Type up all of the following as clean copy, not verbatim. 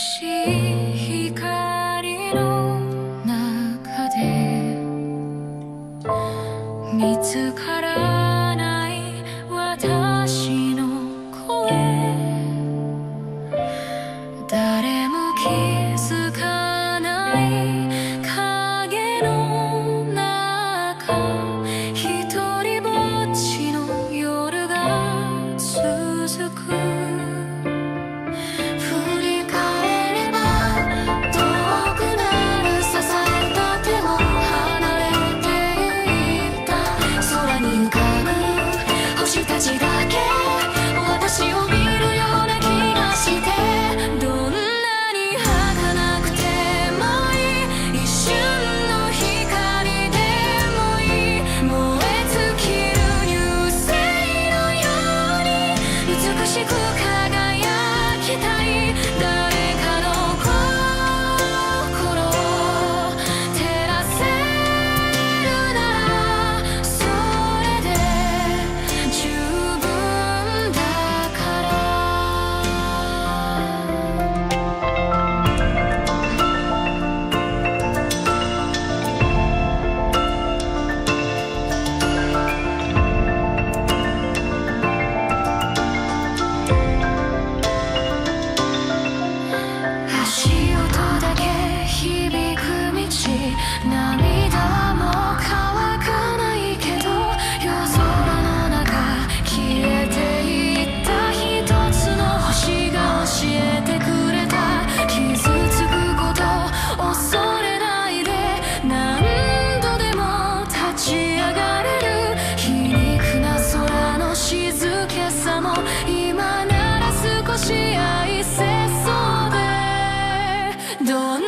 しい光の中で見つからない私の声、誰も気づかない影の中、一人ぼっちの夜が続く。涙も乾かないけど、夜空の中消えていった一つの星が教えてくれた。傷つくこと恐れないで、何度でも立ち上がれる。皮肉な空の静けさも今なら少し愛せそうで、どんな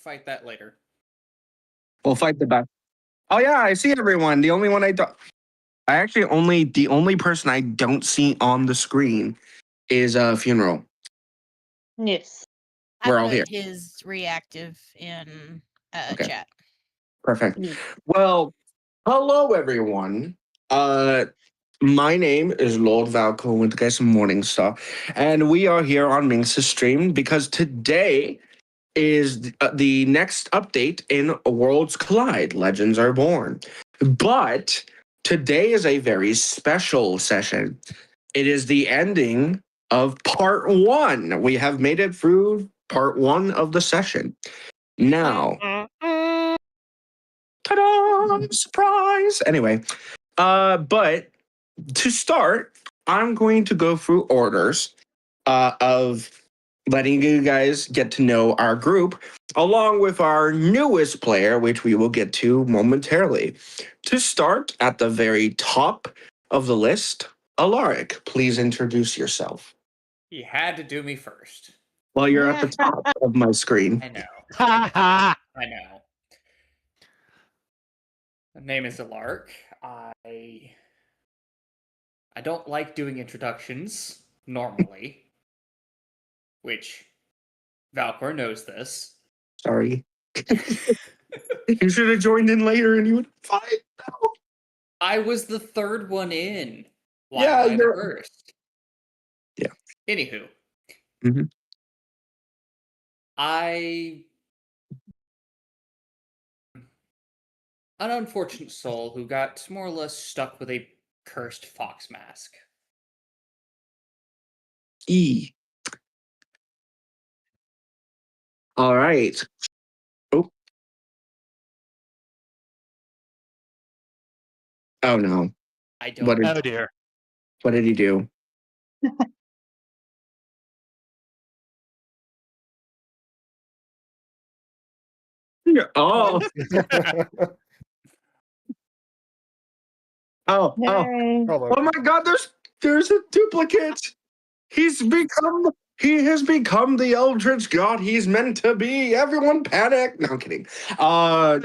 fight that later. We'll fight the back. Oh yeah, I see everyone. The only one the only person I don't see on the screen is Funeral. Yes. We're all here. His reactive in Okay. chat. Perfect. Well, hello everyone. My name is Lord Valco with Morningstar, and we are here on Minx's stream because today is the next update in Worlds Collide. Legends are born. But today is a very special session. It is the ending of part 1. We have made it through part 1 of the session. Now, ta-da! Surprise! Anyway, but to start, I'm going to go through orders of letting you guys get to know our group, along with our newest player, which we will get to momentarily. To start, at the very top of the list, Alaric, please introduce yourself. You had to do me first. Well, you're at the top of my screen. I know. Ha ha! I know. My name is Alark. I don't like doing introductions normally, which Valcor knows this. Sorry. You should have joined in later and you would find out. I was the third one in. Why Yeah, am I the you're- first? Yeah. Anywho. Mhm. An unfortunate soul who got more or less stuck with a cursed fox mask. E. All right. Oh. Oh no. I don't What did, Oh dear. what did he do? Yeah, oh. Oh. Yay. Oh my god, there's a duplicate. He has become the eldritch god he's meant to be. Everyone panic. No, I'm kidding. Bow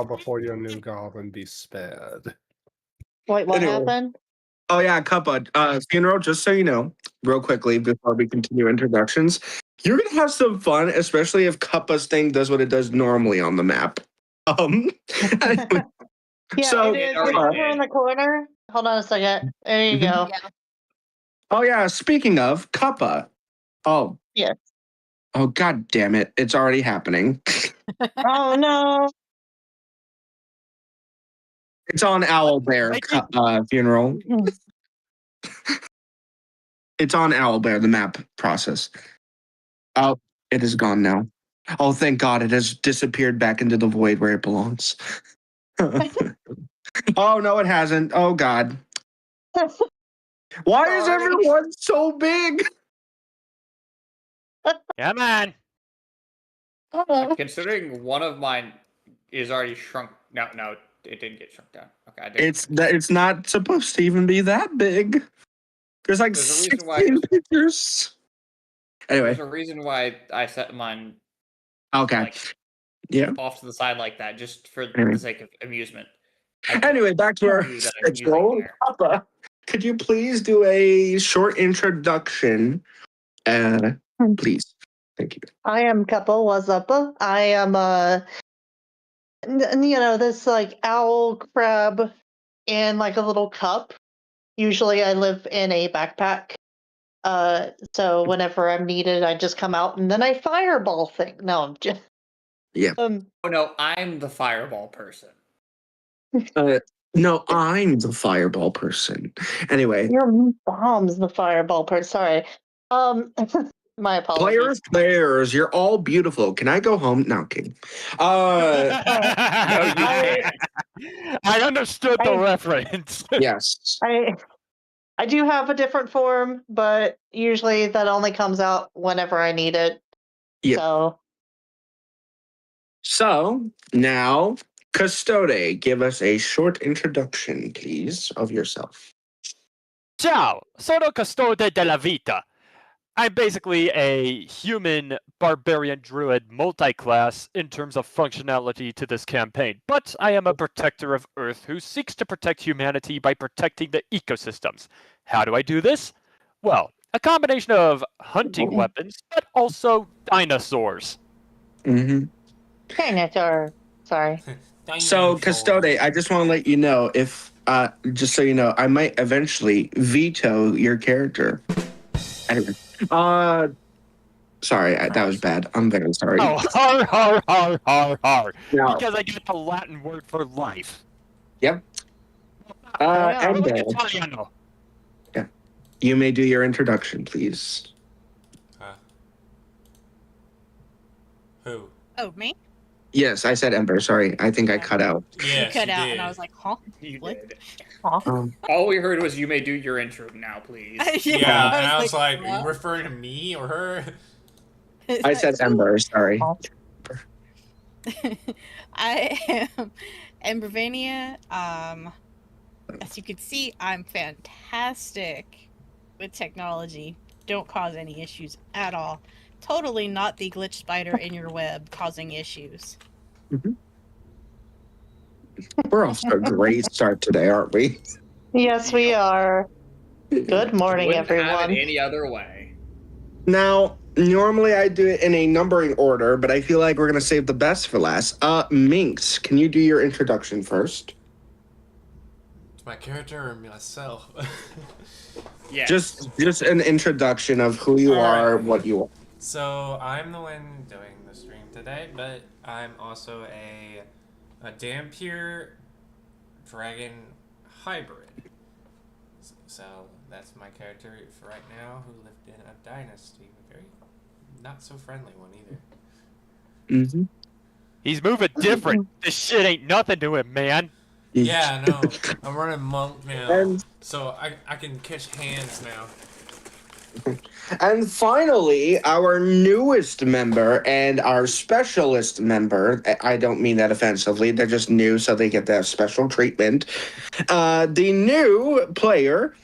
before your new goblin be spared. Wait, what Anyway. happened? Oh yeah, Cuppa. Funeral, just so you know, real quickly before we continue introductions, you're gonna have some fun, especially if Cuppa's thing does what it does normally on the map. Anyway, Yeah, so it is. already It's over did. in the corner. Hold on a second. There you Mhm. go. Yeah. oh yeah, speaking of Cuppa. Oh. Yes. Oh god damn it. It's already happening. Oh no. It's on Owlbear funeral. It's on Owlbear, the map process. Oh, it is gone now. Oh, thank God, it has disappeared back into the void where it belongs. Oh no, it hasn't. Oh God. Why is Sorry. everyone so big? Come on. Considering one of mine is already shrunk. No, it didn't get shrunk down. Okay, I did. It's not supposed to even be that big. There's like There's a reason why 16 pictures. Anyway, There's a reason why I set mine okay. like Yeah. off to the side like that, just for Anyway. the sake of amusement. I don't Anyway, back to our do that I'm using schedule. here. Papa, could you please do a short introduction? Please. Thank you. I am couple. What's up? I am this like owl crab in like a little cup. Usually I live in a backpack. So whenever I'm needed, I just come out and then I fireball thing. No, I'm just Yeah. Oh no, I'm the fireball person. No, I'm the fireball person. Anyway, your bomb's the fireball part. Sorry. My apologies. players, you're all beautiful. Can I go home? No, I'm kidding. I I understood the I- reference. Yes. I do have a different form, but usually that only comes out whenever I need it. Yeah. So So now, Custode, give us a short introduction, please, of yourself. Ciao, sono Custode della Vita. I'm basically a human barbarian druid multi-class in terms of functionality to this campaign, but I am a protector of Earth who seeks to protect humanity by protecting the ecosystems. How do I do this? Well, a combination of hunting weapons, but also dinosaurs. Mm-hmm. dinosaur. Sorry. So, Custode, I just want to let you know if, just so you know, I might eventually veto your character. Anyway, sorry, that was bad. I'm very sorry. Oh, har, har, har, har, har. Now, Because I get the Latin word for life. yep. Yeah. And Italiano. you may do your introduction, please. Who? Oh, me? Yes, I said Ember. Sorry, I think I cut out. Yes, You cut you out, did. and I was like, huh? You What? did. Um, All we heard was you may do your intro now, please. Yeah, and I was like, huh? are you referring to me or her? I said Ember. Sorry. I am Embervania. As you can see, I'm fantastic with technology. don't cause any issues at all. Totally not the glitch spider in your web causing issues. We're off to a great start today, aren't we? Yes, we are. Good morning, Wouldn't have everyone. it any other way. Now, normally I do it in a numbering order, but I feel like we're gonna save the best for last. Minx, can you do your introduction first? It's my character or myself? Yes. Just an introduction of who you are, what you are. So I'm the one doing the stream today, but I'm also a Dampier dragon hybrid. So that's my character for right now, who lived in a dynasty, a very not so friendly one either. Mm-hmm. He's moving different. This shit ain't nothing to him, man. Yeah, no, I'm running monk now, And- so I can catch hands now. And finally, our newest member and our specialist member, I don't mean that offensively, they're just new, so they get that special treatment. The new player,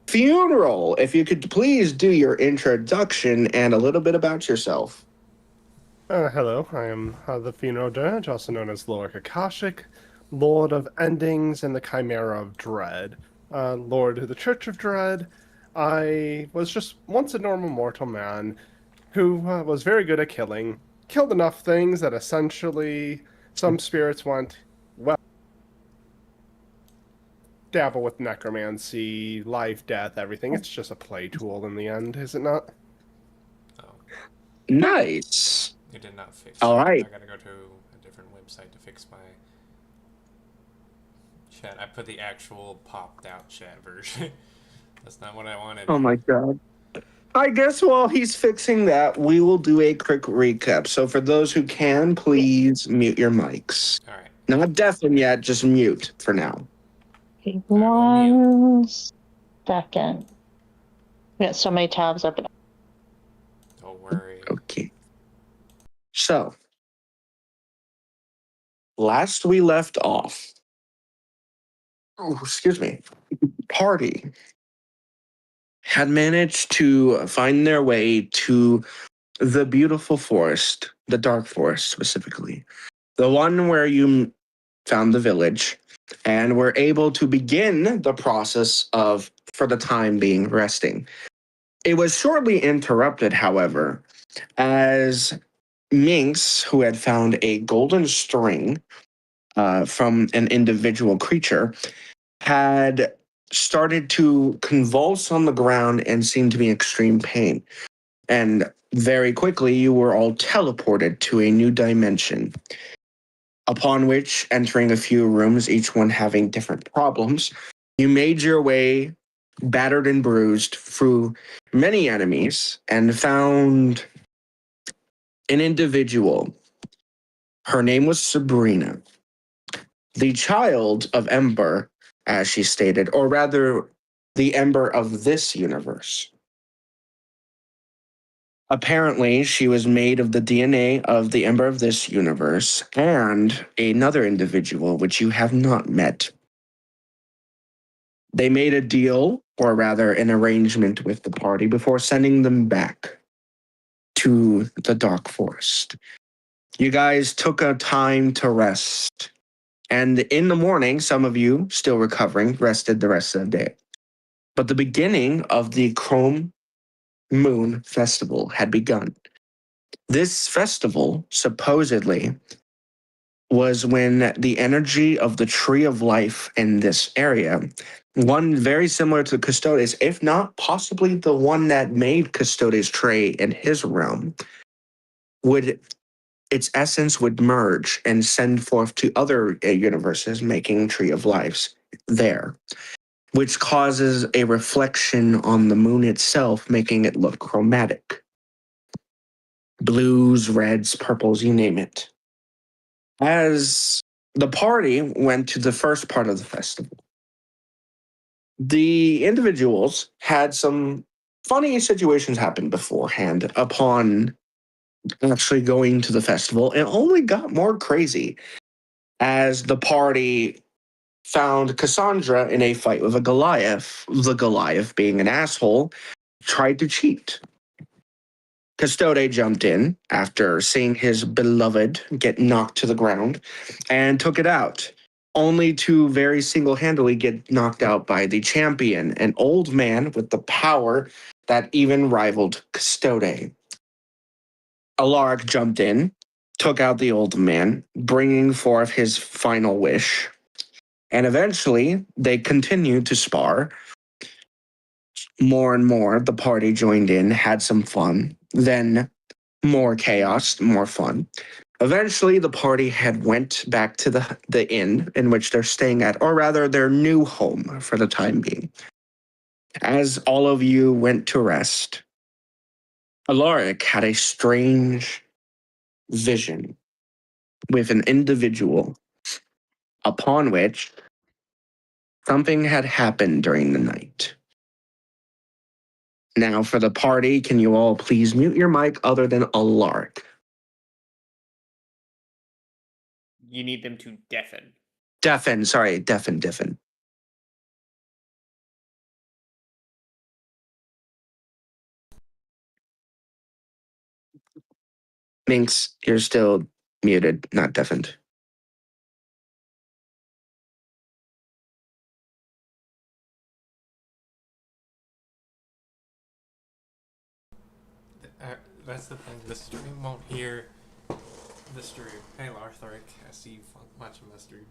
Funeral. If you could please do your introduction and a little bit about yourself. Hello, I am the Funeral Dirge, also known as Lord Akashic, Lord of Endings and the Chimera of Dread. Lord of the Church of Dread. I was just once a normal mortal man who was very good at killing. Killed enough things that essentially some spirits went, well, dabble with necromancy, life, death, everything. It's just a play tool in the end, is it not? Oh, Nice. it did not fix. All right. I gotta go to a different website to fix my chat. I put the actual popped out chat version. That's not what I wanted. Oh my god. I guess while he's fixing that, we will do a quick recap. So for those who can, please mute your mics. All right. Not deafen yet, just mute for now. Okay, I will 1 second. We got so many tabs open. Don't worry. Okay. So, last we left off, party had managed to find their way to the beautiful forest, the dark forest specifically, the one where you found the village, and were able to begin the process of, for the time being, resting. It was shortly interrupted, however, as Minx, who had found a golden string from an individual creature, had started to convulse on the ground and seemed to be in extreme pain. And very quickly, you were all teleported to a new dimension, upon which, entering a few rooms, each one having different problems, you made your way, battered and bruised, through many enemies and found an individual. Her name was Sabrina, the child of Ember, as she stated, or rather, the Ember of this universe. Apparently, she was made of the DNA of the Ember of this universe and another individual, which you have not met. They made a deal, or rather, an arrangement with the party before sending them back to the Dark Forest. You guys took a time to rest. And in the morning, some of you, still recovering, rested the rest of the day. But the beginning of the Chrome Moon Festival had begun. This festival, supposedly, was when the energy of the Tree of Life in this area, one very similar to Custodes, if not possibly the one that made Custodes' tray in his realm, its essence would merge and send forth to other universes, making Tree of Lives there, which causes a reflection on the moon itself, making it look chromatic. Blues, reds, purples, you name it. As the party went to the first part of the festival, the individuals had some funny situations happen beforehand upon actually going to the festival, and only got more crazy as the party found Cassandra in a fight with a Goliath, the Goliath being an asshole, tried to cheat. Custode jumped in after seeing his beloved get knocked to the ground and took it out, only to very single handedly get knocked out by the champion, an old man with the power that even rivaled Custode. Alaric jumped in, took out the old man, bringing forth his final wish. And eventually, they continued to spar. More and more, the party joined in, had some fun. Then more chaos, more fun. Eventually, the party had went back to the inn in which they're staying at, or rather their new home for the time being. As all of you went to rest, Alaric had a strange vision with an individual upon which something had happened during the night. Now, for the party, can you all please mute your mic other than Alaric? You need them to deafen. Deafen, sorry, deafen. Minx, you're still muted, not deafened. That's the thing. The stream won't hear the stream. Hey, Larthric, I see you watching my stream.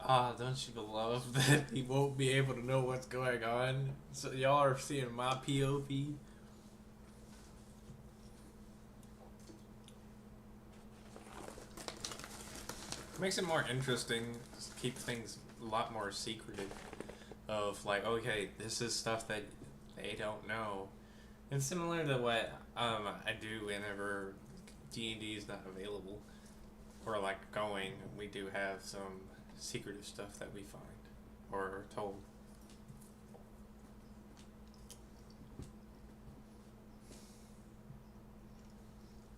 Ah, don't you love that he won't be able to know what's going on? So y'all are seeing my POV. Makes it more interesting. Keep things a lot more secretive. Of like, okay, this is stuff that they don't know. And similar to what I do whenever D&D is not available or like going, we do have some secretive stuff that we find or are told.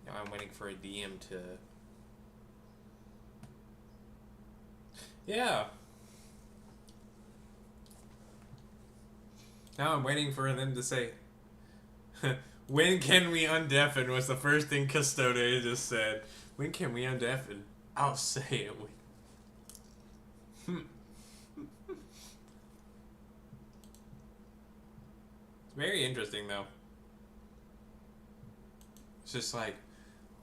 Now I'm waiting for a DM to... Yeah. Now I'm waiting for them to say, when can we undeafen was the first thing Custode just said. When can we undeafen? I'll say it. It's very interesting though. It's just like,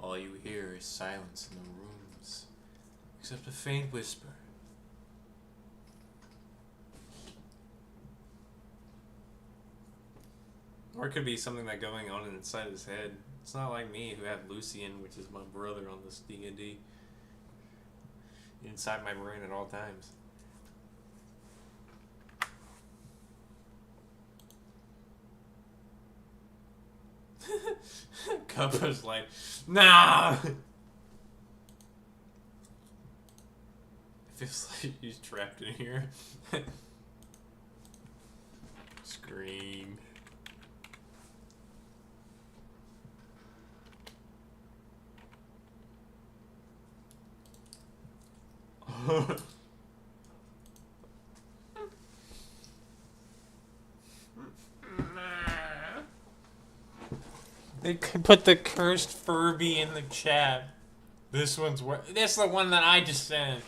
all you hear is silence in the rooms, except a faint whisper. Or it could be something that going on inside his head. It's not like me who have Lucian, which is my brother on this D&D, inside my brain at all times. Cuppa's like, nah! It feels like he's trapped in here. Scream. They could put the cursed Furby in the chat. This one's what? This is the one that I just sent.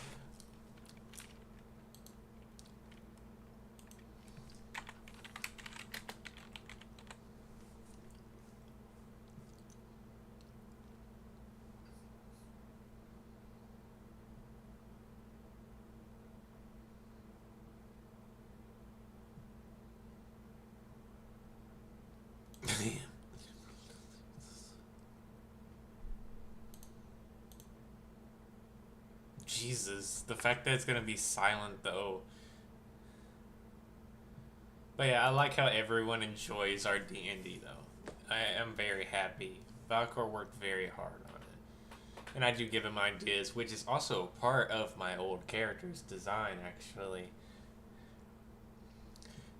Jesus, the fact that it's gonna be silent though. But yeah, I like how everyone enjoys our D&D though. I am very happy. Valcor worked very hard on it. And I do give him ideas, which is also part of my old character's design actually.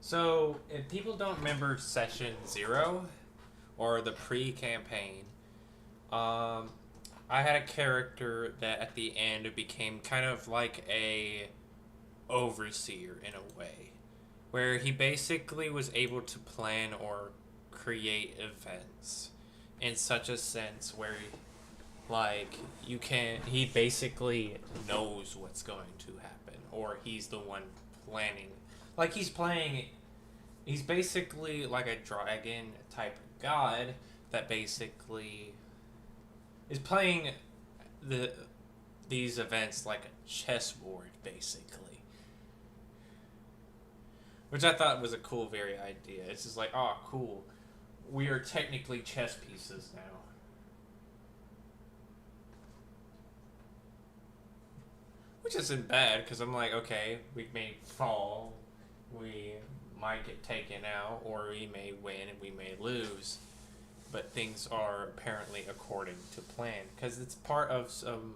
So, if people don't remember session 0 or the pre-campaign, I had a character that at the end became kind of like a overseer in a way, where he basically was able to plan or create events in such a sense where like he basically knows what's going to happen, or he's the one planning. Like he's basically like a dragon type god that basically is playing these events like a chessboard, basically. Which I thought was a cool, very idea. It's just like, oh, cool. We are technically chess pieces now. Which isn't bad, because I'm like, okay, we may fall, we might get taken out, or we may win and we may lose. But things are apparently according to plan, because it's part of some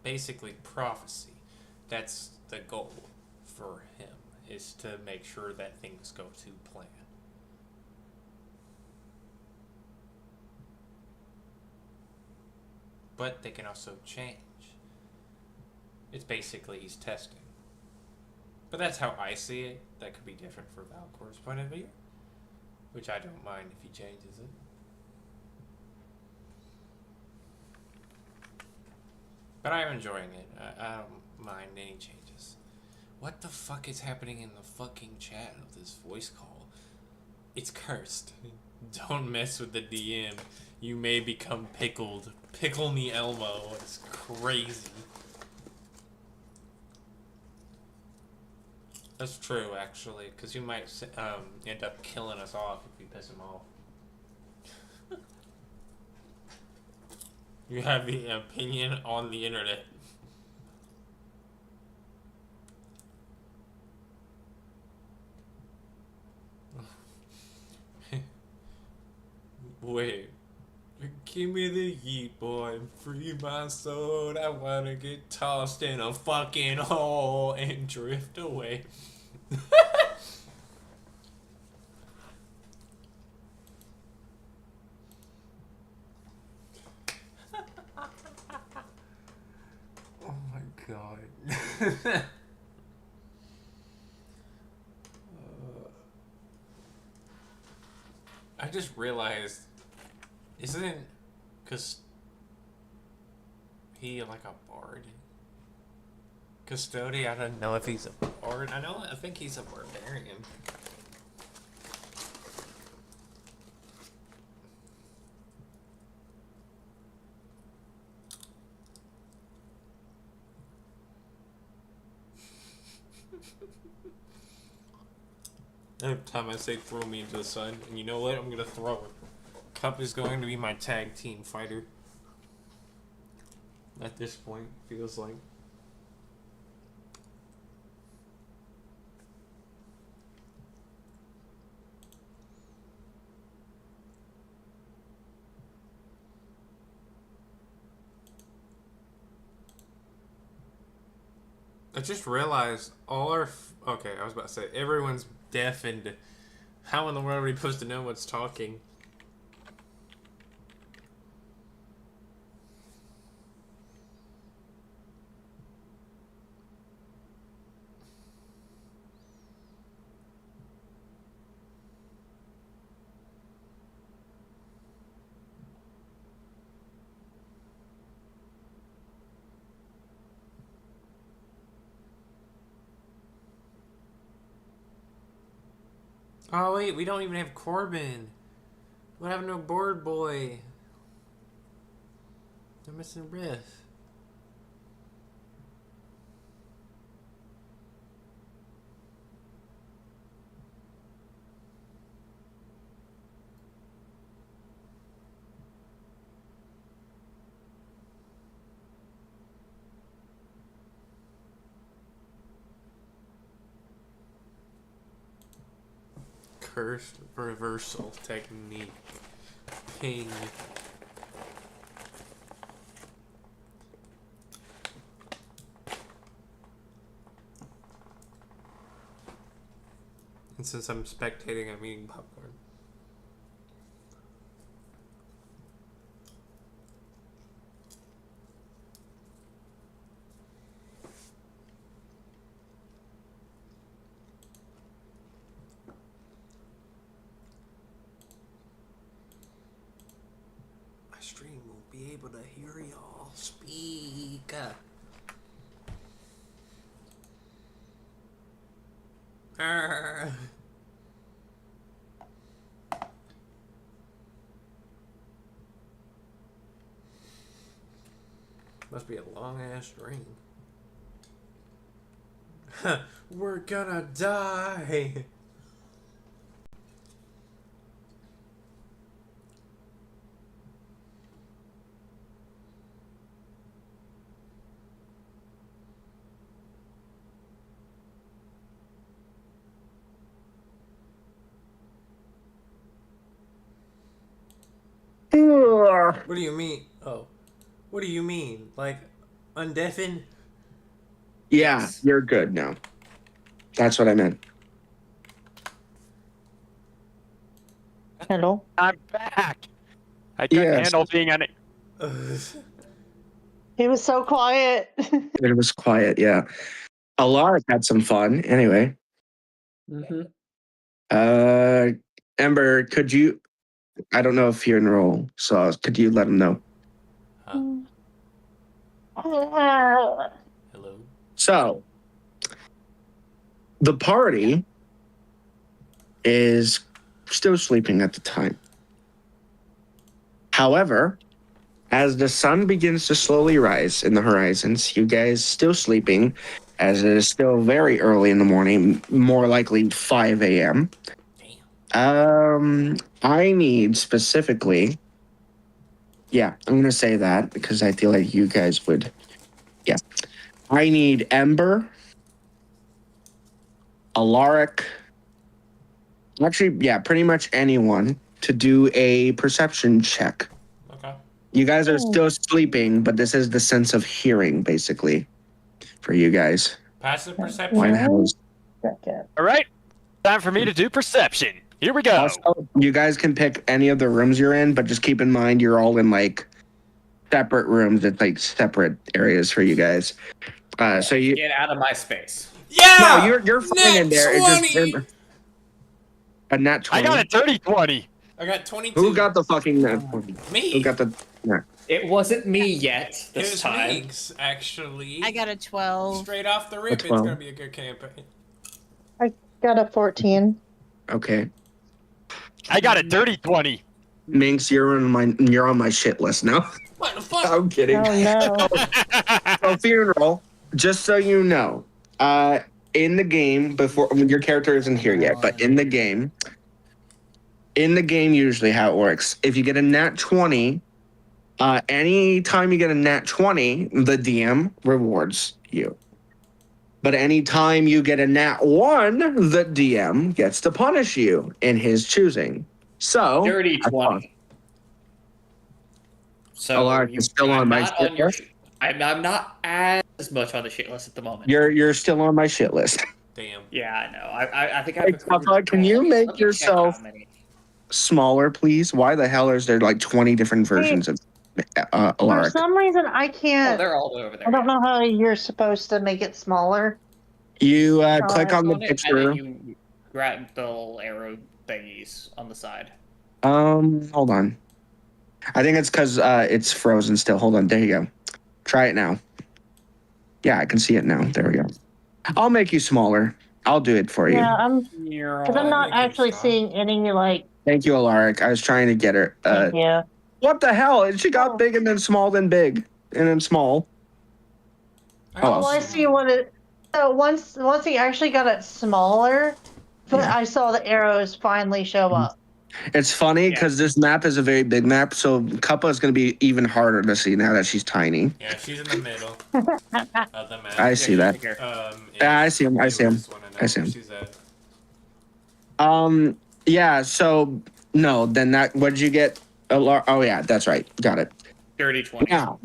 basically prophecy. That's the goal for him, is to make sure that things go to plan. But they can also change. It's basically he's testing. But that's how I see it. That could be different for Valkor's point of view, which I don't mind if he changes it. But I'm enjoying it. I don't mind any changes. What the fuck is happening in the fucking chat of this voice call? It's cursed. Don't mess with the DM. You may become pickled. Pickle me Elmo. It's crazy. That's true, actually, because you might end up killing us off if you piss him off. You have the opinion on the internet. Wait. Give me the yeet, boy. Free my soul. I wanna get tossed in a fucking hole and drift away. Oh my god. I just realized, isn't cause he like a bard? Custody, I don't know if he's a bard. I think he's a barbarian. Every time I say throw me into the sun, and you know what? I'm gonna throw it. Cup is going to be my tag team fighter. At this point, feels like. I just realized all our. Okay, I was about to say, everyone's deafened. How in the world are we supposed to know what's talking? Oh wait, we don't even have Corbin. What happened to Board Boy? They're missing Riff. Cursed reversal technique. Ping. And since I'm spectating, I'm eating popcorn. stream won't be able to hear y'all speak. Arr. Must be a long ass stream. We're gonna die. What do you mean? Oh, what do you mean? Like, undeafened? Yeah, Yes. you're good now. That's what I meant. Hello. I'm back. I couldn't Yes. handle being on it. He was so quiet. It was quiet, yeah. Alaric had some fun. Anyway. Mm-hmm. Ember, could you I don't know if you're in role, so could you let him know? Hello? So the party is still sleeping at the time. However, as the sun begins to slowly rise in the horizons, you guys still sleeping, as it is still very early in the morning, more likely 5 a.m. I need specifically, yeah, I'm gonna say that because I feel like you guys would, yeah. I need Ember, Alaric, actually, yeah, pretty much anyone to do a perception check. Okay. You guys are still sleeping, but this is the sense of hearing, basically, for you guys. Passive Why perception. the hell is... All right, time for me to do perception. Here we go. Also, you guys can pick any of the rooms you're in, but just keep in mind you're all in like separate rooms. It's like separate areas for you guys. So you Get out of my space. Yeah! no, you're fine Nat in there. It 20! just a nat 20. I got a dirty 20. I got 22. Who got the fucking nat 20? Me. Who got the? Yeah. It wasn't me yet It this was time. Meeks, actually. I got a 12. Straight off the rip, it's 12. gonna be a good campaign. Got a 14. Okay. I got a dirty 20. Minx, you're on my shit list now. What the fuck? I'm kidding. Oh no. So funeral, just so you know, in the game before your character isn't here yet, but in the game usually how it works. If you get a nat 20, anytime you get a nat 20, the DM rewards you. But anytime you get a nat 1, the DM gets to punish you in his choosing. So Dirty 20. So Alaric is still on my shit list. I'm not as much on the shit list at the moment. You're still on my shit list. Damn. Yeah, I know. I think Hey, I've. Papa, can you make Let me check yourself how many. smaller, please? Why the hell is there like 20 different versions of For Alaric? some reason, I Oh, can't. they're all over there. I don't know how you're supposed to make it smaller. You click on the On it, and picture. then you grab the little arrow thingies on the side. Hold on. I think it's because it's frozen still. Hold on. There you go. Try it now. Yeah, I can see it now. There we go. I'll make you smaller. I'll do it for you. Yeah, because I'm not Make it actually stop. seeing any like. Thank you, Alaric. I was trying to get her. Yeah. What the hell? She got Oh. big and then small, then big, and then small. Oh, I see what it. So once he actually got it smaller, but Yeah. I saw the arrows finally show up. It's funny Yeah. because this map is a very big map, so Kappa is going to be even harder to see now that she's tiny. Yeah, she's in the middle of the map. I see that. Here. Yeah, I see him. I see him. I see him. Yeah. So no, then that. What did you get? Oh yeah, that's right. Got it. Dirty 20. Now,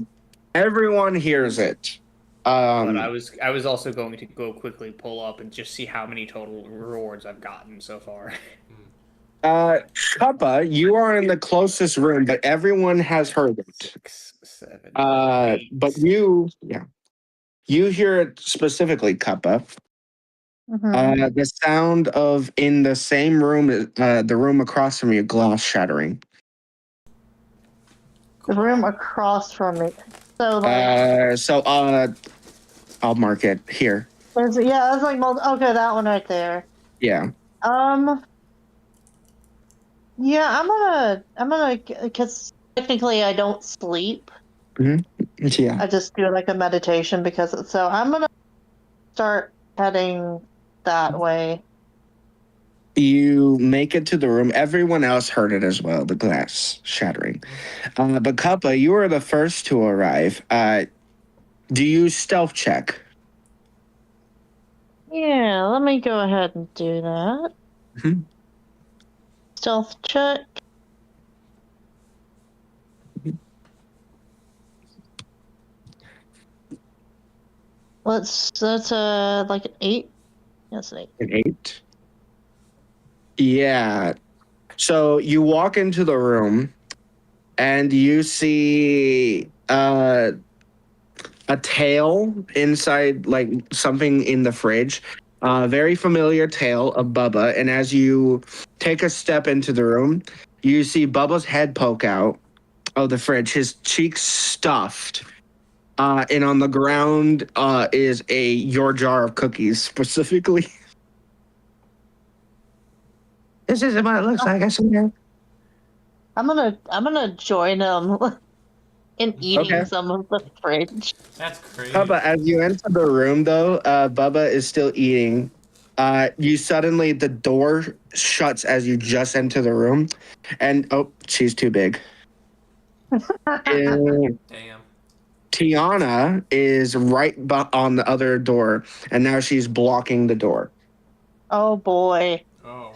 everyone hears it. But I was also going to go quickly pull up and just see how many total rewards I've gotten so far. Kappa, you are in the closest room, but everyone has heard it. 6, 7, 8. But you hear it specifically, Kappa. Mhm. The sound of in the same room, the room across from you, glass shattering. The room across from me. So like, I'll mark it here. it's like okay, that one right there. Yeah. Yeah, I'm gonna, because technically I don't sleep. Yeah. I just do like a meditation so I'm gonna start heading that way. You make it to the room. Everyone else heard it as well, the glass shattering. But Kappa, you are the first to arrive. Do you stealth check? Yeah, let me go ahead and do that. Mhm. Stealth check. That's like an 8. Yes, an 8. An 8? Yeah. So you walk into the room and you see a tail inside, like something in the fridge. Very familiar tail of Bubba. And as you take a step into the room, you see Bubba's head poke out of the fridge, his cheeks stuffed. And on the ground is your jar of cookies specifically. This isn't what it looks like. I swear. I'm gonna join him in eating Okay. some of the fridge. That's crazy. Bubba, as you enter the room, though, Bubba is still eating. You suddenly, the door shuts as you just enter the room. And, oh, she's too big. And Damn. Tiana is right on the other door, and now she's blocking the door. Oh boy. Oh.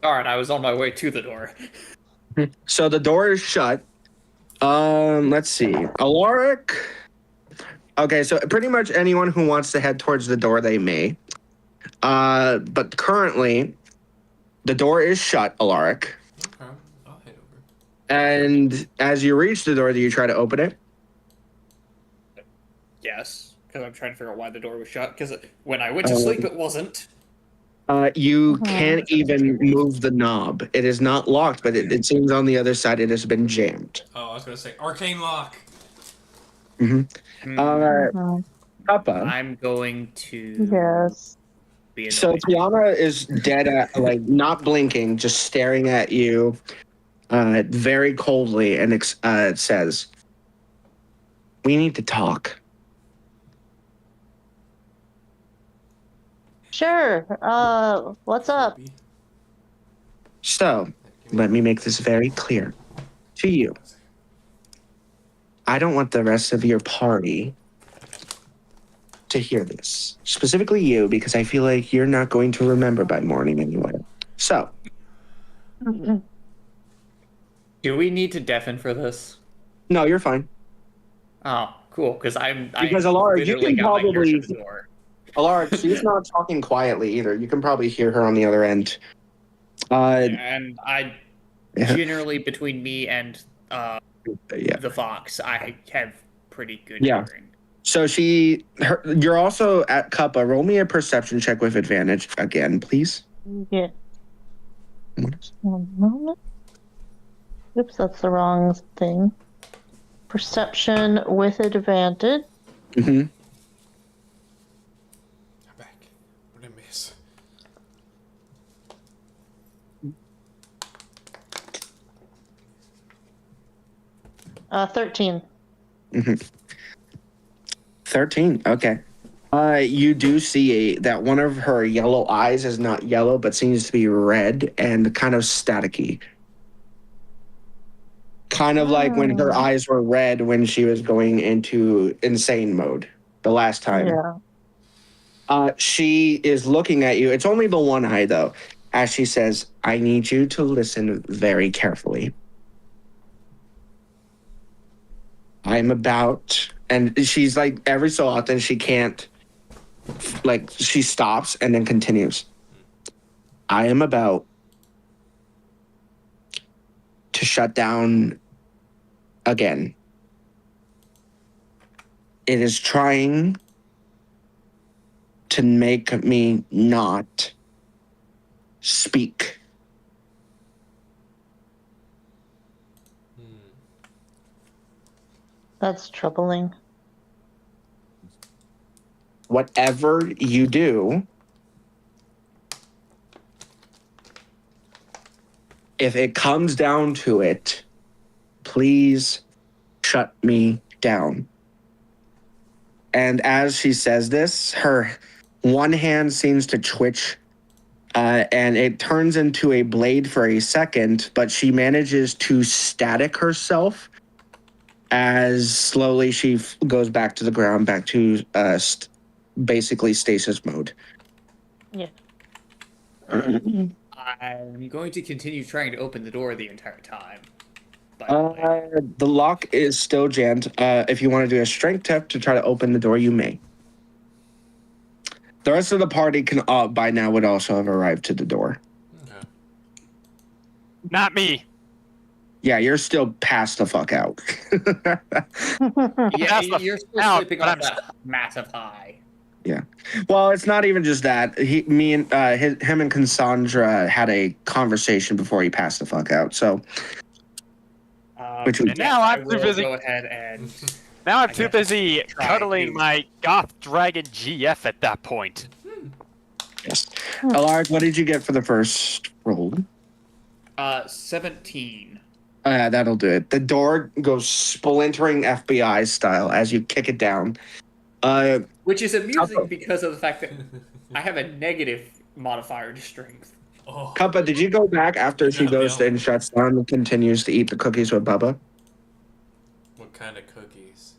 Darn, I was on my way to the door. So the door is shut. Let's see. Alaric. Okay, so pretty much anyone who wants to head towards the door, they may. But currently, the door is shut, Alaric. Okay. I'll head over. And as you reach the door, do you try to open it? Yes, because I'm trying to figure out why the door was shut. Because when I went to sleep, it wasn't. You can't even move the knob. It is not locked, but it seems on the other side it has been jammed. Oh, I was gonna say arcane lock. Papa. I'm going to. Yes. Be So annoyed. Tiana is dead at, like, not blinking, just staring at you very coldly, and it says, "We need to talk." Sure. What's up? So, let me make this very clear to you. I don't want the rest of your party to hear this. Specifically you, because I feel like you're not going to remember by morning anyway. So, Do we need to deafen for this? no, you're fine. Oh, cool. Because Because Alara, you literally can got my ear probably... to the door. Alara, she's not talking quietly either. You can probably hear her on the other end. And generally, between me and the fox, I have pretty good hearing. So you're also at Kappa. Roll me a perception check with advantage again, please. Yeah. 1 moment. Oops, that's the wrong thing. Perception with advantage. Mm-hmm. I'm back. What did I miss? Uh, 13. Mm-hmm. 13. Okay. You do see that one of her yellow eyes is not yellow, but seems to be red and kind of staticky. Kind of like when her eyes were red when she was going into insane mode the last time. Yeah. She is looking at you. It's only the one eye, though, as she says, "I need you to listen very carefully. I'm about..." And she's like, every so often, she can't, like, she stops and then continues. "I am about to shut down again. It is trying to make me not speak. That's troubling. Whatever you do, if it comes down to it, please shut me down. And as she says this, her one hand seems to twitch and it turns into a blade for a second, but she manages to static herself as slowly she goes back to the ground, back to basically stasis mode. Yeah. I'm going to continue trying to open the door the entire time. By the way. The lock is still jammed. If you want to do a strength test to try to open the door, you may. The rest of the party can by now would also have arrived to the door. Okay. Not me. Yeah, you're still passed the fuck out. Yeah, That's the you're still out, sleeping but on I'm that massive high. Yeah. Well, it's not even just that. Him and Cassandra had a conversation before he passed the fuck out. So, which was, And now I I'm too will busy. go ahead and Now I'm I too guess busy try cuddling to- my goth dragon GF at that point. yes. Alaric, what did you get for the first roll? 17. That'll do it. The door goes splintering FBI style as you kick it down. Which is amusing because of the fact that I have a negative modifier to strength. Oh. Kappa, did you go back after she Yeah, goes yeah. and shuts down and continues to eat the cookies with Bubba? What kind of cookies?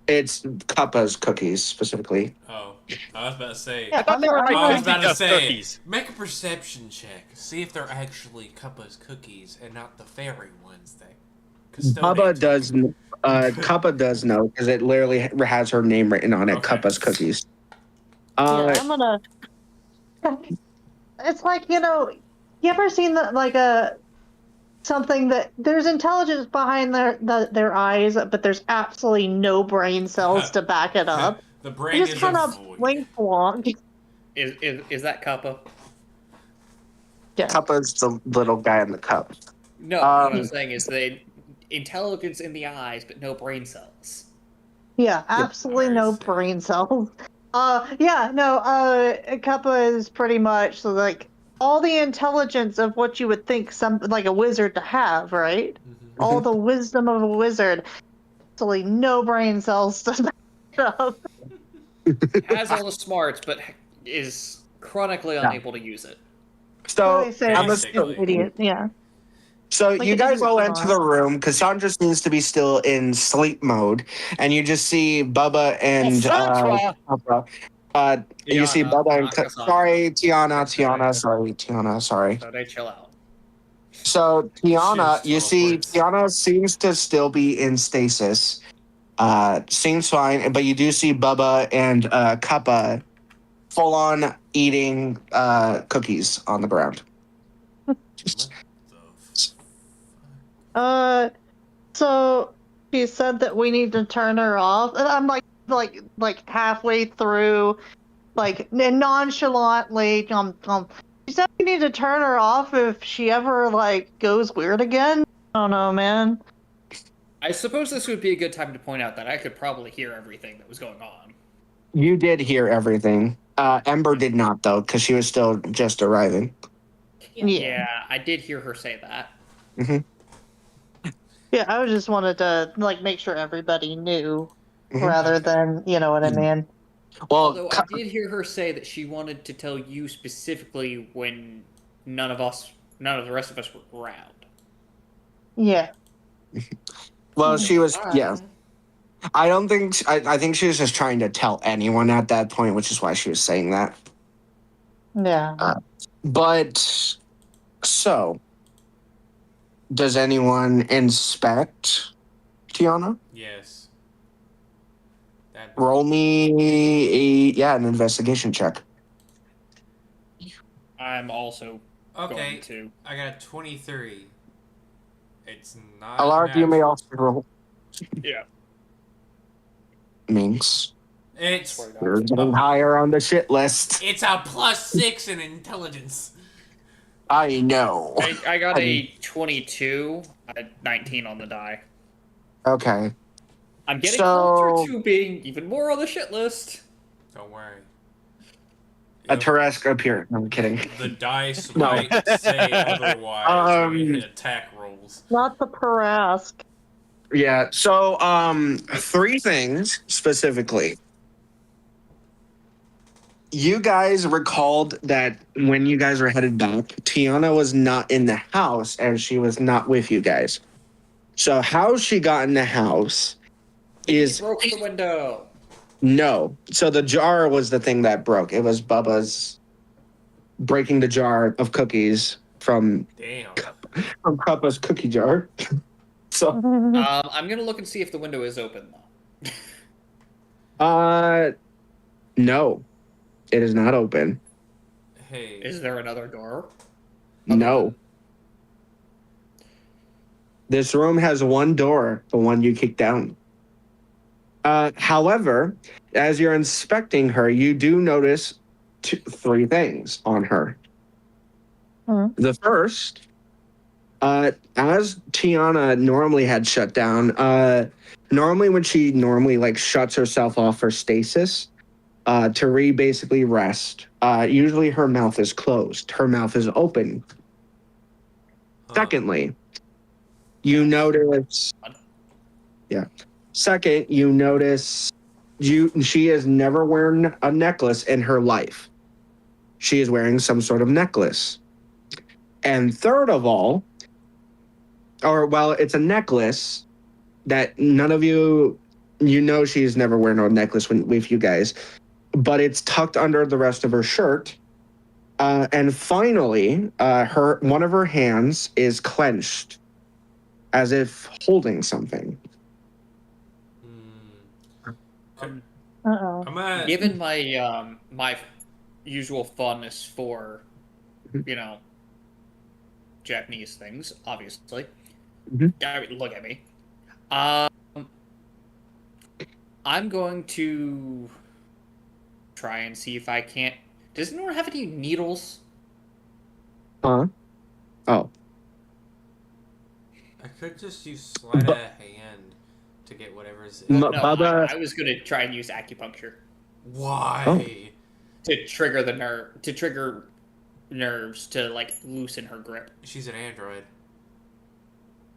It's Kappa's cookies specifically. Oh, I was about to say. Yeah, I thought they were I'm my I was not- about to Dust say. cookies. Make a perception check. See if they're actually Cuppa's cookies and not the fairy ones that. Bubba does. Kappa does know because it literally has her name written on it. Okay. Kappa's cookies. Yeah, I'm gonna. It's like, you ever seen that, like something that there's intelligence behind their eyes, but there's absolutely no brain cells to back it up. The They brain just is kind a of void. blink along. Is that Kappa? Yeah. Kappa's the little guy in the cup. No, what I'm saying is the intelligence in the eyes, but no brain cells. Yeah, absolutely no Nice. brain cells. Kappa is pretty much like all the intelligence of what you would think like a wizard to have, right? Mhm. All the wisdom of a wizard. Absolutely no brain cells to back it up. Has all the smarts, but is chronically unable to use it. So They say I'm it's Basically. a, idiot. Yeah. So Like you an guys idiot all for enter life. the room. Cassandra seems to be still in sleep mode, and you just see Bubba and Cassandra! you see Tiana, Bubba and not Cassandra. sorry, Tiana, sorry. So they chill out. So Tiana, Shoots you see teleports. Tiana seems to still be in stasis. Seems fine, but you do see Bubba and Kappa full on eating cookies on the ground. Just So she said that we need to turn her off, and I'm like halfway through, like nonchalantly, she said we need to turn her off if she ever like goes weird again. I don't know, man. I suppose this would be a good time to point out that I could probably hear everything that was going on. You did hear everything. Ember did not, though, because she was still just arriving. Yeah, I did hear her say that. Yeah, I just wanted to like make sure everybody knew, Mhm. rather than, you know what I mean. Well, Although I did hear her say that she wanted to tell you specifically when none of the rest of us were around. Yeah. she was, yeah. I don't think, I think she was just trying to tell anyone at that point, which is why she was saying that. Yeah. But, so, does anyone inspect Tiana? Yes. That Roll me an investigation check. I'm also okay. going to. I got 23. It's not. Alaric, you may natural. also roll. Yeah. It's Minx. Swear to God. You're getting higher on the shit list. it's a +6 in intelligence. I know. I got a 22, a 19 on the die. Okay. I'm getting So- closer to being even more on the shit list. Don't worry. A Yep. Tarrasque appear. No, I'm kidding. The dice No. might say otherwise when we hit attack rolls. Not the Parask. Yeah. So, 3 things specifically. You guys recalled that when you guys were headed back, Tiana was not in the house and she was not with you guys. So, how she got in the house He is broke the window. no. So, the jar was the thing that broke. It was Bubba's breaking the jar of cookies from Damn. Puppa's cookie jar. So, I'm gonna look and see if the window is open though. no, it is not open. Hey. Is there another door? No. This room has one door, the one you kicked down. However, as you're inspecting her, you do notice 3 things on her. The first, as Tiana normally had shut down, normally when she like shuts herself off for stasis, to basically rest, usually her mouth is closed. Her mouth is open. Secondly, you notice. Yeah. Second, you notice she has never worn a necklace in her life. She is wearing some sort of necklace. And third of all, it's a necklace that none of you know she's never worn a necklace with you guys, but it's tucked under the rest of her shirt. And finally, one of her hands is clenched as if holding something. Uh-oh. I'm at Given my my usual fondness for, Japanese things, obviously. I mean, look at me. I'm going to try and see if I can't. Does anyone have any needles? Oh. I could just use sleight of hand to get whatever's in. No, Bubba- I was going to try and use acupuncture Why? to trigger nerves to like loosen her grip. She's an android.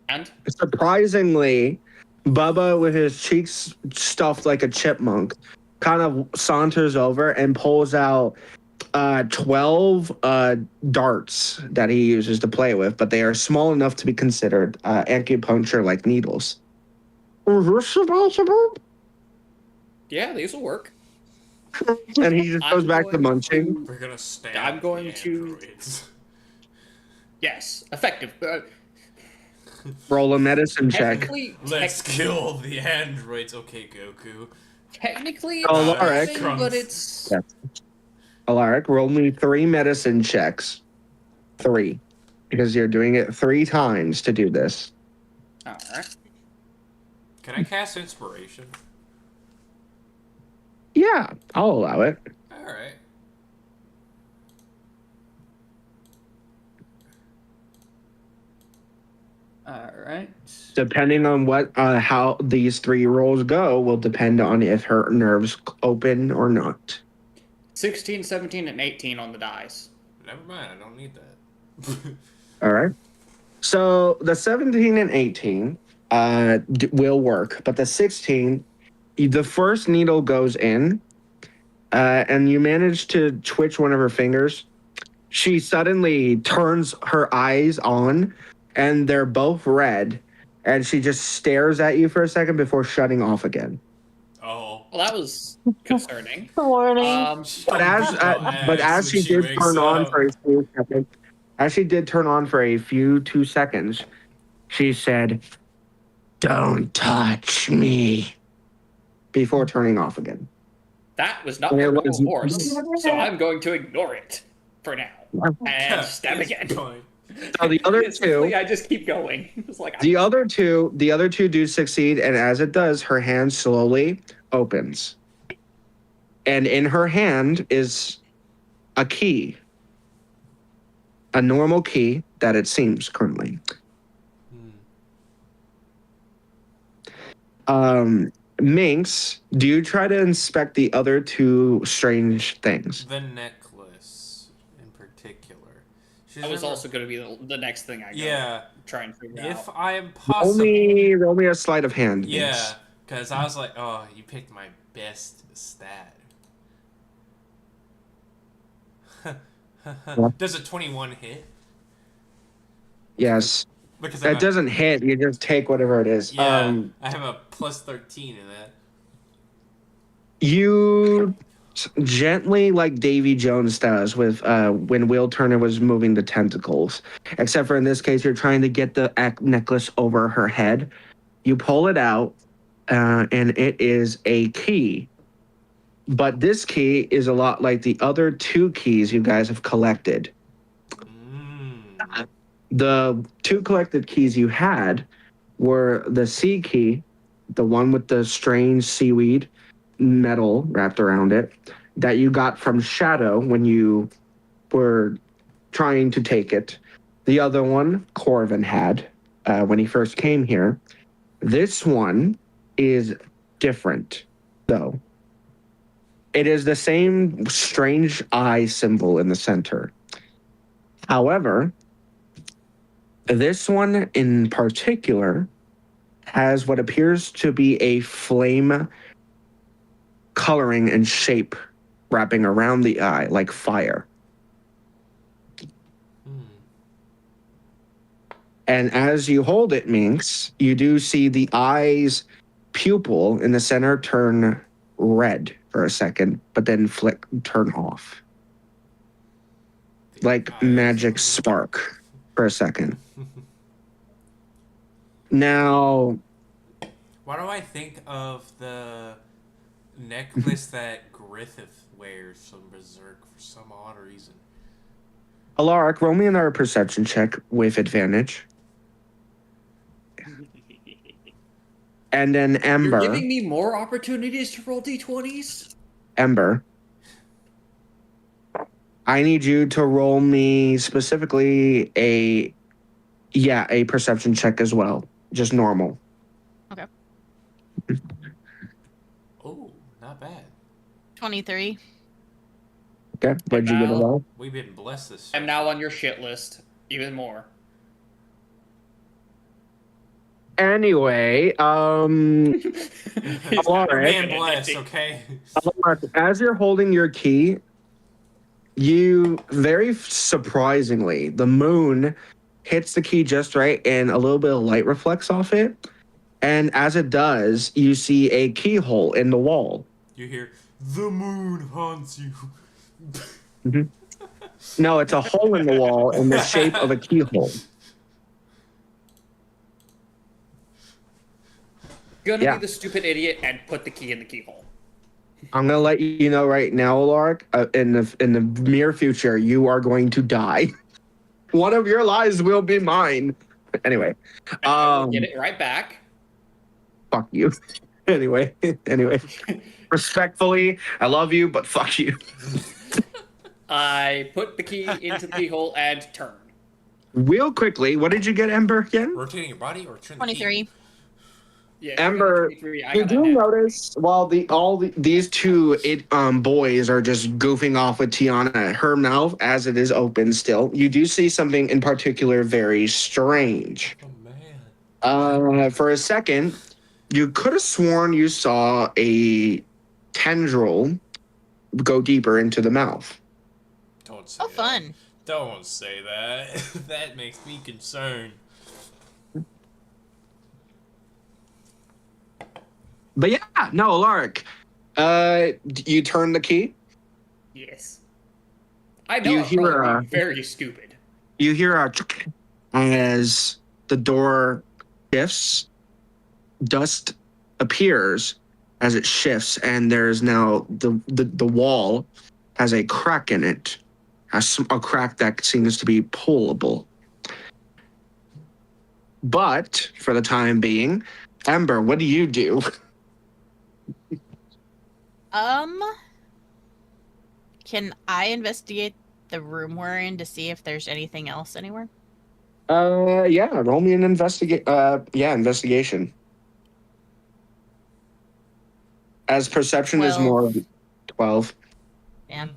And Surprisingly, Bubba, with his cheeks stuffed like a chipmunk, kind of saunters over and pulls out 12 darts that he uses to play with, but they are small enough to be considered acupuncture-like needles. yeah, these will work. And he just goes I'm back to going munching. We're gonna stab I'm going the to- androids. Yes, effective. Roll a medicine check. Let's kill the androids. Okay, Goku. Technically, Oh, it's Alric. nothing, but it's Yeah. Alaric, roll me 3 medicine checks. 3. Because you're doing it 3 times to do this. all right. Can I cast inspiration? Yeah, I'll allow it. All right. All right. Depending on how these 3 rolls go will depend on if her nerves open or not. 16, 17, and 18 on the dice. Never mind. I don't need that. All right. So the 17 and 18 will work, but the 16, the first needle goes in, and you manage to twitch one of her fingers. She suddenly turns her eyes on, and they're both red, and she just stares at you for a second before shutting off again. Oh. Well, that was concerning. Warning. But as she did turn on for a few seconds, two seconds, she said, "Don't touch me," before turning off again. That was not It my was- remorse, so I'm going to ignore it for now and stab again. So the other Basically, two, I just keep going. It's like the other two do succeed, and as it does, her hand slowly opens, and in her hand is a key, a normal key that it seems currently. Minx, do you try to inspect the other two strange things? The necklace, in particular. She's That was never- also going to be the next thing I go Yeah. try and figure If out. I am possible. Roll me a sleight of hand, Minx. Yeah, because I was like, oh, you picked my best stat. Does a 21 hit? Yes. Because That doesn't hit. You just take whatever it is. Yeah, I have a plus 13 in that. You gently, like Davy Jones does with when Will Turner was moving the tentacles. Except for in this case, you're trying to get the necklace over her head. You pull it out, and it is a key. But this key is a lot like the other two keys you guys have collected. The two collected keys you had were the sea key, the one with the strange seaweed metal wrapped around it, that you got from Shadow when you were trying to take it. The other one, Corvin had when he first came here. This one is different, though. It is the same strange eye symbol in the center. However, this one in particular has what appears to be a flame coloring and shape wrapping around the eye like fire. And as you hold it, Minx, you do see the eye's pupil in the center turn red for a second, but then turn off. Like magic spark for a second. Now, why do I think of the necklace that Griffith wears from Berserk for some odd reason? Alaric, roll me another perception check with advantage. And then Ember. You're giving me more opportunities to roll d20s? Ember. I need you to roll me specifically a perception check as well. Just normal. Okay. Oh, not bad. 23. Okay, what'd you get a roll? We've been blessed this I'm now on your shit list. Even more. Anyway, Alaric, man bless, okay? Alaric, as you're holding your key, you very surprisingly, the moon hits the key just right and a little bit of light reflects off it. And as it does, you see a keyhole in the wall. You hear, the moon haunts you. No, it's a hole in the wall in the shape of a keyhole. Gonna be the stupid idiot and put the key in the keyhole. I'm gonna let you know right now, Lark. In the near future, you are going to die. One of your lives will be mine. Anyway, Get it right back. Fuck you. Anyway. Respectfully, I love you, but fuck you. I put the key into the keyhole and turn. Real quickly, what did you get, Ember, again? Rotating your body or turn 23. Yeah, Ember, you do notice while these two boys are just goofing off with Tiana, her mouth as it is open still, you do see something in particular very strange. Oh man. For a second, you could have sworn you saw a tendril go deeper into the mouth. Don't say Oh, fun. that. Don't say that. That makes me concerned. But yeah, no, Alaric, you turn the key. Yes. I know You I'm hear probably very stupid. You hear as the door shifts, dust appears as it shifts, and there's now the wall has a crack in it, a crack that seems to be pullable. But for the time being, Ember, what do you do? Can I investigate the room we're in to see if there's anything else anywhere? Yeah, roll me an investigation. as perception is 12. more 12. Yeah.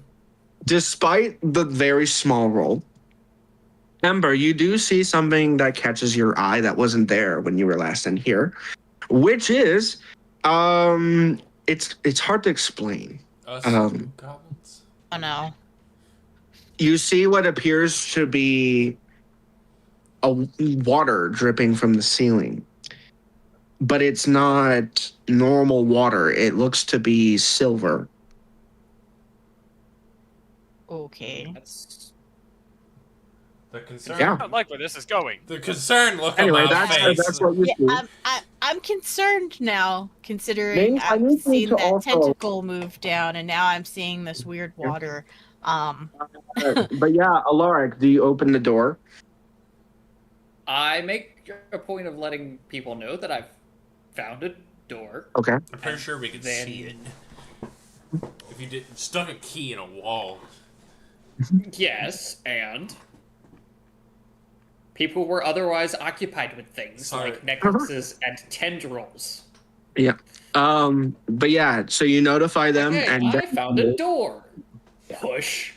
Despite the very small roll, Ember, you do see something that catches your eye that wasn't there when you were last in here, which is, it's hard to explain. Us goblins. Oh no. You see what appears to be a water dripping from the ceiling, but it's not normal water. It looks to be silver. Okay. That's The concern. Yeah. I don't like where this is going. The concerned look Anyway, on my face. that's what you Yeah, see. I'm concerned now, considering Maybe I I've need you seen to that also- tentacle move down, and now I'm seeing this weird water. But yeah, Alaric, do you open the door? I make a point of letting people know that I've found a door. Okay. I'm pretty sure we could Then- see it. If you did stuck a key in a wall. Yes, and people were otherwise occupied with things Sorry. like necklaces and tendrils. Yeah. But yeah, so you notify them Okay, and I found a door. Push.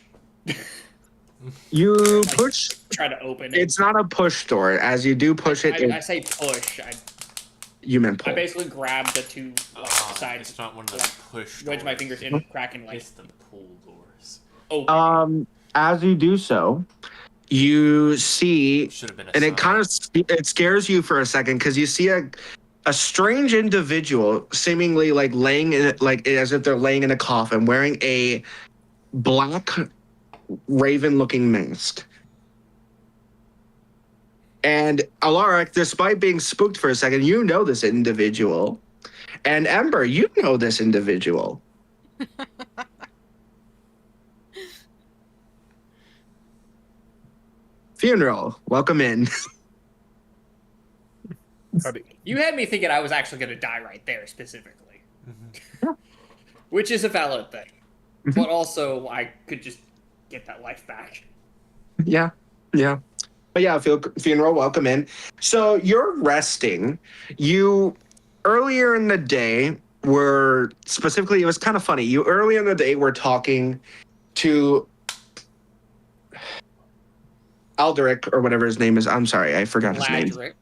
you push. Try to open it. It's not a push door. As you do push it, I say push. you meant I pull. basically grab the two sides, It's not one of the like, push wedge my doors. fingers in, crack and like It's the pull doors. open. As you do so, you see, Should have been a and sign. it kind of it scares you for a second because you see a strange individual seemingly like laying in like as if they're laying in a coffin, wearing a black raven-looking mask. And Alaric, despite being spooked for a second, you know this individual. And Ember, you know this individual. Funeral, welcome in. Howdy. You had me thinking I was actually going to die right there specifically, Mm-hmm. which is a valid thing. But also, I could just get that life back. Yeah. But yeah, funeral, welcome in. So you're resting. You earlier in the day were specifically, it was kind of funny. You earlier in the day were talking to Alderic or whatever his name is. I'm sorry, I forgot his name. Gladrick.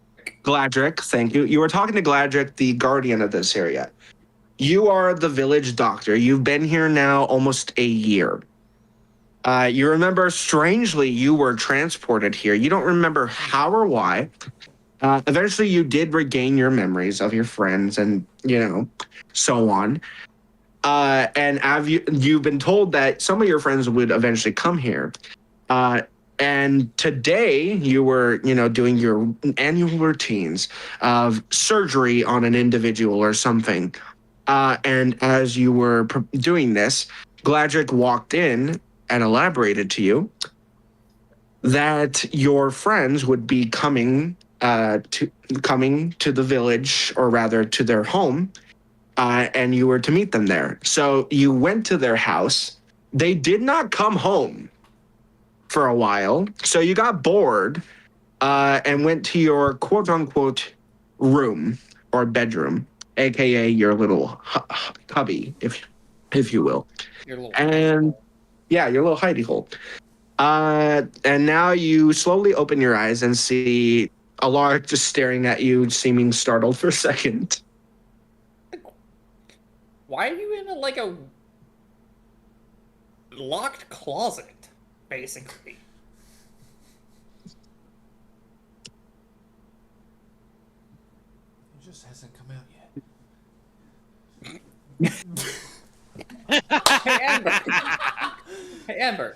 Gladrick, thank you. You were talking to Gladrick, the guardian of this area. You are the village doctor. You've been here now almost a year. You remember, strangely, you were transported here. You don't remember how or why. Eventually, you did regain your memories of your friends and, so on. And you've been told that some of your friends would eventually come here. And today you were, doing your annual routines of surgery on an individual or something. And as you were doing this, Gladrick walked in and elaborated to you that your friends would be coming to the village, or rather to their home, and you were to meet them there. So you went to their house. They did not come home for a while, so you got bored and went to your quote-unquote room or bedroom, aka your little cubby, if you will. Your little And yeah, your little hidey hole. And now you slowly open your eyes and see Alaric just staring at you, seeming startled for a second. Why are you in a locked closet, basically? It just hasn't come out yet. Hey, Amber. Hey, Amber.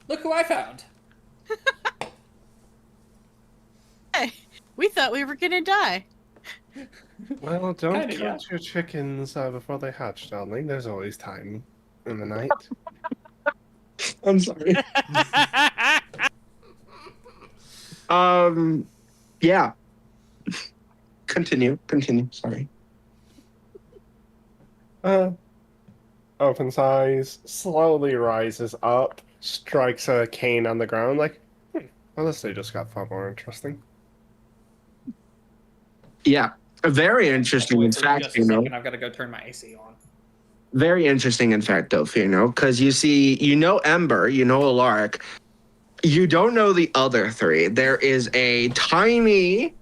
Look who I found. Hey, we thought we were gonna die. Well, don't Kinda, count your chickens before they hatch, darling. There's always time in the night. I'm sorry. Yeah. Continue. Sorry. Opens eyes, slowly rises up, strikes a cane on the ground, like, well, this day just got far more interesting. Yeah. Very interesting, in For fact, just a second, I've got to go turn my AC on. Very interesting, in fact, though, because you see, Ember, Alaric. You don't know the other three. There is a tiny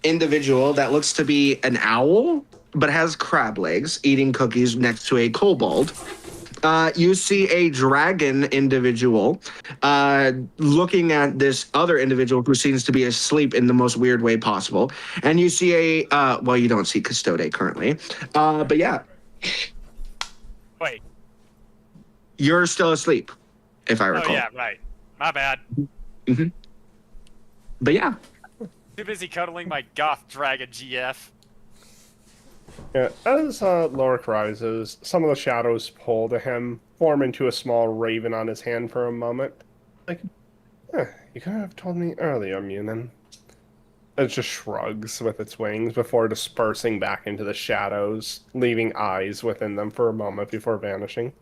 individual that looks to be an owl, but has crab legs, eating cookies next to a kobold. You see a dragon individual looking at this other individual who seems to be asleep in the most weird way possible. And you see well, you don't see Custode currently. But yeah. Wait. You're still asleep, if I recall. Oh, yeah, right. My bad. Mm-hmm. But yeah. Too busy cuddling my goth dragon GF. Yeah, as Lorik rises, some of the shadows pull to him, form into a small raven on his hand for a moment. Like, you could have told me earlier, Munin. It just shrugs with its wings before dispersing back into the shadows, leaving eyes within them for a moment before vanishing.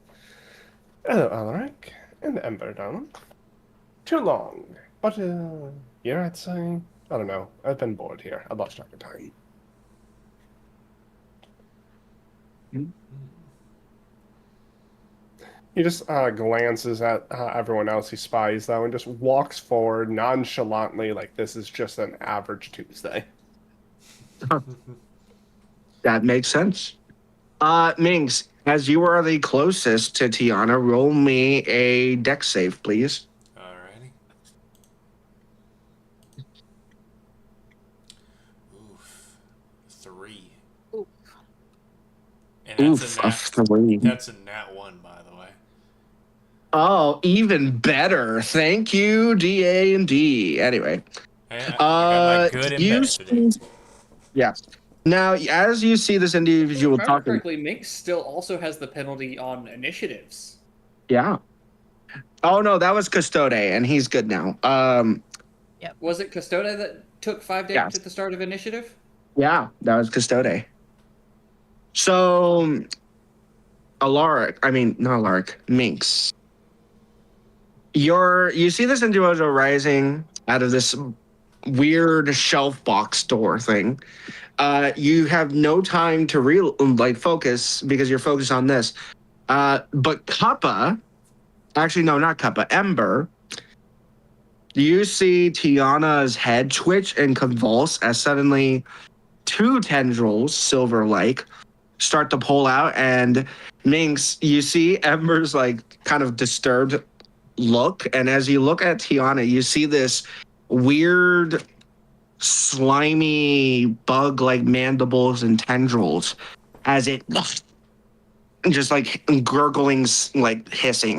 Hello, Alaric and Ember, darling. Too long, but you're at saying, I don't know. I've been bored here. I lost track of time. He just glances at everyone else he spies, though, and just walks forward nonchalantly like this is just an average Tuesday. That makes sense. Minx, as you are the closest to Tiana, roll me a dex save, please. Alrighty. Oof. 3. Oof. And that's Oof, a nat, 3. That's a nat 1, by the way. Oh, even better. Thank you, DA and D. Anyway. Hey, I got my good and bad today. Yeah. Now, as you see this individual If I remember talking... correctly, Mink still also has the penalty on initiatives. Yeah. Oh, no, that was Custode, and he's good now. Was it Custode that took 5 damage at the start of initiative? Yeah, that was Custode. So, Minx. You see this individual rising out of this weird shelf box door thing. You have no time to focus because you're focused on this. But Kappa, actually no, not Kappa, Ember. You see Tiana's head twitch and convulse as suddenly 2 tendrils, silver-like, start to pull out, and Minx, you see Ember's kind of disturbed look, and as you look at Tiana, you see this weird, slimy bug-like mandibles and tendrils as it just gurgling, hissing,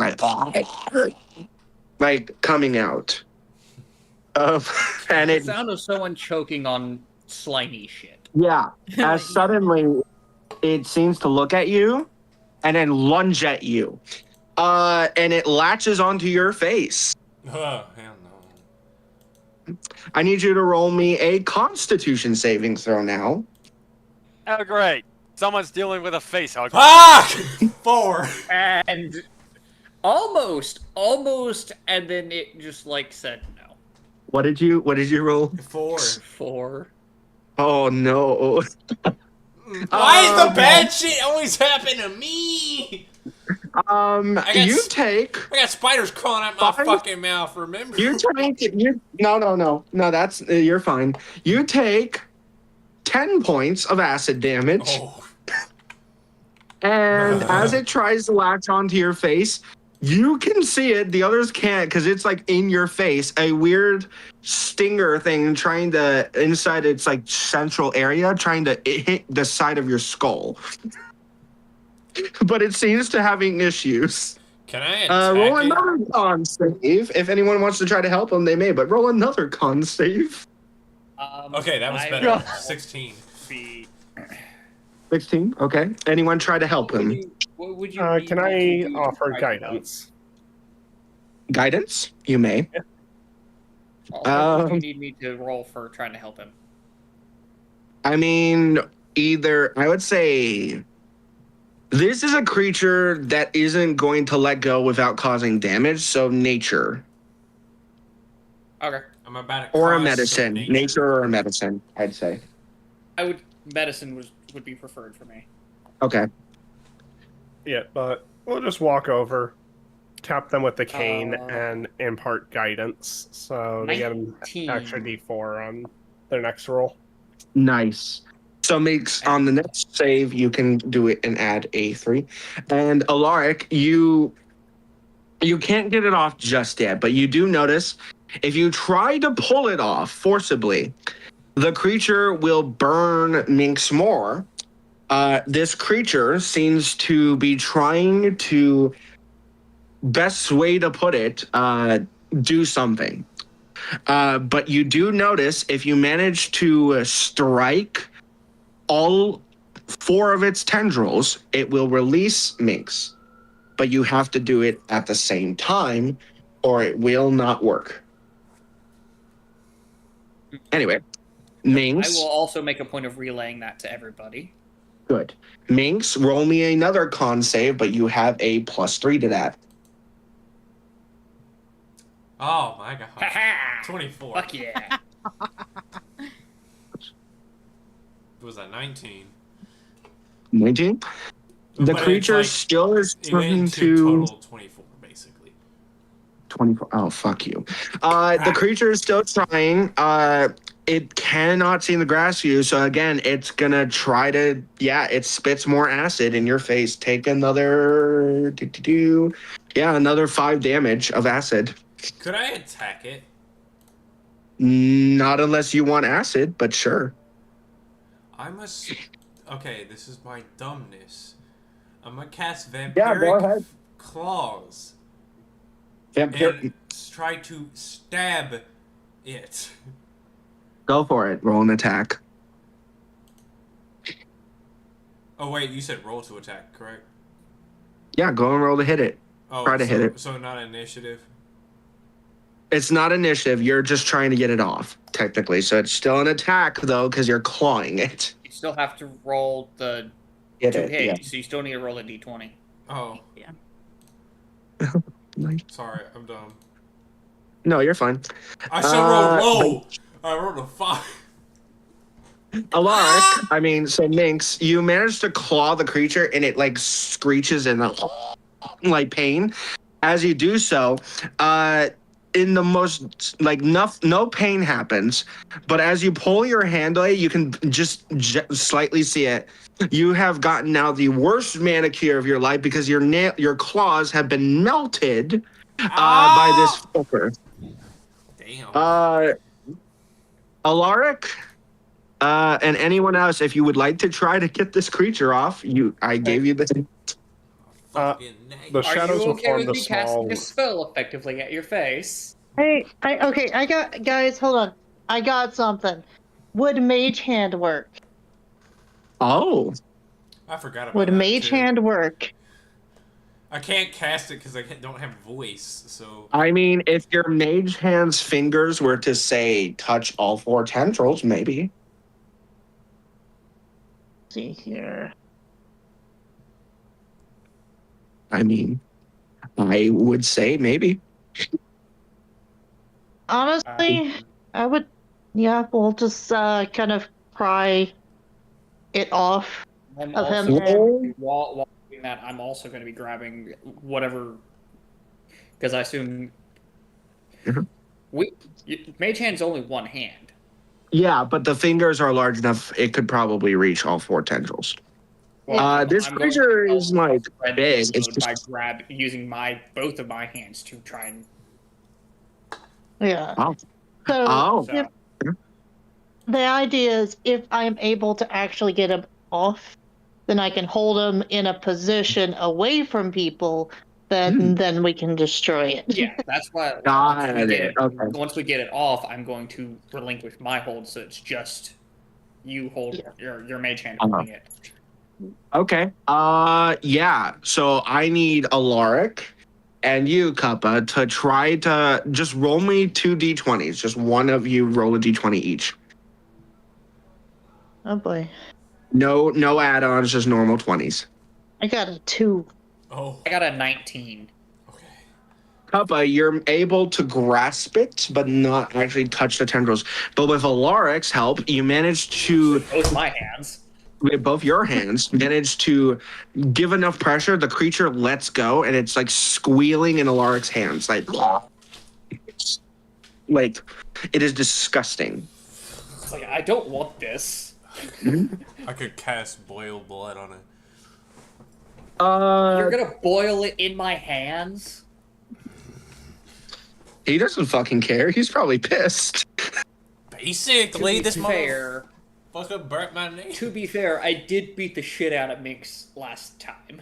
coming out. And The sound of someone choking on slimy shit. Yeah, as suddenly it seems to look at you and then lunge at you. And it latches onto your face. Oh, hell no. I need you to roll me a Constitution saving throw now. Oh, great. Someone's dealing with a face hug. Ah! 4. And almost, and then it just said no. What did you roll? 4. 4. Oh no. Why is the bad shit always happen to me? Take. I got spiders crawling out my fucking mouth. Remember? No. That's you're fine. You take 10 points of acid damage. Oh. And as it tries to latch onto your face, you can see it. The others can't because it's in your face. A weird stinger thing trying to inside its central area, trying to hit the side of your skull. But it seems to having issues. Can I attack roll it? another con save. If anyone wants to try to help him, they may. But roll another con save. Okay, that was better. 16. 16. Okay. Anyone try to help him? What would you Can I offer guidance? Guidance? You may. What would you need me to roll for trying to help him? I mean, I would say this is a creature that isn't going to let go without causing damage, so nature. Okay. I'm about to Or a cross medicine. some Nature or a medicine, I'd say. I would medicine would be preferred for me. Okay. Yeah, but we'll just walk over, tap them with the cane, Uh, and impart guidance. So they get an 19. extra d4 on their next roll. Nice. So makes on the next save you can do it and add a 3. And Alaric, you can't get it off just yet, but you do notice if you try to pull it off forcibly, the creature will burn Minx more. This creature seems to be trying to, best way to put it, do something. But you do notice if you manage to strike all 4 of its tendrils, it will release Minx. But you have to do it at the same time, or it will not work. Anyway, Minx. I will also make a point of relaying that to everybody. Good. Minx, roll me another con save, but you have a +3 to that. Oh my god. Ha-ha! 24. Fuck yeah. Was that 19? 19? The But it's creature like- still is It went trying into to. total 24, basically. 24. Oh, fuck you. The creature is still trying. It cannot see the grass view, so again, it's gonna try to. Yeah, it spits more acid in your face. Take another. Yeah, another 5 damage of acid. Could I attack it? Not unless you want acid, but sure. I must. Okay, this is my dumbness. I'm gonna cast Vampiric Yeah, go ahead. Claws Vampire. and try to stab it. Go for it. Roll an attack. Oh wait, you said roll to attack, correct? Yeah, go and roll to hit it. Oh, Try to hit it. So not initiative. It's not initiative. You're just trying to get it off, technically. So it's still an attack, though, because you're clawing it. You still have to roll the Hit 2 it. hit, Yeah. so you still need to roll a d20. Oh. Yeah. Nice. Sorry, I'm dumb. No, you're fine. I should roll low. I rolled a 5. Alaric, I mean, so Minx, you managed to claw the creature and it like screeches in like pain. As you do so, in the most like no pain happens, but as you pull your hand away, you can just slightly see it. You have gotten now the worst manicure of your life because your claws have been melted by this fucker. Damn. Alaric, and anyone else, if you would like to try to get this creature off, I gave you the. Fucking nice. The Are shadows you will okay form with the me small. casting a spell effectively at your face? Hey, I got guys. Hold on, I got something. Would Mage Hand work? Oh, I forgot about Would that Mage too. Hand work? I can't cast it because I don't have voice, so... I mean, if your mage hand's fingers were to say touch all 4 tendrils, maybe. Let's see here. I mean, I would say maybe. Honestly, I would. Yeah, we'll just kind of pry it off I'm of him. also, And while doing that, I'm also going to be grabbing whatever, because I assume Mhm. Mage Hand's only one hand. Yeah, but the fingers are large enough; it could probably reach all 4 tendrils. This I'm going to creature help is like spread big. the It's load by just using both of my hands to try and. yeah. oh, So oh. if, the idea is, if I'm able to actually get him off, then I can hold him in a position away from people. Then we can destroy it. Yeah, that's why. Got it. Okay. Once we get it off, I'm going to relinquish my hold, so it's just you hold your mage hand holding it. Okay. Yeah. So I need Alaric and you, Kappa, to try to just roll me 2 d20s. Just one of you roll a d20 each. Oh boy, No add-ons, just normal 20s. I got a 2. Oh, I got a 19. okay. Kappa, you're able to grasp it, but not actually touch the tendrils. But with Alaric's help, you manage to, Both my hands. with both your hands, manage to give enough pressure. The creature lets go, and it's like squealing in Alaric's hands, like it is disgusting. It's like, I don't want this. I could cast boil blood on it. You're gonna boil it in my hands? He doesn't fucking care. He's probably pissed. Basically, this fair. motherfucker burnt my name. To be fair, I did beat the shit out of Minx last time.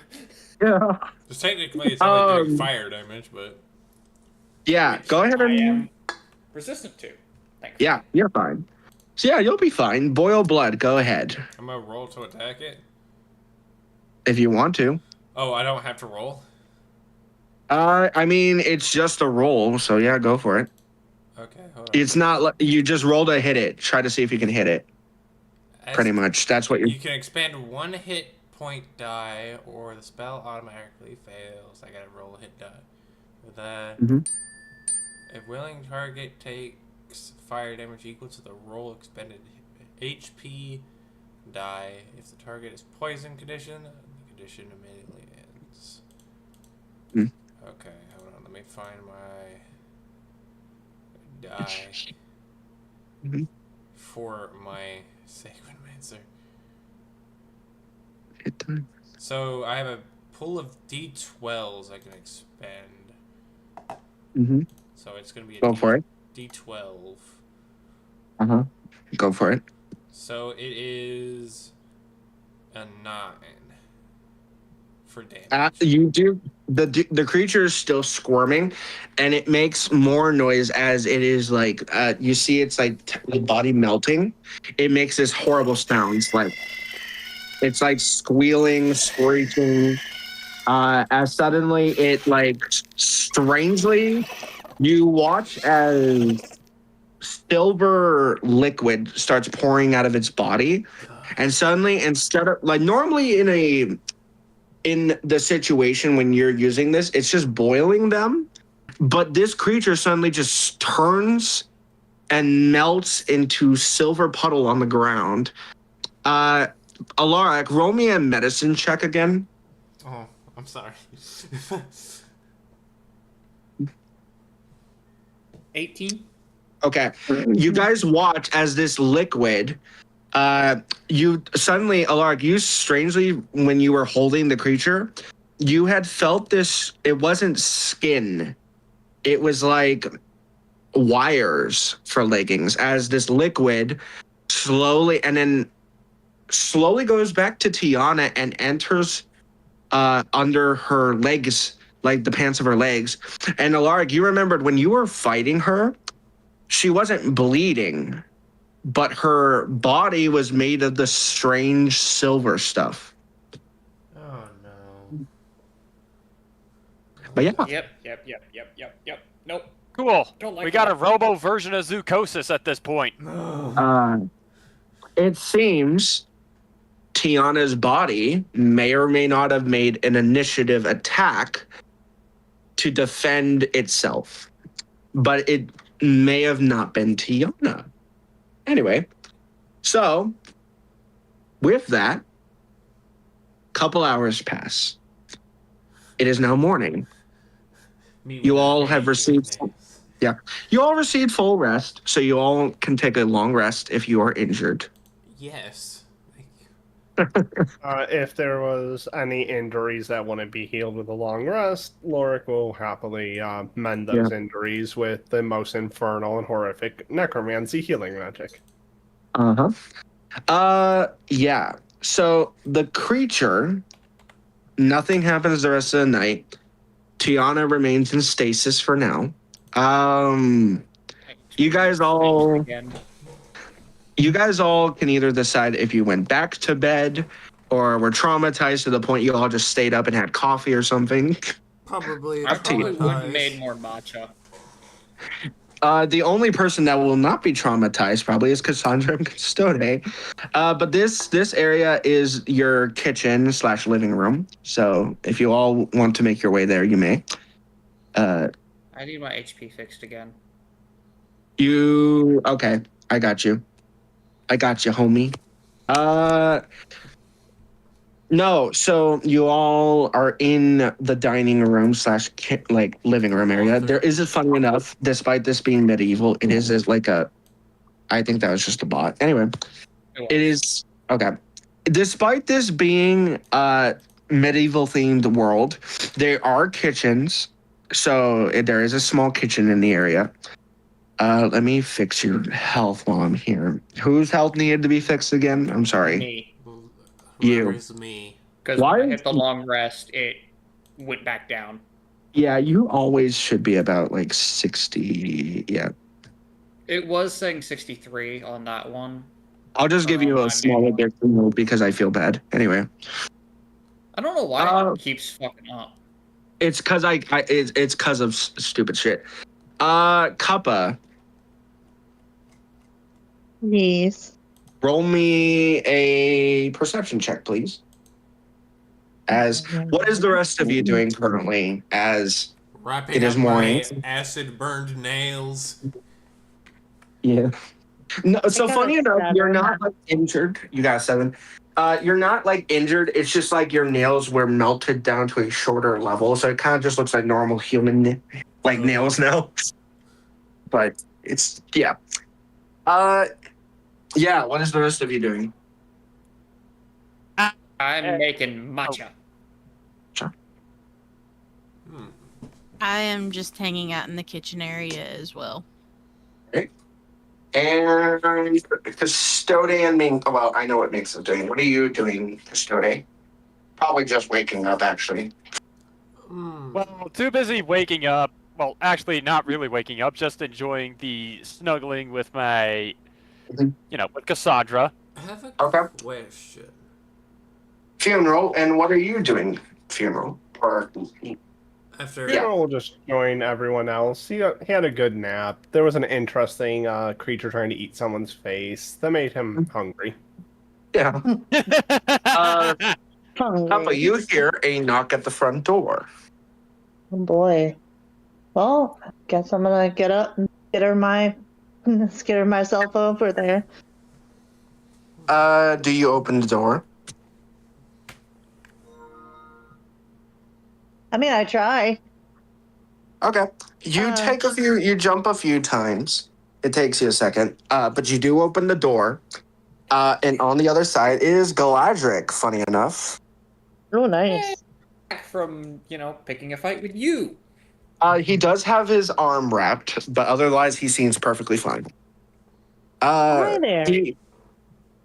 Yeah. Just technically, it's only doing fire damage, but Yeah, go ahead I and. am resistant to. Thanks. Yeah, you're fine. So yeah, you'll be fine. Boil blood. Go ahead I'm gonna roll to attack it. if you want to. Oh, I don't have to roll? I mean, it's just a roll, so yeah, go for it. Okay, hold on. It's not. You just roll to hit it. Try to see if you can hit it. Pretty much. That's what you're. You can expend one hit point die, or the spell automatically fails. I gotta roll a hit die. With that, a willing target takes fire damage equal to the roll expended HP die. If the target is poison condition, the condition immediately ends. Okay, hold on. Let me find my die for my Sacred Mancer. Hit time. So I have a pool of D12s I can expend. So it's gonna be a Go for it. D12. Go for it. So it is a 9 for damage. You do. The creature is still squirming, and it makes more noise as it is like you see it's like the body melting. It makes this horrible sounds like it's like squealing, screeching. As suddenly it like strangely, you watch as silver liquid starts pouring out of its body, and suddenly instead of like normally in the situation when you're using this, it's just boiling them. But this creature suddenly just turns and melts into silver puddle on the ground. Alaric, roll me a medicine check again. Oh, I'm sorry. 18? Okay. You guys watch as this liquid, you suddenly, Alaric, you strangely, when you were holding the creature, you had felt this, it wasn't skin. It was like wires for leggings as this liquid slowly goes back to Tiana and enters under her legs, like the pants of her legs. And Alaric, you remembered when you were fighting her, she wasn't bleeding, but her body was made of the strange silver stuff. Oh no. But yeah. Yep. Nope. Cool. Don't like We got that. a robo version of Zoocosis at this point. It seems Tiana's body may or may not have made an initiative attack to defend itself, but it may have not been Tiana. Anyway, so with that, couple hours pass. It is now morning. You all have received, you all received full rest, so you all can take a long rest if you are injured. Yes. If there was any injuries that wouldn't be healed with a long rest, Lorik will happily mend those injuries with the most infernal and horrific necromancy healing magic. Yeah. So the creature, nothing happens the rest of the night. Tiana remains in stasis for now. You guys all can either decide if you went back to bed or were traumatized to the point you all just stayed up and had coffee or something. Probably. I probably would have made more matcha. The only person that will not be traumatized probably is Cassandra and Custode. But this area is your kitchen / living room. So if you all want to make your way there, you may. I need my HP fixed again. Okay, I got you. Homie. No, so you all are in the dining room slash like living room area. There is a funny enough, despite this being medieval, it is like a. I think that was just a bot. Anyway, it is okay. Despite this being a medieval themed world, there are kitchens. So there is a small kitchen in the area. Let me fix your health while I'm here. Whose health needed to be fixed again? I'm sorry. Me. You. Whoever's me. Because when I hit the long rest, it went back down. Yeah, you always should be about like 60. Yeah. It was saying 63 on that one. I'll just give you a smaller bit because I feel bad. Anyway. I don't know why it keeps fucking up. It's because it's because of stupid shit. Kappa. Yes. Roll me a perception check, please. As what is the rest of you doing currently? As Wrapping it is up morning. my acid burned nails. Yeah. No, so got funny a enough, you're 7. not like injured. You got a 7. You're not like injured. It's just like your nails were melted down to a shorter level, so it kind of just looks like normal human like nails now. But it's yeah. Yeah. What is the rest of you doing? I'm making matcha. I am just hanging out in the kitchen area as well. Okay. And custodian being well, I know what Mix is doing. What are you doing, custodian? Probably just waking up, actually. Well, too busy waking up. Well, actually, not really waking up, just enjoying the snuggling with my, with Cassandra. I have a question. Funeral, and what are you doing? Funeral, or Funeral will just join everyone else. He had a good nap. There was an interesting creature trying to eat someone's face. That made him hungry. Yeah. Papa, you hear a knock at the front door. Oh boy. Well, guess I'm gonna get up and skitter myself over there. Do you open the door? I mean, I try. Okay. You jump a few times. It takes you a second. But you do open the door. And on the other side is Galadric, funny enough. Oh, nice. Back from, picking a fight with you. He does have his arm wrapped, but otherwise he seems perfectly fine. Hi there.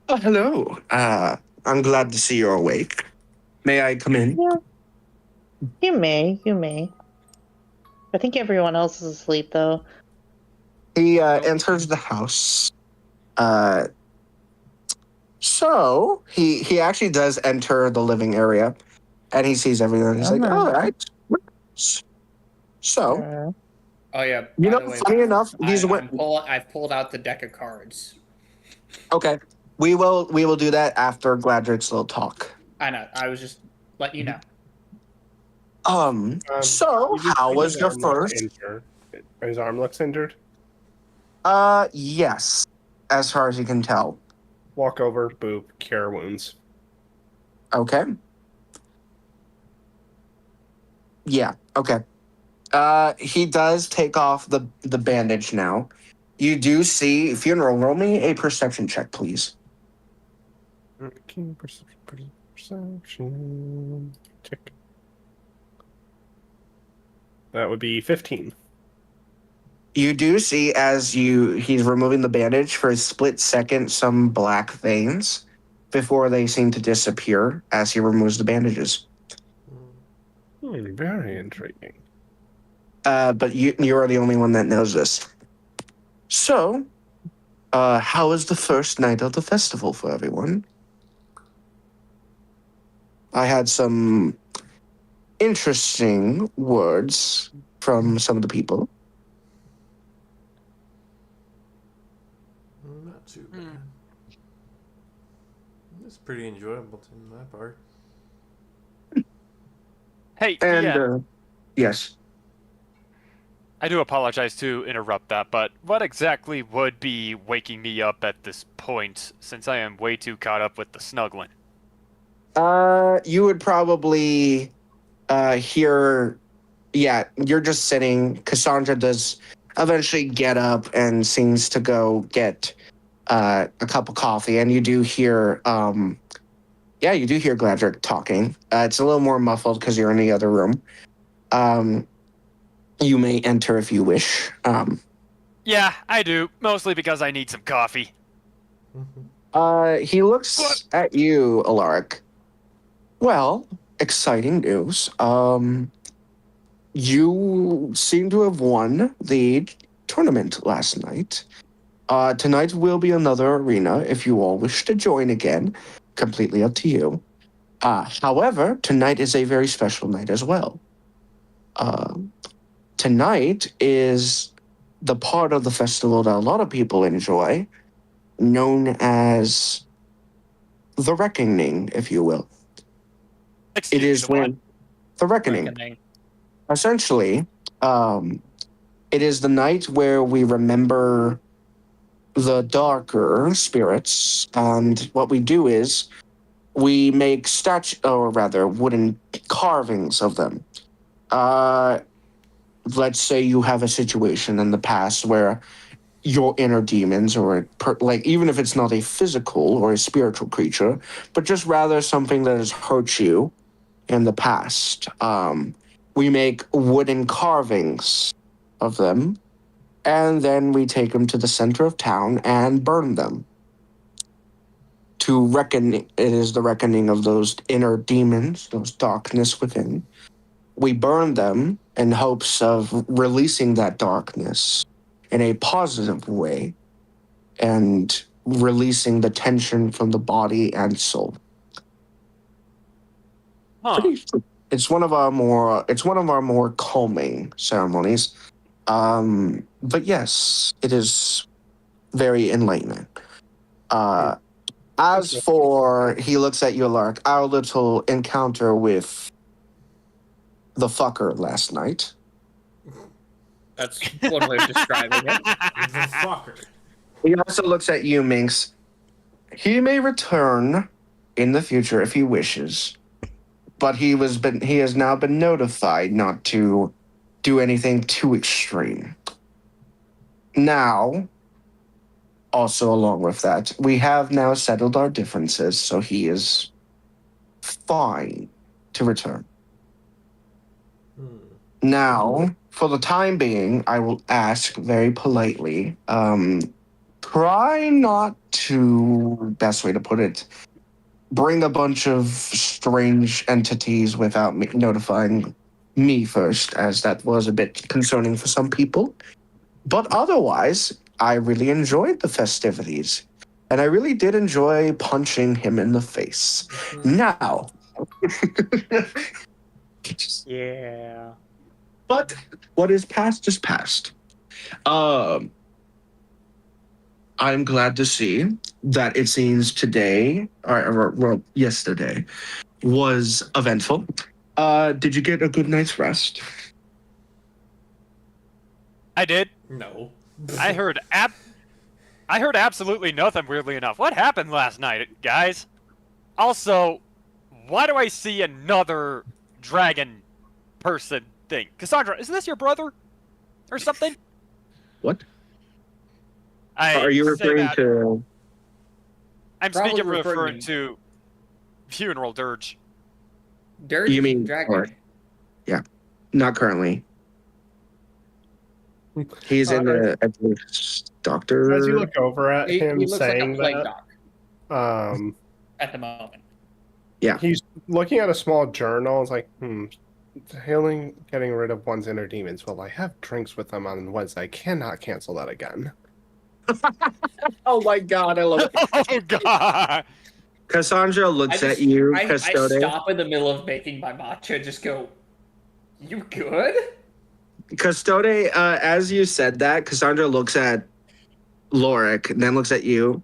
Hello. I'm glad to see you're awake. May I come in? Yeah. You may. I think everyone else is asleep, though. He enters the house. So he actually does enter the living area, and he sees everyone. He's like, "All right." So. Oh yeah. Funny enough, I've pulled out the deck of cards. Okay, we will do that after Gladric's little talk. I know. I was just letting you know. So how was your first? His arm looks injured. Yes, as far as you can tell. Walk over, boop, cure wounds. Okay. Yeah. Okay. He does take off the bandage now. You do see funeral. Roll me a perception check, please. Okay, perception check. That would be 15. You do see as he's removing the bandage for a split second some black veins before they seem to disappear as he removes the bandages. Very intriguing. But you are the only one that knows this. So, how was the first night of the festival for everyone? I had some interesting words from some of the people. Not too bad. It's pretty enjoyable in my part. Hey, and yes. I do apologize to interrupt that, but what exactly would be waking me up at this point, since I am way too caught up with the snuggling? You would probably hear. Yeah, you're just sitting. Cassandra does eventually get up and seems to go get a cup of coffee, and you do hear. Yeah, you do hear Gladrick talking. It's a little more muffled because you're in the other room. You may enter if you wish. Yeah, I do. Mostly because I need some coffee. He looks at you, Alaric. Well, exciting news. You seem to have won the tournament last night. Tonight will be another arena if you all wish to join again. Completely up to you. However, tonight is a very special night as well. Tonight is the part of the festival that a lot of people enjoy, known as the Reckoning, if you will. Excuse It is me, what? when the Reckoning. Essentially, it is the night where we remember the darker spirits, and what we do is we make wooden carvings of them. Let's say you have a situation in the past where your inner demons, or even if it's not a physical or a spiritual creature, but just rather something that has hurt you in the past. We make wooden carvings of them, and then we take them to the center of town and burn them. To reckon, it is the reckoning of those inner demons, those darkness within. We burn them in hopes of releasing that darkness in a positive way and releasing the tension from the body and soul. Huh. It's one of our more calming ceremonies. But yes, it is very enlightening. As for, he looks at you, Lark, our little encounter with the fucker last night. That's one way of describing it. The fucker. He also looks at you, Minx. He may return in the future if he wishes, but he has now been notified not to do anything too extreme. Now, also along with that, we have now settled our differences, so he is fine to return. Now, for the time being, I will ask very politely, try not to, best way to put it, bring a bunch of strange entities without notifying me first, as that was a bit concerning for some people. But otherwise, I really enjoyed the festivities, and I really did enjoy punching him in the face. Now, Yeah. but what is past is past. I'm glad to see that it seems today, or yesterday, was eventful. Did you get a good night's rest? I did. No. I heard absolutely nothing, weirdly enough. What happened last night, guys? Also, why do I see another dragon person thing? Cassandra, isn't this your brother? Or something? What? Are you referring to? I'm Probably speaking referring referring to Funeral Dirge. Dirge You mean dragon? or- Yeah, not currently. He's in the doctor. As you look over at He him looks like saying a plague that, doc at the moment. he's looking at a small journal. It's like, getting rid of one's inner demons. Well, I have drinks with them on Wednesday. I cannot cancel that again. Oh my god, I love it. Oh god! Cassandra looks at you, I Custode. stop in the middle of making my matcha and just go, "You good?" Custode, as you said that, Cassandra looks at Lorik and then looks at you.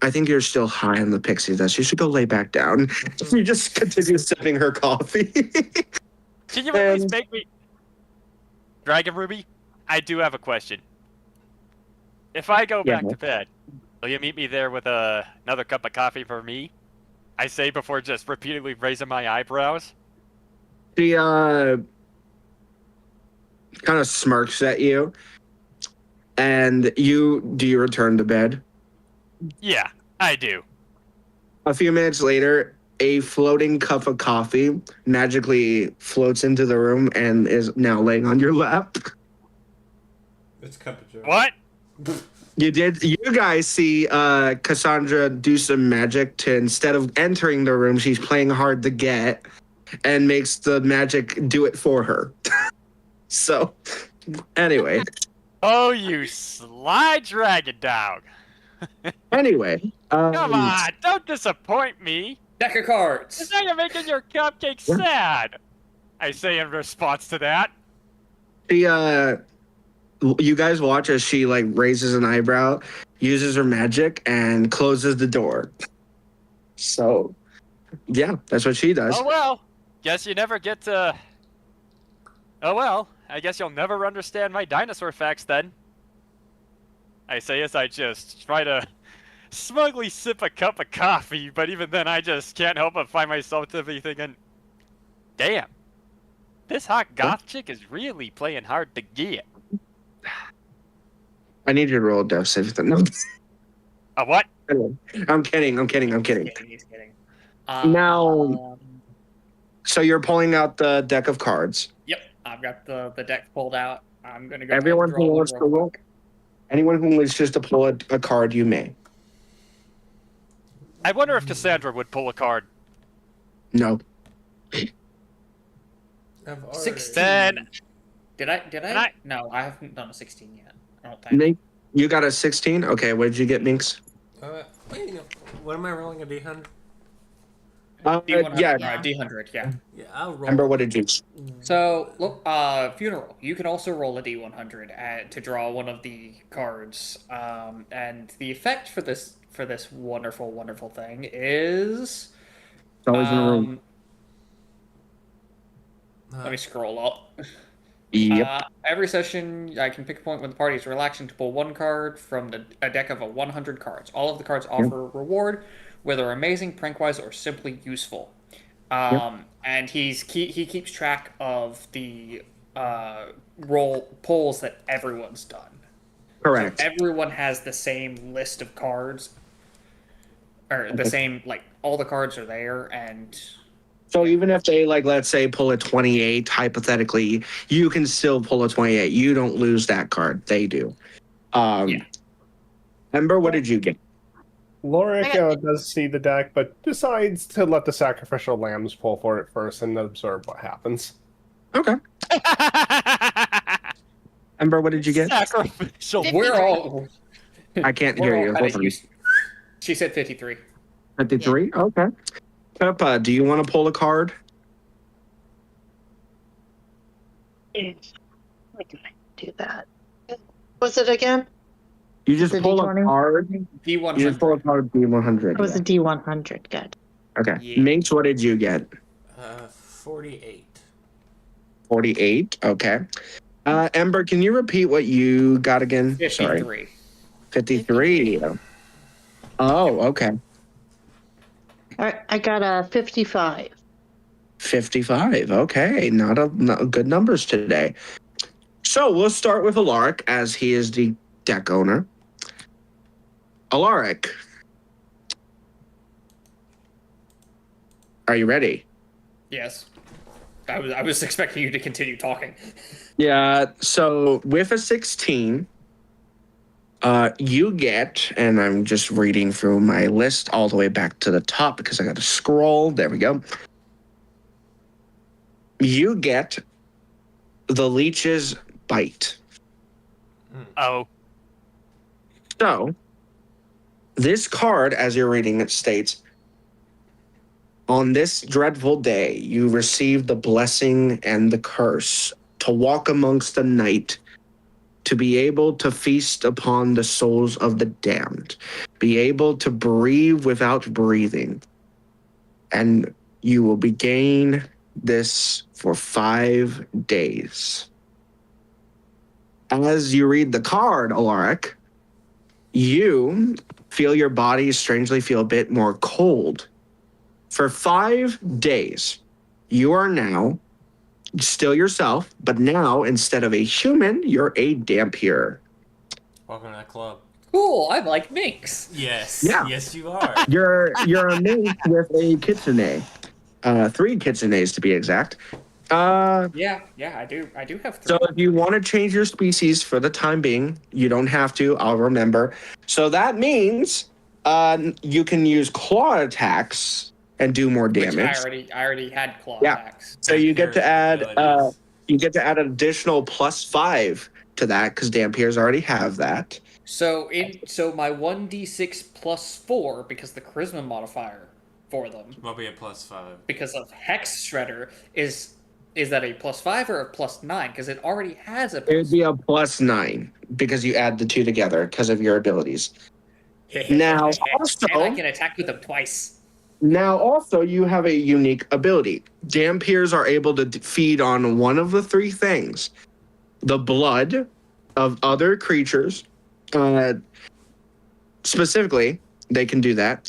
I think you're still high on the pixie dust. You should go lay back down. She just continues sipping her coffee. Can you at least make me Dragon Ruby? I do have a question. If I go Yeah. back to bed, will you meet me there with another cup of coffee for me? I say before just repeatedly raising my eyebrows. She kind of smirks at you, and you return to bed. Yeah, I do. A few minutes later, a floating cup of coffee magically floats into the room and is now laying on your lap. It's cup of joe. What? You guys see Cassandra do some magic to, instead of entering the room, she's playing hard to get and makes the magic do it for her. So, anyway. Oh, you sly dragon dog. Anyway. Come on, don't disappoint me. Deck of cards. Now you're making your cupcake Yeah. sad. I say in response to that. She, you guys watch as she like raises an eyebrow, uses her magic, and closes the door. So, yeah, that's what she does. Oh well, guess you never get to... Oh well, I guess you'll never understand my dinosaur facts then. I say as I just try to smugly sip a cup of coffee, but even then I just can't help but find myself to be thinking, damn, this hot goth chick is really playing hard to get. I need you to roll a death save. No, A what? I'm kidding. He's kidding. Now- So you're pulling out the deck of cards. Yep, I've got the deck pulled out. I'm gonna go. Everyone ahead and who draw wants one to real roll, quick. anyone who wishes to pull a card, you may. I wonder if Cassandra would pull a card. No. I've already... 16. Then Did I? Can I- No, I haven't done a 16 yet. I don't think. Mink, you got a 16? Okay, what did you get, Minx? Wait, no. What am I rolling, a D100? D100, yeah. D100, yeah. Yeah, I'll roll. Remember what did you? So, look, funeral. You can also roll a D100 to draw one of the cards. And the effect for this wonderful, wonderful thing is. It's always in a room. Let me scroll up. Yep. Every session, I can pick a point when the party is relaxing to pull one card from a deck of 100 cards. All of the cards offer a reward, whether amazing, prank-wise, or simply useful. And he keeps track of the pulls that everyone's done. Correct. So everyone has the same list of cards, or the same, like, all the cards are there, and... So even if they, like, let's say, pull a 28, hypothetically, you can still pull a 28. You don't lose that card. They do. Ember, what did you get? Lorik does see the deck, but decides to let the sacrificial lambs pull for it first and observe what happens. Okay. Ember, what did you get? Sacrificial. We're all... I can't we're hear all you. kinda Hold on. used- She said 53. 53? Okay. Peppa, do you want to pull a card? I can do that. Was it again? You just The pull a D20? card. You just pull a D100. card D100. It was a D100. Good. Okay. Yeah. Minx, what did you get? 48. 48. Okay. Ember, can you repeat what you got again? 53. Sorry. 53. Oh, okay. All right, I got a 55. 55. Okay. Not good numbers today. So we'll start with Alaric, as he is the deck owner. Alaric, are you ready? Yes. I was expecting you to continue talking. Yeah. So with a 16, you get, and I'm just reading through my list all the way back to the top because I got to scroll. There we go. You get the Leech's Bite. Oh. So, this card, as you're reading it, states, on this dreadful day, you receive the blessing and the curse to walk amongst the night, to be able to feast upon the souls of the damned, be able to breathe without breathing. And you will gain this for 5 days. as you read the card, Alaric, you feel your body strangely feel a bit more cold. For 5 days, you are now still yourself, but now instead of a human, you're a Dampier. Welcome to the club. Cool. I'm like Minx. Yes. Yeah. Yes, you are. You're a mink with a kitsune. 3 kitsunes to be exact. Yeah, I do have 3. So if you want to change your species for the time being, you don't have to. I'll remember. So that means you can use claw attacks and do more Which damage. I already had claw Yeah. attacks. So you get to add Abilities. an additional +5 to that because Dampiers already have that. So my 1d6 plus 4, because the charisma modifier for them, Will be a +5. because of Hex Shredder, is that a +5 or a +9? Because it already has a It would be a +9 because you add the 2 together because of your abilities. Now, also, and I can attack with them twice. Now, also, you have a unique ability. Dampiers are able to feed on one of the 3 things: the blood of other creatures. Specifically, they can do that.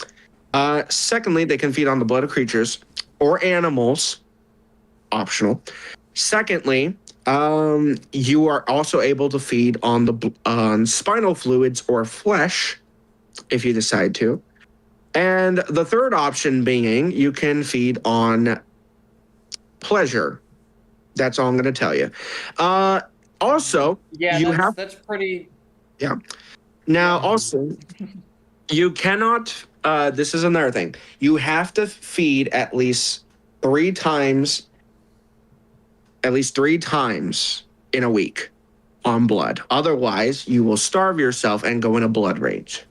Secondly, they can feed on the blood of creatures or animals. Optional. Secondly, you are also able to feed on on spinal fluids or flesh if you decide to. And the third option being you can feed on pleasure. That's all I'm going to tell you. Also, Yeah, that's pretty. Yeah. Now, also, you cannot. This is another thing. You have to feed at least 3 times. At least 3 times in a week on blood. Otherwise, you will starve yourself and go in a blood rage.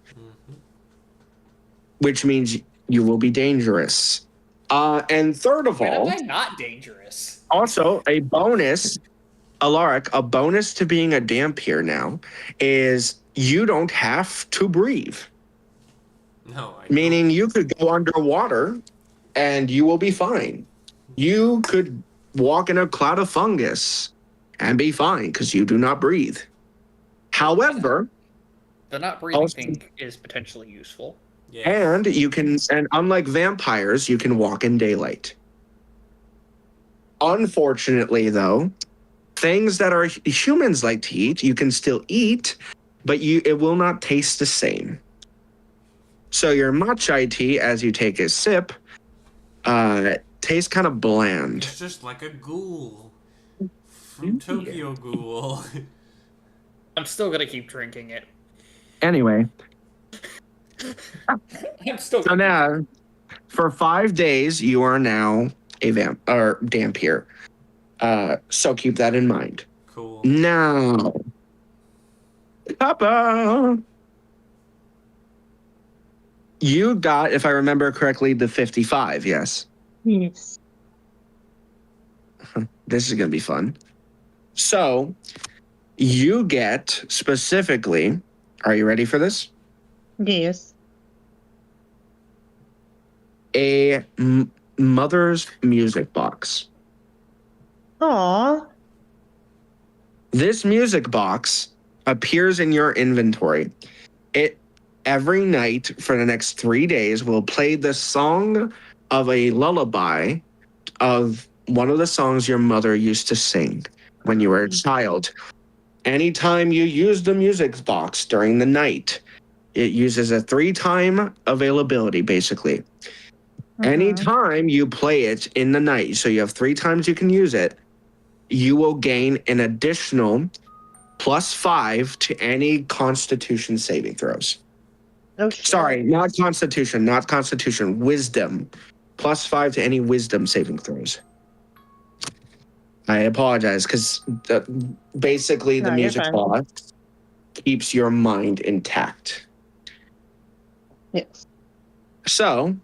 Which means you will be dangerous. And third of all, When am I not dangerous? also a bonus, Alaric, a bonus to being a Dampier now is you don't have to breathe. No, Meaning you could go underwater and you will be fine. You could walk in a cloud of fungus and be fine because you do not breathe. However, the not breathing also, thing is potentially useful. Yes. and unlike vampires, you can walk in daylight. Unfortunately, though, things that are humans like to eat, you can still eat, but it will not taste the same. So your matcha tea, as you take a sip, tastes kind of bland. It's just like a ghoul from Tokyo Ghoul. I'm still gonna keep drinking it. Anyway. I'm still. So now, for 5 days, you are now a Dampier. So keep that in mind. Cool. Now, Papa, you got, if I remember correctly, the 55. Yes. Yes. This is gonna be fun. So, you get specifically. Are you ready for this? Yes. A mother's music box. Aw. This music box appears in your inventory. It every night for the next 3 days will play the song of a lullaby of one of the songs your mother used to sing when you were a child. Anytime you use the music box during the night, it uses a 3-time availability, basically. Anytime you play it in the night, so you have 3 times you can use it, you will gain an additional +5 to any Constitution saving throws. Oh, shit. Sorry, not Constitution, Wisdom. +5 to any Wisdom saving throws. I apologize, because basically the No, you're music fine. box keeps your mind intact. Yes. So,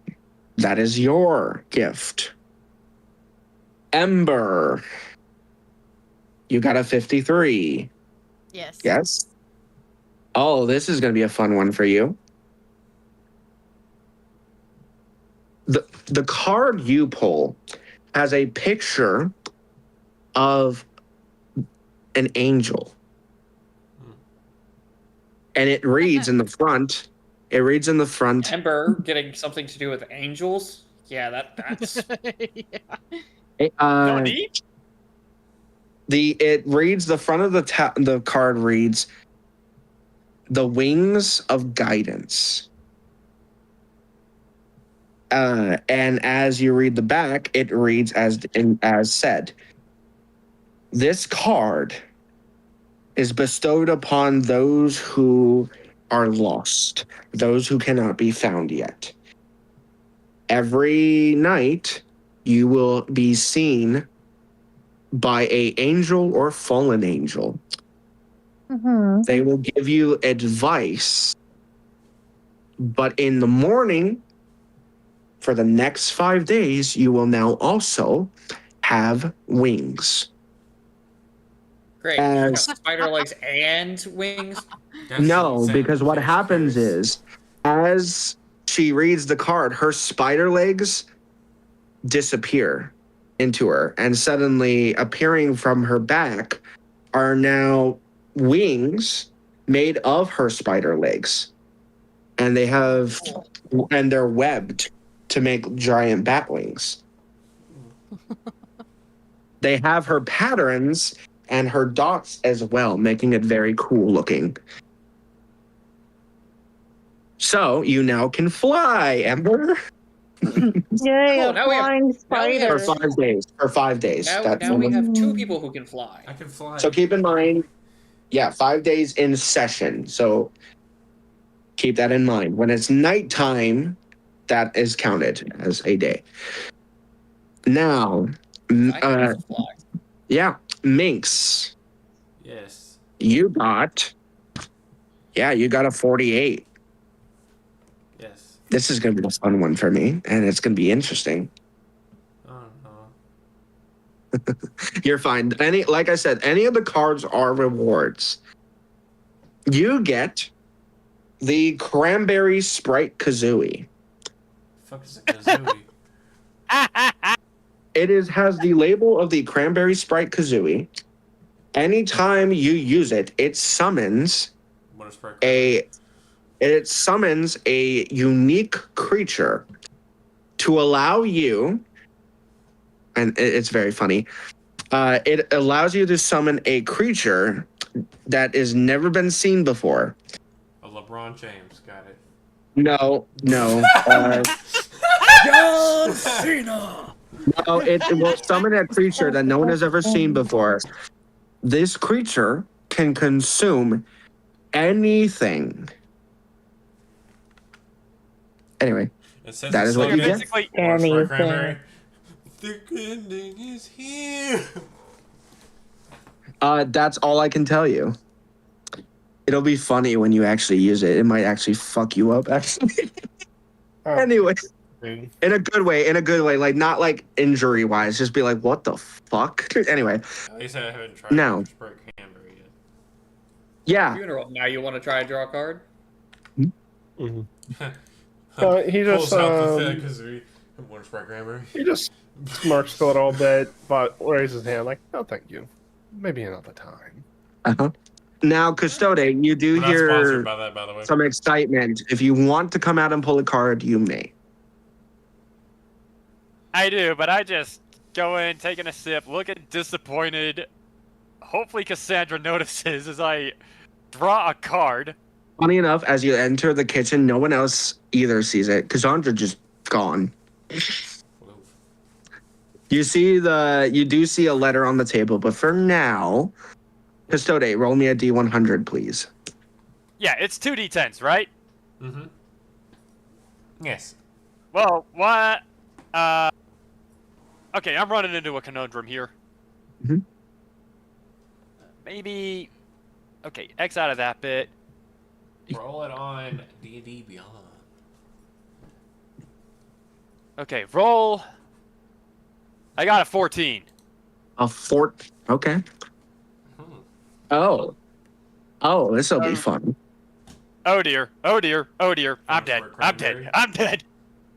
that is your gift. Ember. You got a 53. Yes. Yes? Oh, this is going to be a fun one for you. The card you pull has a picture of an angel. and it reads in the front. It reads in the front. Ember getting something to do with angels. Yeah, that's Yeah. No Uh, need? it reads the front of the card reads the wings of guidance. And as you read the back, it reads as said. This card is bestowed upon those who are lost, those who cannot be found yet. Every night, you will be seen by a angel or fallen angel. Mm-hmm. They will give you advice, but in the morning, for the next 5 days, you will now also have wings. great. As- Spider legs and wings. That's No, insane. because what Jesus happens Christ. is, as she reads the card, her spider legs disappear into her, and suddenly appearing from her back are now wings made of her spider legs. And they're webbed to make giant bat wings. They have her patterns and her dots as well, making it very cool looking. So you now can fly, Ember. Yay, Cool, a now we have- flying now we have For spider. 5 days. For 5 days. Now we have 2 people who can fly. I can fly. So keep in mind, 5 days in session. So keep that in mind. When it's nighttime, that is counted as a day. Now, I can also fly. Minx, Yes. you got a 48. Yes. This is going to be a fun one for me, and it's going to be interesting. Oh no. You're fine. Like I said, any of the cards are rewards. You get the Cranberry Sprite Kazooie. Fuck is a kazooie? Has the label of the Cranberry Sprite Kazooie. Anytime you use it, it summons What is Sprite? a unique creature to allow you, and it's very funny. It allows you to summon a creature that has never been seen before. A LeBron James. Got it. No. John Cena. No, it will summon a creature that no one has ever seen before. This creature can consume anything. Anyway, It says that it's is what like you this. get. Basically, Or Sprite Anything. Cranberry. The ending is here. That's all I can tell you. It'll be funny when you actually use it. It might actually fuck you up, actually. Anyway, in a good way, like not like injury wise, just be like, what the fuck? Anyway, At least I haven't tried No. Sprite Cranberry yet. yeah. Funeral. Now you want to try to draw a card? Mhm. So he just Pulls out the kazooie. One Sprite Cranberry. he just smirks a little bit, but raises his hand like, "No, thank you. Maybe another time." Uh-huh. Now, Custode, you do We're not hear sponsored by that, by the way. some excitement. If you want to come out and pull a card, you may. I do, but I just go in, taking a sip, looking disappointed. Hopefully Cassandra notices as I draw a card. Funny enough, as you enter the kitchen, no one else either sees it. Cassandra just gone. You do see a letter on the table, but for now, Custode, roll me a D100, please. Yeah, it's 2d10s, right? Mm-hmm. Yes. Well, what? Okay, I'm running into a conundrum here. Mhm. Maybe. Okay, X out of that bit. Roll it on D&D Beyond. Okay, roll. I got a 14. A fort. Okay. Oh, this will be fun. Oh dear. Oh dear. Oh dear. I'm dead. Fort I'm Cranberry. dead. I'm dead.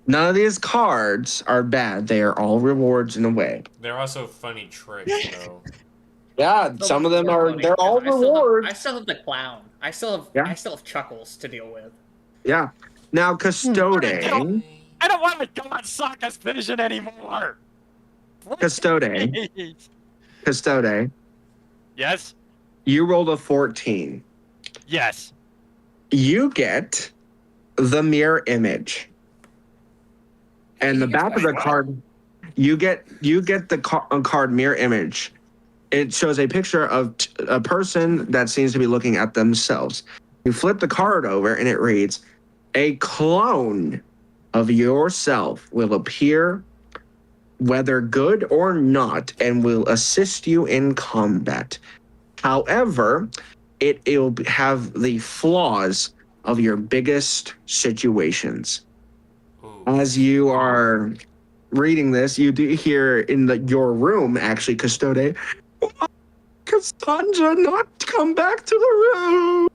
None of these cards are bad. They are all rewards in a way. They're also funny tricks, though. Yeah, So some of much them more are. funny They're all because rewards. I still have the clown. I still Yeah. have Chuckles to deal with. Yeah. Now, I Custode. don't want to go on Sokka's vision anymore. Custode. Please. Custode. Yes. You rolled a 14. Yes. You get the mirror image. And the back of the card, you get the card mirror image. It shows a picture of a person that seems to be looking at themselves. You flip the card over and it reads, a clone of yourself will appear, whether good or not, and will assist you in combat. However, it'll have the flaws of your biggest situations. Ooh. As you are reading this, you do hear in your room, actually, Custode, Cassandra not come back to the room.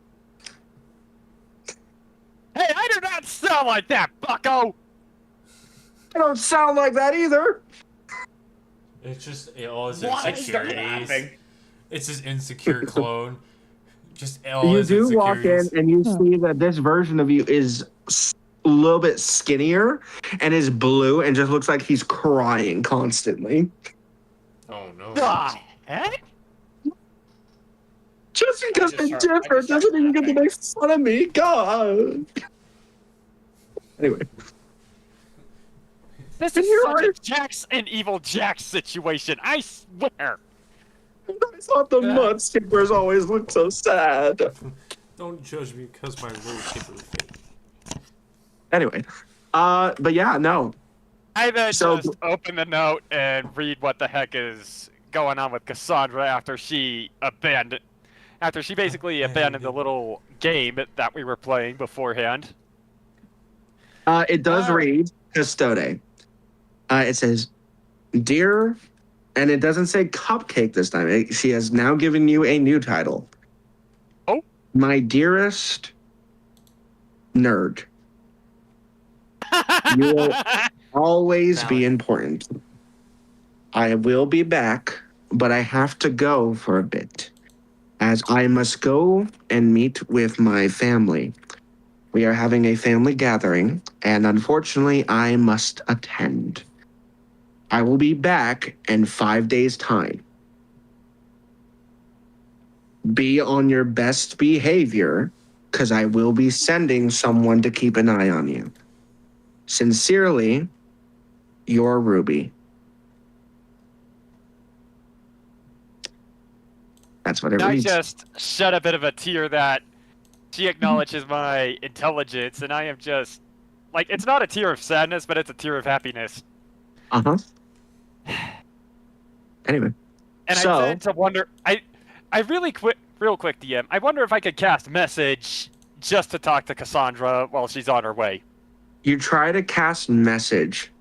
Hey, I do not sound like that, bucko! I don't sound like that either. It's just all his Why start insecurities. laughing? It's his insecure clone. Just all You his do walk in insecurities. and you see that this version of you is a little bit skinnier and is blue and just looks like he's crying constantly. Oh no. The heck? Just because I just it's start different doesn't even get to laughing. make fun of me. God. Anyway. This And is you're such a right. Jax and Evil Jax situation, I swear! I thought the mud skippers always looked so sad. Don't judge me because my road skipper is fake. Anyway. But yeah, no. I then So- just open the note and read what the heck is going on with Cassandra after she basically abandoned the little game that we were playing beforehand. It does read Custode. It says, Dear, and it doesn't say cupcake this time. She has now given you a new title. Oh. My dearest nerd. You will always be important. I will be back, but I have to go for a bit, as I must go and meet with my family. We are having a family gathering, and unfortunately, I must attend. I will be back in 5 days' time. Be on your best behavior, because I will be sending someone to keep an eye on you. Sincerely, your Ruby. That's what it I reads. just shed a bit of a tear that she acknowledges my intelligence, and I am just like, it's not a tear of sadness, but it's a tear of happiness. Uh-huh. Anyway. And So- I tend to wonder, real quick, DM, I wonder if I could cast message just to talk to Cassandra while she's on her way. You try to cast message,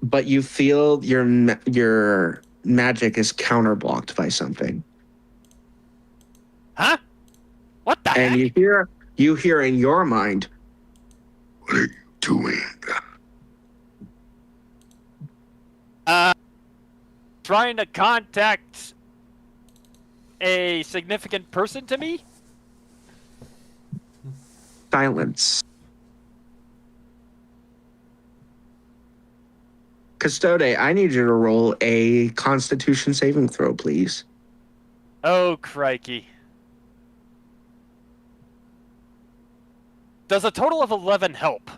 but you feel your magic is counterblocked by something. Huh? What the And heck? you hear in your mind, what are you doing? Trying to contact a significant person to me? Silence. Custode, I need you to roll a Constitution saving throw, please. Oh, crikey. Does a total of 11 help?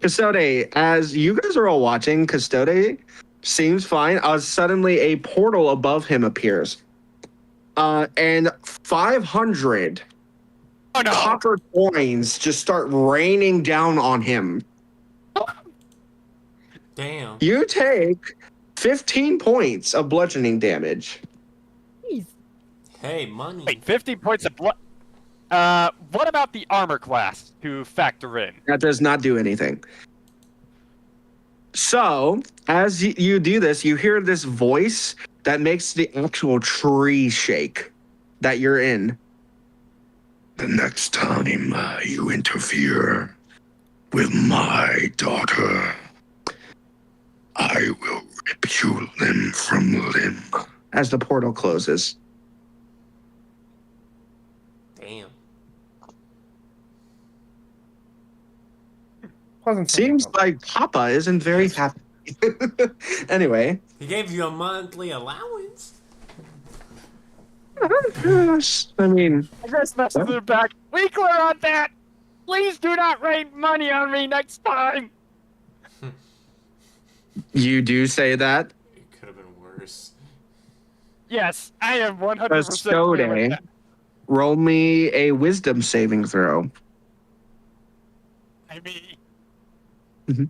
Custode, as you guys are all watching, Custode seems fine. Suddenly, a portal above him appears. And 500 Oh no! copper coins just start raining down on him. Damn. You take 15 points of bludgeoning damage. Hey, money. Wait, 50 points of blood. What about the armor class to factor in? That does not do anything. So, as you do this, you hear this voice that makes the actual tree shake that you're in. The next time you interfere with my daughter, I will rip you limb from limb as the portal closes. Damn. Wasn't Seems like Papa isn't very happy. Anyway. He gave you a monthly allowance. I mean, I guess that's the back. We clear on that. Please do not rain money on me next time. you do say that. It could have been worse. Yes, I am 100% clear with Custode, that. roll me a wisdom saving throw. I mean, Mhm.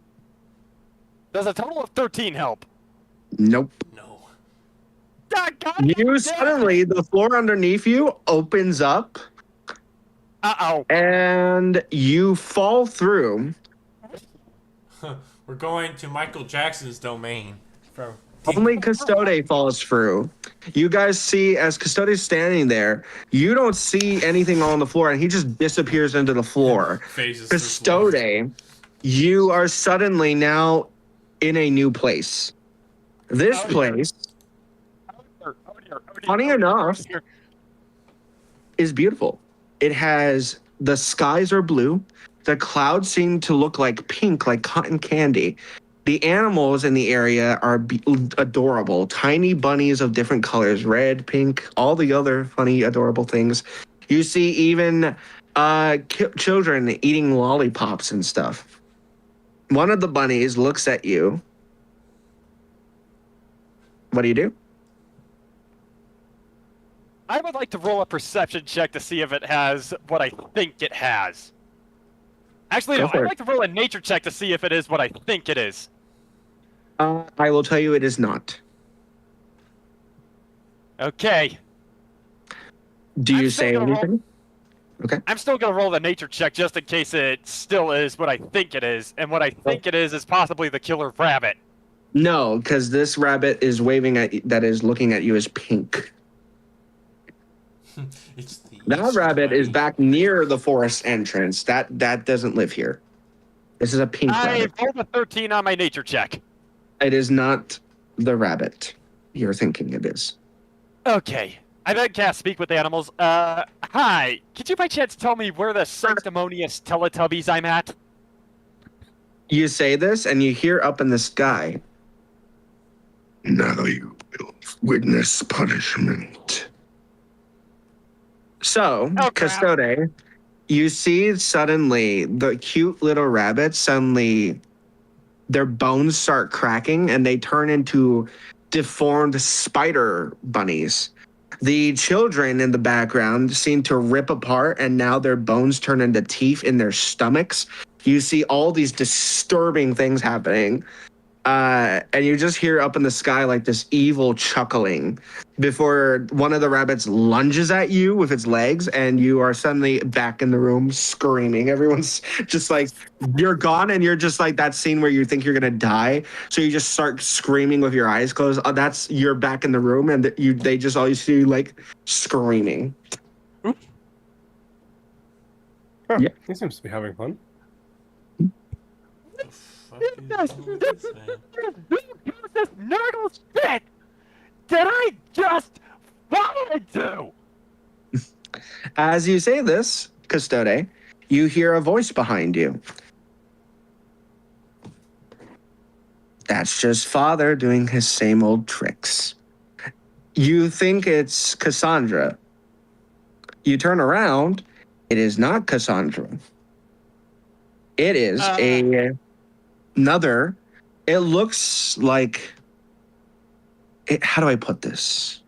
does a total of 13 help? Nope. No. Doggone it, You damn suddenly, the floor underneath you opens up it. Uh-oh. and you fall through. We're going to Michael Jackson's domain. From Only Custode falls through. You guys see, as Custode's standing there, you don't see anything on the floor, and he just disappears into the floor. phases through floor. Custode, you are suddenly now in a new place. This Oh, dear. place, Oh, dear. funny enough, is beautiful. It has, the skies are blue. The clouds seem to look like pink, like cotton candy. The animals in the area are adorable. Tiny bunnies of different colors, red, pink, all the other funny, adorable things. You see even children eating lollipops and stuff. One of the bunnies looks at you. What do you do? I would like to roll a perception check to see if it has what I think it has. Actually, Go no, for I'd it. like to roll a nature check to see if it is what I think it is. I will tell you it is not. Okay. Do I'm you still say gonna roll- anything? Okay. I'm still going to roll the nature check just in case it still is what I think it is. And what I think it is possibly the killer rabbit. No, because this rabbit is waving at that is looking at you as pink. It's the That Easter rabbit is bunny. back near the forest entrance. That doesn't live here. This is a pink I rabbit. rolled a 13 on my nature check. It is not the rabbit you're thinking it is. Okay. I then cast Speak with Animals. Hi. Could you by chance tell me where the sanctimonious Teletubbies I'm at? You say this and you hear up in the sky. Now you will witness punishment. So, Oh, crap. Custode, you see suddenly the cute little rabbits suddenly their bones start cracking and they turn into deformed spider bunnies. The children in the background seem to rip apart and now their bones turn into teeth in their stomachs. You see all these disturbing things happening. And you just hear up in the sky like this evil chuckling before one of the rabbits lunges at you with its legs and you are suddenly back in the room screaming. Everyone's just like, you're gone and you're just like that scene where you think you're going to die. So you just start screaming with your eyes closed. You're back in the room and they just all you see like screaming. Huh, Yeah. He seems to be having fun. Fuck is all this, man? This nurgle shit that I just wanted to. As you say this, Custode, you hear a voice behind you. That's just Father doing his same old tricks. You think it's Cassandra. You turn around, it is not Cassandra. It is another. It looks like. How do I put this?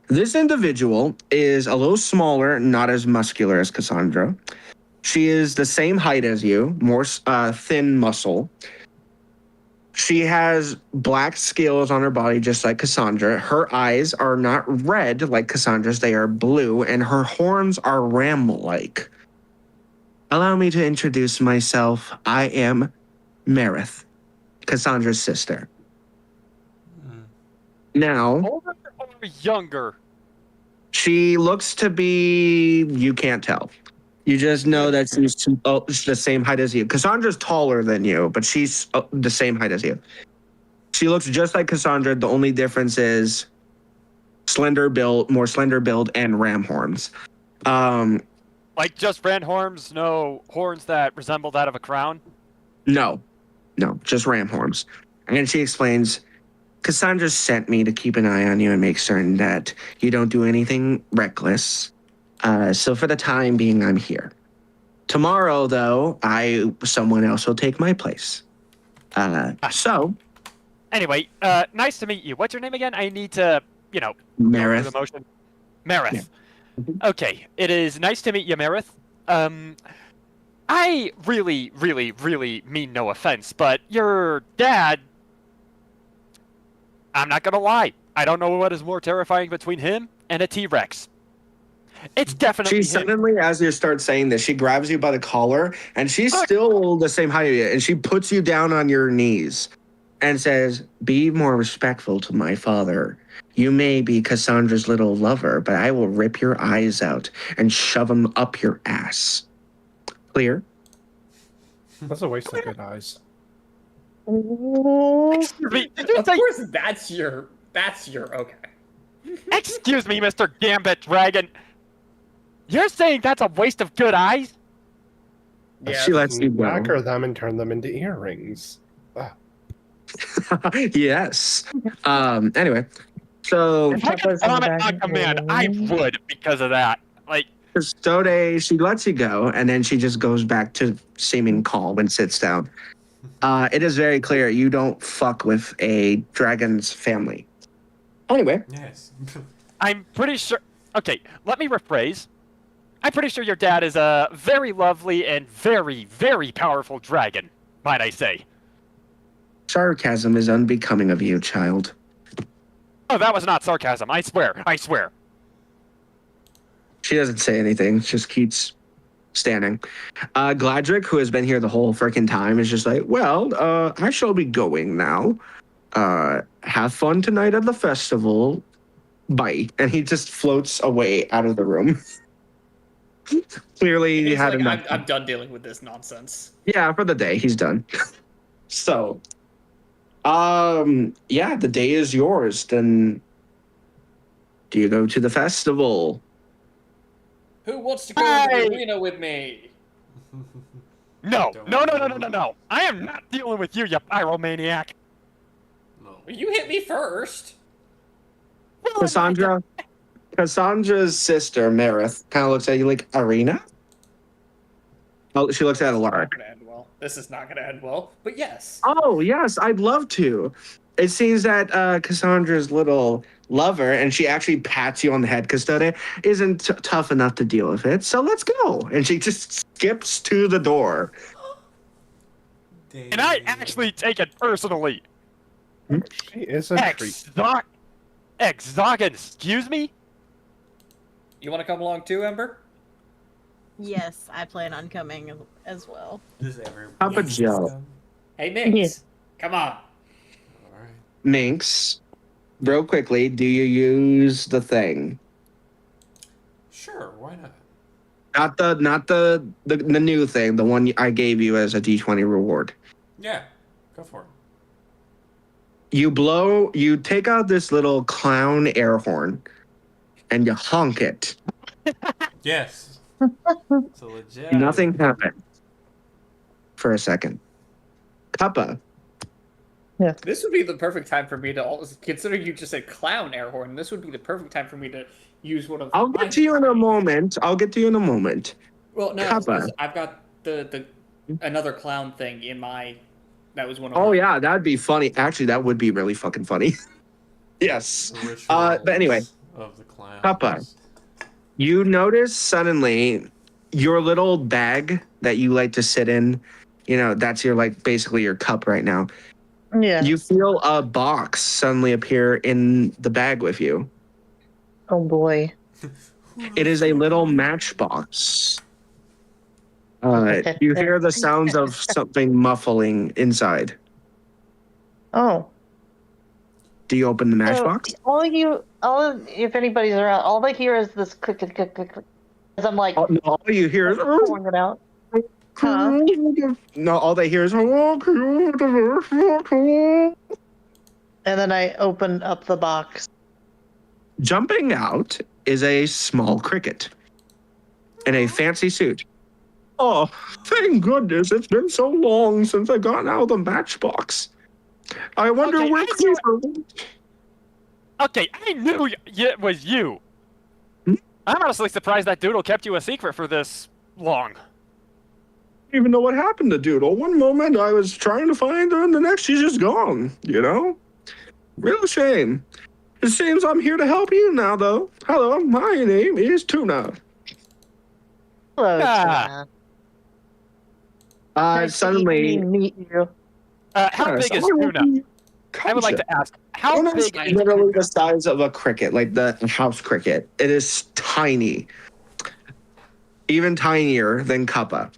This individual is a little smaller, not as muscular as Cassandra. She is the same height as you, more thin muscle. She has black scales on her body, just like Cassandra. Her eyes are not red like Cassandra's, they are blue, and her horns are ram-like. Allow me to introduce myself. I am Marith, Cassandra's sister. Now, Older or younger? she looks to be, you can't tell. You just know that she's the same height as you. Cassandra's taller than you, but she's the same height as you. She looks just like Cassandra. The only difference is more slender build, and ram horns. Like just ram horns, no horns that resemble that of a crown? No, just ram horns. And she explains, Cassandra sent me to keep an eye on you and make certain that you don't do anything reckless. So for the time being, I'm here. Tomorrow, though, someone else will take my place. So. Anyway, nice to meet you. What's your name again? I need to, go through Marith. the motion. Marith. Yeah. Okay, it is nice to meet you, Marith. I really, really, really mean no offense, but your dad... I'm not gonna lie. I don't know what is more terrifying between him and a T-Rex. It's definitely She him. suddenly, as you start saying this, she grabs you by the collar, and she's still the same height as you, and she puts you down on your knees and says, be more respectful to my father. You may be Cassandra's little lover, but I will rip your eyes out and shove them up your ass. Clear? That's a waste of good eyes. Excuse me, did you Of say... course, that's your okay. Excuse me, Mr. Gambit Dragon. You're saying that's a waste of good eyes? Yeah. She lets you go. Lacquer them and turn them into earrings. Yes. Anyway, so If I could vomit on command, I would because of that. Like, Custode, she lets you go, and then she just goes back to seeming calm and sits down. It is very clear you don't fuck with a dragon's family. Anyway. Yes. I'm pretty sure... Okay, let me rephrase. I'm pretty sure your dad is a very lovely and very, very powerful dragon, might I say. Sarcasm is unbecoming of you, child. Oh, that was not sarcasm. I swear. I swear. She doesn't say anything, just keeps standing. Gladrick, who has been here the whole freaking time, is just like, well, I shall be going now. Have fun tonight at the festival. Bye. And he just floats away out of the room. Clearly, he He's had like, enough. I'm done dealing with this nonsense. Yeah, for the day, he's done. So, yeah, the day is yours. Then, do you go to the festival? Who wants to go to the arena with me? No. No. I am not dealing with you, you pyromaniac. No. You hit me first. Cassandra's sister, Marith, kind of looks at you like, arena? Oh, she looks at Alara. This is not going to end well, but yes. Oh, yes, I'd love to. It seems that Cassandra's little lover, and she actually pats you on the head, Custode, isn't tough enough to deal with it, so let's go. And she just skips to the door. And I actually take it personally. She is a treat. Exogen, excuse me? You want to come along too, Ember? Yes, I plan on coming as well. Does everyone? Papa Joe. Hey, Minx. Yes. Come on. Alright. Minx, real quickly, do you use the thing? Sure, why not? Not the new thing, the one I gave you as a D20 reward. Yeah, go for it. You take out this little clown air horn and you honk it. Yes. It's a legit. Nothing happened for a second. Kappa, This would be the perfect time for me to, considering you just said clown air horn, this would be the perfect time for me to use one of I'll get to you in a moment. Well, no, Kappa. 'cause I've got the another clown thing in my... That was one of Oh, my... yeah, that'd be funny. Actually, that would be really fucking funny. Yes. The rituals But anyway, of the clown. Kappa, you notice suddenly your little bag that you like to sit in, that's your, basically your cup right now. Yeah. You feel a box suddenly appear in the bag with you. Oh boy. It is a little matchbox. You hear the sounds of something muffling inside. Oh. Do you open the matchbox? If anybody's around, all I hear is this click, click, click, click, click. As I'm like, No, all you hear is... pulling it out. Huh? No, all they hear is... And then I open up the box. Jumping out is a small cricket in a fancy suit. Oh, thank goodness. It's been so long since I got out of the matchbox. I wonder Okay, where I knew Cleaver went. Okay, I knew it was you. Hmm? I'm honestly surprised that Doodle kept you a secret for this long. I don't even know what happened to Doodle. One moment I was trying to find her, and the next she's just gone, you know? Real shame. It seems I'm here to help you now, though. Hello, my name is Tuna. Hello, Ah. Tuna. Nice to Suddenly, meet you. How yes, big is I will Tuna? be I would like to ask, how Tuna's big is literally Tuna? the size of a cricket, like the house cricket. It is tiny. Even tinier than Kappa.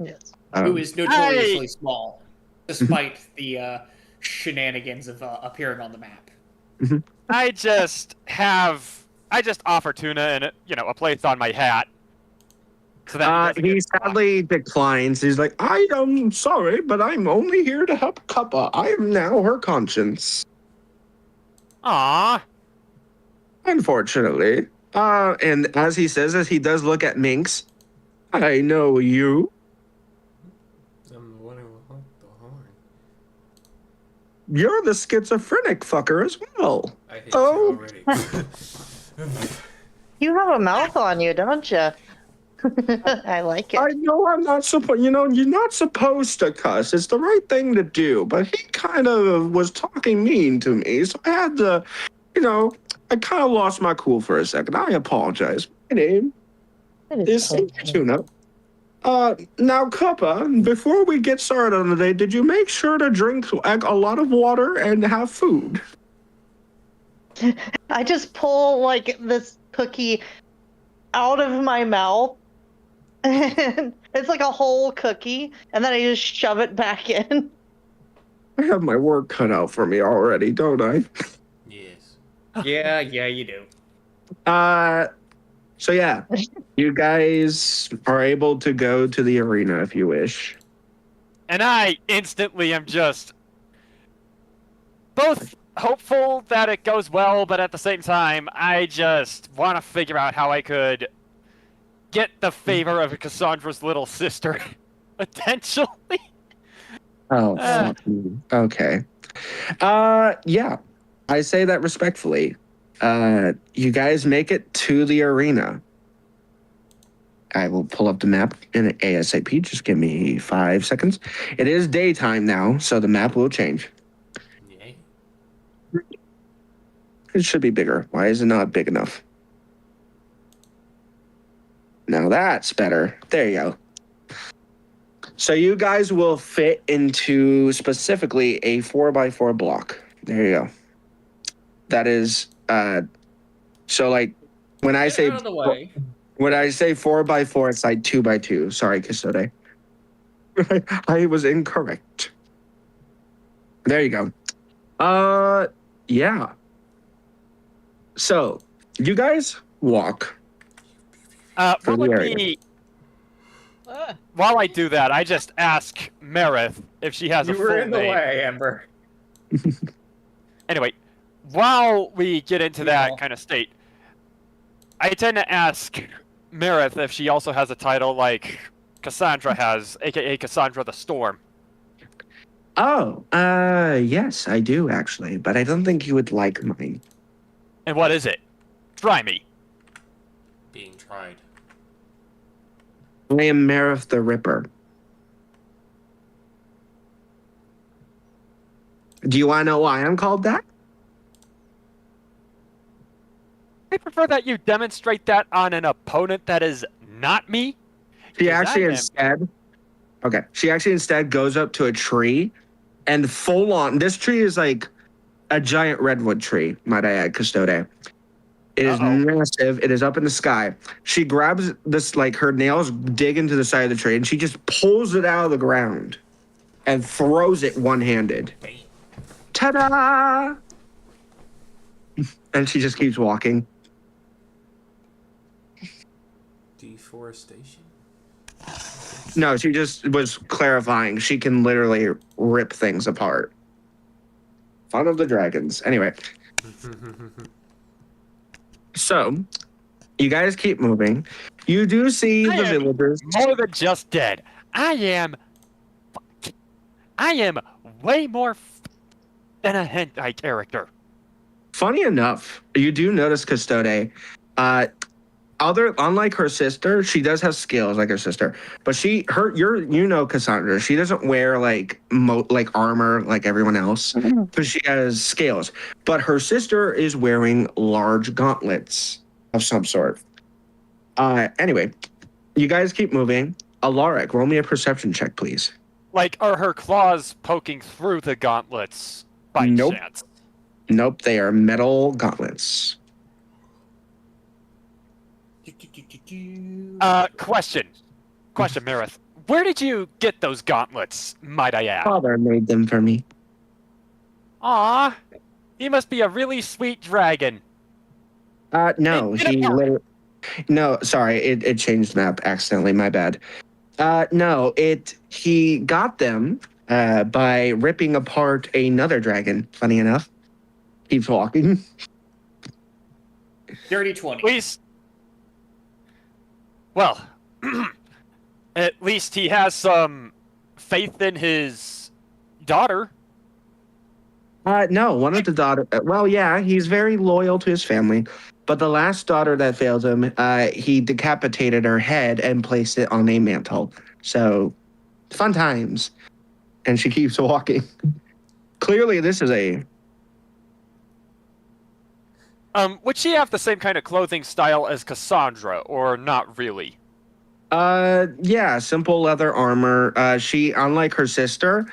Yes. Who is notoriously small, despite the shenanigans of appearing on the map. I just offer Tuna and a place on my hat. So that He sadly declines. He's like, I am sorry, but I'm only here to help Kappa. I am now her conscience. Aww. Unfortunately. And as he says this, he does look at Minx. I know you. I'm the one who honked the horn. You're the schizophrenic fucker as well. I hate Oh. you already. You have a mouth on you, don't you? I like it. I know I'm not supposed, you're not supposed to cuss. It's the right thing to do. But he kind of was talking mean to me. So I had to, I kind of lost my cool for a second. I apologize. My name is Tuna. Now, Kappa, before we get started on the day, did you make sure to drink a lot of water and have food? I just pull like this cookie out of my mouth. And it's like a whole cookie, and then I just shove it back in. I have my work cut out for me already, don't I? Yes. Yeah, you do. So yeah, you guys are able to go to the arena if you wish. And I instantly am just both hopeful that it goes well, but at the same time, I just want to figure out how I could get the favor of Cassandra's little sister, potentially. Oh, fuck me. Okay. Yeah, I say that respectfully. You guys make it to the arena. I will pull up the map in ASAP. Just give me 5 seconds. It is daytime now, so the map will change. Yay. It should be bigger. Why is it not big enough? Now that's better. There you go. So you guys will fit into specifically a 4x4 block. There you go. That is, so like when I say Out of the way. when I say 4x4, it's like 2x2. Sorry, Custode. I was incorrect. There you go. Yeah. So you guys walk. What would be... While I do that, I just ask Meredith if she has a You full were in the name. way, Ember. Anyway, while we get into that Cool. kind of state, I tend to ask Meredith if she also has a title like Cassandra has, aka Cassandra the Storm. Oh, yes, I do actually, but I don't think you would like mine. And what is it? Try me. Being tried. I am Marith the Ripper. Do you want to know why I'm called that? I prefer that you demonstrate that on an opponent that is not me. She Because actually I am- instead, okay, she actually instead goes up to a tree and full on, this tree is like a giant redwood tree, might I add, Custode. It is massive. It is up in the sky. She grabs this, like her nails dig into the side of the tree, and she just pulls it out of the ground and throws it one-handed. Bam. Ta-da! And she just keeps walking. Deforestation. No, she just was clarifying. She can literally rip things apart. Fun of the dragons. Anyway. So, you guys keep moving. You do see I the am villagers. more than just dead. I am way more than a hentai character. Funny enough, you do notice Custode. Unlike her sister, she does have skills like her sister, but Cassandra. She doesn't wear like armor like everyone else because she has scales. But her sister is wearing large gauntlets of some sort. Anyway, you guys keep moving. Alaric, roll me a perception check, please. Like, are her claws poking through the gauntlets by Nope. chance? Nope, they are metal gauntlets. Question, Marith. Where did you get those gauntlets, might I add? Father made them for me. Aw, he must be a really sweet dragon. No, No, sorry, it changed map accidentally. My bad. No, he got them by ripping apart another dragon. Funny enough, keeps walking. Dirty 20. Please. Well, at least he has some faith in his daughter. No, one of the daughter. Well, yeah, he's very loyal to his family, but the last daughter that failed him, he decapitated her head and placed it on a mantle. So, fun times. And she keeps walking. Clearly, this is a. Would she have the same kind of clothing style as Cassandra, or not really? Yeah, simple leather armor. She, unlike her sister,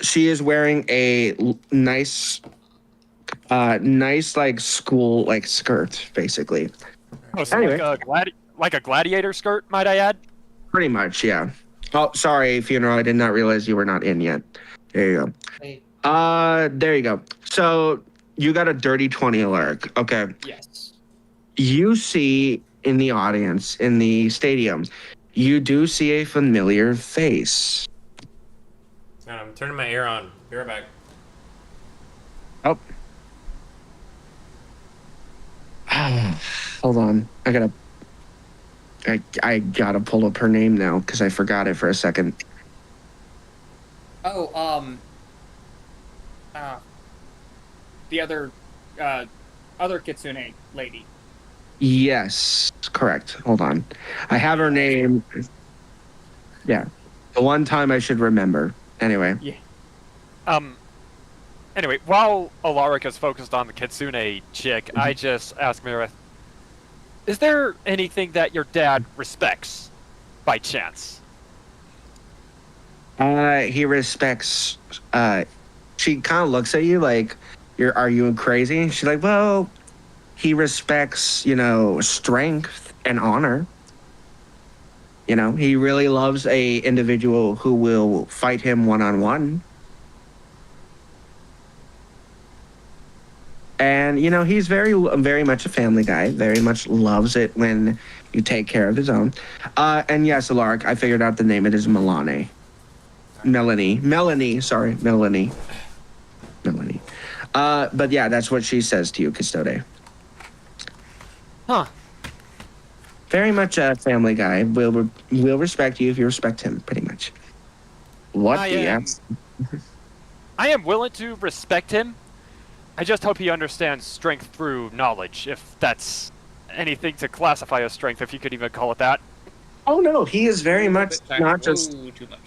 she is wearing a nice like school like skirt, basically. Oh, so Anyway. like a gladiator skirt, might I add? Pretty much, yeah. Oh, sorry, Funeral. I did not realize you were not in yet. There you go. Hey, There you go. So you got a dirty 20 alert. Okay. yes. You see in the audience, in the stadium, you do see a familiar face. I'm turning my air on. Be right back. Oh. Hold on. I gotta pull up her name now because I forgot it for a second. Oh, the other Kitsune lady. Yes, correct. Hold on. I have her name. Yeah. The one time I should remember. Anyway. Yeah. Anyway, while Alaric is focused on the Kitsune chick, I just ask Mirith, is there anything that your dad respects, by chance? He respects, she kind of looks at you like, are you crazy? She's like, well, he respects, strength and honor. He really loves a individual who will fight him one-on-one. And, he's very, very much a family guy, very much loves it when you take care of his own. And yes, Alaric, I figured out the name. It is Melanie. Melanie. But yeah, that's what she says to you, Custode. Huh. Very much a family guy. Will respect you if you respect him, pretty much. What I the am- F? I am willing to respect him. I just hope he understands strength through knowledge, if that's anything to classify as strength, if you could even call it that. Oh no, he is very much not Too just. much.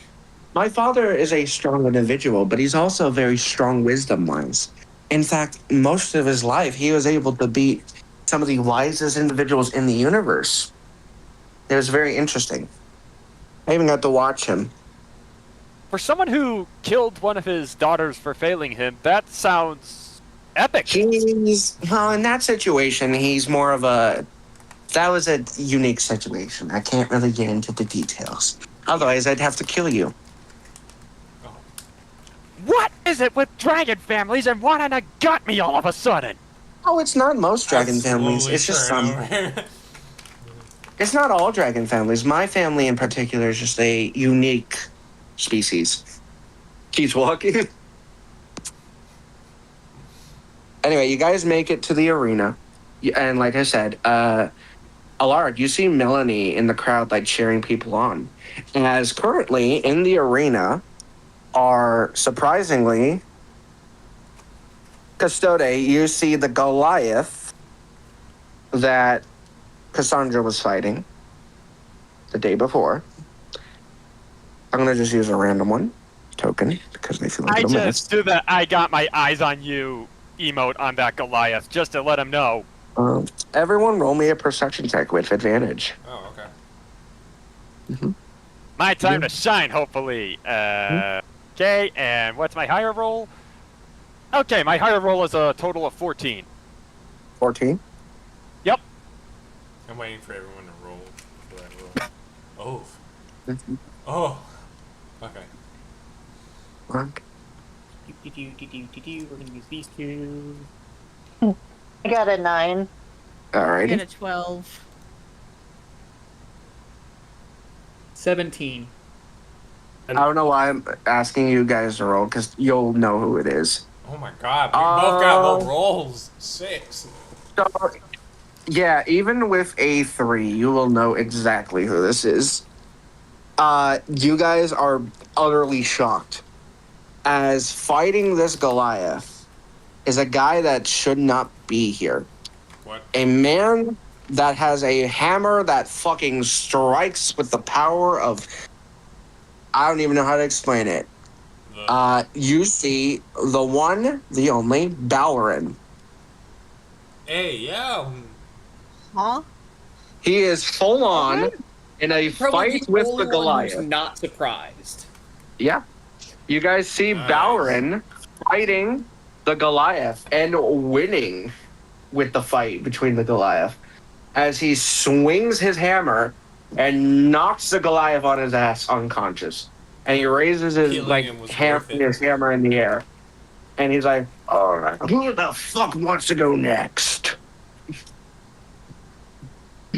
My father is a strong individual, but he's also very strong wisdom-wise. In fact, most of his life, he was able to beat some of the wisest individuals in the universe. It was very interesting. I even got to watch him. For someone who killed one of his daughters for failing him, that sounds epic. Well, in that situation, he's more of a. That was a unique situation. I can't really get into the details. Otherwise, I'd have to kill you. What is it with dragon families and wanting to gut me all of a sudden? Oh, it's not most dragon families. Slowly It's just turn some. over. It's not all dragon families. My family in particular is just a unique species. Keeps walking. Anyway, you guys make it to the arena. And like I said, Alaric, you see Melanie in the crowd, like cheering people on. As currently in the arena are surprisingly, Custode, you see the Goliath that Cassandra was fighting the day before. I'm gonna just use a random one token because I feel like I it'll miss. just do the I got my eyes on you emote on that Goliath just to let him know. Everyone roll me a perception check with advantage. Oh, okay. My time to shine, hopefully. Okay, and what's my higher roll? Okay, my higher roll is a total of 14. 14? Yep. I'm waiting for everyone to roll for that roll. Oh. Okay. Mark. We're gonna use these two. I got a 9. And Alrighty. a 12. 17. I don't know why I'm asking you guys to roll because you'll know who it is. Oh my god, we both got low rolls. 6. So, yeah, even with a 3, you will know exactly who this is. You guys are utterly shocked. As fighting this Goliath is a guy that should not be here. What? A man that has a hammer that fucking strikes with the power of... I don't even know how to explain it. You see the one, the only, Balrin. Hey, yeah. Huh? He is full on in a Probably fight with the only one Goliath. who's not surprised. Yeah. You guys see Nice. Balrin fighting the Goliath and winning with the fight between the Goliath as he swings his hammer and knocks the Goliath on his ass unconscious. And he raises his Killing him was worth it. his hammer in the air. And he's like, all right, who the fuck wants to go next?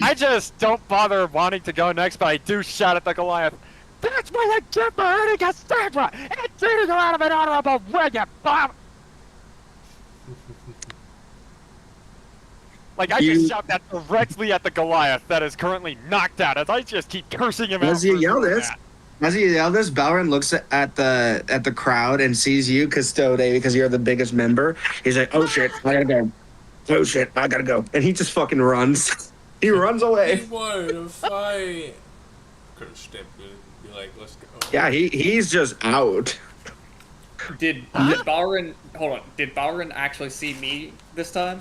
I just don't bother wanting to go next, but I do shout at the Goliath. That's why I get for hurting Cassandra and treating her out of an honorable way, you bum! Like, I just shout that directly at the Goliath that is currently knocked out as I just keep cursing him out. As you for yell doing this, that. Balrin looks at the crowd and sees you, Custode, because you're the biggest member. He's like, oh shit, I gotta go. Oh shit, I gotta go. And he just fucking runs. He runs He away. wanted to fight. Could have stepped in and be like, let's go. Yeah, he's just out. Did Balrin... Hold on. Did Balrin actually see me this time?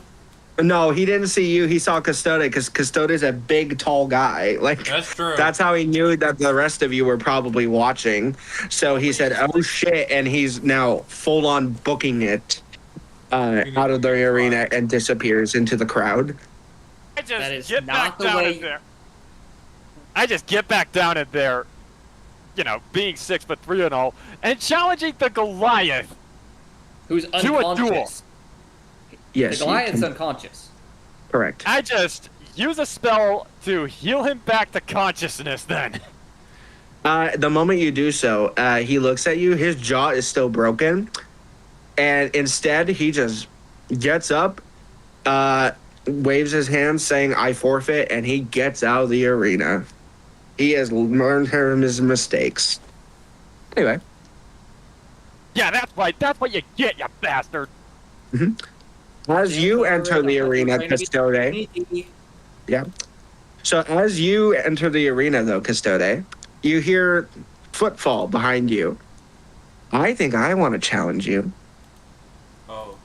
No, he didn't see you. He saw Custode because Custode's a big, tall guy. Like That's true. That's how he knew that the rest of you were probably watching. So he said, "Oh shit!" and he's now full on booking it out of the arena and disappears into the crowd. I just That is get not back the down way- in there. I just get back down in there, you know, being 6'3" and all, and challenging the Goliath. Who's a duel. unconscious? Yes, The you Goliath's can- unconscious. correct. I just use a spell to heal him back to consciousness then. The moment you do so, he looks at you. His jaw is still broken, and instead he just gets up, waves his hand, saying, "I forfeit," and he gets out of the arena. He has learned from his mistakes. Anyway, Yeah, that's right. That's what you get, you bastard. as you enter the arena, Custode. Yeah. So as you enter the arena, though, Custode, you hear footfall behind you. I think I want to challenge you. Oh.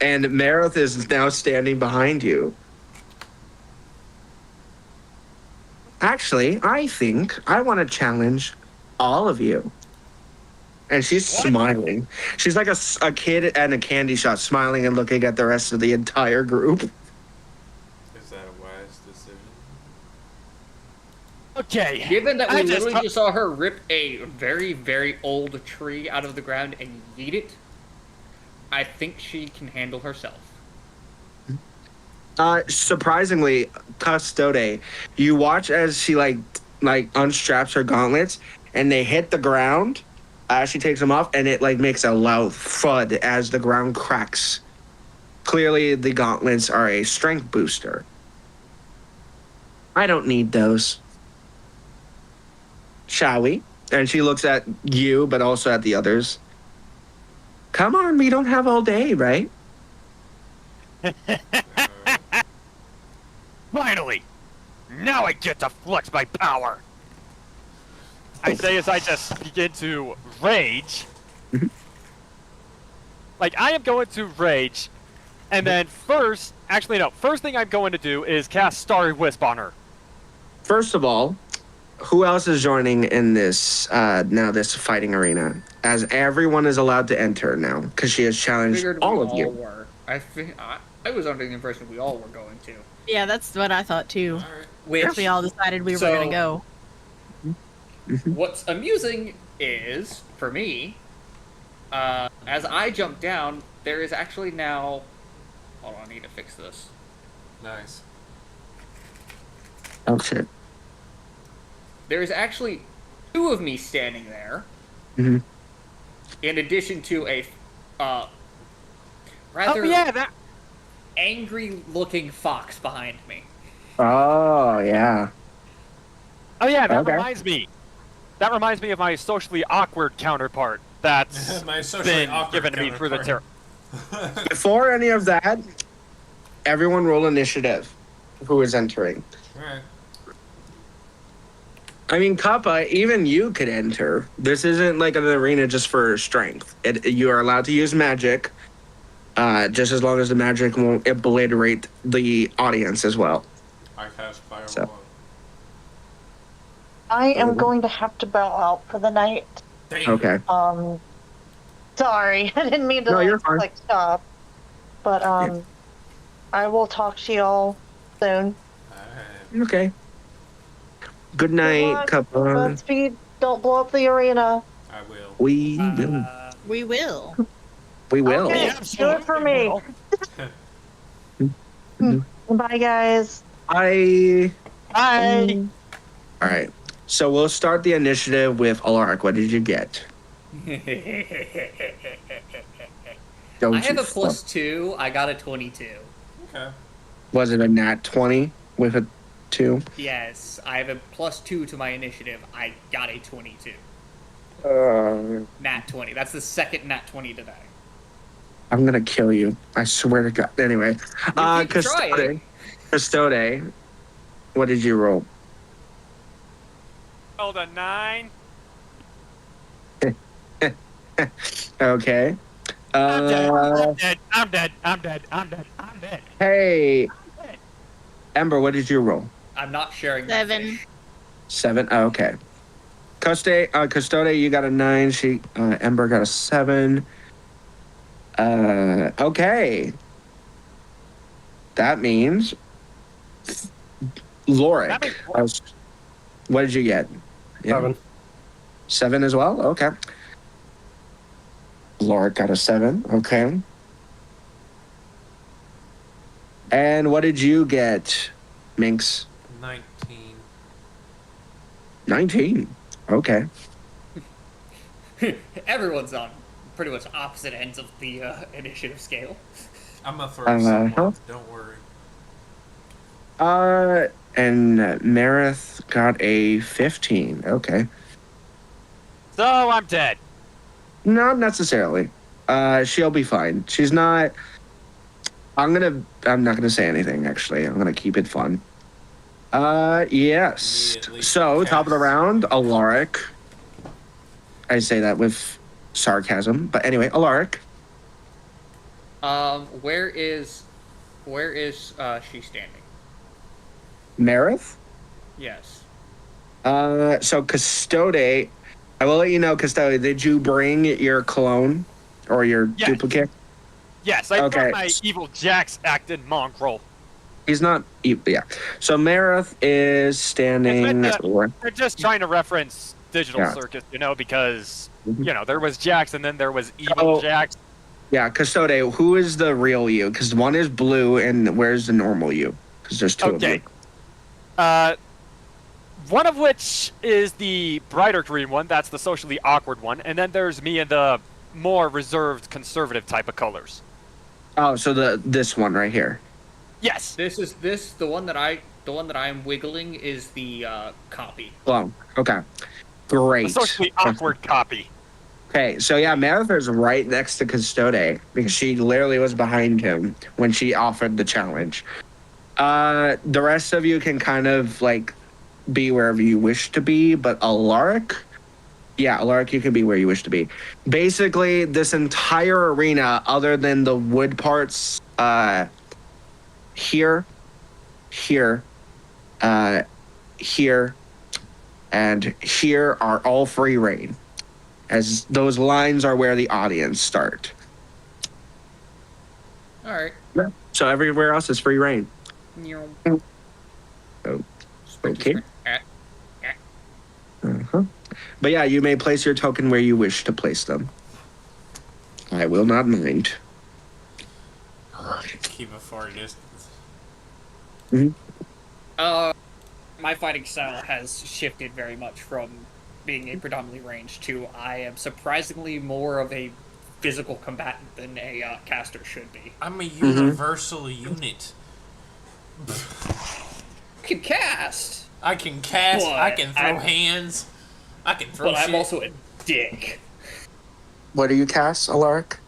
And Marith is now standing behind you. Actually, I think I want to challenge all of you. And she's smiling. She's like a kid at a candy shop, smiling and looking at the rest of the entire group. Is that a wise decision? Okay. Given that we I literally just saw her rip a very, very old tree out of the ground and yeet it, I think she can handle herself. Surprisingly, Custode, you watch as she like unstraps her gauntlets and they hit the ground. She takes them off and it like makes a loud thud as the ground cracks. Clearly, the gauntlets are a strength booster. I don't need those. Shall we? And she looks at you, but also at the others. Come on, we don't have all day, right? Finally! Now I get to flex my power! I say as I just begin to rage. Mhm. Like, I am going to rage, and then first thing I'm going to do is cast Starry Wisp on her. First of all, who else is joining in this this fighting arena? As everyone is allowed to enter now, because she has challenged Figured all we of all you. were. I was under the impression we all were going to. Yeah, that's what I thought too. All right. Which We all decided we were So- gonna go. What's amusing is, for me, as I jump down, there is actually now. Hold on, I need to fix this. Nice. Oh shit. There is actually 2 of me standing there, hmm in addition to a rather Oh yeah, that. angry-looking fox behind me. Oh yeah. Oh yeah, that Okay. reminds me. That reminds me of my socially awkward counterpart. That's My socially been awkward given to me through the terror. Before any of that, everyone roll initiative. Who is entering? Alright. I mean, Kappa, even you could enter. This isn't like an arena just for strength. You are allowed to use magic, just as long as the magic won't obliterate the audience as well. I cast Firewall. So- I am going to have to bow out for the night. Dang. Okay. Sorry, I didn't mean to No, you're fine. stop. But I will talk to y'all soon. Alright. Okay. Good night, luck. Kappa. Godspeed. Don't blow up the arena. I will. We will. We will. We will. Okay. Do it for me. Bye, guys. Bye. Bye. All right. So we'll start the initiative with Alaric. What did you get? Don't I have you a +2. I got a 22. Okay. Was it a nat 20 with a 2? Yes, I have a +2 to my initiative. I got a 22. Nat 20. That's the second nat 20 today. I'm gonna kill you. I swear to God. Anyway, keep trying. Custode, what did you roll? Rolled a 9. Okay. I'm dead. I'm dead. I'm dead. I'm dead. I'm dead. I'm dead. Hey, Ember, what did you roll? I'm not sharing my 7. fish. 7. Oh, okay. Custode, you got a 9. Ember got a 7. Okay. That means Lorik. What did you get? Yeah. 7. 7 as well? Okay. Lorik got a 7. Okay. And what did you get, Minx? 19. 19. Okay. Everyone's on pretty much opposite ends of the initiative scale. I'm gonna throw someone. huh? Don't worry. And Marith got a 15. Okay. So I'm dead. Not necessarily. She'll be fine. She's not. I'm not gonna say anything. Actually, I'm gonna keep it fun. Yes. Immediately So top of the cast. round, Alaric. I say that with sarcasm, but anyway, Alaric. Where is she standing? Marith. Yes. So Custode. I will let you know, Custode. Did you bring your clone or your Yes. duplicate? Yes, I Okay. brought my evil Jax acted mongrel. He's not. Yeah. So Marith is standing. They're just trying to reference Digital Yeah. Circus, because, Mhm. there was Jax and then there was evil Oh. Jax. Yeah, Custode. Who is the real you? Because one is blue, and where's the normal you? Because there's two of you. Okay. One of which is the brighter green one, that's the socially awkward one, and then there's me in the more reserved conservative type of colors. Oh, so this one right here. Yes. The one that I'm wiggling is the copy. Oh, okay. Great. A socially awkward copy. Okay, so yeah, Maratha's right next to Custode because she literally was behind him when she offered the challenge. The rest of you can kind of like be wherever you wish to be, but Alaric, you can be where you wish to be. Basically, this entire arena, other than the wood parts, here, here, here, and here are all free reign, as those lines are where the audience start. All right. Yeah. So everywhere else is free reign. Oh, okay. Uh-huh. But yeah, you may place your token where you wish to place them. I will not mind. Keep a far distance. My fighting style has shifted very much from being a predominantly ranged to I am surprisingly more of a physical combatant than a caster should be. I'm a universal unit. You can cast! I can cast, But I can throw I'm- hands, I can throw But shit. I'm also a dick. What do you cast, Alaric?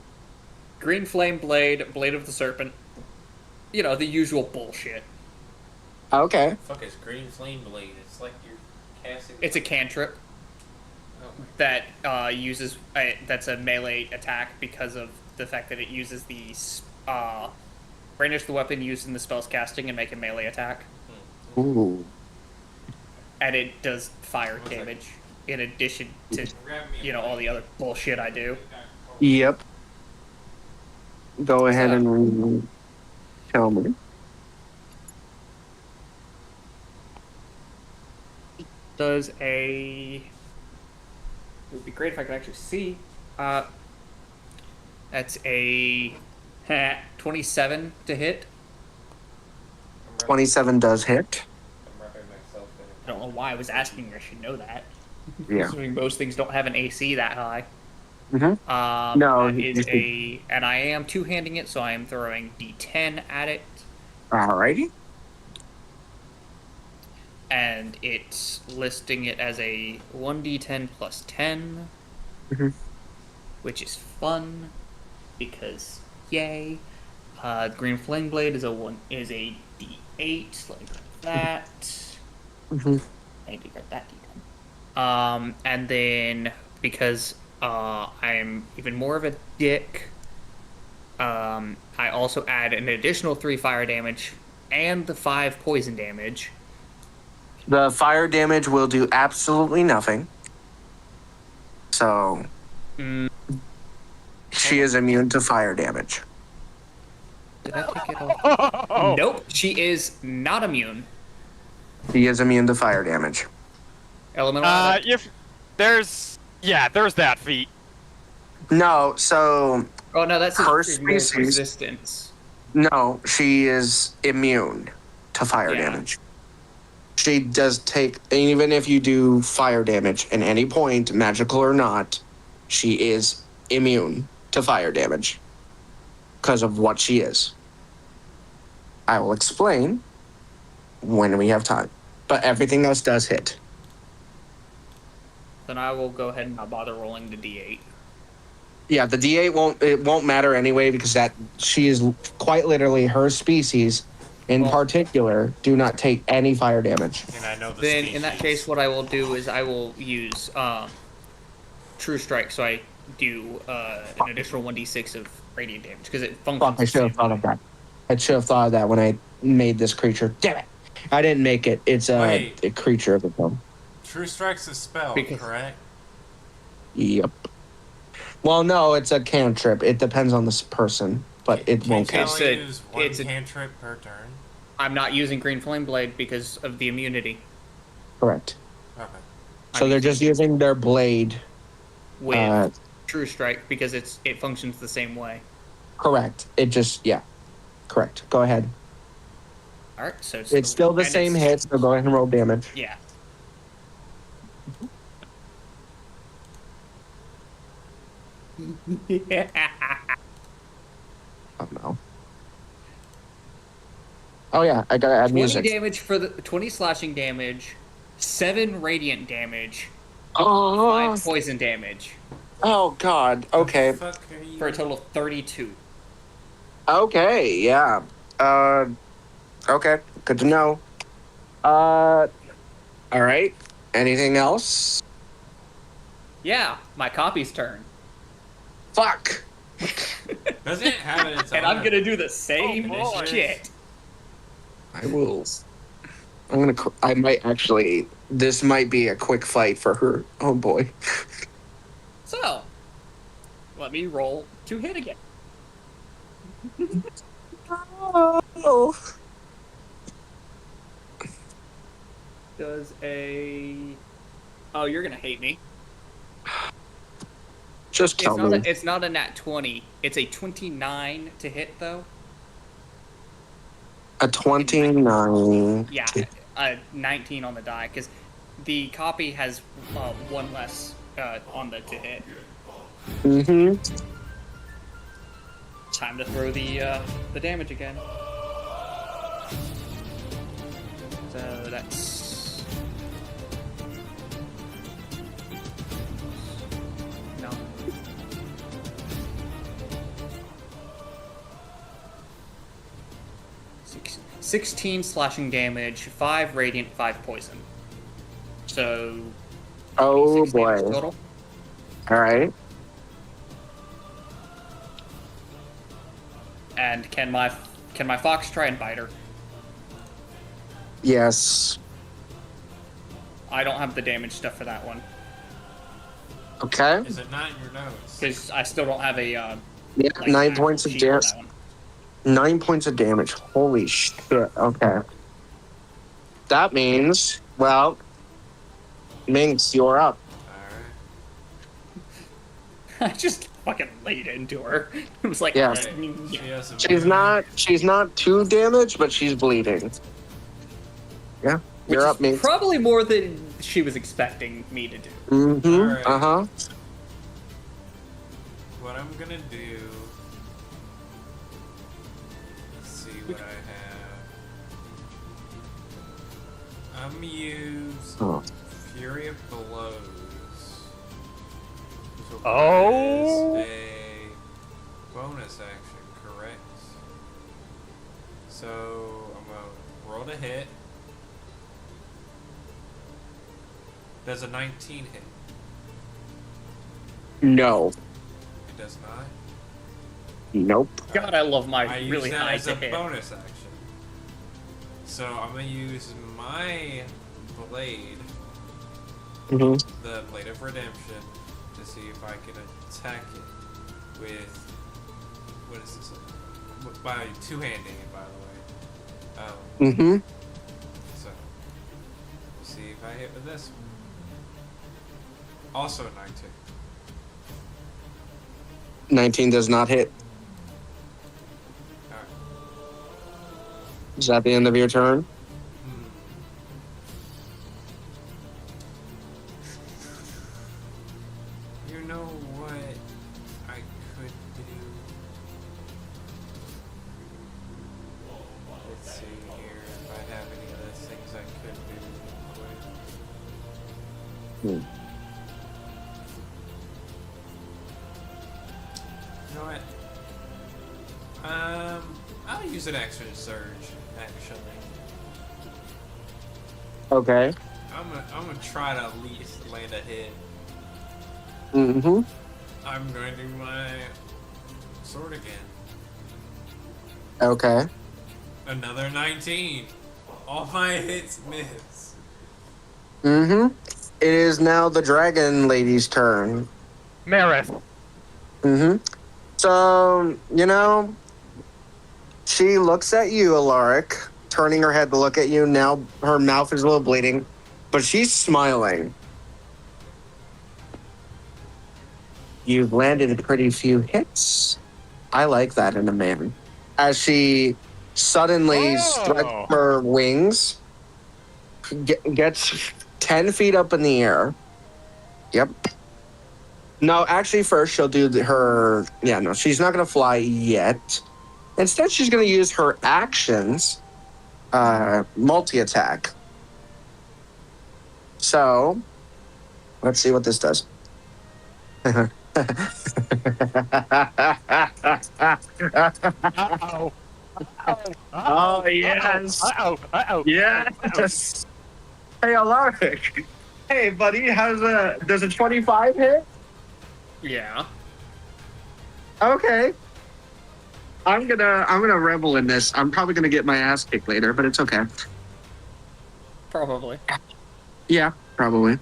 Green Flame Blade, Blade of the Serpent. You know, the usual bullshit. Okay. Fuck is Green Flame Blade? It's like you're casting... It's a cantrip Oh. that uses... that's a melee attack because of the fact that it uses the... brandish the weapon used in the spell's casting and make a melee attack. Ooh. And it does fire damage in addition to, you know, all the other bullshit I do. Yep. Go ahead and tell me. Does a... It would be great if I could actually see. That's a 27 to hit. 27 does hit. I'm wrapping myself I don't know why I was asking. I should know that. Yeah. Considering most things don't have an AC that high. Mm-hmm. No, that is and I am two-handing it, so I am throwing D10 at it, Alrighty. and it's listing it as a 1D10 plus 10, which is fun because yay. Green Flame Blade is a D8 like that. I need to get that D10. And then because I'm even more of a dick, I also add an additional 3 fire damage and the 5 poison damage. The fire damage will do absolutely nothing. So, she is immune to fire damage. Did I take it off? Nope, she is not immune. She is immune to fire damage. Elemental. If there's that feat. No, so Oh no, that's her his species- resistance. no, she is immune to fire Yeah. damage. She does take, even if you do fire damage at any point, magical or not, she is immune to fire damage because of what she is. I will explain when we have time, but everything else does hit. Then I will go ahead and not bother rolling the D8. Yeah, the D8 won't matter anyway because that she is quite literally her species in particular do not take any fire damage. And I know the Then in that species. case, what I will do is I will use True Strike, so I do an additional 1d6 of radiant damage because it functions. Fuck, I should have thought of that. I should have thought of that when I made this creature. Damn it! I didn't make it. It's a creature of its own. True Strike's a spell, Because- correct? Yep. Well, no, it's a cantrip. It depends on this person, but it won't Can't count. you It's only a- use one it's a- cantrip per turn? I'm not using Green Flame Blade because of the immunity. Correct. Okay. So they're just using their blade. With True Strike because it functions the same way. Correct. It just, yeah. Correct. Go ahead. All right, so It's still the and same it's- hit, so go ahead and roll damage. Yeah. Oh no. Oh yeah, I gotta add 20 music. damage for the 20 slashing damage, 7 radiant damage, Oh, 5 poison damage oh god. Okay. Fuck are you? for a total of 32. Okay, yeah. Uh okay. Good to know. All right. Anything else? Yeah, my copy's turn. Fuck. Doesn't it have its own? And I'm gonna do the same boy. shit. I will. I might actually. This might be a quick fight for her. Oh boy. So, let me roll to hit again. Oh. Does a... Oh, you're gonna hate me. Just tell me. It's not a nat 20. It's a 29 to hit, though. A 29. Yeah, a 19 on the die, because the copy has one less on the to hit. Mm-hmm. Time to throw the damage again. So that's... No. 16 slashing damage, 5 radiant, 5 poison. So... Oh 6 damage boy. total. All right. And can my fox try and bite her? Yes. I don't have the damage stuff for that one. Okay. Is it not in your notes? Because I still don't have a... Yeah. like, 9 actual points of sheet on damage. that one. 9 points of damage. Holy shit. Okay. That means, well, Minx, you're up. Alright. I just fucking laid into her. It was like... Yeah. Right. She has some She's not too damaged, but she's bleeding. Yeah. Which You're is up, Minx. probably more than she was expecting me to do. Mm-hmm. Alright. Uh-huh. What I'm gonna do. Let's see what I have. I'm gonna use Oh. Fury of Blows. Which Oh. is a bonus action, correct? So I'm gonna roll to hit. Does a 19 hit? No. It does not. Nope. God, I love my I really use that high as to a hit. bonus action. So I'm gonna use my blade, Mm-hmm. the Blade of Redemption, to see if I can attack it with what is this? By two-handing it, by the way. Mm-hmm. So we'll see if I hit with this one. Also 19. 19 does not hit. Alright. Is that the end of your turn? You know what I could do? Let's see here if I have any other things I could do real quick. Hmm. You know what? I'll use an extra surge, actually. Okay. I'm gonna try to at least land a hit. Mm-hmm. I'm going to do my sword again. Okay. Another 19. All my hits miss. Mm-hmm. It is now the dragon lady's turn. Marith. Mm-hmm. So, she looks at you, Alaric, turning her head to look at you. Now her mouth is a little bleeding, but she's smiling. You've landed a pretty few hits. I like that in a man. As she suddenly stretches her wings, gets 10 feet up in the air. Yep. No, actually, first she'll do her... Yeah, no, she's not going to fly yet. Instead, she's going to use her actions, multi-attack. So, let's see what this does. Uh-oh. Oh, yes. Uh-oh. Yes. Hey, Alaric. Hey, buddy, does a 25 hit? Yeah. Okay. I'm gonna revel in this. I'm probably gonna get my ass kicked later, but it's okay. Probably. Yeah, probably.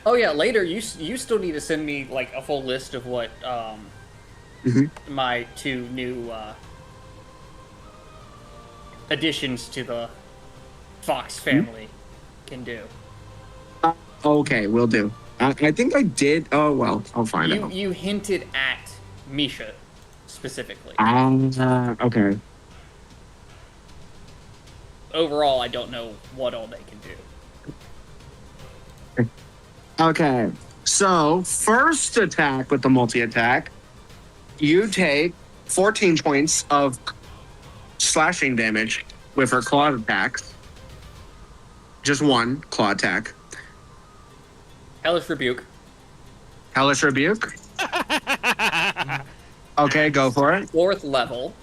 Oh yeah, later you still need to send me like a full list of what my 2 new additions to the Fox family can do. Okay, will do. I think I did. Oh well, I'll find out. You hinted at Misha specifically. Okay. Overall, I don't know what all they can do. Okay. So first attack with the multi-attack, you take 14 points of slashing damage with her claw attacks. Just one claw attack. Hellish Rebuke. Hellish Rebuke. Okay, go for it. 4th level.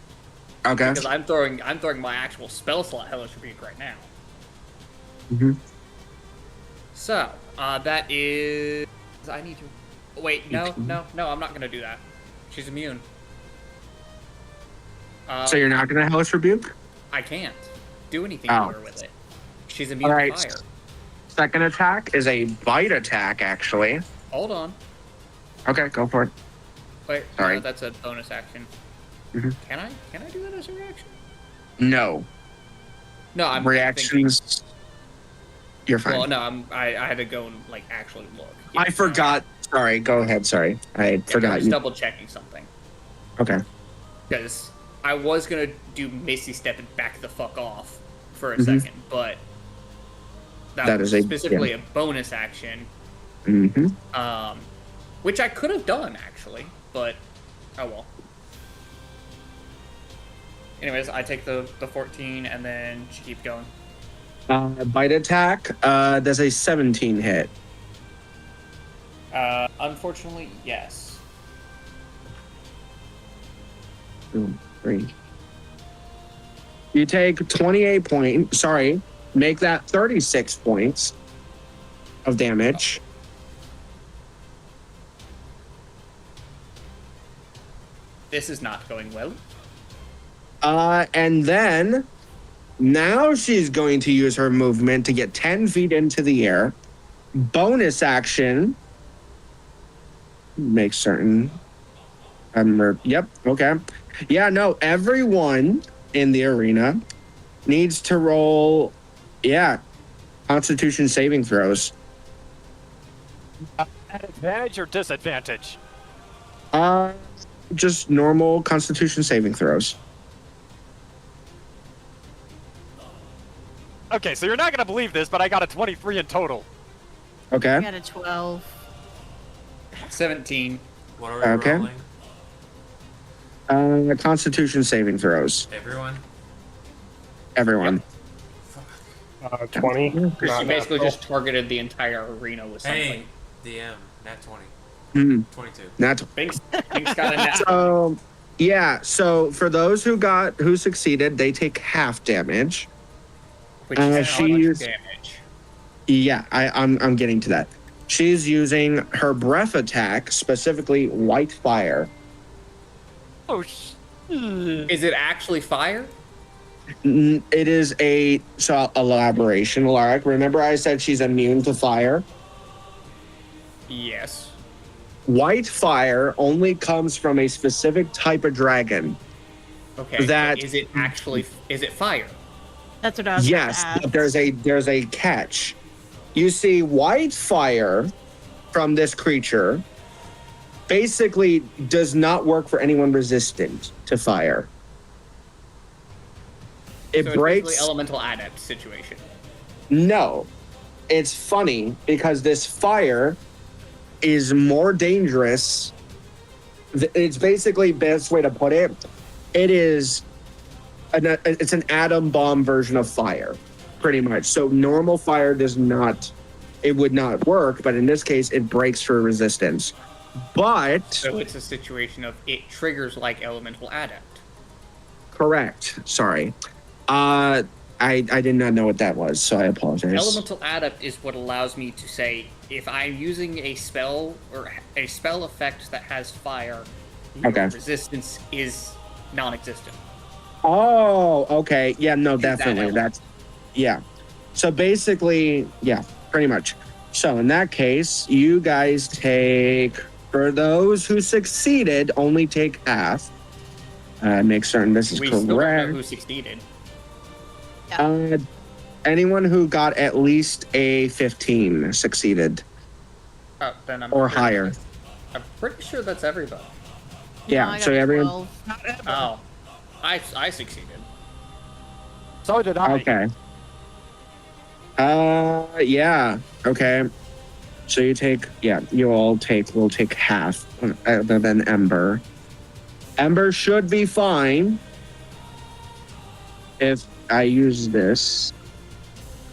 Okay. Because I'm throwing my actual spell slot Hellish Rebuke right now. Mhm. So, that is... I need to... Wait, no, I'm not going to do that. She's immune. So you're not gonna Hellish Rebuke? I can't do anything to her with it. She's immune All right. to fire. Second attack is a bite attack, actually. Hold on. Okay, go for it. Wait, Sorry. no, that's a bonus action. Mhm. Can I do that as a reaction? No. No, I'm Reactions. You're fine. Well, no, I had to go and like actually look. I forgot. Sorry, go ahead. Sorry. I I forgot was you. double checking something. Okay. Because I was gonna do Misty Step and back the fuck off for a second, but that was specifically a bonus action. Mm-hmm. Which I could have done actually, but oh well. Anyways, I take the 14 and then she keeps going. Bite attack. Does a 17 hit? Unfortunately, yes. 2, 3. You take 28 points. Sorry, make that 36 points of damage. This is not going well. And then now she's going to use her movement to get 10 feet into the air. Bonus action. Make certain. Yep. Okay. Yeah. No. Everyone in the arena needs to roll. Yeah. Constitution saving throws. At advantage or disadvantage? Just normal Constitution saving throws. Okay, so you're not gonna believe this, but I got a 23 in total. I Okay. got a 12. 17. What are we Okay. rolling? Constitution saving throws. Everyone. 20. She Not basically natural. just targeted the entire arena with something. Hey, DM, nat 20. Mhm. 22. That's Binks got a net. so. Yeah. So for those who succeeded, they take half damage. Which is she how much used- damage. Yeah, I'm getting to that. She's using her breath attack, specifically white fire. Oh, Is it actually fire? It is a elaboration, Alaric. Remember I said she's immune to fire? Yes. White fire only comes from a specific type of dragon. Okay. That- Is it fire? That's what I was about to Yes, ask. but there's a catch. You see, white fire from this creature basically does not work for anyone resistant to fire. It So breaks. it's basically elemental adept situation. No, it's funny because this fire is more dangerous. It's basically best way to put it. It is it's an atom bomb version of fire, pretty much. So normal fire it would not work, but in this case, it breaks through resistance. But So it's a situation of it triggers like elemental adept. correct. Sorry, I did not know what that was, so I apologize. Elemental adept is what allows me to say if I'm using a spell or a spell effect that has fire, your Okay. resistance is non-existent. Oh, okay. Yeah, no, Is that definitely. element. So basically, yeah, pretty much. So in that case, you guys take, for those who succeeded, only take half. Make certain this is We still don't know correct. who succeeded. Anyone who got at least a 15 succeeded. Oh, then I'm Or pretty- higher. I'm pretty sure that's everybody. Yeah, I got so a everyone. 12. Oh, I succeeded. So did I. Okay. Yeah. Okay. So we'll take half, other than Ember. Ember should be fine if I use this.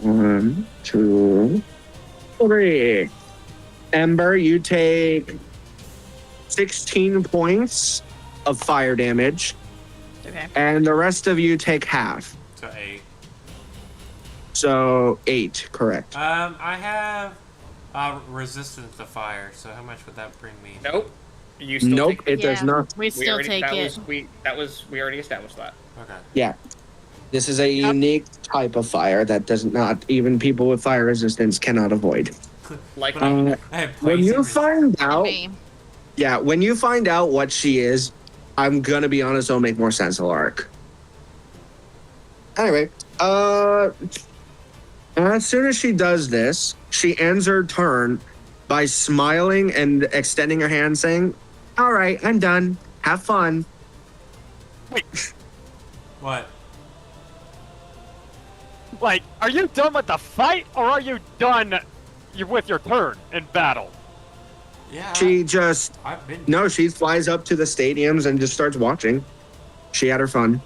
1, 2, 3. Ember, you take 16 points of fire damage, Okay. and the rest of you take half. So 8. So 8, correct. I have resistance to fire. So how much would that bring me? Nope. You still Nope, take it does Yeah. not. We still take it. We already established that. Okay. Yeah. This is a unique type of fire that does not, even people with fire resistance cannot avoid. Like But I have When you poison find For out, me. yeah, when you find out what she is, I'm gonna be honest, it'll make more sense, Alaric. Anyway, as soon as she does this, she ends her turn by smiling and extending her hand, saying, "All right, I'm done. Have fun." What? Like, are you done with the fight, or are you done with your turn in battle? Yeah. She just I've been. no, she flies up to the stadiums and just starts watching. She had her fun.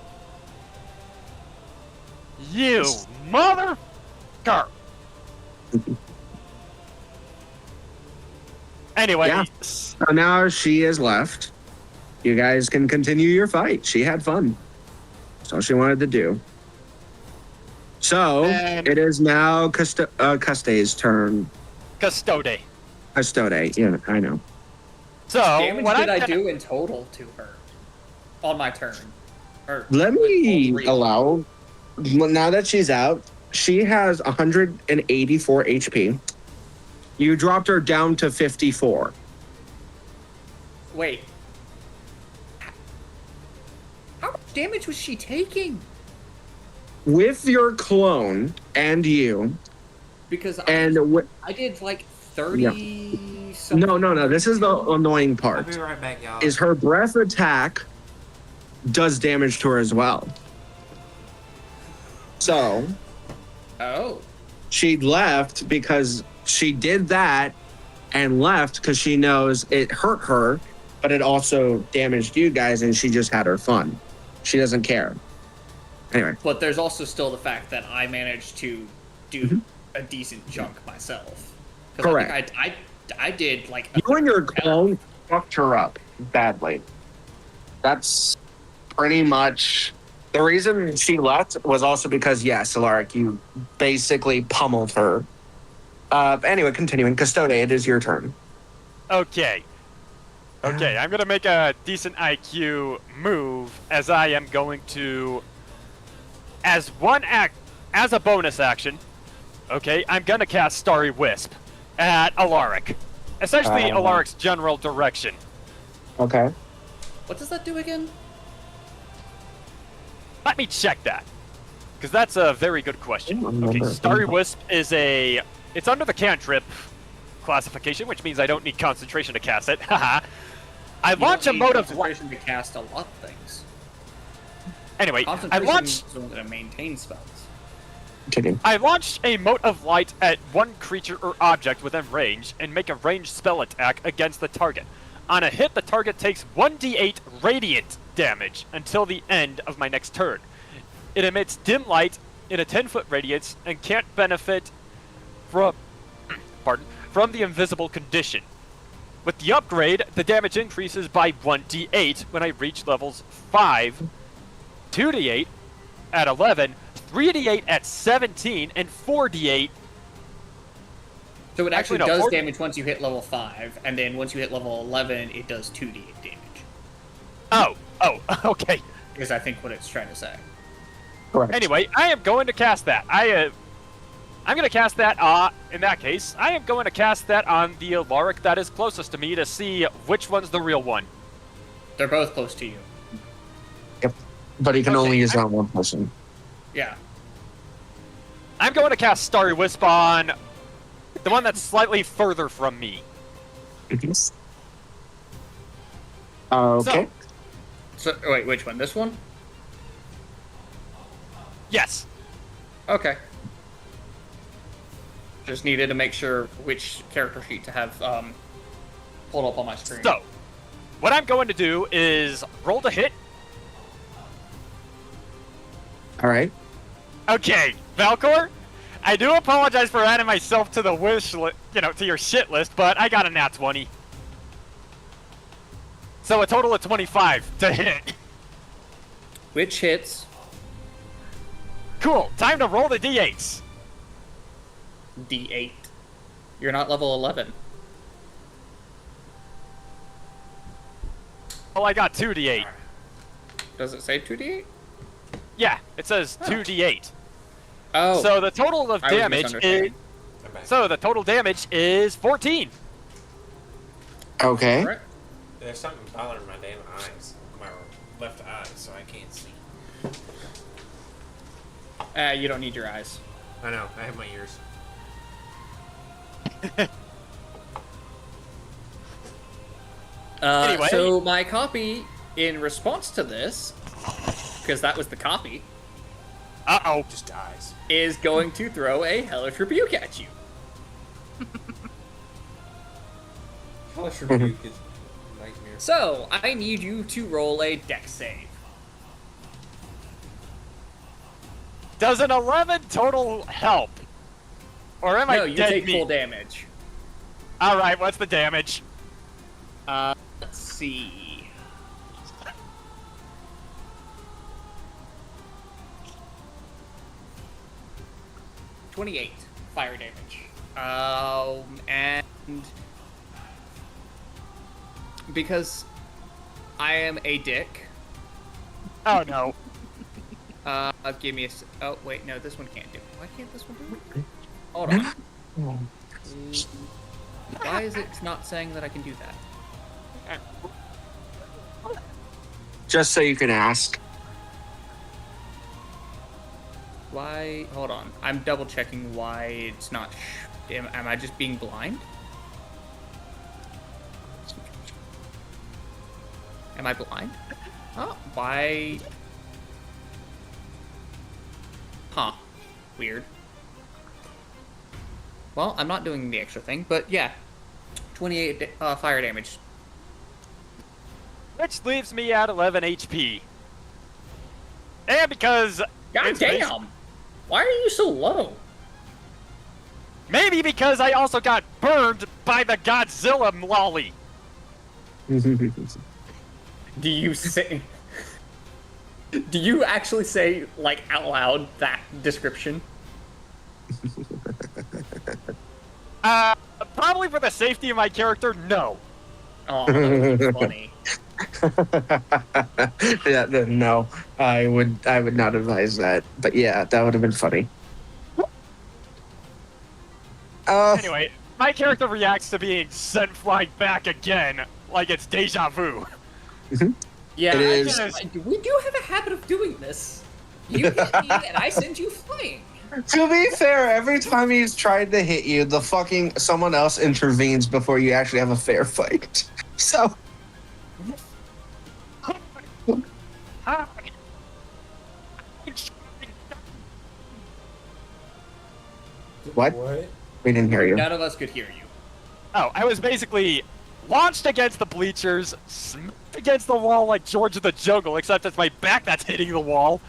You mother... Anyway, Yeah. So now she is left. You guys can continue your fight. She had fun. That's all she wanted to do. So And- it is now Custe's turn. Custode. Custode. Yeah, I know. So, damage what did I'm I gonna- do in total to her on my turn? Or Let with all me three? allow. Well, now that she's out, she has 184 HP. You dropped her down to 54. Wait. How much damage was she taking? With your clone and you, Because and I did like 30 something. no. This is the annoying I'll part. be right back, y'all. Is her breath attack does damage to her as well. So Oh. she left because she did that and left because she knows it hurt her, but it also damaged you guys, and she just had her fun. She doesn't care. Anyway, But there's also still the fact that I managed to do a decent chunk myself. 'Cause Correct. I think I did like you and your clone fucked her up badly. That's pretty much the reason she left was also because, yes, Alaric, you basically pummeled her. Anyway, continuing. Custode, it is your turn. Okay. Okay, I'm gonna make a decent IQ move as I am going to, as a bonus action, okay, I'm gonna cast Starry Wisp at Alaric. Essentially, Alaric's general direction. Okay. What does that do again? Let me check that, because that's a very good question. Okay, Starry Wisp is it's under the cantrip classification, which means I don't need concentration to cast it. Haha. I launch a mode of light. concentration to cast a lot of things. Anyway, I Concentration launch. is only to maintain spells. Continue. I launch a mote of light at one creature or object within range and make a ranged spell attack against the target. On a hit, the target takes 1d8 radiant damage until the end of my next turn. It emits dim light in a 10-foot radius and can't benefit from, from the invisible condition. With the upgrade, the damage increases by 1d8 when I reach levels 5, 2d8 at 11, 3d8 at 17, and 4d8. So it actually no, does 4 damage once you hit level 5, and then once you hit level 11, it does 2d8 damage. Oh, okay. Is I think what it's trying to say. Correct. Anyway, I am going to cast that. I'm going to cast that, in that case, I am going to cast that on the Alaric that is closest to me to see which one's the real one. They're both close to you. Yep. But he can Okay, only use it on one person. Yeah. I'm going to cast Starry Wisp on the one that's slightly further from me. Okay. So, wait, which one? This one? Yes. Okay. Just needed to make sure which character sheet to have pulled up on my screen. So, what I'm going to do is roll to hit. All right. Okay, Valcor, I do apologize for adding myself to the wish list, to your shit list, but I got a nat 20. So a total of 25 to hit. Which hits? Cool, time to roll the d8s. D8. You're not level 11. Oh, I got 2d8. Does it say 2d8? Yeah, it says 2d8. Oh. So the total of I was damage is misunderstanding. so the total damage is 14. Okay. Alright. There's something bothering my damn eyes. My left eye, so I can't see. You don't need your eyes. I know, I have my ears. Anyway. So my copy, in response to this, because that was the copy, Uh-oh. Just dies. is going to throw a Hellish Rebuke at you. Hellish Rebuke is nightmare. So, I need you to roll a Dex save. Does an 11 total help? Or am No, I you dead take meat? full damage. Alright, what's the damage? Let's see. $28 fire damage. And because I am a dick, Oh no. give me a. Oh wait, no, this one can't do it. Why can't this one do it? Hold on. Why is it not saying that I can do that? Just so you can ask. Why? Hold on. I'm double checking why it's not. Am I just being blind? Am I blind? Oh, why? Huh. Weird. Well, I'm not doing the extra thing, but yeah. 28 fire damage. Which leaves me at 11 HP. And because... God it's damn! Why are you so low? Maybe because I also got burned by the Godzilla lolly. Do you say... Do you actually say, like, out loud, that description? Probably for the safety of my character, no. Oh, that would be funny. Yeah, no, I would not advise that. But yeah, that would have been funny. Anyway, my character reacts to being sent flying back again, like it's deja vu. Yeah, It is. We do have a habit of doing this. You hit me, and I send you flying. To be fair, every time he's tried to hit you, the fucking someone else intervenes before you actually have a fair fight. So What? What? We didn't hear you. None of us could hear you. Oh, I was basically launched against the bleachers, smacked against the wall like George of the Jungle, except it's my back that's hitting the wall.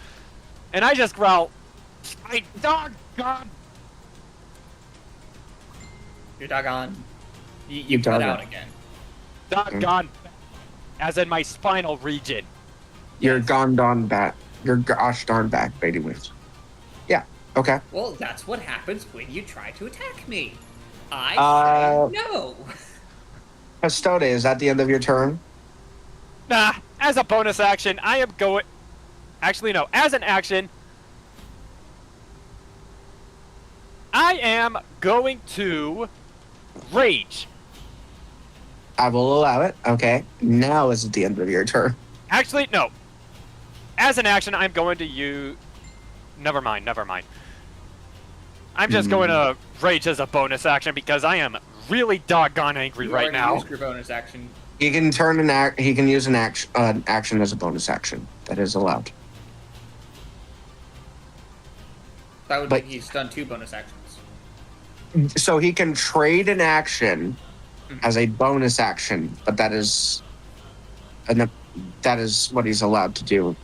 And I just growl, "My dog, God!" You're doggone. You cut doggone. out again. Doggone. As in my spinal region. You're gone darn back. You're gosh darn back, Baby Wings. Yeah. Okay. Well, that's what happens when you try to attack me. I say no. Custode, is that the end of your turn? Nah, as a bonus action, I am going... Actually, no. As an action, I am going to rage. I will allow it. Okay. Now is it the end of your turn? Actually, no. As an action, I'm going to use... Never mind. I'm just going to rage as a bonus action because I am really doggone angry right now. Used your bonus action. He can he can use an action as a bonus action. That is allowed. That would But- mean he's done 2 bonus actions. So he can trade an action as a bonus action, but that is what he's allowed to do.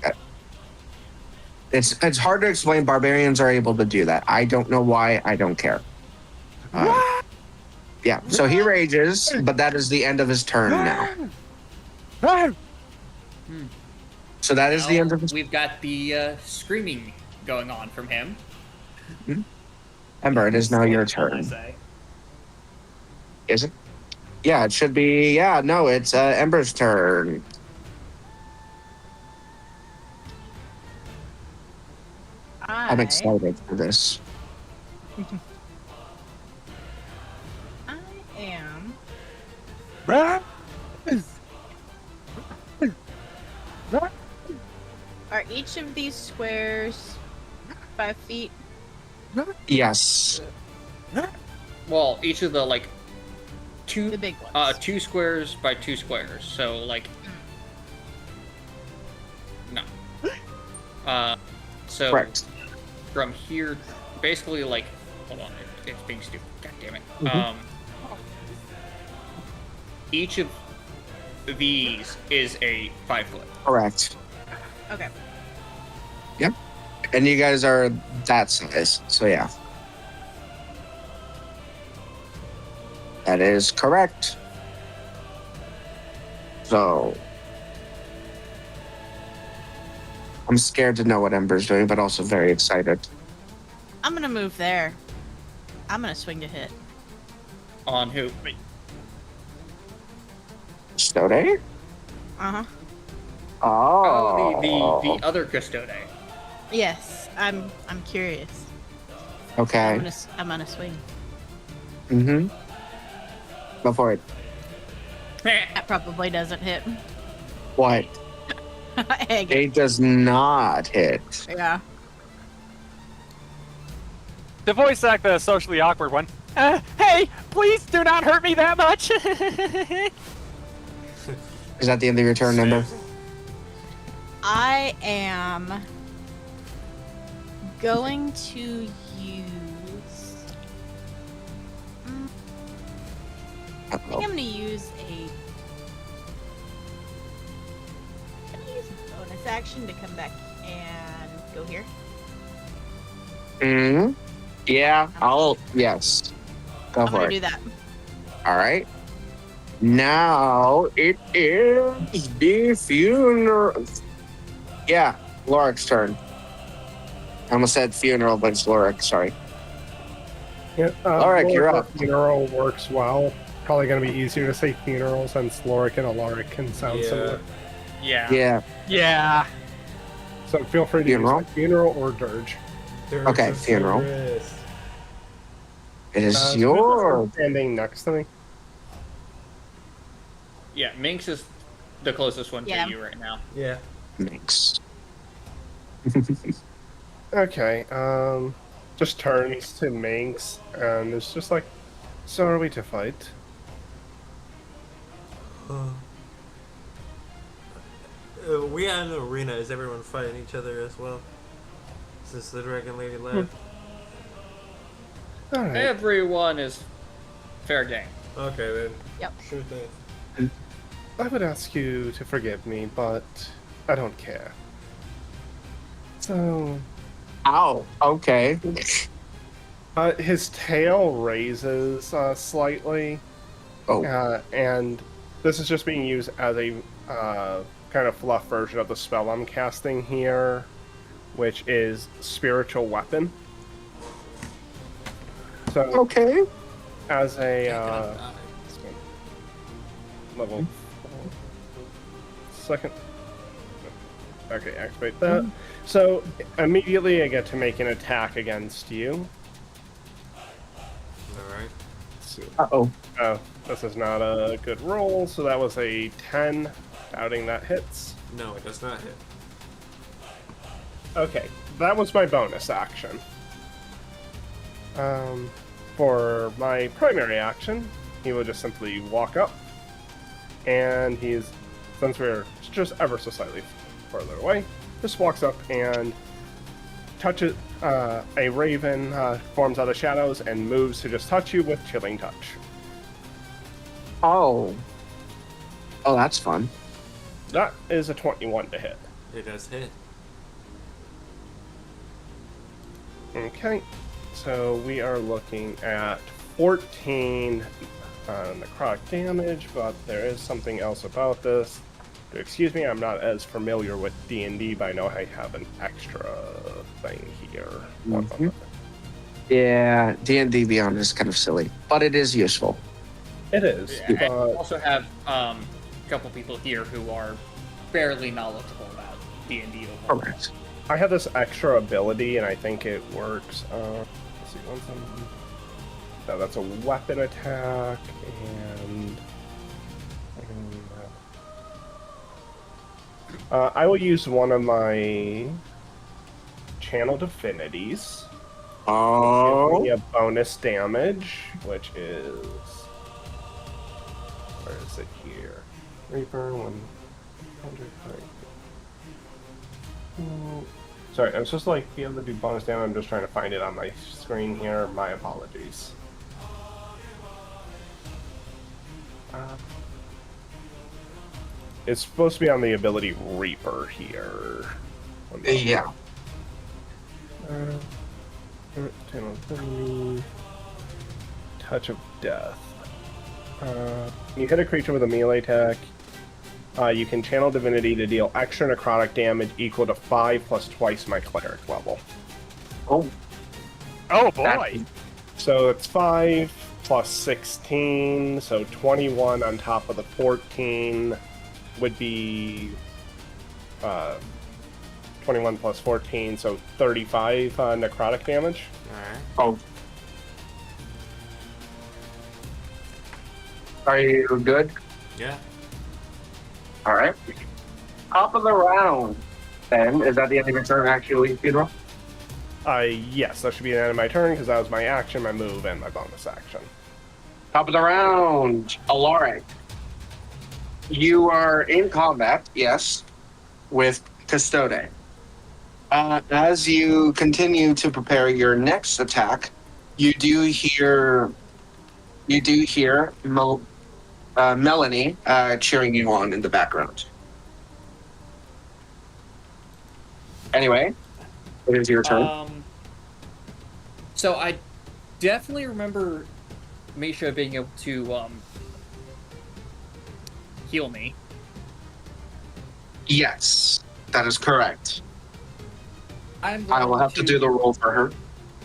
It's hard to explain. Barbarians are able to do that. I don't know why. I don't care. Yeah. So he rages, but that is the end of his turn now. So that is the end of his. We've got the screaming going on from him. Ember, it is now your I turn. say. Is it? Yeah, it should be. Yeah, no, it's Ember's turn. I'm excited for this. I am. Are each of these squares 5 feet? Yes. Well, each of the The two big ones. 2 squares by 2 squares. So no. So Correct. from here, basically hold on, it's being stupid. God damn it. Each of these is a 5 foot. Correct. Okay. Yep. And you guys are that size, so yeah. That is correct. So I'm scared to know what Ember's doing, but also very excited. I'm gonna move there. I'm gonna swing to hit. On who? Stode? Uh-huh. Oh. The other custode. Yes. I'm curious. Okay. I'm gonna swing. Mm-hmm. Go for it. That probably doesn't hit. What? Egg. It does not hit. Yeah. To voice act the socially awkward one. Hey, please do not hurt me that much. Is that the end of your turn, Ember? I am going to use. I think I'm gonna use a. Can I use a bonus action to come back and go here? Mm-hmm. Yeah, yes. Go I'm for gonna it. do that. All right. Now it is the funeral. Yeah, Lorik's turn. I almost said funeral, but it's Lorik. Sorry. Yeah, Lorik, you're up. Funeral works well. Probably going to be easier to say funeral since Lorik and Alaric can sound similar. Yeah. Yeah. Yeah. So feel free to Funeral? use like funeral or dirge. Okay, funeral. It is So your. standing next to me. Yeah, Minx is the closest one Yeah. to you right now. Yeah. Thanks. Okay, just turns to Minx and it's just like, so are we to fight? We had an arena. Is everyone fighting each other as well? Since the dragon lady left. All right. Everyone is fair game. Okay then. Yep. Sure thing. I would ask you to forgive me, but I don't care. So, Ow. Okay. his tail raises slightly, Oh. and this is just being used as a kind of fluff version of the spell I'm casting here, which is Spiritual Weapon. So, Okay. as a Ain't gonna die. level second. Okay, activate that. So immediately I get to make an attack against you. Alright. Let's see. Uh-oh. Oh, this is not a good roll, so that was a 10. Doubting that hits. No, it does not hit. Okay, that was my bonus action. For my primary action, he will just simply walk up, and since we're just ever so slightly further away, just walks up and touches a raven, forms out of the shadows, and moves to just touch you with Chilling Touch. Oh. Oh, that's fun. That is a 21 to hit. It does hit. Okay, so we are looking at 14 necrotic damage, but there is something else about this. Excuse me, I'm not as familiar with D&D, but I know I have an extra thing here. Mhm. Yeah, D&D Beyond is kind of silly, but it is useful. It is, Yeah, and but we also have a couple people here who are fairly knowledgeable about D&D overall. Correct. I have this extra ability, and I think it works. Let's see, no, that's a weapon attack, and I will use one of my channel divinities. Oh. Give me a bonus damage, which is, where is it here? Reaper 100. Sorry, I'm supposed to be able to do bonus damage. I'm just trying to find it on my screen here. My apologies. It's supposed to be on the ability Reaper here. Yeah. Touch of Death. You hit a creature with a melee attack. You can channel divinity to deal extra necrotic damage equal to 5 plus twice my cleric level. Oh. Oh boy! So it's 5 plus 16, so 21 on top of the 14 would be 21 plus 14, so 35 necrotic damage. Alright. Oh. Are you good? Yeah. All right. Top of the round, then. Is that the end of your turn, actually, Funeral? Yes, that should be the end of my turn, because that was my action, my move, and my bonus action. Top of the round, Alaric. You are in combat, yes, with Custode. As you continue to prepare your next attack, you do hear Melanie cheering you on in the background. Anyway, it is your turn. So I definitely remember Misha being able to heal me. Yes, that is correct. I will have to do the roll for her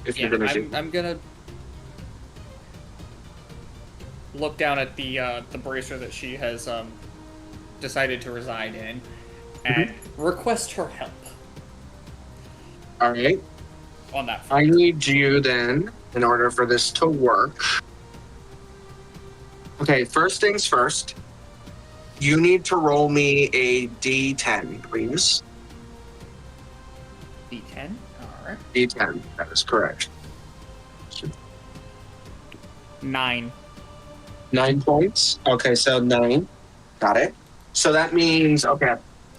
if you're gonna do. I'm gonna look down at the bracer that she has decided to reside in and request her help All right. on that front. I need you then, in order for this to work. Okay, first things first. You need to roll me a D10, please. D10. All right. D10. That is correct. 9. 9 points. Okay, so 9. Got it. So that means, okay,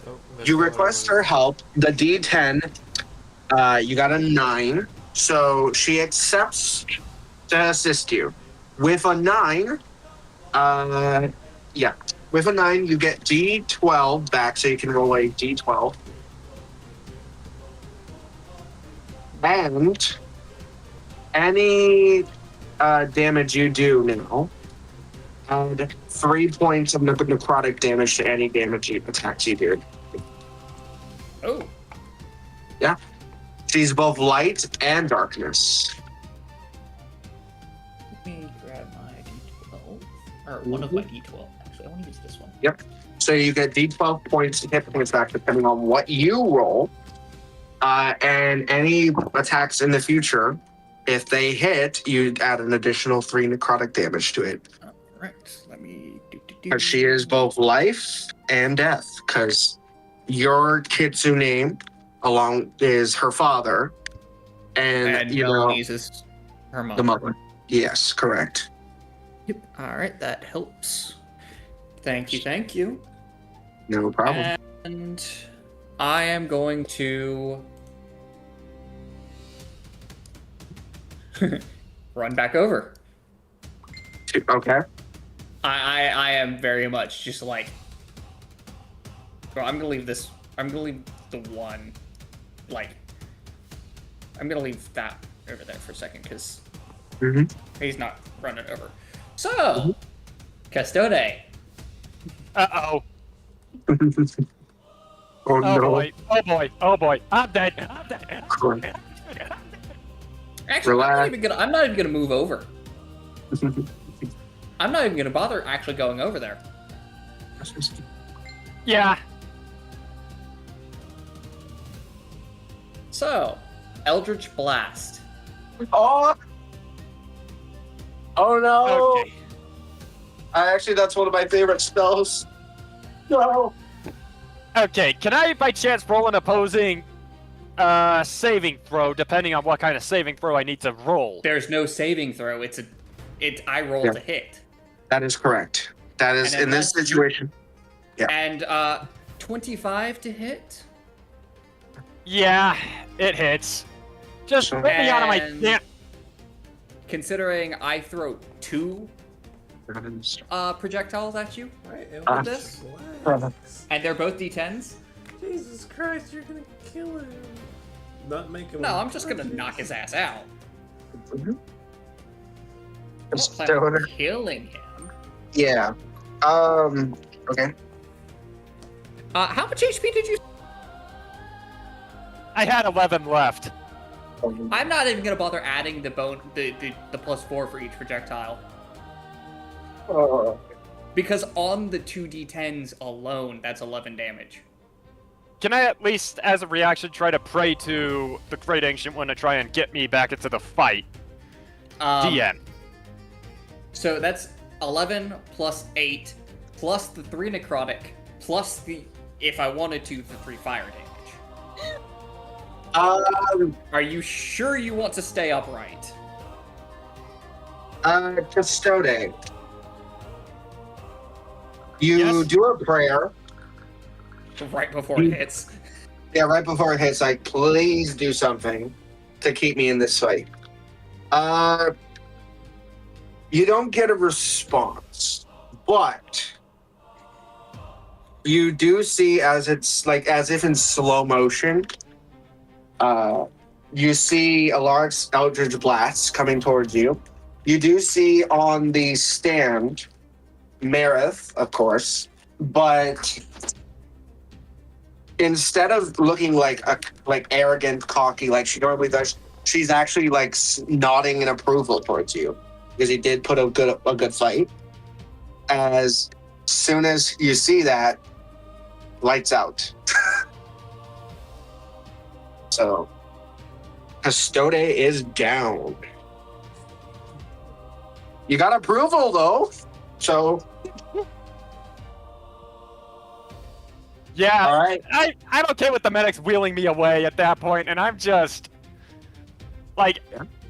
Oh, that's you the one request I her help. The D10, you got a 9. So she accepts to assist you. With a 9, with a 9, you get D12 back, so you can roll a D12. And any damage you do now, add 3 points of necrotic damage to any damage attacks you do. Oh. Yeah. She's both light and darkness. Let me grab my D12. Or one of my D12, actually. I want to use this one. Yep. So you get D12 points, hit points back, depending on what you roll. And any attacks in the future, if they hit, you add an additional 3 necrotic damage to it. Alright, let me do. Because she is both life and death. Because your Kitsune along is her father, and you Melanie's is her know mother. the mother. Yes, correct. Yep. Alright, that helps. Thank you. No problem. And I am going to run back over. Okay. I am very much just like, bro, I'm gonna leave the one, like, I'm gonna leave that over there for a second because he's not running over. So, Custode. Uh-oh. Oh no. Boy. Oh boy. I'm dead. Actually, Relax. I'm not even gonna move over. I'm not even gonna bother actually going over there. Yeah. So, Eldritch Blast. Oh no! Okay. Actually, that's one of my favorite spells. No. Okay, can I by chance roll an opposing saving throw, depending on what kind of saving throw I need to roll? There's no saving throw. I roll to hit. That is correct. That is And in this unless situation. Yeah. And 25 to hit. Yeah, it hits. Just So- get me out of my And- damn. Considering I throw 2 projectiles at you Right? Ah. with this, Relax. and they're both D10s. Jesus Christ, you're gonna kill him. Not make him. No, I'm just gonna knock his ass out. Mhm. I'm not planning Stoner. on killing him. Yeah. Okay. How much HP did you? I had 11 left. I'm not even gonna bother adding the +4 for each projectile. Because on the 2d10s alone, that's 11 damage. Can I at least, as a reaction, try to pray to the Great Ancient One to try and get me back into the fight? DM. So that's 11 plus 8 plus the 3 necrotic plus if I wanted to, the 3 fire damage. Are you sure you want to stay upright? Custode. You Yes? do a prayer. Right before it hits. Yeah, right before it hits, like, please do something to keep me in this fight. You don't get a response, but you do see as if in slow motion, you see a large eldritch blast coming towards you. You do see on the stand Marith, of course, but instead of looking like arrogant, cocky, like she normally does, she's actually nodding in approval towards you because you did put a good fight. As soon as you see that, lights out. So, Custode is down. You got approval though, so Yeah, all right. I'm okay with the medics wheeling me away at that point, and I'm just like,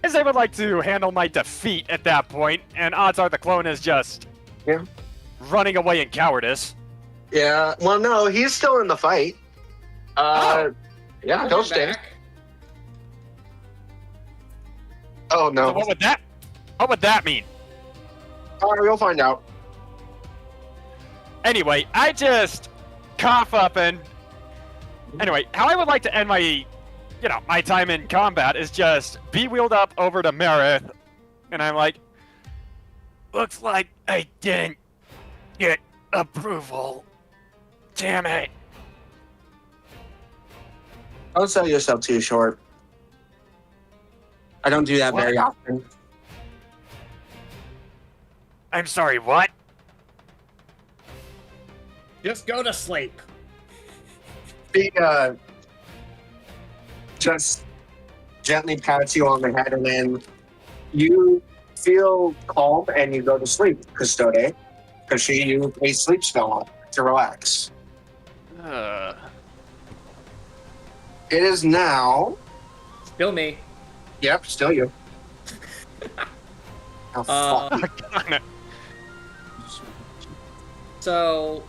as they would like to handle my defeat at that point, and odds are the clone is just running away in cowardice. Yeah. Well, no, he's still in the fight. Yeah, I'll he'll get stay. back. Oh So no. what would that? What would that mean? You'll find out. Anyway, I just cough up and... Anyway, how I would like to end my, my time in combat is just be wheeled up over to Marith, and I'm like, looks like I didn't get approval. Damn it. Don't sell yourself too short. I don't do that very often. I'm sorry, what? Just go to sleep. He just gently pats you on the head, and then you feel calm and you go to sleep, Custode, because she used a sleep spell on to relax. It is now. Still me. Yep, still you. Oh, fuck. So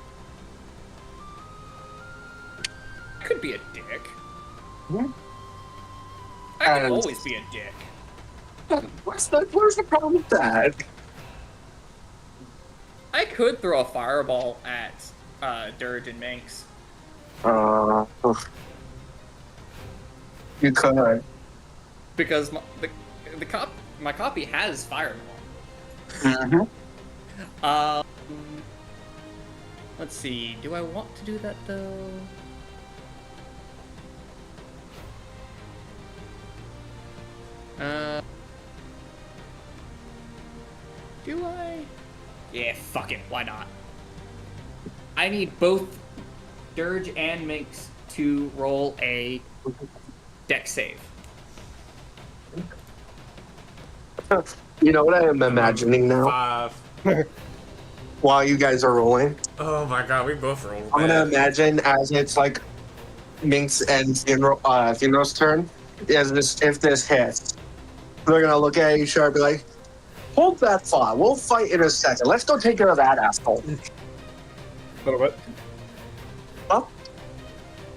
I could be a dick. I can And- always be a dick. Where's the problem with that? I could throw a fireball at Dirge and Minx. You could. Because my copy has fireball. Mm-hmm. Let's see. Do I want to do that though? Do I? Yeah, fuck it. Why not? I need both Dirge and Minx to roll a deck save. You know what I am imagining now? 5. While you guys are rolling, Oh my god, we both rolled. I'm gonna bad. imagine as it's like Minx and Funeral's turn. If this hits, they're gonna look at each other and be like, "Hold that thought. We'll fight in a second. Let's go take care of that asshole." Little bit.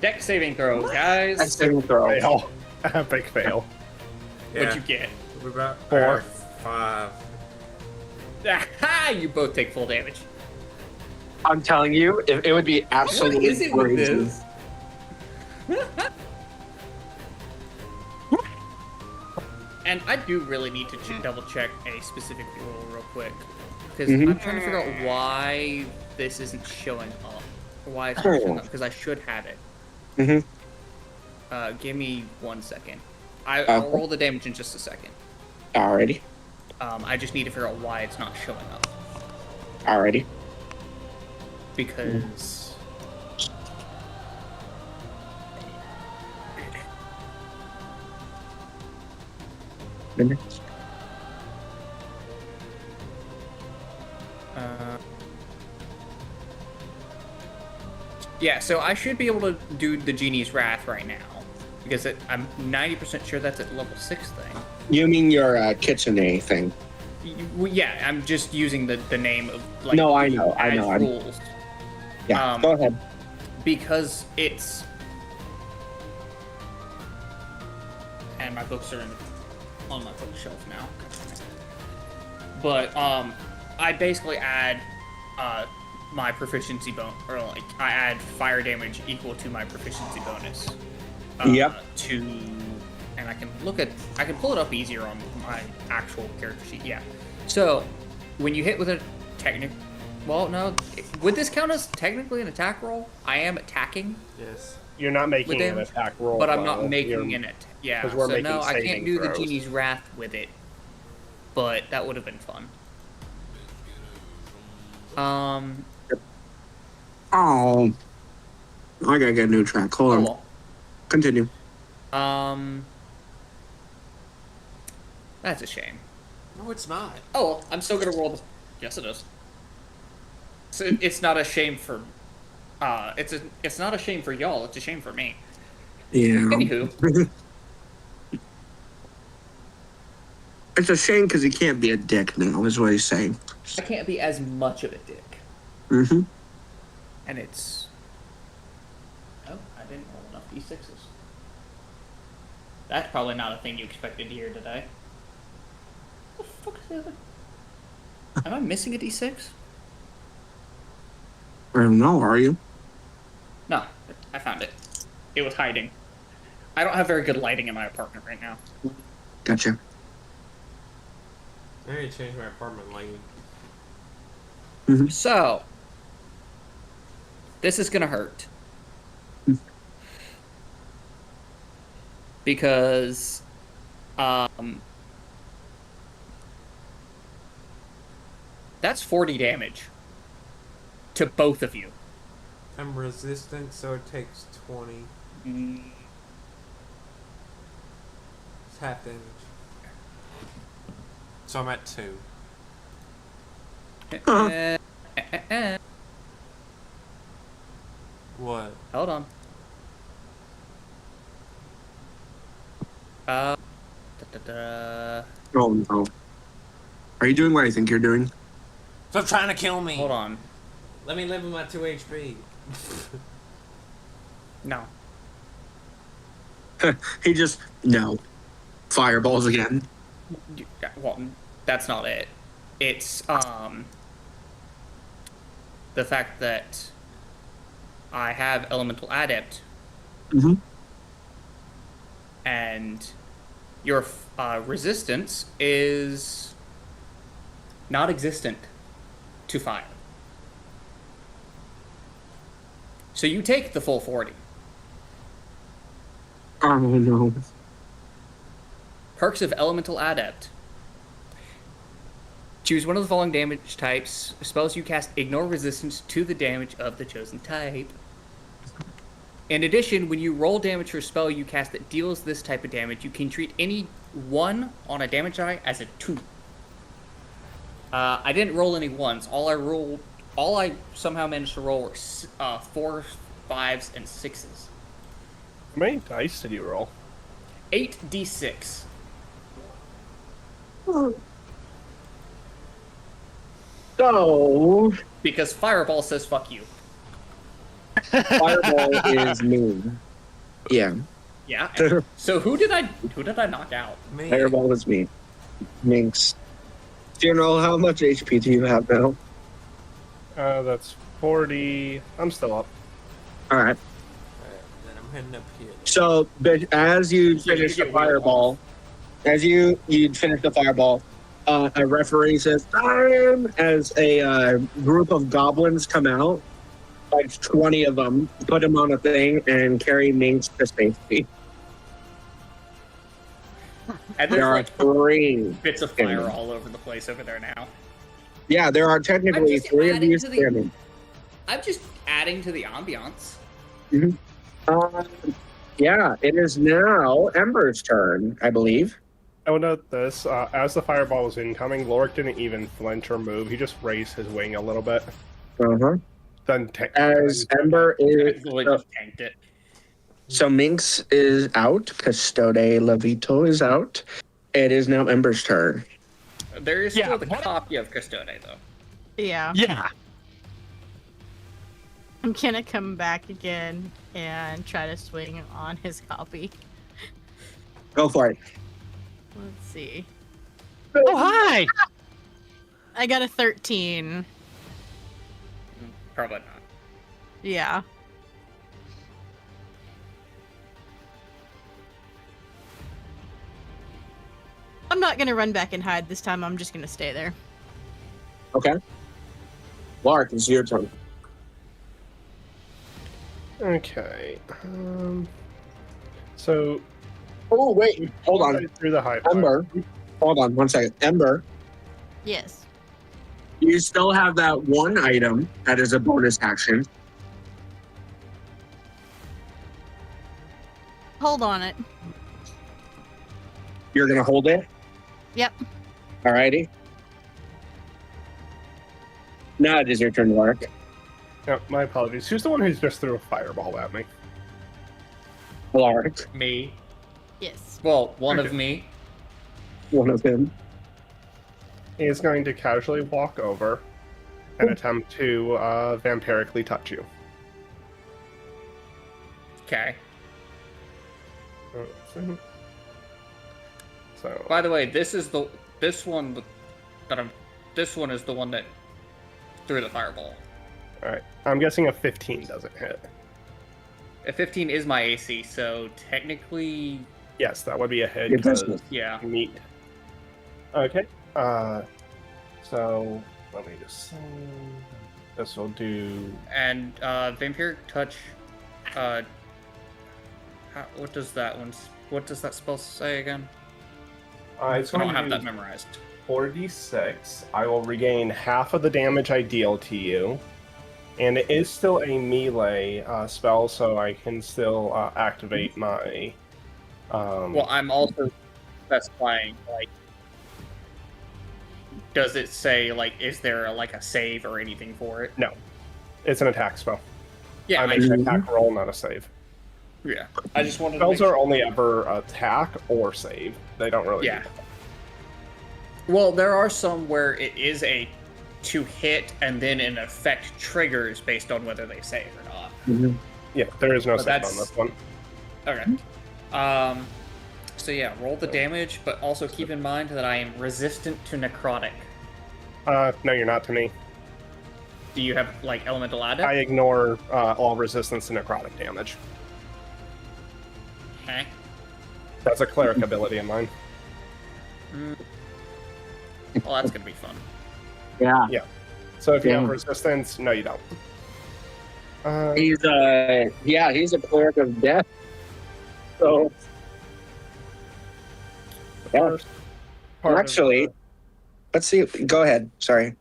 Deck saving throw, guys. That's saving throw. Fail. Epic fail. What'd you get? We got 4. 5. Aha! You both take full damage. I'm telling you, it would be absolutely What is it with crazy. this? And I do really need to double check a specific rule real quick. Because I'm trying to figure out why this isn't showing up. Why it's not showing up, because I should have it. Give me 1 second. I'll roll the damage in just a second. Alrighty. I just need to figure out why it's not showing up. Alrighty. Because... Yeah, so I should be able to do the Genie's Wrath right now. Because I'm 90% sure that's at level 6 thing. You mean your KitchenAid thing? Yeah, I'm just using the name of like. No, I know. Rules. Yeah, go ahead. Because it's. And my books are on my bookshelf now. But I basically add my proficiency or like I add fire damage equal to my proficiency bonus. Yep. And I can pull it up easier on my actual character sheet. Yeah. So when you hit with a would this count as technically an attack roll? I am attacking. Yes. You're not making With an damage, attack roll. but I'm not though. making You're- an attack. Yeah. 'cause we're So making no, I can't saving do the throws. Genie's Wrath with it. But that would have been fun. Oh. I gotta get a new track. Hold on. Well, Continue. that's a shame. No, it's not. Oh, well, I'm still gonna roll the. Yes, it is. So it's not a shame for. It's not a shame for y'all. It's a shame for me. Yeah. Anywho, It's a shame because he can't be a dick now, is what he's saying. I can't be as much of a dick, Mm-hmm. and it's. Oh, I didn't roll enough d6s. That's probably not a thing you expected to hear today. the fuck is the other? Am I missing a d6? I don't know, are you? No, I found it. It was hiding. I don't have very good lighting in my apartment right now. Gotcha. I need to change my apartment lighting. So, this is gonna hurt. Because, that's 40 damage. To both of you. I'm resistant, so it takes 20. It's half damage. So I'm at 2. What? Hold on. Da, da, da. Oh no. Are you doing what I think you're doing? Stop trying to kill me! Hold on. Let me live with my 2 HP. No. He just no. Fireballs again. Well, that's not it. It's the fact that I have Elemental Adept, and your resistance is not existent to fire. So you take the full 40. Oh no. Perks of Elemental Adept. Choose one of the following damage types. Spells you cast ignore resistance to the damage of the chosen type. In addition, when you roll damage for a spell you cast that deals this type of damage, you can treat any 1 on a damage die as a 2. I didn't roll any 1s. All I somehow managed to roll were 4s, 5s, and 6s. How many dice did you roll? 8d6. So Because Fireball says fuck you. Fireball is mean. Yeah. Yeah. So who did I knock out? Me. Fireball is mean. Minx. General, how much HP do you have now? That's 40. I'm still up. Alright. Then I'm heading up here. So, but as you finish the fireball, a referee says time as a group of goblins come out, like 20 of them, put him on a thing and carry Minx to safety. And There there's are like 3 bits of fire all over the place over there now. Yeah, there are technically I'm just 3 of adding these to the- standing. I'm just adding to the ambiance. Yeah, it is now Ember's turn, I believe. I would note this. As the fireball was incoming, Lorik didn't even flinch or move. He just raised his wing a little bit. Uh-huh. Then As Ember is... Just tanked it. So Minx is out. Custode Levito is out. It is now Ember's turn. There is Yeah, still the what- copy of Custode, though. Yeah. Yeah. I'm gonna come back again and try to swing on his copy. Go for it. Let's see. Oh, hi! I got a 13. Probably not. Yeah. I'm not gonna run back and hide this time. I'm just gonna stay there. Okay. Lark, it's your turn. Okay. So Oh, wait. Hold on. through the high Ember. Hold on 1 second. Ember, Yes. you still have that one item that is a bonus action. Hold on it. You're going to hold it? Yep. Alrighty. Now it is your turn, Lark. No, my apologies. Who's the one who's just threw a fireball at me? Lark. Me. Yes. Well, one of me. One of them. He is going to casually walk over and attempt to vampirically touch you. Okay. So, By the way, this is the this one this one is the one that threw the fireball. All right. I'm guessing a 15 doesn't hit. A 15 is my AC, so technically, Yes, that would be a hit. It does 'cause yeah. Meat. Okay. So let me just. This will do. And vampiric touch. What does that spell say again? It's I going don't to have do that memorized. 4d6. I will regain half of the damage I deal to you. And it is still a melee spell, so I can still activate my. Well, I'm also specifying, like, does it say, like, is there a save or anything for it? No, it's an attack spell. Yeah, I make an attack roll, not a save. yeah. I just wanted Spells to make are only ever attack or save. They don't really. Yeah. Do that. Well, there are some where it is a to hit and then an effect triggers based on whether they save or not. Mm-hmm. Yeah, there is no But save on that's- this one. Okay. So yeah, roll the damage, but also keep in mind that I am resistant to necrotic. No, you're not to me. Do you have, like, elemental adept? I ignore all resistance to necrotic damage. Okay. That's a cleric ability of mine. Well, that's gonna be fun. Yeah. So if you have Yeah. resistance, no, you don't. He's a cleric of death. So yeah. First part of Actually, let's see. Go ahead. Sorry.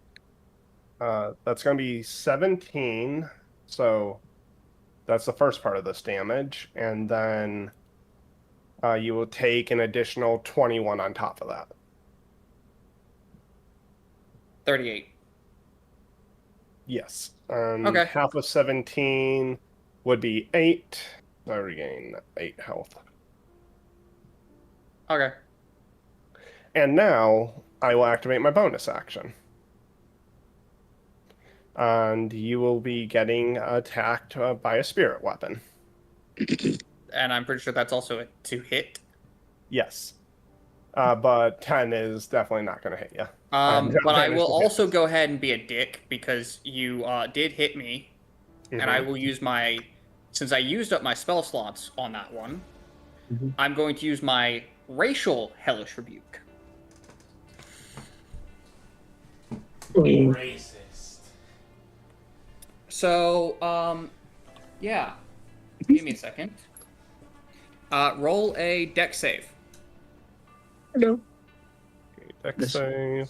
that's going to be 17. So that's the first part of this damage, and then you will take an additional 21 on top of that. 38. Yes. Okay. Half of 17 would be 8. I regain 8 health. Okay. And now I will activate my bonus action. And you will be getting attacked by a spirit weapon. And I'm pretty sure that's also a to hit. Yes. But 10 is definitely not going to hit you. But I will also go ahead and be a dick because you did hit me, and I will use my, since I used up my spell slots on that one, I'm going to use my racial hellish rebuke. Racist. So, yeah. Give me a second. Roll a dex save. Hello. Dex save.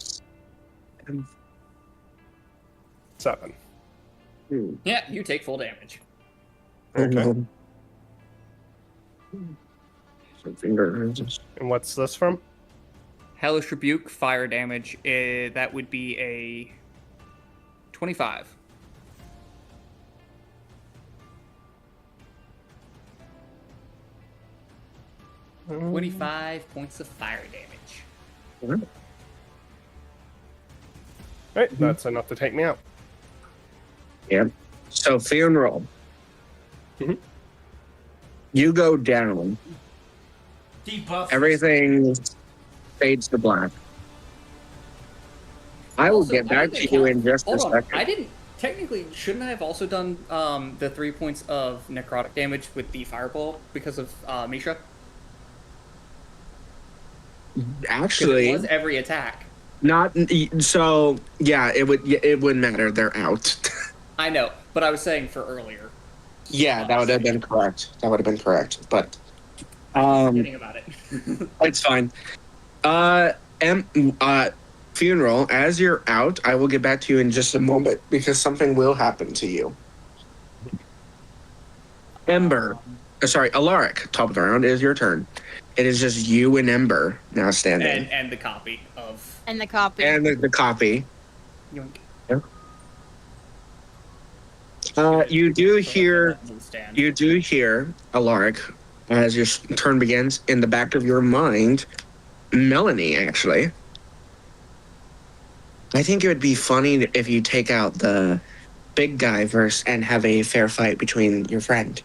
7. Yeah, you take full damage. Okay. Fingers. And what's this from? Hellish rebuke, fire damage. That would be a 25. Mm. 25 points of fire damage. Right, that's enough to take me out. Yeah. So funeral. Mhm. You go down. Debuff. Everything fades to black. I will Also, get I back didn't to you count- in just a Hold on, second. I didn't technically. Shouldn't I have also done the 3 points of necrotic damage with the fireball because of Misha? 'Cause Actually, it was every attack. not so. Yeah, it wouldn't matter. They're out. I know, but I was saying for earlier. Yeah, that would have been correct. That would have been correct. But Forgetting about it. it's fine. Funeral, as you're out, I will get back to you in just a moment because something will happen to you. Ember. Alaric, top of the round, is your turn. It is just you and Ember now standing. and the copy of. And the copy. And the copy. Yoink. You do hear Stand. You do hear, Alaric, as your turn begins, in the back of your mind, Melanie, actually. I think it would be funny if you take out the big guy first and have a fair fight between your friend.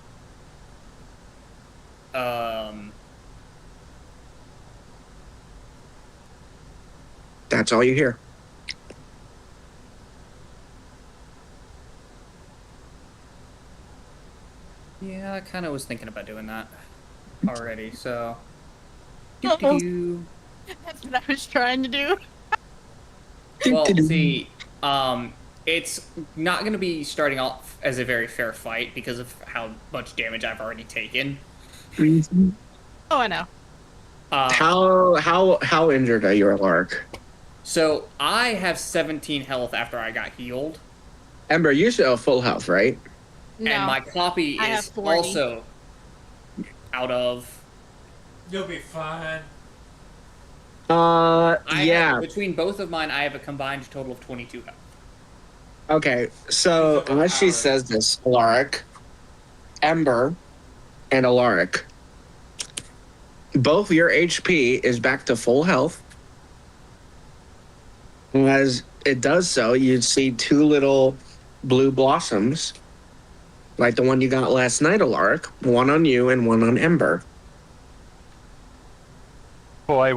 that's all you hear. Yeah, I kind of was thinking about doing that already. So, Uh-oh. doo-doo-doo. That's what I was trying to do. Well, see, it's not going to be starting off as a very fair fight because of how much damage I've already taken. Oh, I know. How injured are you, Lark? So I have 17 health after I got healed, Ember, you still have full health, right? No. and my copy I have is 40. also out of. You'll be fine. Between both of mine, I have a combined total of 22 health. Okay, so unless she says this, Alaric, Ember, and Alaric, both your HP is back to full health. And as it does so, you see two little blue blossoms, like the one you got last night, Alaric. One on you and one on Ember. Boy,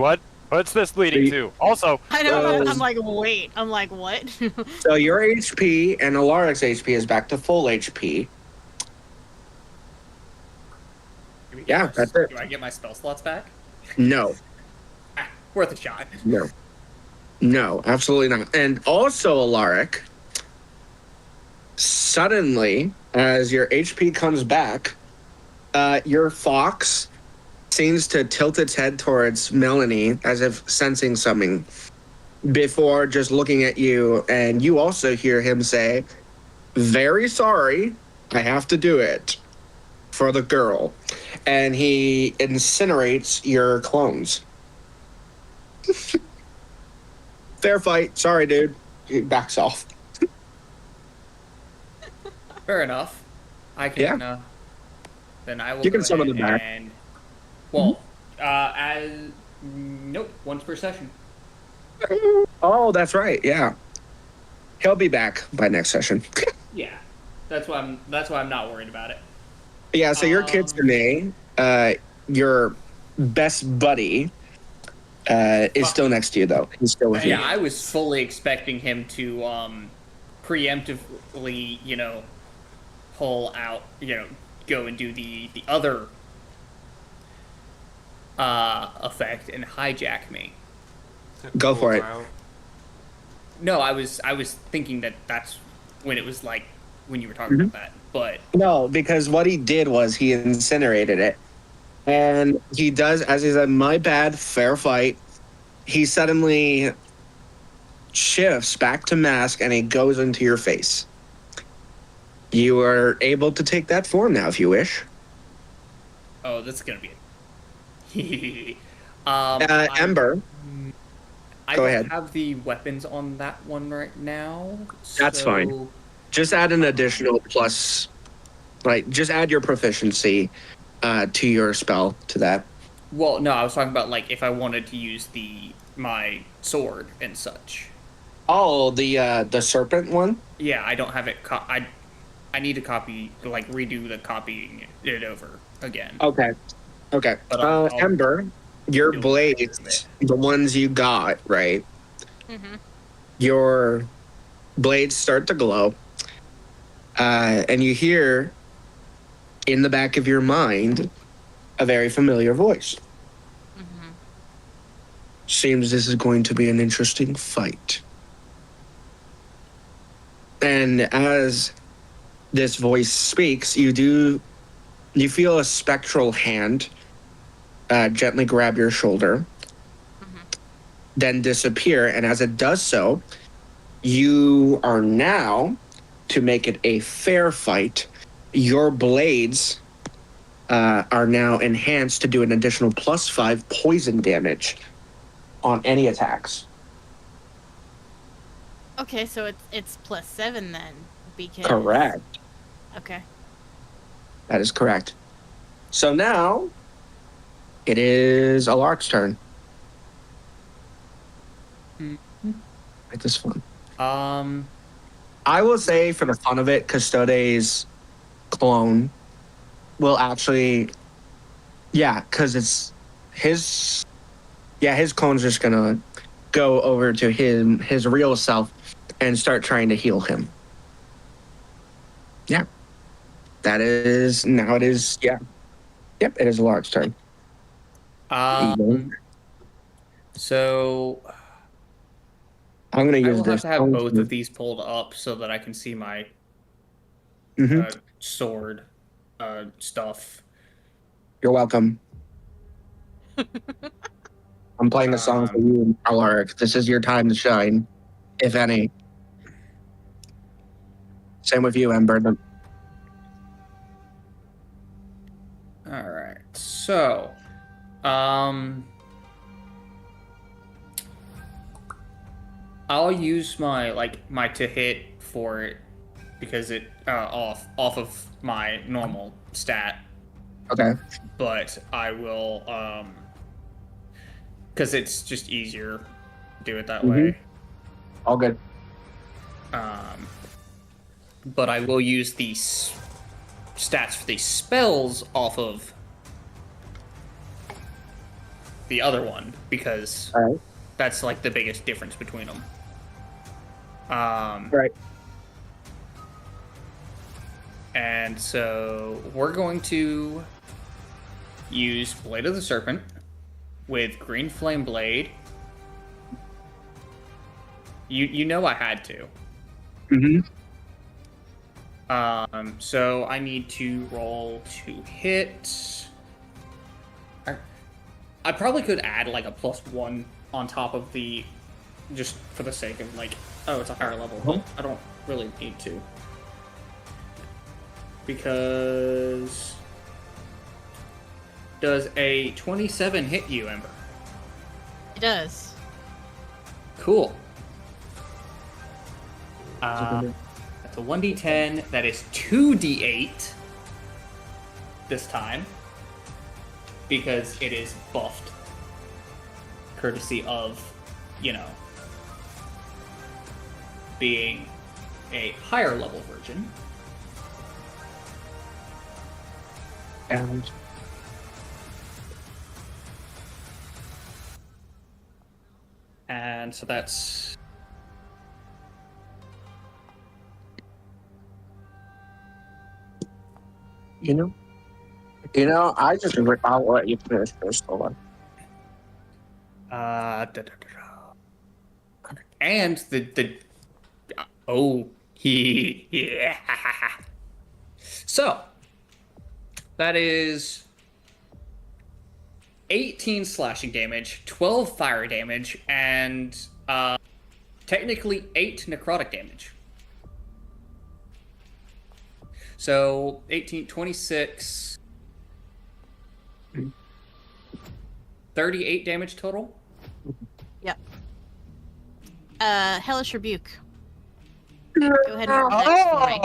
what's this leading to? Also, I know. I'm like, wait. I'm like, what? So your HP and Alaric's HP is back to full HP. Yeah, that's it. Do I get my spell slots back? No. Worth a shot. No, absolutely not. And also, Alaric, suddenly, as your HP comes back, your fox seems to tilt its head towards Melanie as if sensing something before just looking at you. And you also hear him say, "Very sorry, I have to do it for the girl." And he incinerates your clones. Fair fight. Sorry, dude. He backs off. Fair enough. I can. Then I will. You can go summon ahead them back. And, well, nope, once per session. Oh, that's right. Yeah, he'll be back by next session. Yeah, that's why I'm not worried about it. Yeah. So your kitsune, your best buddy, is still next to you though. He's still with you. Yeah, I was fully expecting him to preemptively, pull out, go and do the other effect and hijack me. Go for it. No, I was thinking that's when it was like when you were talking about that, but No, because what he did was he incinerated it, and he does, as he said, "My bad, fair fight." He suddenly shifts back to mask and he goes into your face. You are able to take that form now if you wish. oh, that's gonna be it. Ember, I go don't ahead. have the weapons on that one right now. That's fine. Just add an additional plus, just add your proficiency to your spell to that. Well, no, I was talking about like if I wanted to use my sword and such. Oh, the serpent one? Yeah, I don't have it. I need to copy, redo the copying it over again. Okay. But I'll Ember, your do it blades, the ones you got, right? Mm-hmm. Your blades start to glow. And you hear in the back of your mind a very familiar voice. Mm-hmm. Seems this is going to be an interesting fight. And as this voice speaks, you feel a spectral hand gently grab your shoulder, then disappear. And as it does so, you are now, to make it a fair fight, your blades are now enhanced to do an additional +5 poison damage on any attacks. Okay, so it's +7 then, because. Correct. Okay. That is correct. So now it is Alarc's turn. Make this fun. I will say, for the fun of it, Custode's clone will actually, because it's his clone's just gonna go over to his real self and start trying to heal him. Yeah. That is now it is yeah. Yep, it is a large turn. So I'm gonna I use will have this. to have both of these pulled up so that I can see my sword stuff. You're welcome. I'm playing a song for you, Alaric. This is your time to shine, if any. Same with you, Ember. All right. So, I'll use my to hit for it because it off of my normal stat. Okay. But I will because it's just easier to do it that way. All good. But I will use these stats for these spells off of the other one because that's like the biggest difference between them. Right. And so we're going to use Blade of the Serpent with Green Flame Blade. You know I had to. So I need to roll to hit. I probably could add like a +1 on top of the, just for the sake of like, oh, it's a higher level, but I don't really need to. Because does a 27 hit you, Ember? It does. Cool. That's a 1d10. That is 2d8 this time. Because it is buffed. Courtesy of, being a higher level version. And so that's... I just I'll let you finish first. Hold on. And yeah. So that is 18 slashing damage, 12 fire damage, and technically 8 necrotic damage. So 18, 26, 38 damage total. Yep. Hellish Rebuke. Go ahead and roll that for me.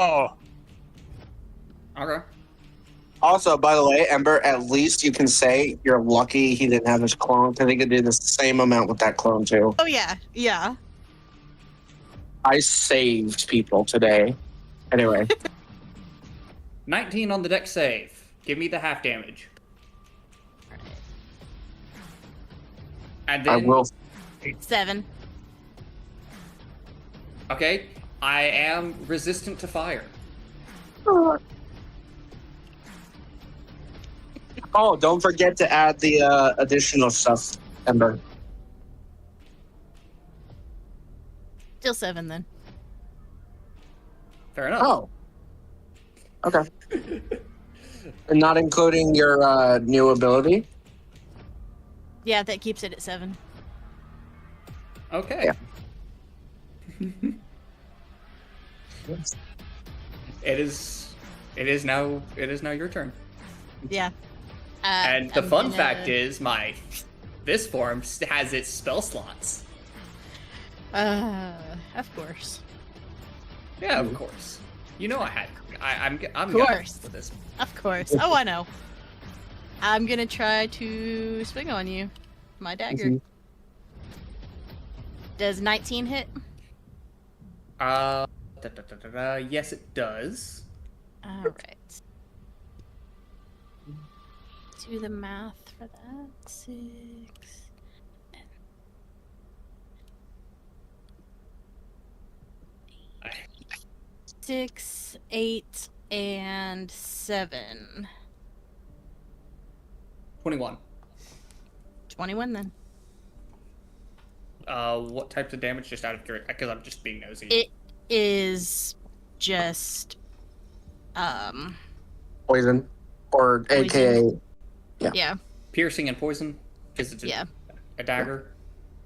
Okay. Also, by the way, Ember, at least you can say you're lucky he didn't have his clone, because he could do the same amount with that clone too. Oh yeah, yeah. I saved people today. Anyway. 19 on the dex save. Give me the half damage. And then I will. 7. Okay, I am resistant to fire. Oh, don't forget to add the additional stuff, Ember. Still 7 then. Fair enough. Oh. Okay. And not including your new ability? Yeah, that keeps it at 7. Okay. Yeah. It is now your turn. Yeah. And the fun fact is this form has its spell slots. Of course. Yeah, of course. You know I'm Of going course. with this. Of course. Oh, I know. I'm gonna try to swing on you. My dagger. Does 19 hit? Yes, it does. Alright. Do the math for that. 6. 6, 8, and 7. 21. 21 then. What types of damage? Just out of curiosity, because I'm just being nosy. It is just Poison, or Poison. AKA. yeah. Piercing and poison, because it's Yeah. a dagger.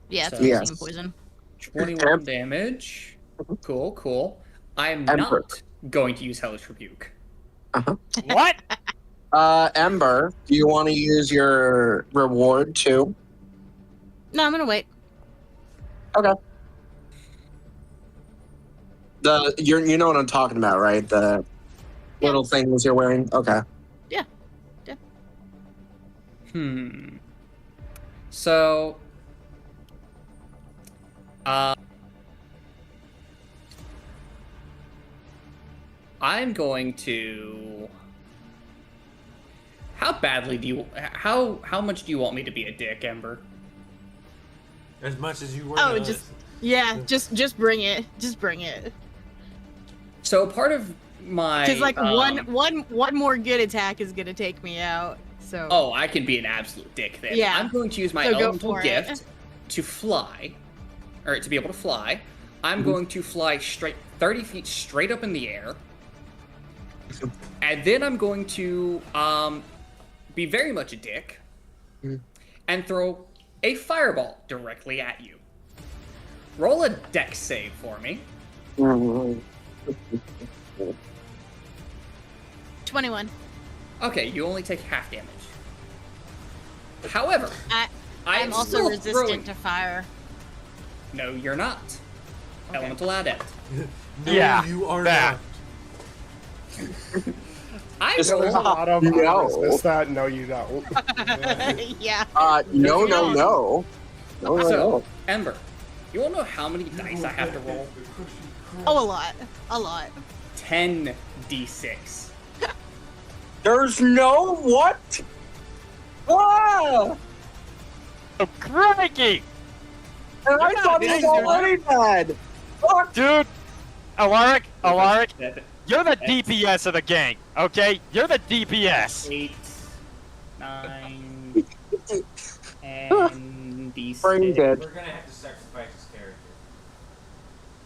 Yeah, it's So- piercing Yes. and poison. 21 damage. Cool. I am Ember. not going to use Hellish Rebuke. What? Ember, do you want to use your reward too? No, I'm gonna wait. You know what I'm talking about, right? The little things you're wearing. Okay. So, I'm going to. How badly do you? How much do you want me to be a dick, Ember? As much as you were. Oh, just bring it. Just bring it. So part of my Because like one more good attack is gonna take me out. So. Oh, I can be an absolute dick then. Yeah. I'm going to use my So go elemental for it. gift to fly, or to be able to fly. I'm going to fly straight 30 feet straight up in the air, and then I'm going to be very much a dick and throw a fireball directly at you. Roll a dex save for me. 21. Okay, you only take half damage. However, I'm also still resistant throwing- to fire. No, you're not. Okay. Elemental adept. No, Yeah, you are that. not. I Just roll There's a lot of No. resist that. No, you don't. Yeah. No. So, Ember, you wanna know how many dice I have to roll? Oh, a lot. A lot. 10 d6. There's no what? Ah! Oh, crikey! And I You're thought not it was danger. already bad. Fuck. Dude! Alaric, you're the DPS of the gang, okay? You're the DPS! 8, 9, and d6. Brain dead. We're gonna have to sacrifice his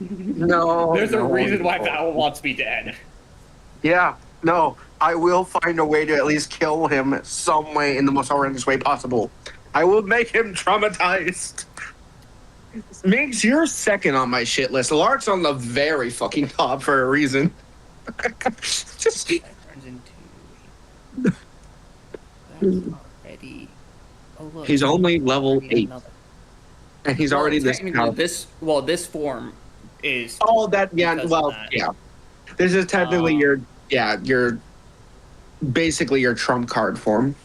character. No. There's a no, reason why no. Val wants me dead. Yeah. No. I will find a way to at least kill him some way in the most horrendous way possible. I will make him traumatized. Migs, you're second on my shit list. Lark's on the very fucking top for a reason. Just That turns into... That's already... Oh, look. he's only level Already 8, another. and he's Well, already this technically, powerful. this form is... Oh, that yeah. because of Well, that. yeah. This is technically your basically your trump card form.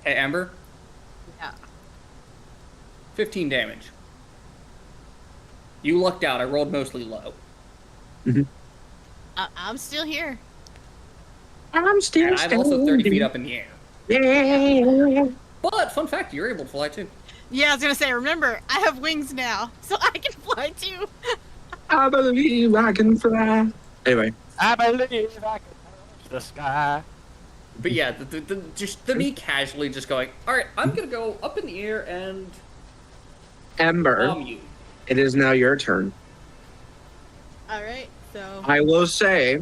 Hey, Amber? Yeah. 15 damage. You lucked out. I rolled mostly low. I'm still here. I'm still. And I'm also 30 feet up in the air. Yeah. But, fun fact, you're able to fly too. Yeah, I was gonna say, remember, I have wings now, so I can fly too. I believe I can fly. Anyway, I believe I can touch the sky. But yeah, just me casually just going, alright, I'm gonna go up in the air and Ember, bomb you. it is now your turn. Alright, so I will say,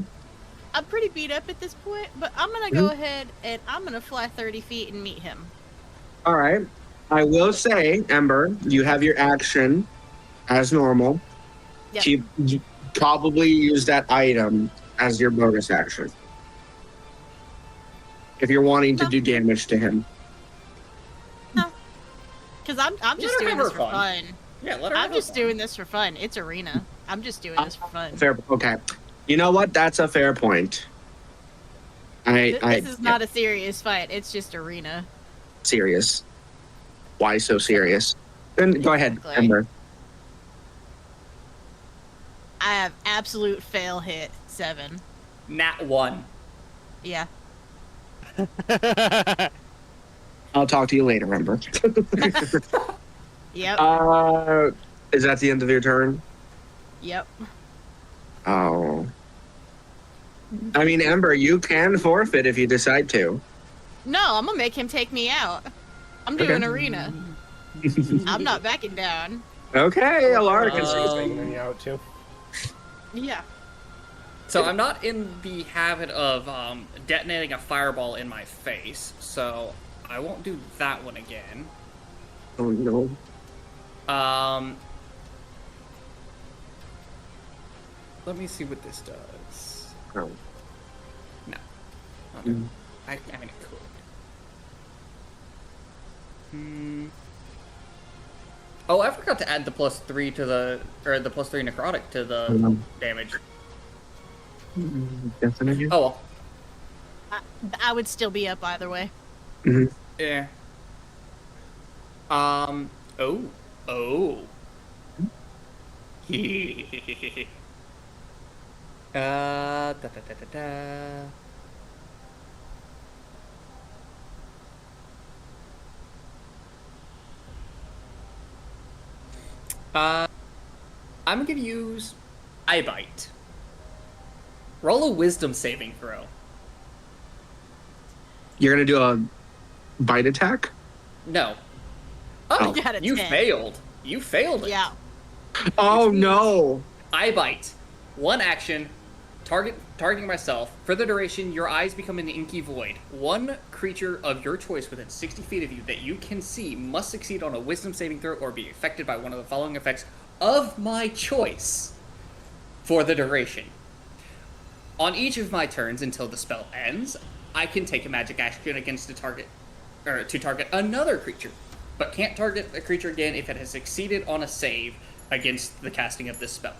I'm pretty beat up at this point, but I'm gonna go ahead and I'm gonna fly 30 feet and meet him. all right. I will say, Ember, you have your action as normal. Yep. You probably use that item as your bonus action. If you're wanting to do damage to him. Cause I'm just her doing have this her for fun. fun. Yeah, let her I'm have just fun. doing this for fun. It's arena. I'm just doing this for fun. Fair. Okay. You know what? That's a fair point. This is not a serious fight. It's just arena. serious. Why so serious? Then go ahead, Exactly. Ember. I have absolute fail hit 7. Nat 1. Yeah. I'll talk to you later, Ember. Yep. Is that the end of your turn? Yep. Oh. I mean, Ember, you can forfeit if you decide to. No, I'm gonna make him take me out. I'm doing arena. I'm not backing down. Okay, Alara can Considering see. taking you out too. Yeah. So I'm not in the habit of detonating a fireball in my face, so I won't do that one again. Oh no. Let me see what this does. Oh. No. Okay. I mean, it could. Oh, I forgot to add the +3 to the, or the +3 necrotic to the damage. Definitely. Oh well. I would still be up either way. Yeah. Oh. Da da da da da. I'm gonna use Eye Bite. Roll a Wisdom saving throw. You're gonna do a bite attack? No. Oh, You got a you 10. failed. You failed it. Yeah. Oh no! Eye Bite. One action. Targeting myself. For the duration, your eyes become an inky void. One creature of your choice within 60 feet of you that you can see must succeed on a Wisdom saving throw or be affected by one of the following effects of my choice for the duration. On each of my turns until the spell ends, I can take a magic action against a target, or to target another creature, but can't target a creature again if it has succeeded on a save against the casting of this spell.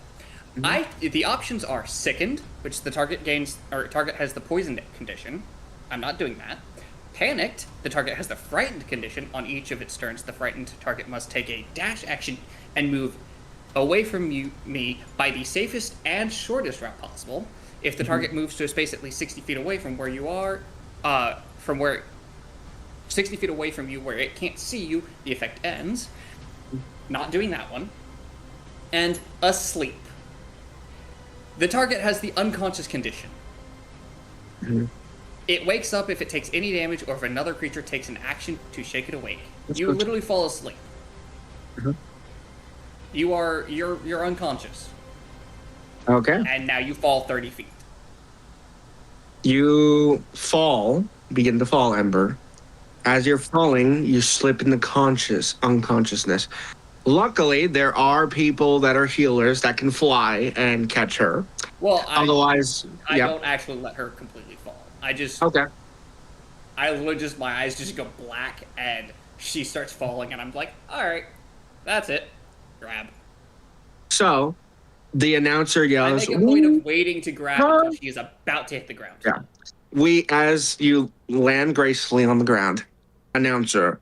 The options are Sickened, which the target gains, or target has the poisoned condition. I'm not doing that. Panicked, the target has the frightened condition. On each of its turns, the frightened target must take a dash action and move away from me by the safest and shortest route possible. If the target moves to a space at least 60 feet away from where you are, 60 feet away from you where it can't see you, the effect ends. Not doing that one. And Asleep. The target has the unconscious condition. It wakes up if it takes any damage or if another creature takes an action to shake it awake. You literally fall asleep. You're unconscious. Okay. And now you fall 30 feet. You begin to fall, Ember. As you're falling, you slip into unconsciousness. Luckily, there are people that are healers that can fly and catch her. Well, Otherwise, I don't actually let her completely fall. I literally my eyes just go black and she starts falling and I'm like, all right, that's it. Grab. So, the announcer I yells, make a point of waiting to grab until she is about to hit the ground. Yeah. As you land gracefully on the ground, announcer,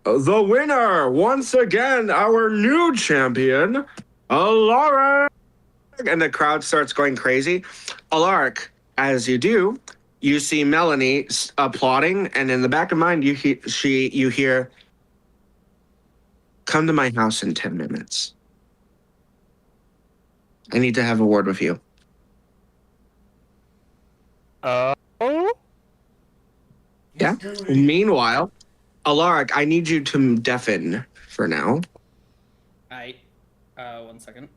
the winner, once again, our new champion, Alaric. And the crowd starts going crazy. Alaric, as you do, you see Melanie applauding, and in the back of mind, you hear, come to my house in 10 minutes. I need to have a word with you. Oh? Yeah. Meanwhile, Alaric, I need you to deafen for now. Alright. 1 second.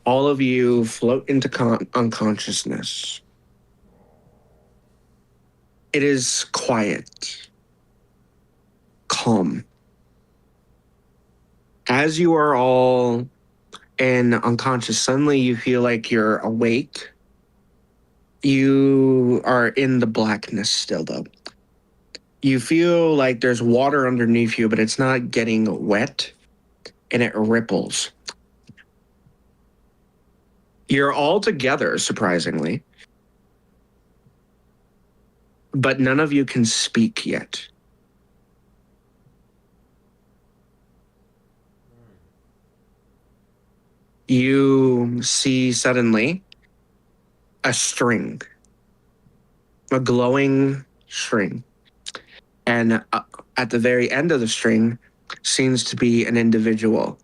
All of you float into unconsciousness. It is quiet, calm. As you are all in unconscious, suddenly you feel like you're awake. You are in the blackness still, though. You feel like there's water underneath you, but it's not getting wet, and it ripples. You're all together, surprisingly. But none of you can speak yet. You see suddenly a string, a glowing string. And at the very end of the string, seems to be an individual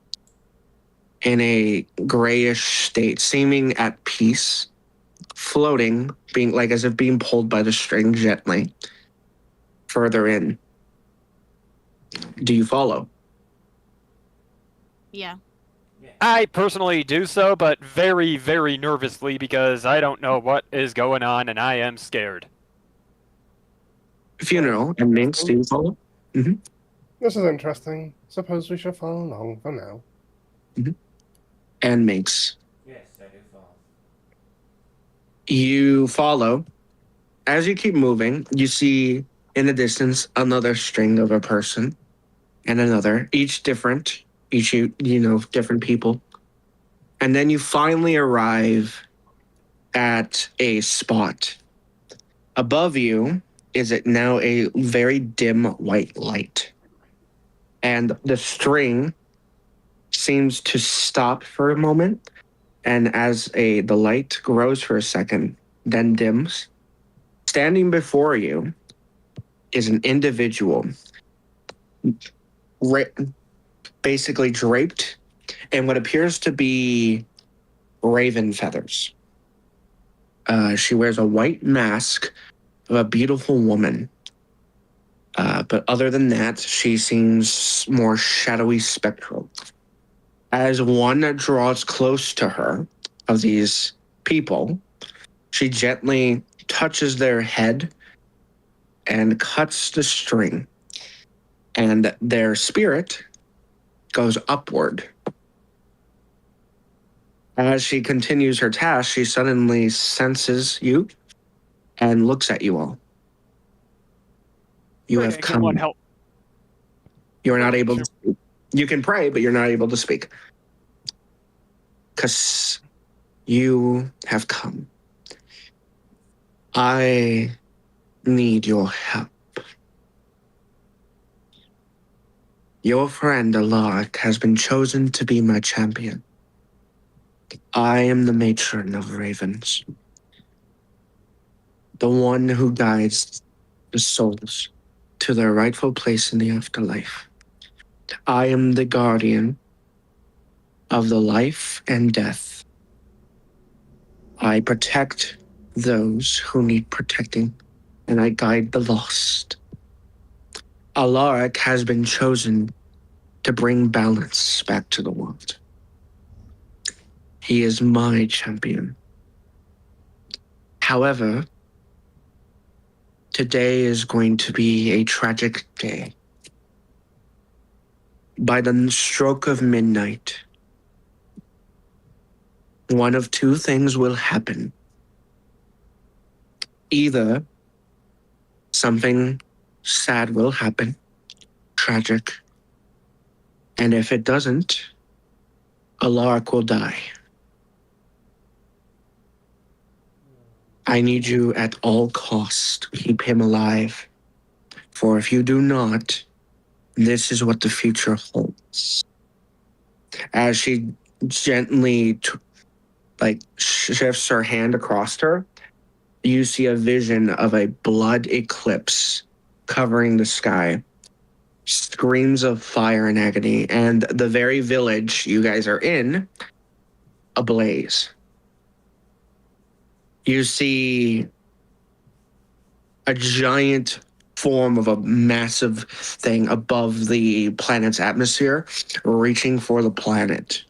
in a grayish state, seeming at peace, floating, being like as if being pulled by the string gently further in. Do you follow? Yeah. I personally do so, but very, very nervously because I don't know what is going on and I am scared. Funeral and Minx, do you follow? Mm-hmm. This is interesting. Suppose we should follow along for now. And Minx. Yes, I do fall. You follow. As you keep moving, you see in the distance another string of a person and another, each different, different people. And then you finally arrive at a spot. Above you is it now a very dim white light. And the string seems to stop for a moment. And as the light grows for a second, then dims, standing before you is an individual basically draped in what appears to be raven feathers. She wears a white mask of a beautiful woman. But other than that, she seems more shadowy spectral. As one draws close to her of these people, she gently touches their head and cuts the string, and their spirit goes upward. As she continues her task, she suddenly senses you and looks at you all. You have Can one come. help? You are not Wait, able sure. to speak. You can pray, but you're not able to speak. Because you have come. I need your help. Your friend Alaric has been chosen to be my champion. I am the matron of ravens. The one who guides the souls to their rightful place in the afterlife. I am the guardian of the life and death. I protect those who need protecting, and I guide the lost. Alaric has been chosen to bring balance back to the world. He is my champion. However, today is going to be a tragic day. By the stroke of midnight, one of two things will happen. Either something sad will happen, tragic, and if it doesn't, Alaric will die. I need you at all costs to keep him alive, for if you do not, this is what the future holds. As she gently shifts her hand across her, you see a vision of a blood eclipse covering the sky. Screams of fire and agony, and the very village you guys are in ablaze. You see a giant form of a massive thing above the planet's atmosphere, reaching for the planet.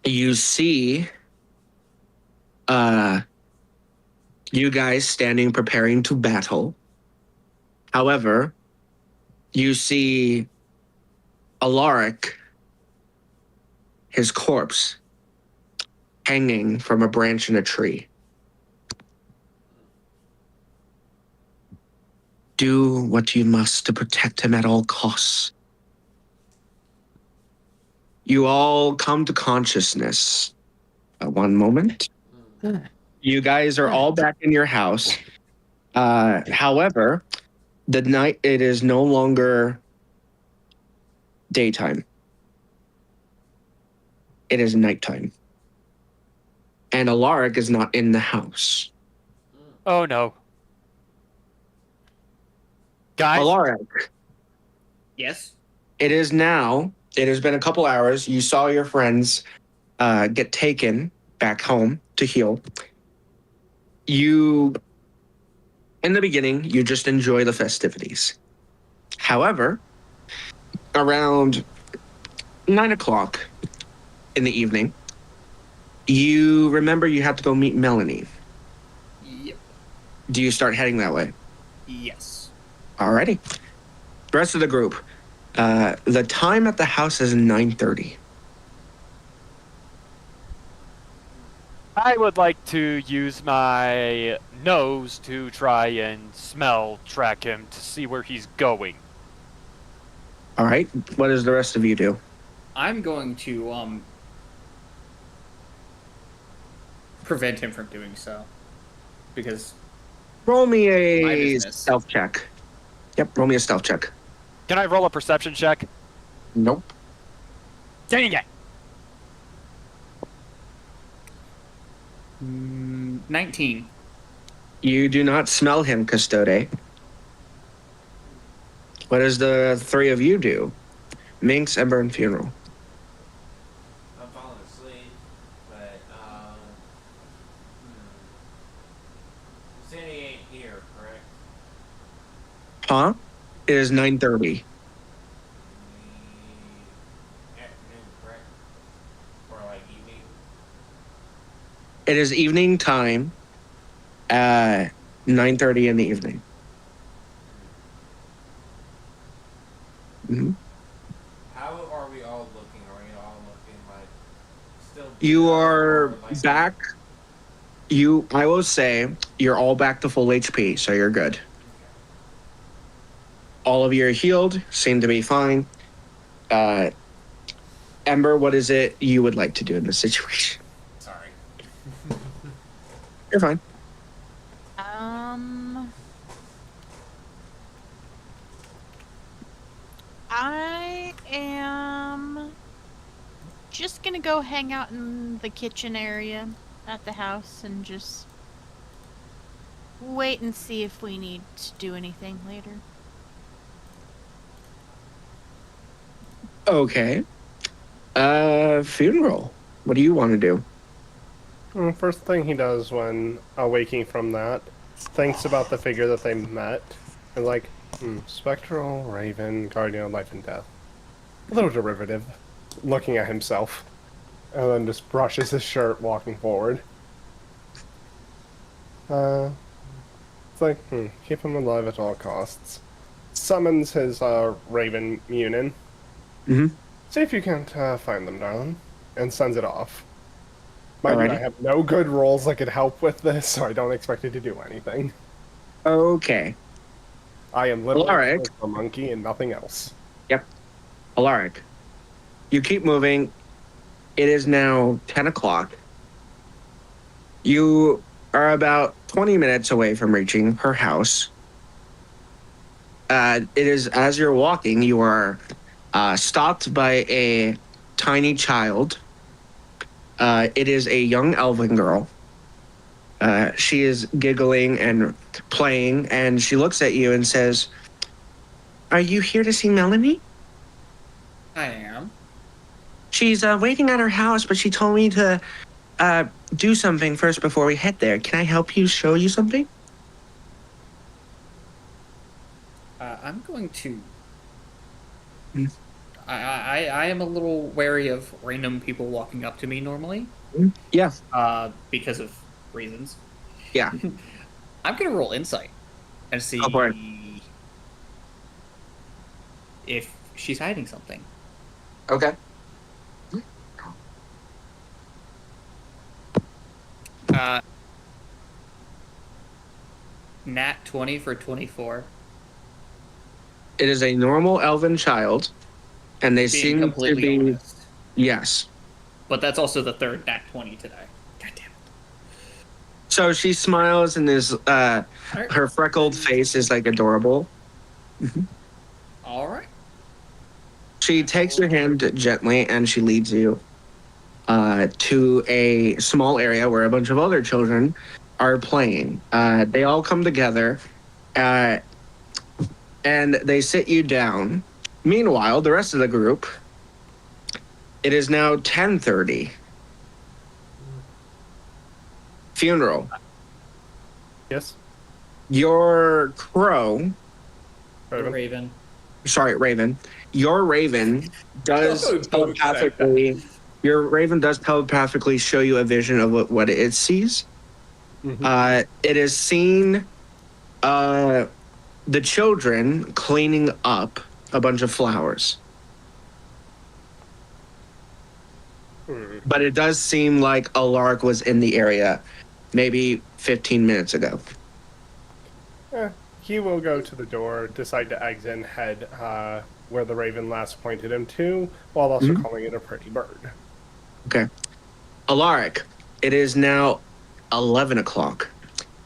You see you guys standing preparing to battle. However, you see Alaric, his corpse, hanging from a branch in a tree. Do what you must to protect him at all costs. You all come to consciousness. One moment. You guys are all back in your house. However, the night, it is no longer daytime. It is nighttime. And Alaric is not in the house. Oh no. Guys, Alaric, Yes. It is now. It has been a couple hours. You saw your friends get taken back home to heal. In the beginning, you just enjoy the festivities. However, around 9 o'clock in the evening, you remember you have to go meet Melanie. Yep. Do you start heading that way? Yes. Alrighty. The rest of the group. The time at the house is 9:30. I would like to use my nose to try and track him to see where he's going. All right. What does the rest of you do? I'm going to prevent him from doing so, because Roll me my a business. stealth check. Yep, roll me a stealth check. Can I roll a perception check? Nope. Dang it! 19. You do not smell him, Custode. What does the three of you do? Minx, Ember, and Funeral. I'm falling asleep, but Sandy ain't here, correct? Huh? It is 9:30. The afternoon, correct? Or like evening? It is evening time. 9:30 in the evening. Mm-hmm. How are we all looking? Are we all looking like still? You beat up, are or, like, back. I will say, you're all back to full HP, so you're good. All of you are healed, seem to be fine. Ember, what is it you would like to do in this situation? Sorry. You're fine. I am just gonna go hang out in the kitchen area at the house and just wait and see if we need to do anything later. Okay. Funeral. What do you want to do? First thing he does when awaking from that, thinks about the figure that they met, and like, spectral, raven, guardian of life and death. A little derivative, looking at himself, and then just brushes his shirt, walking forward. It's like, keep him alive at all costs. Summons his raven munin. Mm-hmm. See if you can't find them, darling, and sends it off. Mind you, I Alrighty. have no good rolls that could help with this, so I don't expect it to do anything. Okay. I am literally Alright. a monkey and nothing else. Yep. Alaric. You keep moving. It is now 10 o'clock. You are about 20 minutes away from reaching her house. It is, as you're walking, you are stopped by a tiny child. It is a young elven girl. She is giggling and playing, and she looks at you and says, "Are you here to see Melanie? I am. She's waiting at her house, but she told me to do something first before we head there. Can I help you show you something?" I'm going to. Mm. I am a little wary of random people walking up to me normally. Yeah. Because of reasons. Yeah. I'm gonna roll insight and see Go for it. if she's hiding something. Okay. Nat 20 for 24. It is a normal elven child, and they Being seem to completely be. honest. Yes. But that's also the third Nat 20 today. God damn it. So she smiles and is her freckled face is like adorable. All right. She takes your hand gently and she leads you to a small area where a bunch of other children are playing. They all come together and they sit you down. Meanwhile, the rest of the group, it is now 10:30. Funeral. Yes. Your crow, Raven. Raven. Your raven does Oh, both telepathically. Your raven does telepathically show you a vision of what it sees. It is seen the children cleaning up a bunch of flowers. But it does seem like a lark was in the area maybe 15 minutes ago. He will go to the door, decide to exit and head where the raven last pointed him to, while also calling it a pretty bird. Okay. Alaric, it is now 11 o'clock.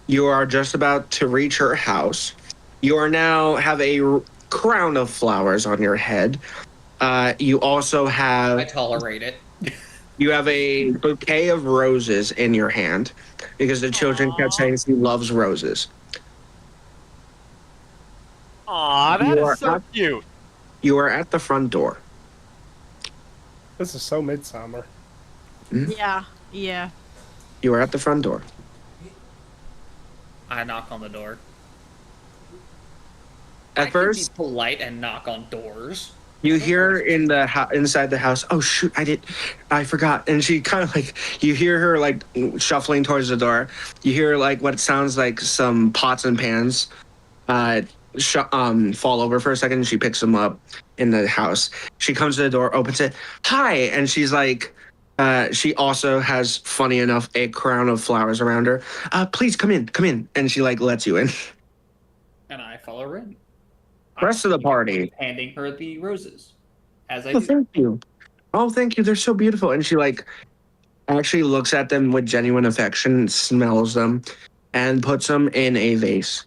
You are just about to reach her house. You are now have a crown of flowers on your head. You also have... I tolerate it. You have a bouquet of roses in your hand because the children kept saying she loves roses. Aw, that is so cute. You are at the front door. This is so midsummer. Yeah. You are at the front door. I knock on the door. At first, be polite and knock on doors. you hear inside the house, "Oh shoot, I forgot." And she kind of like, you hear her like shuffling towards the door. You hear like what sounds like some pots and pans fall over for a second. She picks them up in the house. She comes to the door, opens it. Hi, and she's like, she also has, funny enough, a crown of flowers around her. Please come in. And she like lets you in. And I follow her in. Rest of the party. Handing her the roses. As I Oh, do. thank you. Oh, thank you. They're so beautiful. And she like actually looks at them with genuine affection, smells them, and puts them in a vase.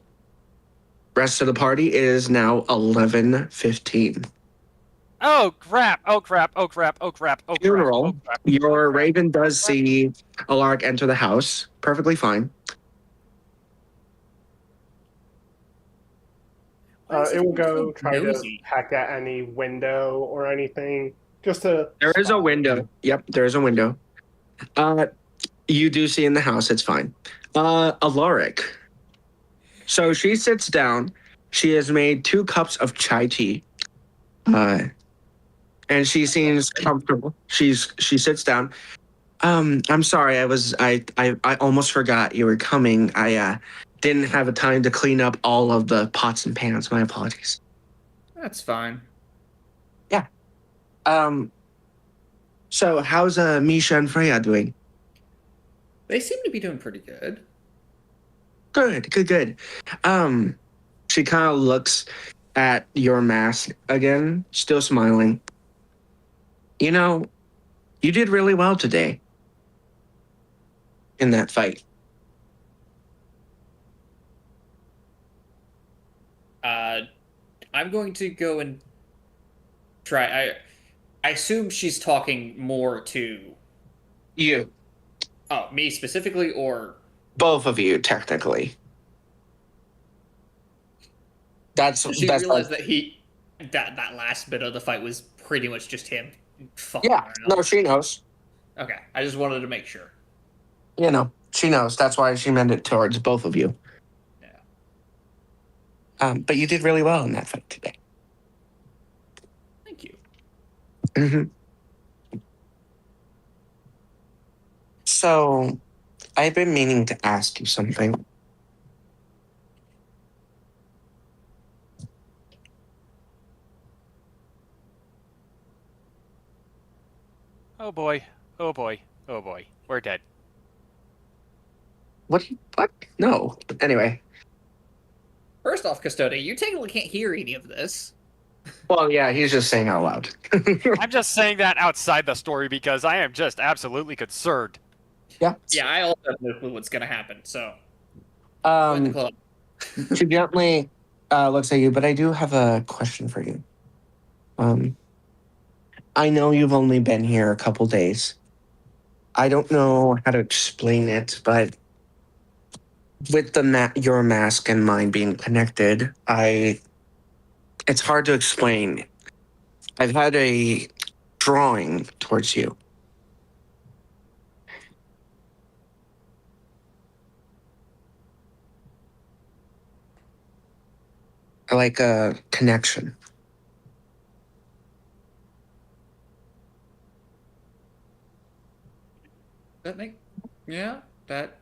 Rest of the party is now 11:15. Oh crap! Funeral. Your raven does see Alaric enter the house. Perfectly fine. It will go try to peck at any window or anything, just to... There is a window. Yep, there is a window. You do see in the house. It's fine. Alaric. So she sits down. She has made 2 cups of chai tea. And she seems comfortable. She sits down. I'm sorry. I almost forgot you were coming. I didn't have a time to clean up all of the pots and pans. My apologies. That's fine. Yeah. So how's Misha and Freya doing? They seem to be doing pretty good. Good. She kind of looks at your mask again, still smiling. You know, you did really well today in that fight. I'm going to go and try. I assume she's talking more to You. Oh, me specifically, or Both of you, technically. she realized that that last bit of the fight was pretty much just him. Yeah, no, she knows. Okay, I just wanted to make sure. You know, she knows. That's why she meant it towards both of you. Yeah. But you did really well in that fight today. Thank you. Mm-hmm. So, I've been meaning to ask you something. Oh boy. We're dead. What? No. Anyway. First off, Custodia, you technically can't hear any of this. Well, yeah, he's just saying out loud. I'm just saying that outside the story because I am just absolutely concerned. Yeah. Yeah, I also have no clue what's going to happen, so. She gently looks at you, but I do have a question for you. I know you've only been here a couple days. I don't know how to explain it, but with your mask and mine being connected, it's hard to explain. I've had a drawing towards you. I like a connection. That make, yeah, that,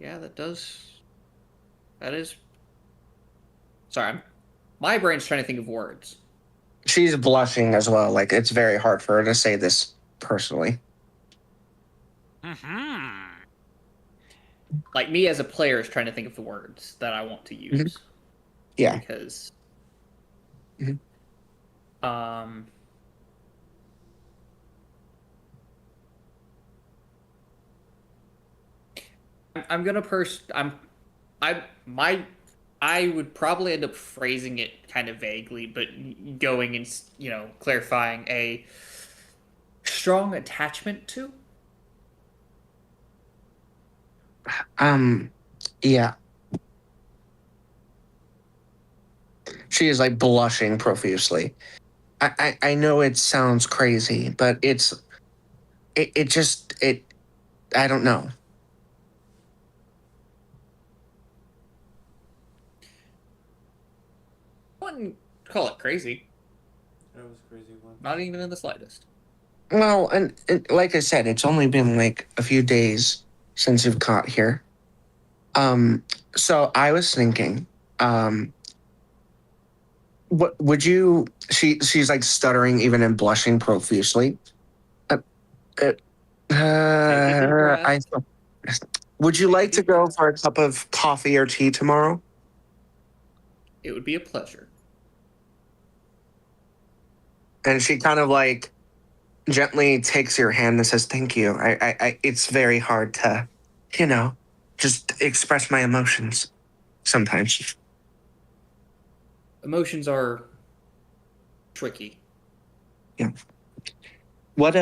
yeah, that does, that is. Sorry, my brain's trying to think of words. She's blushing as well. Like, it's very hard for her to say this personally. Like, me as a player is trying to think of the words that I want to use. Yeah. Because, Mhm. I'm gonna I would probably end up phrasing it kind of vaguely, but going and, clarifying a strong attachment to. Yeah. She is like blushing profusely. I know it sounds crazy, but it I don't know. I wouldn't call it crazy. That was a crazy one. Not even in the slightest. Well, and like I said, it's only been like a few days since you've caught here. So I was thinking, what would you? She's like stuttering even and blushing profusely. I would you like to go for a cup of coffee or tea tomorrow? It would be a pleasure. And she kind of like gently takes your hand and says, "Thank you. It's very hard to, just express my emotions sometimes." Emotions are tricky. Yeah. What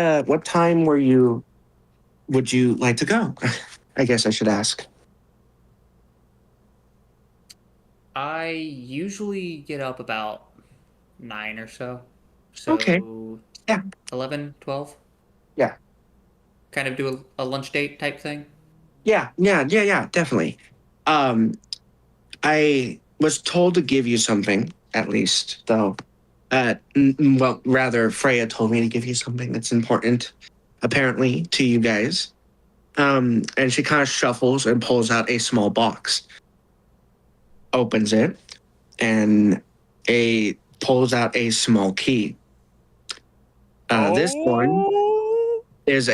time would you like to go? I guess I should ask. I usually get up about 9 or so. So Okay. Yeah. 11, 12. Yeah. Kind of do a lunch date type thing. Yeah, definitely. I was told to give you something, at least, though. Well, rather, Freya told me to give you something that's important, apparently, to you guys. And she kind of shuffles and pulls out a small box, opens it, and pulls out a small key. This one is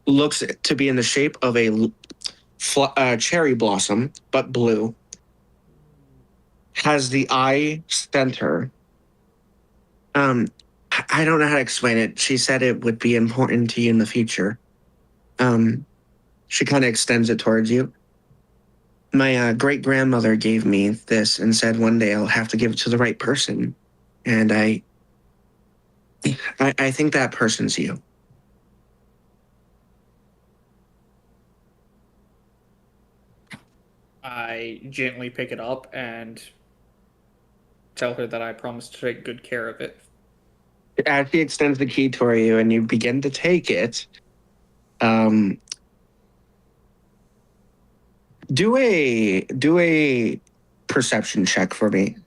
looks to be in the shape of a cherry blossom, but blue. Has the eye center. I don't know how to explain it. She said it would be important to you in the future. She kind of extends it towards you. My great grandmother gave me this and said one day I'll have to give it to the right person, and I think that person's you. I gently pick it up and tell her that I promise to take good care of it. As she extends the key toward you and you begin to take it, do a perception check for me.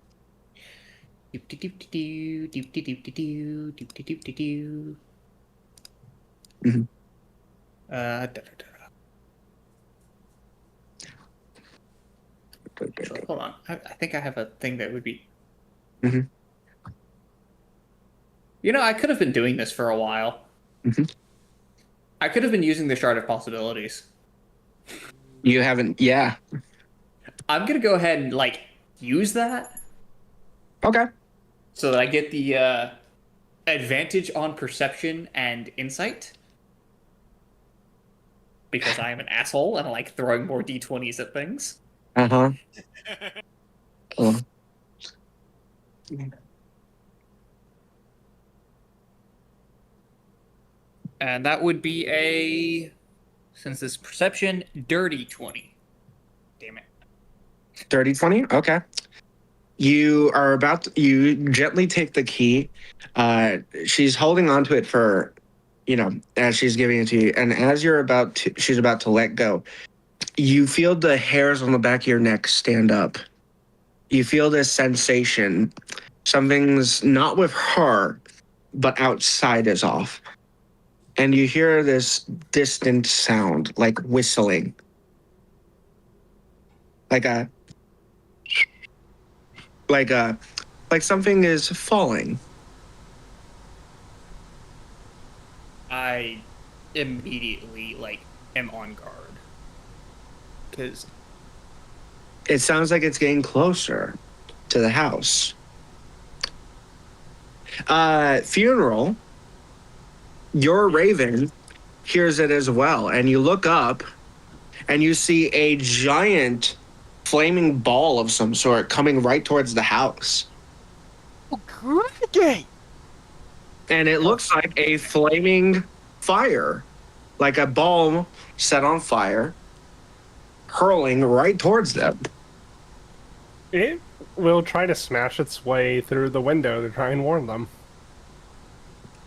Mhm. Actually, hold on. I think I have a thing that would be. Mhm. I could have been doing this for a while. Mhm. I could have been using the Shard of Possibilities. You haven't, yeah. I'm gonna go ahead and use that Okay. so that I get the advantage on perception and insight. Because I am an asshole and I like throwing more d20s at things. Uh-huh. Oh. And that would be since this perception, dirty 20. Damn it. 30, 20? Okay. you gently take the key. She's holding onto it for, as she's giving it to you. And as she's about to let go, you feel the hairs on the back of your neck stand up. You feel this sensation. Something's not with her, but outside is off. And you hear this distant sound, like whistling. Like something is falling. I immediately am on guard because It sounds like it's getting closer to the house. Funeral, your raven hears it as well, and you look up and you see a giant flaming ball of some sort coming right towards the house. Oh, great! And it looks like a flaming fire, like a ball set on fire, hurling right towards them. It will try to smash its way through the window to try and warn them.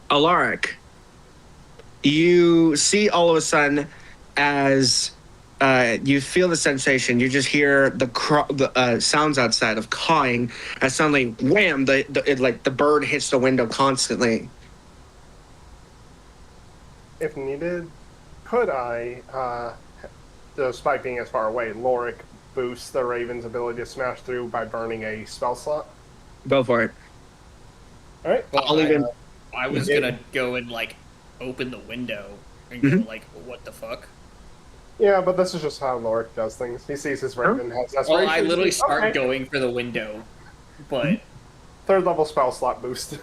Alaric, you see all of a sudden as you feel the sensation, you just hear the sounds outside of cawing as suddenly, wham, the bird hits the window constantly. If needed, could I, despite being as far away, Lorik boost the Raven's ability to smash through by burning a spell slot? Go for it. All right. Well, I was gonna go and open the window and go what the fuck? Yeah, but this is just how Lorik does things. He sees his Raven has Well, aspirations. I literally start Okay. going for the window, but Third level spell slot boost.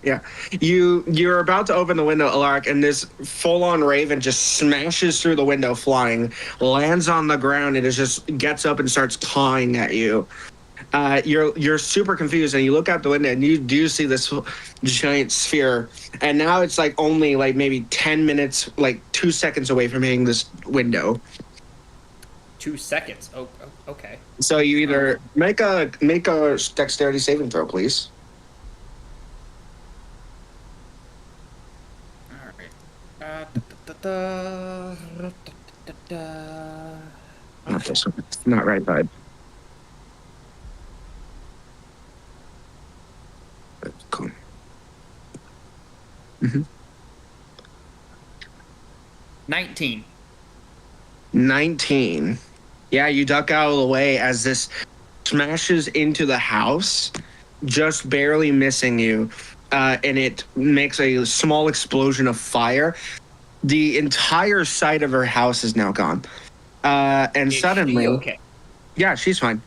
Yeah, you're about to open the window, Alaric, and this full-on raven just smashes through the window, flying, lands on the ground, and it just gets up and starts cawing at you. You're super confused, and you look out the window, and you do see this giant sphere, and now it's only maybe 10 minutes, 2 seconds away from hitting this window. 2 seconds. Oh, okay. So you either make a dexterity saving throw, please. Not this one. Not right vibe. Cool. 19. 19. Yeah, you duck out of the way as this smashes into the house, just barely missing you, and it makes a small explosion of fire. The entire side of her house is now gone. And Is suddenly, she okay? yeah, she's fine.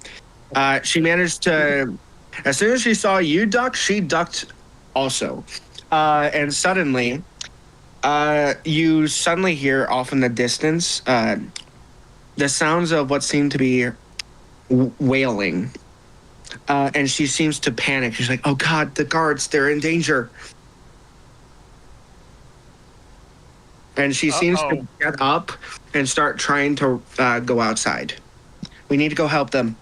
She managed to, as soon as she saw you duck, she ducked also. And suddenly, you suddenly hear off in the distance the sounds of what seem to be wailing. And she seems to panic. She's like, oh God, the guards, they're in danger. And she seems to get up and start trying to go outside. We need to go help them.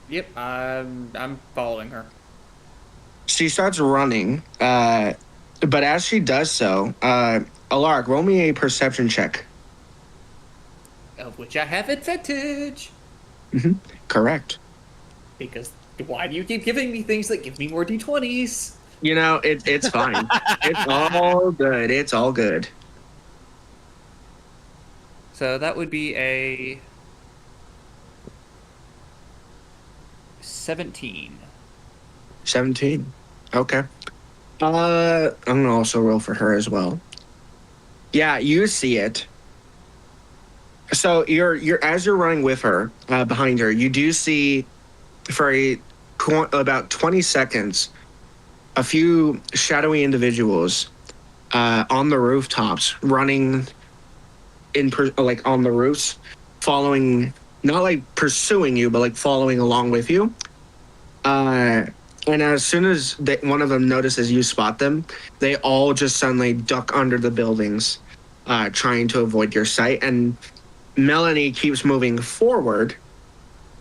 Yep, I'm following her. She starts running, but as she does so, Alaric, roll me a perception check. Of which I have advantage. Correct. Because why do you keep giving me things that give me more d20s? You know, it's fine. It's all good. It's all good. So that would be a 17. 17. Okay. I'm gonna also roll for her as well. Yeah, you see it. So you're as you're running with her behind her, you do see for about 20 seconds a few shadowy individuals on the rooftops running on the roofs, following, not pursuing you, but following along with you. And as soon as one of them notices you spot them, they all just suddenly duck under the buildings, trying to avoid your sight. And Melanie keeps moving forward.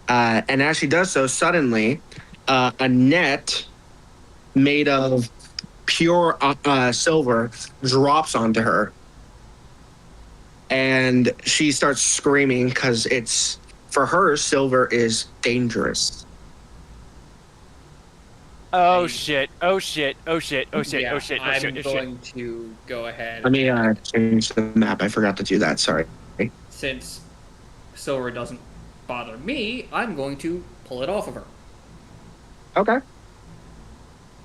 And as she does so, suddenly, a net made of pure silver drops onto her, and she starts screaming because it's, for her, silver is dangerous. Oh I- shit! Oh shit! Oh shit! Oh shit! Yeah, Oh shit! Oh I'm shit! Oh shit! going to go ahead. Let me and, change the map. I forgot to do that. Sorry. since silver doesn't bother me, I'm going to pull it off of her. Okay.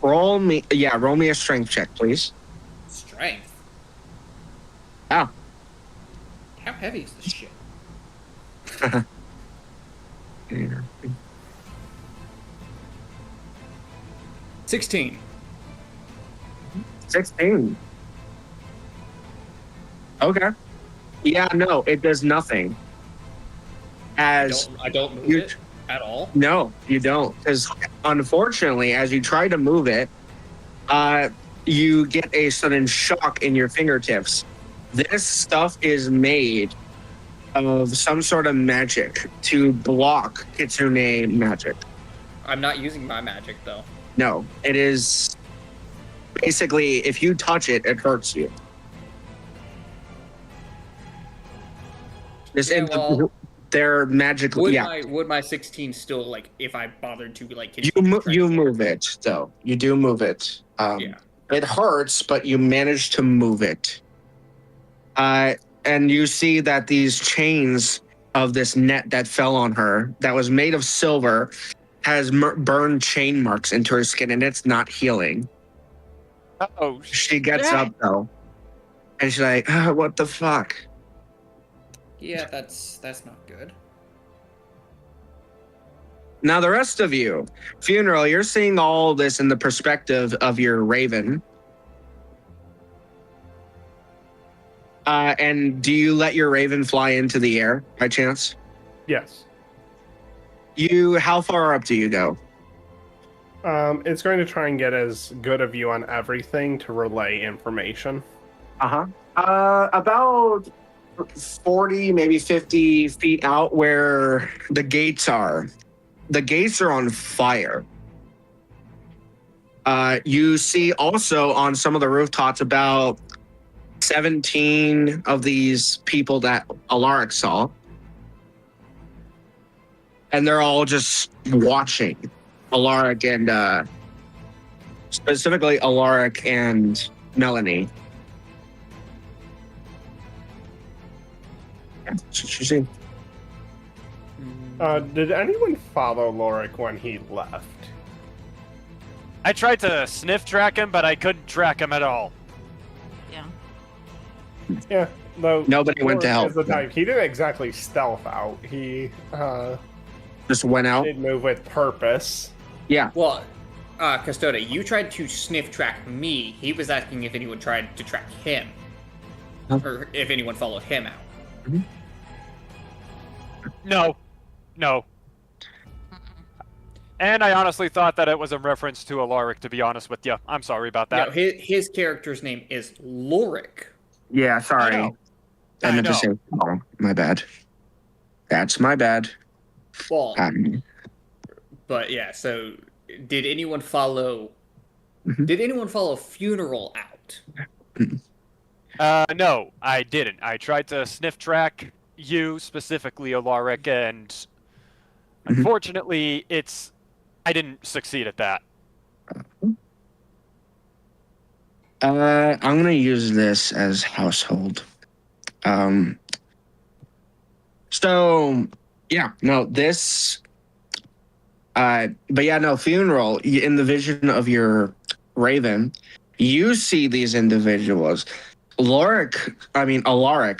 Roll me a strength check, please. Strength. Oh. How heavy is this shit? 16. 16. Okay. Yeah, no, it does nothing. As I don't move you- it at all. no, you don't, because unfortunately, as you try to move it, you get a sudden shock in your fingertips. This stuff is made of some sort of magic to block Kitsune magic. I'm not using my magic though. No, it is basically, if you touch it, it hurts you. This Yeah, well, they're magically. Would my 16 still, like, if I bothered to, like, You continue trying to- move it though. You do move it. Yeah. It hurts, but you manage to move it. And you see that these chains of this net that fell on her, that was made of silver, has burned chain marks into her skin, and it's not healing. Oh She gets shit. up though, and she's like, "What the fuck?" Yeah, that's not good. Now, the rest of you, Funeral, you're seeing all this in the perspective of your raven. And do you let your raven fly into the air by chance? Yes. How far up do you go? It's going to try and get as good a view on everything to relay information. About 40, maybe 50 feet out where the gates are. The gates are on fire. You see also on some of the rooftops about 17 of these people that Alaric saw. And they're all just watching Alaric and specifically Alaric and Melanie. That's what you see. Did anyone follow Lorik when he left? I tried to sniff track him, but I couldn't track him at all. Yeah. Yeah, though. Nobody went to Lorik help. is the type. He didn't exactly stealth out. He Just went out. did move with purpose. Yeah. Well, Custoda, you tried to sniff track me. He was asking if anyone tried to track him. Huh? Or if anyone followed him out. No. And I honestly thought that it was a reference to Alaric, to be honest with you. I'm sorry about that. No, his character's name is Lorik. Yeah, sorry. I know. I meant to say, oh, my bad. That's my bad. Well, but yeah, so did anyone follow Funeral out? No, I didn't. I tried to sniff track you, specifically Alaric, and unfortunately, I didn't succeed at that. I'm gonna use this as household. So yeah, no, this. But yeah, no, Funeral. In the vision of your raven, you see these individuals. Alaric,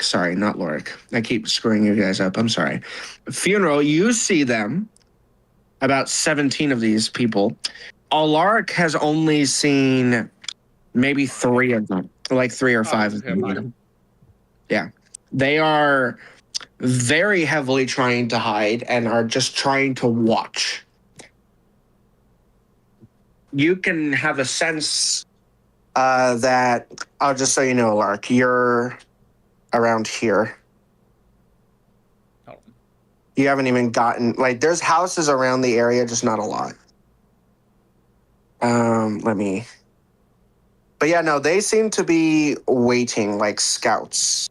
sorry, not Lorik. I keep screwing you guys up. I'm sorry. Funeral, you see them. About 17 of these people. Alaric has only seen maybe 3 of them, like 3 or 5 of them. Yeah. They are very heavily trying to hide and are just trying to watch. You can have a sense that, just so you know, Alaric, you're around here. Oh. You haven't even gotten, like, there's houses around the area, just not a lot. Let me. But yeah, no, they seem to be waiting like scouts.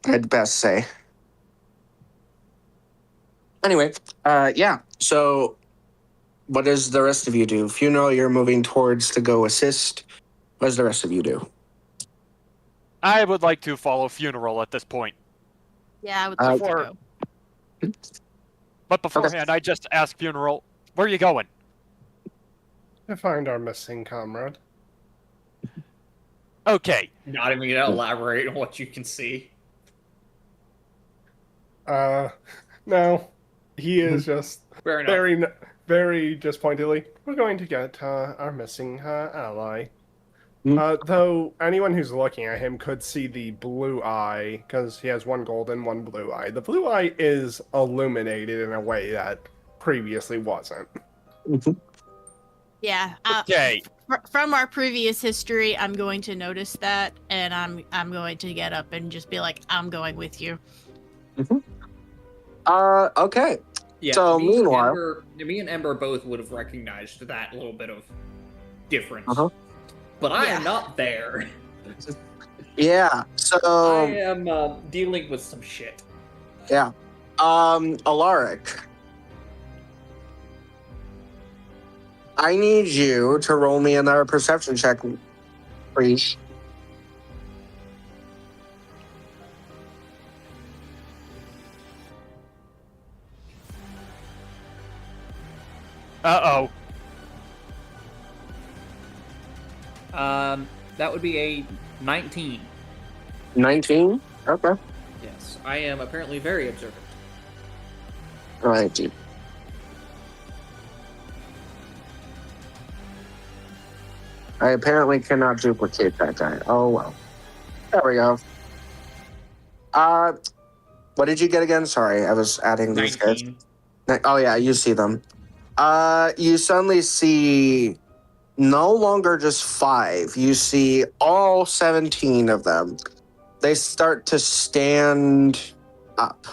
I'd best say. Anyway, yeah. So, what does the rest of you do? Funeral, you're moving towards to go assist. What does the rest of you do? I would like to follow Funeral at this point. Yeah, I would like to Before, go. but beforehand, I just ask Funeral, where are you going? To find our missing comrade. Okay. Not even gonna elaborate on what you can see. No. He is just Fair enough. very just pointedly, we're going to get our missing ally. Hmm. Though anyone who's looking at him could see the blue eye, because he has one golden, one blue eye. The blue eye is illuminated in a way that previously wasn't. Yeah. Okay. From our previous history, I'm going to notice that, and I'm going to get up and just be like, I'm going with you. Okay. Yeah. So, meanwhile, me and Ember both would have recognized that little bit of difference. Uh-huh. But I Yeah. am not there. yeah. So, I am dealing with some shit. yeah. Alaric, I need you to roll me another perception check, please. Uh-oh. That would be a 19. 19? Okay. Yes, I am apparently very observant. Alrighty. I apparently cannot duplicate that guy. Oh well. There we go. What did you get again? Sorry, I was adding these guys. 19. Oh yeah, you see them. You suddenly see no longer just 5. You see all 17 of them. They start to stand up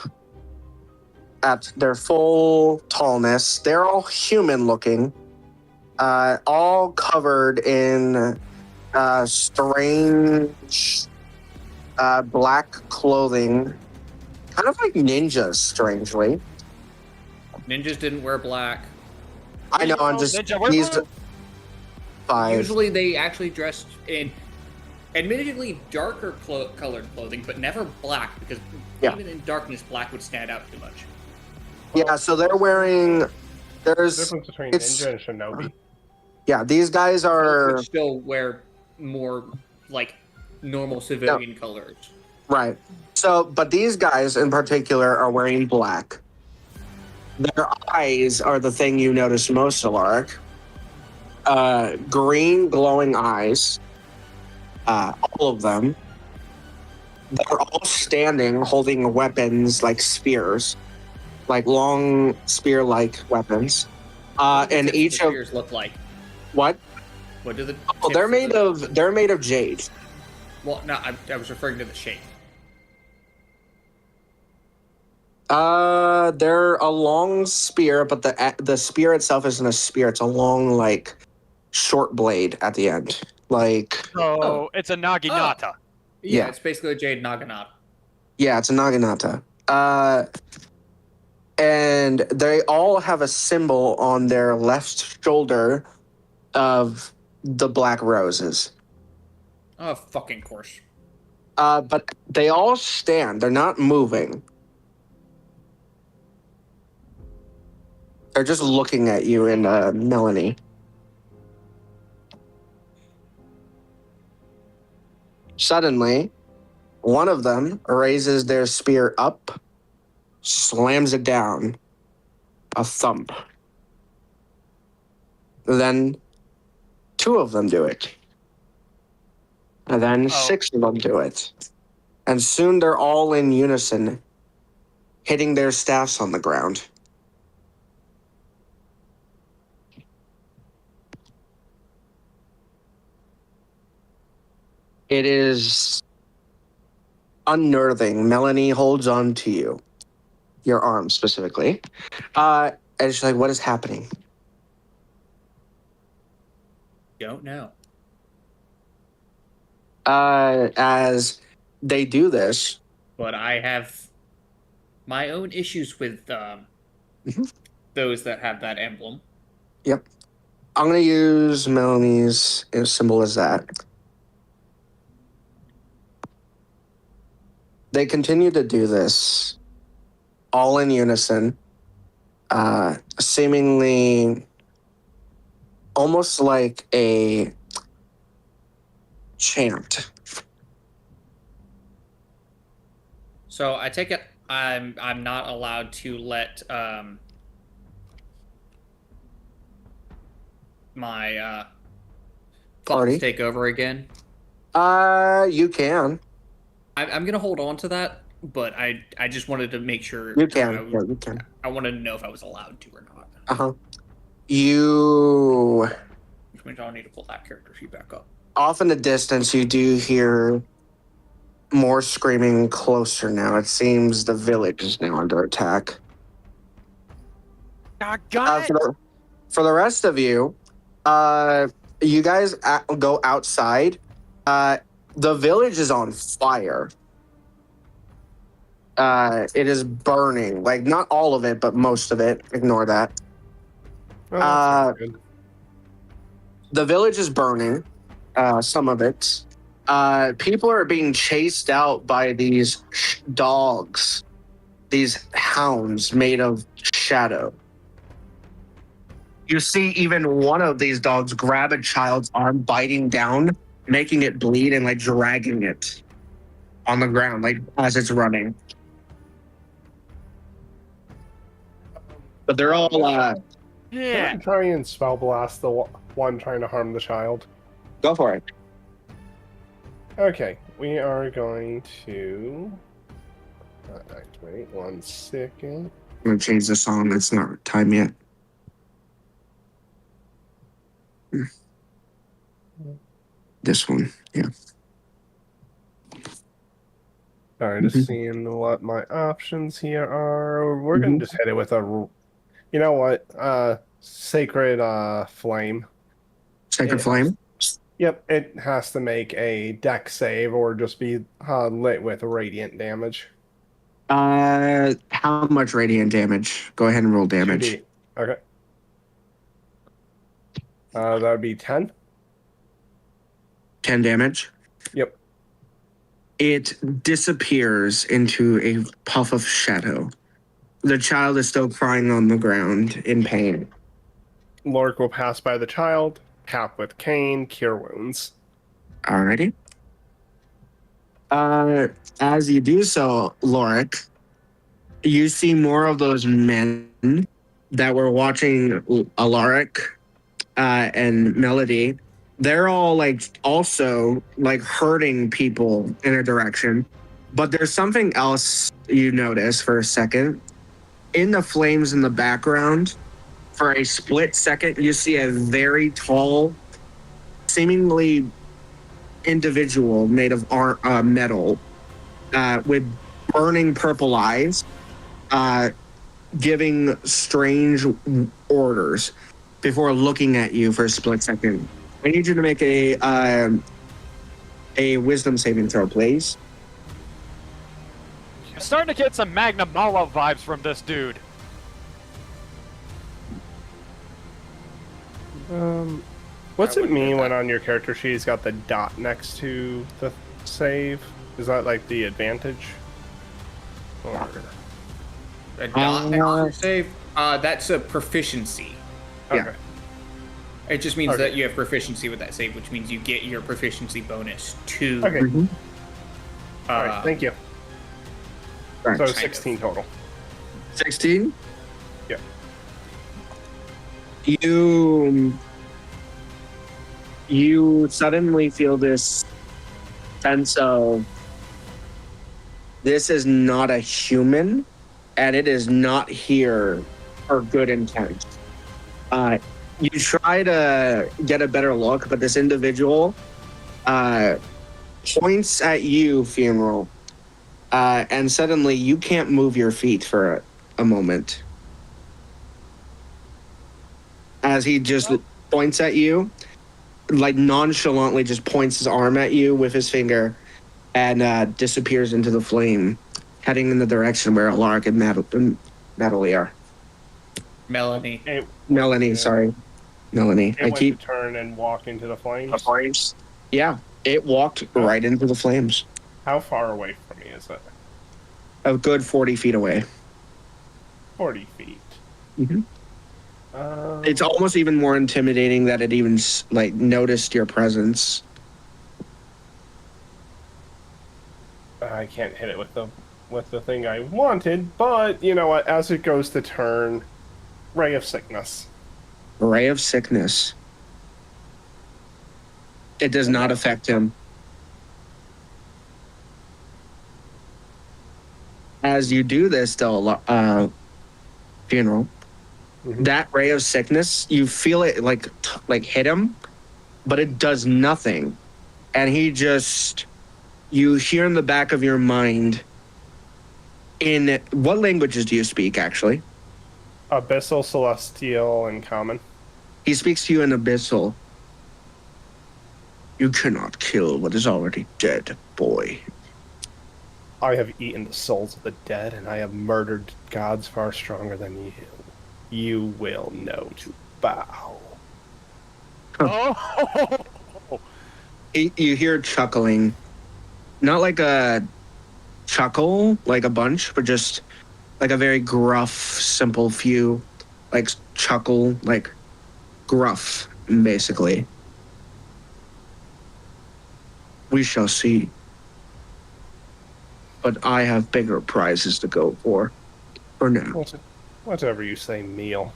at their full tallness. They're all human looking, all covered in strange black clothing, kind of like ninjas, strangely. Ninjas didn't wear black. I know, I'm just Ninja, we're these blue. 5. Usually they actually dressed in admittedly darker colored clothing, but never black, because Yeah. even in darkness, black would stand out too much. Yeah, so they're wearing. The There's difference between it's- ninja and shinobi. yeah, these guys are Would still wear more like normal civilian colors. right. So, but these guys in particular are wearing black. Their eyes are the thing you notice most, Alaric. Green glowing eyes. All of them. They're all standing holding weapons like spears, like long spear-like weapons. What do And the each of spears look like? what? What do the? Oh, they're made of jade. Well, no, I was referring to the shape. They're a long spear, but the spear itself isn't a spear. It's a long, like, short blade at the end. Like, Oh, it's a Naginata. Yeah, Yeah. it's basically a jade naginata. yeah, it's a naginata. And they all have a symbol on their left shoulder of the black roses. Oh, fucking course. But they all stand. They're not moving. They're just looking at you and Melanie. Suddenly, one of them raises their spear up, slams it down. A thump. Then 2 of them do it. And then 6 of them do it. And soon they're all in unison, hitting their staffs on the ground. It is unnerving. Melanie holds on to you, your arm specifically. And she's like, what is happening? don't know. As they do this, But I have my own issues with Mhm. those that have that emblem. Yep. I'm going to use Melanie's symbol as that. They continue to do this all in unison, seemingly almost like a chant. So I take it I'm not allowed to let my thoughts Party? take over again. You can. I'm gonna hold on to that, but I just wanted to make sure You can. Yeah, you can. I wanted to know if I was allowed to or not. Uh-huh. You... Which means I'll need to pull that character sheet back up. Off in the distance, you do hear more screaming closer now. It seems the village is now under attack. Doggone it! For the rest of you, you guys go outside. The village is on fire. It is burning. Like, not all of it, but most of it. Ignore that. Oh, that's not good. The village is burning. Some of it. People are being chased out by these dogs. These hounds made of shadow. You see even one of these dogs grab a child's arm, biting down, making it bleed, and like dragging it on the ground, like as it's running. But they're all Can Yeah. I try and spell blast the one trying to harm the child? go for it. Okay, we are going to activate 1 second. I'm gonna change the song. It's not time yet. This one, yeah. Sorry, just seeing what my options here are. We're gonna just hit it with a, you know what? Sacred flame. Sacred It flame. Yep, it has to make a deck save or just be lit with radiant damage. How much radiant damage? Go ahead and roll damage. 2D. Okay. That would be 10. 10 damage. Yep. It disappears into a puff of shadow. The child is still crying on the ground in pain. Lork will pass by the child, tap with cane, cure wounds. Alrighty. As you do so, Lorik, you see more of those men that were watching Alaric and Melody. They're all like also like hurting people in a direction. But there's something else you notice for a second. In the flames in the background, for a split second, you see a very tall, seemingly individual made of metal with burning purple eyes, giving strange orders before looking at you for a split second. I need you to make a wisdom saving throw, please. I'm starting to get some Magna Molo vibes from this dude. What's it mean when on your character sheet it's got the dot next to the save? Is that like the advantage? Or... A dot next to save? That's a proficiency. Yeah. Okay. It just means Okay. that you have proficiency with that save, which means you get your proficiency bonus to. Okay. Mhm. All right. Thank you. Right. So 16 total. 16? Yeah. You suddenly feel this sense of this is not a human and it is not here for good intent. You try to get a better look, but this individual points at you, Funeral, and suddenly you can't move your feet for a moment. As he just points at you, like nonchalantly just points his arm at you with his finger and disappears into the flame, heading in the direction where Alaric and Natalie are. Melanie. Melanie, sorry. Melanie. It went to turn and walk into the flames. Yeah, it walked right into the flames. How far away from me is it? A good 40 feet away. 40 feet. Mm-hmm. It's almost even more intimidating that it even like noticed your presence. I can't hit it with the thing I wanted, but you know what? As it goes to turn, Ray of Sickness. Ray of Sickness. It does not affect him. As you do this, though, funeral, that Ray of Sickness, you feel it like hit him, but it does nothing. And he just, you hear in the back of your mind, in what languages do you speak, actually? Abyssal, Celestial, and Common. He speaks to you in Abyssal. You cannot kill what is already dead, boy. I have eaten the souls of the dead, and I have murdered gods far stronger than you. You will know to bow. Oh! You hear chuckling. Not like a chuckle, like a bunch, but just like a very gruff, simple few. Like chuckle, like gruff, basically. We shall see. But I have bigger prizes to go for now. Whatever you say, meal.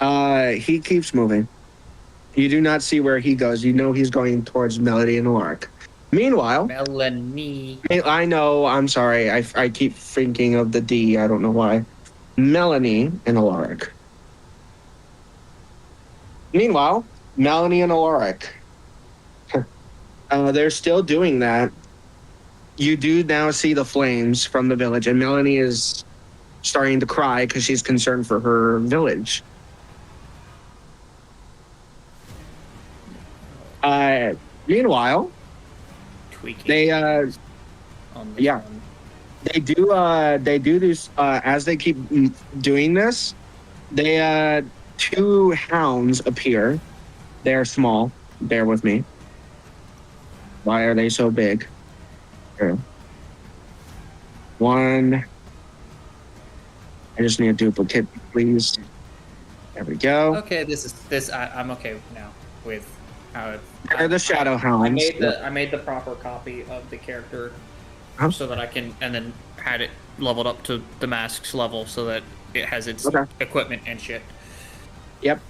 He keeps moving. You do not see where he goes. You know he's going towards Melody and Lark. Meanwhile, Melanie. I know. I'm sorry. I keep thinking of the D. I don't know why. Melanie and Alaric. Meanwhile, Melanie and Alaric. They're still doing that. You do now see the flames from the village, and Melanie is starting to cry because she's concerned for her village. Meanwhile, Tweaking. they on this yeah. one. They do this as they keep doing this. They two hounds appear. They're small. Bear with me. Why are they so big? Here. One. I just need a duplicate, please. There we go. Okay, I'm okay now with how it. They're the shadow hounds. I made the proper copy of the character Huh? so that I can, and then had it leveled up to the mask's level so that it has its equipment and shit. Yep.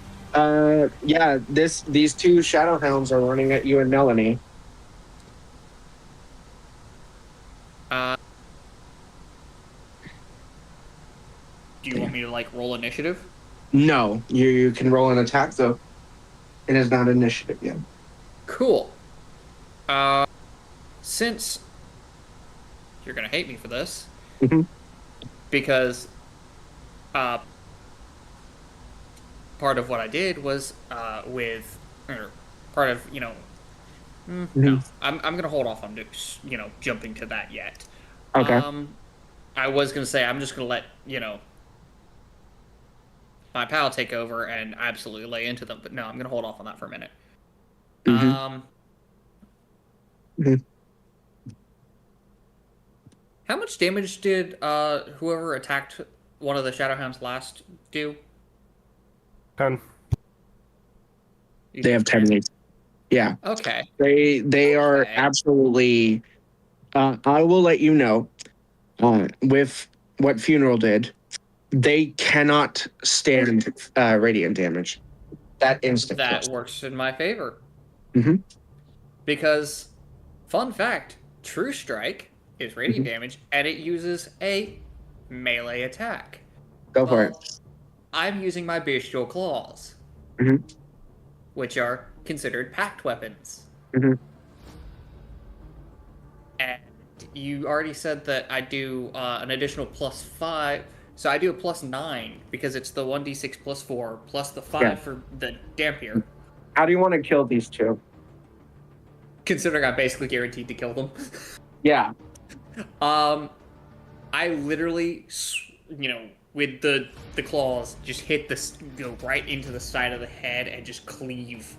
Yeah. These two shadow hounds are running at you and Melanie. Do you want me to like roll initiative? No, you can roll an attack though. It is not initiative yet. Cool. Since you're gonna hate me for this, because part of what I did was part of no, I'm gonna hold off on jumping to that yet. Okay. I was gonna say I'm just gonna let my pal take over and absolutely lay into them, but no, I'm gonna hold off on that for a minute. How much damage did whoever attacked one of the Shadowhounds last do? 10. They have 10 hits. Yeah. Okay. They are absolutely. I will let you know. With what Funeral did, they cannot stand radiant damage. That instant. That works in my favor. Because, fun fact, True Strike is radiant damage, and it uses a melee attack. Go for it. I'm using my Bestial Claws, which are considered packed weapons. And you already said that I do an additional +5 So I do a +9 because it's the 1d6 +4 plus the 5 Yeah. for the dampier. How do you want to kill these two? Considering I'm basically guaranteed to kill them. Yeah. I literally, with the claws, just hit go right into the side of the head and just cleave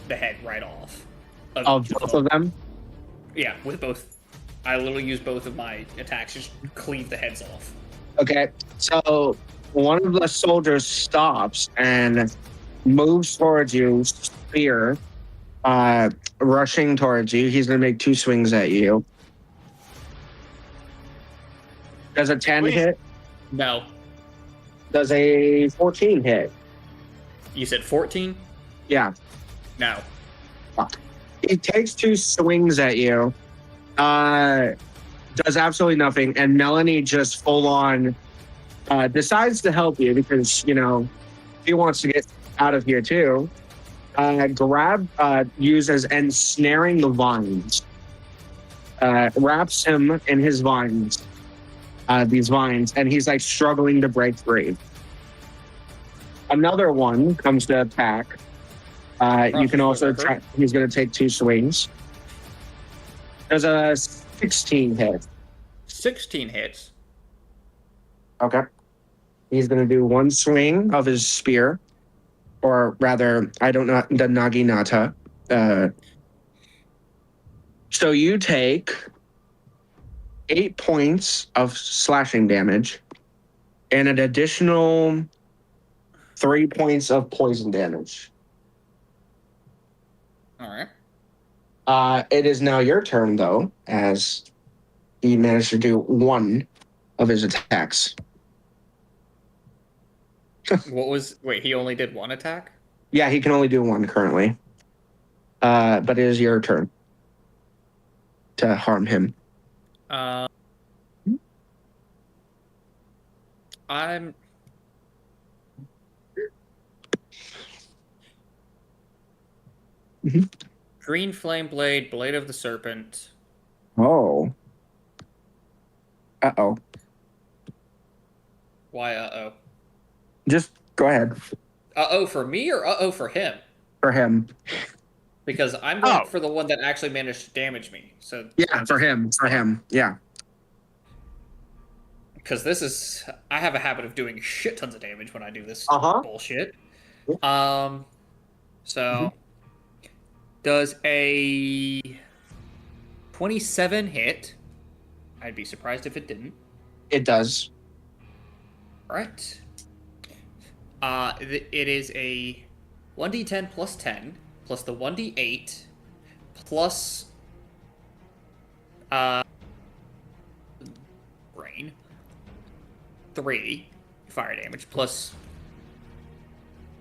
the head right off. Of both of them? Yeah, with both. I literally use both of my attacks, just cleave the heads off. Okay, so one of the soldiers stops and moves towards you, spear, rushing towards you. He's going to make 2 swings at you. Does a 10 hit? No. Does a 14 hit? You said 14? Yeah. No. He takes 2 swings at you. Does absolutely nothing, and Melanie just full on decides to help you because she wants to get out of here too. Uses ensnaring the vines. Wraps him in his vines. These vines, and he's like struggling to break free. Another one comes to attack. You can also try. He's going to take 2 swings. There's a 16 hit. 16 hits. Okay. He's going to do 1 swing of his spear, or rather, I don't know, the naginata. So you take 8 points of slashing damage and an additional 3 points of poison damage. All right. It is now your turn, though, as he managed to do 1 of his attacks. Wait, he only did 1 attack? Yeah, he can only do 1 currently. But it is your turn to harm him. I'm... Green Flame Blade, Blade of the Serpent. Oh. Uh-oh. Why uh-oh? Just go ahead. Uh-oh for me or uh-oh for him? For him. Because I'm going for the one that actually managed to damage me. So yeah, for him. Yeah. Because I have a habit of doing shit tons of damage when I do this bullshit. So does a 27 hit? I'd be surprised if it didn't. It does. All right. It is a 1d10 plus 10 plus the 1d8 plus brain 3 fire damage plus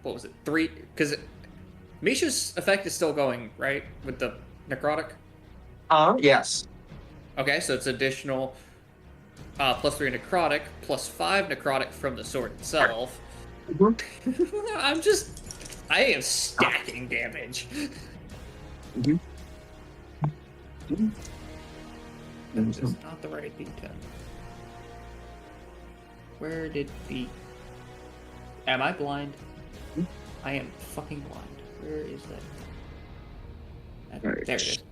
what was it 3 because Misha's effect is still going right with the necrotic. Yes. Okay, so it's additional plus 3 necrotic plus 5 necrotic from the sword itself. I am stacking damage. This is not the right D10. Where did the... Am I blind? I am fucking blind. Where is that? There it is.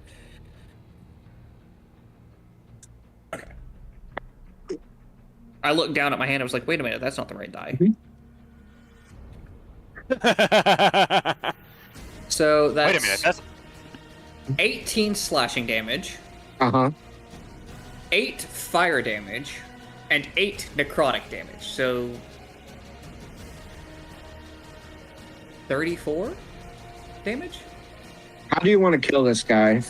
Okay. I looked down at my hand. I was like, wait a minute, that's not the right die. So that's... Wait a minute, that's... 18 slashing damage. 8 fire damage. And 8 necrotic damage. So... 34 damage? How do you want to kill this guy?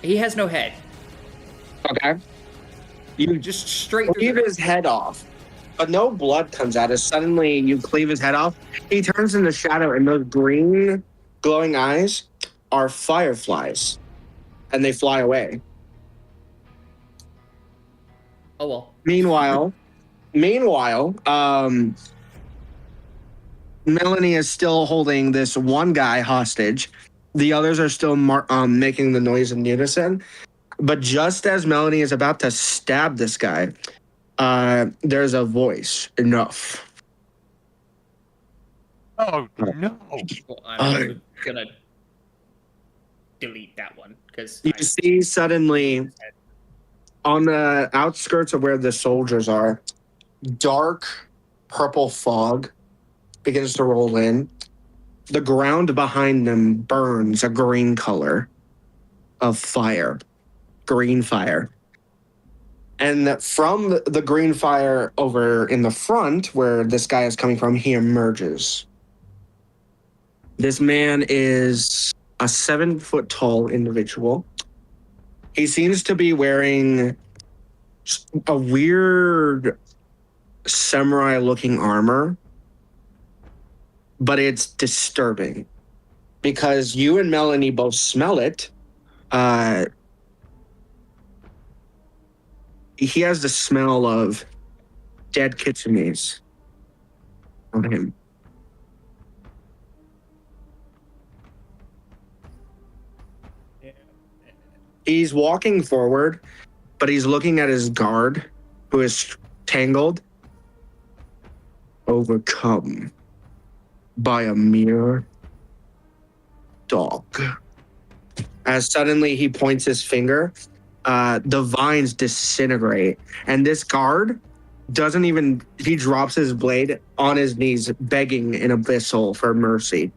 He has no head. Okay. You Just straight cleave his head off, but no blood comes out. As suddenly you cleave his head off, he turns into shadow, and those green glowing eyes are fireflies, and they fly away. Oh well. Meanwhile, Melanie is still holding this one guy hostage. The others are still making the noise in unison. But just as Melanie is about to stab this guy, there's a voice. Enough. Oh no! Well, I'm actually gonna delete that one because You see suddenly on the outskirts of where the soldiers are, dark purple fog begins to roll in. The ground behind them burns a green color of fire, green fire. And from the green fire over in the front, where this guy is coming from, he emerges. This man is a 7-foot tall individual. He seems to be wearing a weird samurai looking armor, but it's disturbing because you and Melanie both smell it. He has the smell of dead kitsunes on him. He's walking forward, but he's looking at his guard, who is tangled, overcome by a mere dog. As suddenly he points his finger, the vines disintegrate, and this guard doesn't even, he drops his blade on his knees, begging in abyssal for mercy.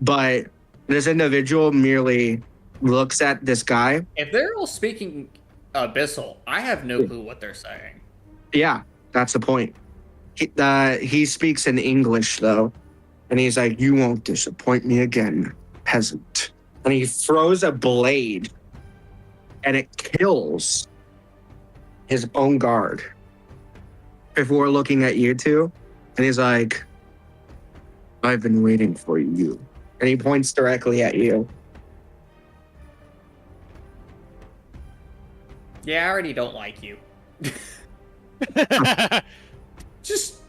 But this individual merely looks at this guy. If they're all speaking abyssal, I have no clue what they're saying. Yeah, that's the point. He speaks in English, though, and he's like, "You won't disappoint me again, peasant." And he throws a blade, and it kills his own guard before looking at you two. And he's like, "I've been waiting for you." And he points directly at you. Yeah, I already don't like you. Just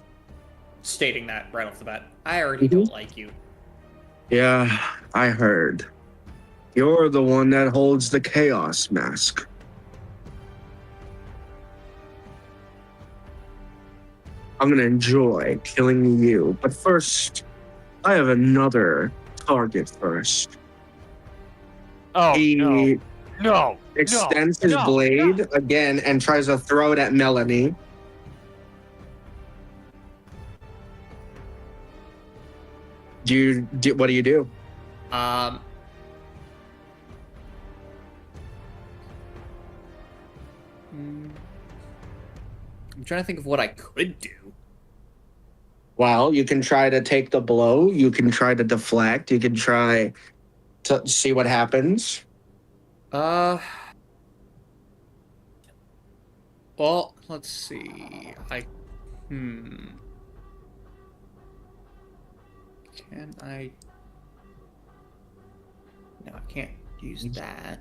stating that right off the bat. I already don't like you. Yeah, I heard. You're the one that holds the chaos mask. I'm gonna enjoy killing you, but first, I have another target first. Oh He no! extends his blade again and tries to throw it at Melanie. What do you do? I'm trying to think of what I could do. Well, you can try to take the blow. You can try to deflect. You can try to see what happens. Well, let's see. Can I? No, I can't use that.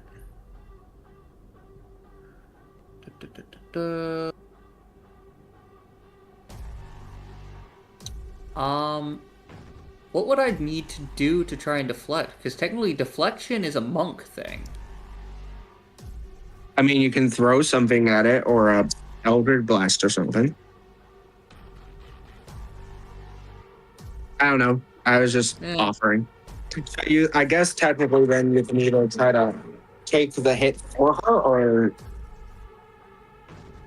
What would I need to do to try and deflect? Because technically deflection is a monk thing. I mean, you can throw something at it or a Eldritch Blast or something. I don't know. I was just offering. So I guess technically then you can either try to take the hit for her or,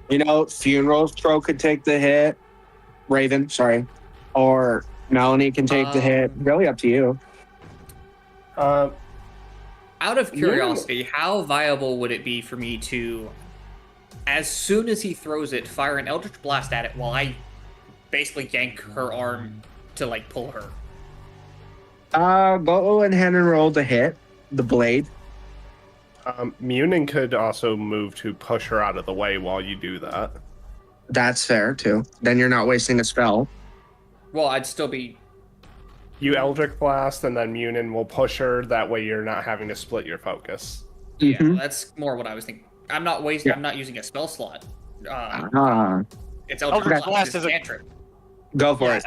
Funeral Throw could take the hit. Raven, sorry. Or Melanie can take the hit. Really up to you. Out of curiosity, how viable would it be for me to, as soon as he throws it, fire an Eldritch Blast at it while I basically yank her arm to, pull her? Go ahead and roll the hit, the blade. Munin could also move to push her out of the way while you do that. That's fair, too. Then you're not wasting a spell. Well, I'd still be... You Eldritch Blast, and then Munin will push her. That way you're not having to split your focus. Yeah, that's more what I was thinking. I'm not wasting... Yeah. I'm not using a spell slot. It's Eldritch Blast is a cantrip. Go for it.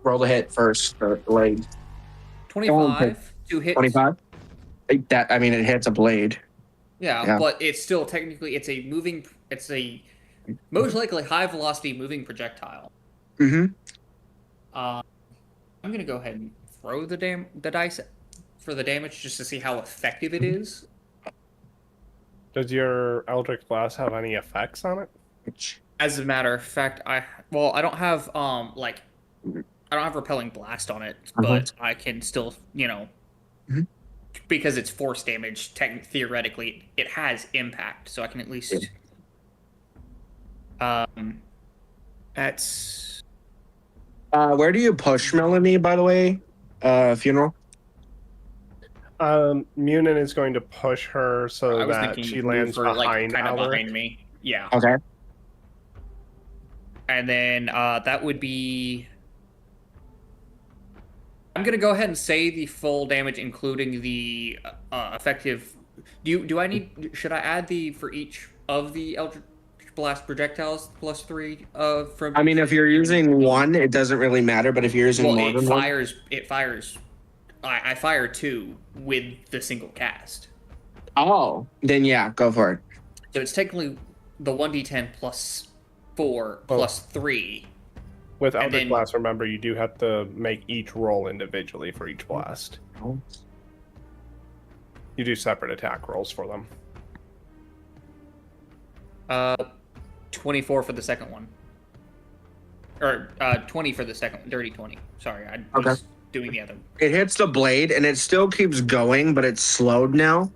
Roll the hit first. Blade. 25 to hit. 25? It hits a blade. Yeah. but it's still technically it's a most likely high velocity moving projectile. Mm-hmm. I'm gonna go ahead and throw the dice for the damage just to see how effective it is. Does your Eldritch Blast have any effects on it? As a matter of fact, I don't have I don't have repelling blast on it, but I can still Mhm. because it's force damage. Theoretically, it has impact, so I can at least. That's Where do you push Melanie, by the way? Funeral? Munin is going to push her so I was that thinking she move lands her behind kind of Alaric. behind me. Yeah, Okay. and then that would be. I'm gonna go ahead and say the full damage, including the effective. Do I need? Should I add the for each of the Eldritch Blast projectiles +3 from? I mean, if you're using one, it doesn't really matter, but if you're using more than one. It fires. I fire 2 with the single cast. Oh, then yeah, go for it. So it's technically the 1d10 +4 +3. With Eldritch Blast, remember, you do have to make each roll individually for each blast. You do separate attack rolls for them. 24 for the second one. Or 20 for the second, dirty 20. Sorry, I was doing the other. It hits the blade and it still keeps going, but it's slowed now.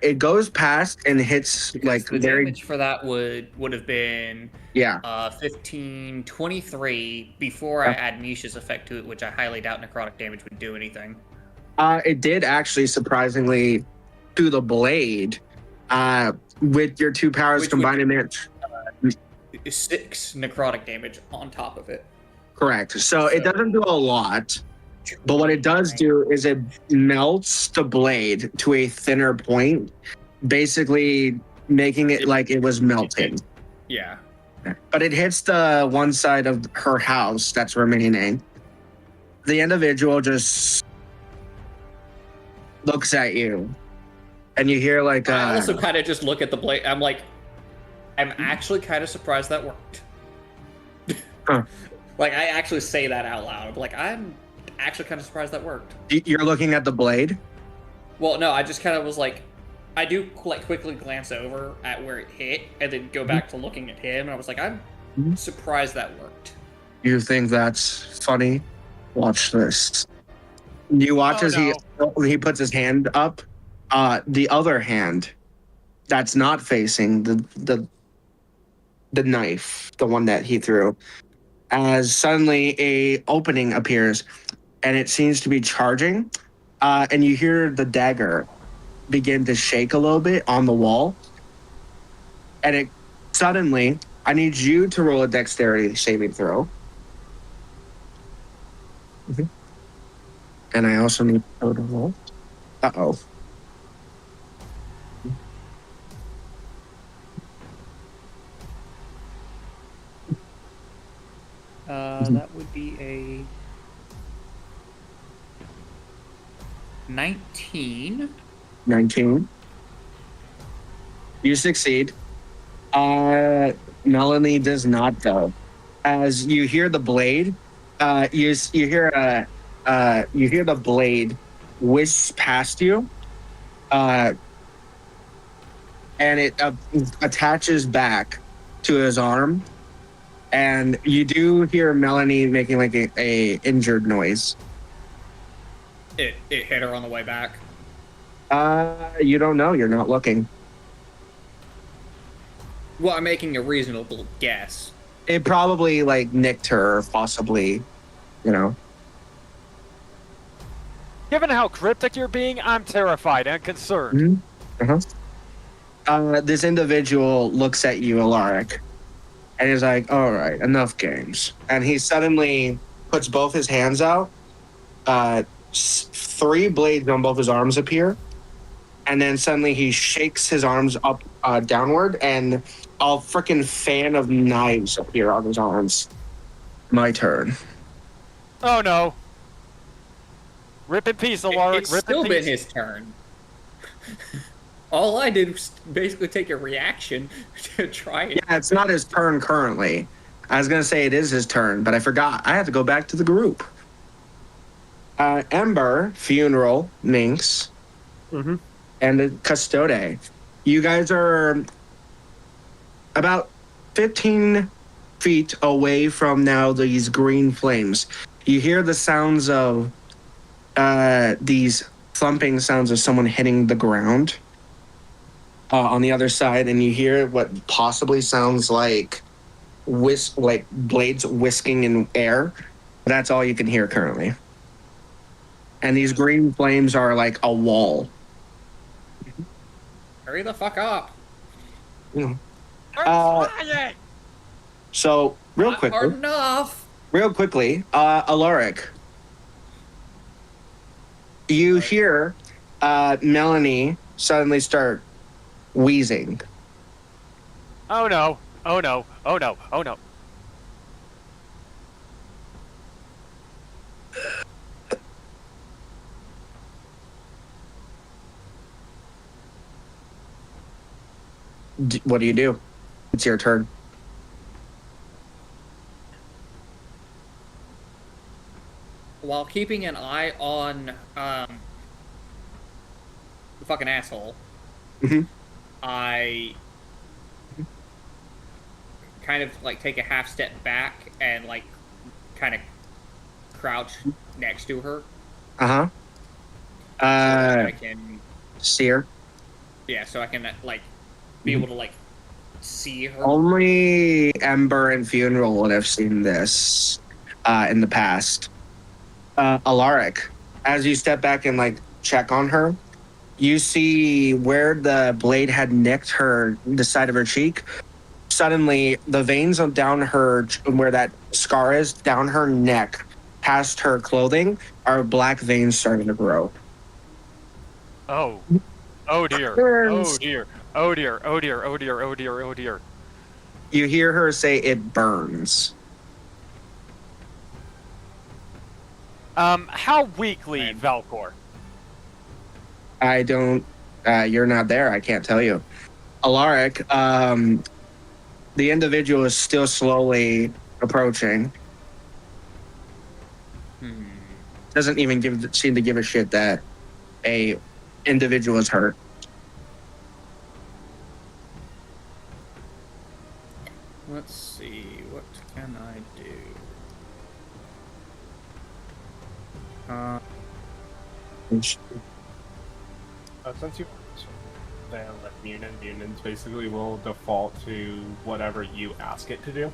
It goes past and hits Because the damage for that would have been 15, 23 before I add Nisha's effect to it, which I highly doubt necrotic damage would do anything. It did actually surprisingly do the blade. With your 2 powers combined in it. 6 necrotic damage on top of it. Correct. So it doesn't do a lot, but what it does do is it melts the blade to a thinner point, basically making it like it was melting. Yeah. But it hits the one side of her house that's remaining. The individual just looks at you, and you hear like. I also kind of just look at the blade. I'm like, I'm actually kind of surprised that worked. Like, I actually say that out loud. I'm like, I'm actually kind of surprised that worked. You're looking at the blade? Well, no, I just kind of was like, I do like quickly glance over at where it hit and then go back to looking at him. And I was like, I'm surprised that worked. You think that's funny? Watch this. You watch as he puts his hand up. The other hand that's not facing the knife, the one that he threw, as suddenly a opening appears and it seems to be charging, and you hear the dagger begin to shake a little bit on the wall, and it suddenly, I need you to roll a dexterity saving throw. And I also need to roll. Uh-oh. That would be a 19. 19. You succeed. Melanie does not, though. As you hear the blade, you hear the blade whisk past you, and it attaches back to his arm, and you do hear Melanie making like a injured noise. It hit her on the way back. You don't know. You're not looking. Well, I'm making a reasonable guess. It probably like nicked her, possibly, you know. Given how cryptic you're being, I'm terrified and concerned. This individual looks at you, Alaric, and he's like, all right, enough games. And he suddenly puts both his hands out. 3 blades on both his arms appear. And then suddenly he shakes his arms up downward, and a freaking fan of knives appear on his arms. My turn. Oh no. Rip in peace, Alaric. It's Rip still in been peace. his turn. All I did was basically take a reaction to try it. Yeah, it's not his turn currently. I was gonna say it is his turn, but I forgot. I had to go back to the group. Ember, Funeral, Minx, Mm-hmm. and the Custode. You guys are about 15 feet away from now these green flames. You hear the sounds of these thumping sounds of someone hitting the ground on the other side, and you hear what possibly sounds like like blades whisking in air. That's all you can hear currently. And these green flames are like a wall. Hurry the fuck up. You know. I'm trying! So real Not quickly, enough. Alaric, you hear Melanie suddenly start wheezing. Oh no. Oh no. Oh no. Oh no. What do you do? It's your turn. While keeping an eye on the fucking asshole, Mhm. I kind of like take a half step back and like kind of crouch next to her. Uh-huh. So that I can, Seer. yeah, so I can like be able to like see her. Only Ember and Funeral would have seen this in the past. Alaric, as you step back and like check on her, you see where the blade had nicked her, the side of her cheek. Suddenly, the veins of down her, where that scar is, down her neck, past her clothing, are black veins starting to grow. Oh. Oh dear. Oh dear. Oh dear. Oh dear. Oh dear. Oh dear. Oh dear. You hear her say it burns. How weakly, Valcor? I don't, you're not there. I can't tell you. Alaric, the individual is still slowly approaching. Doesn't even seem to give a shit that a individual is hurt. Let's see, what can I do? Since you then with Munins basically will default to whatever you ask it to do.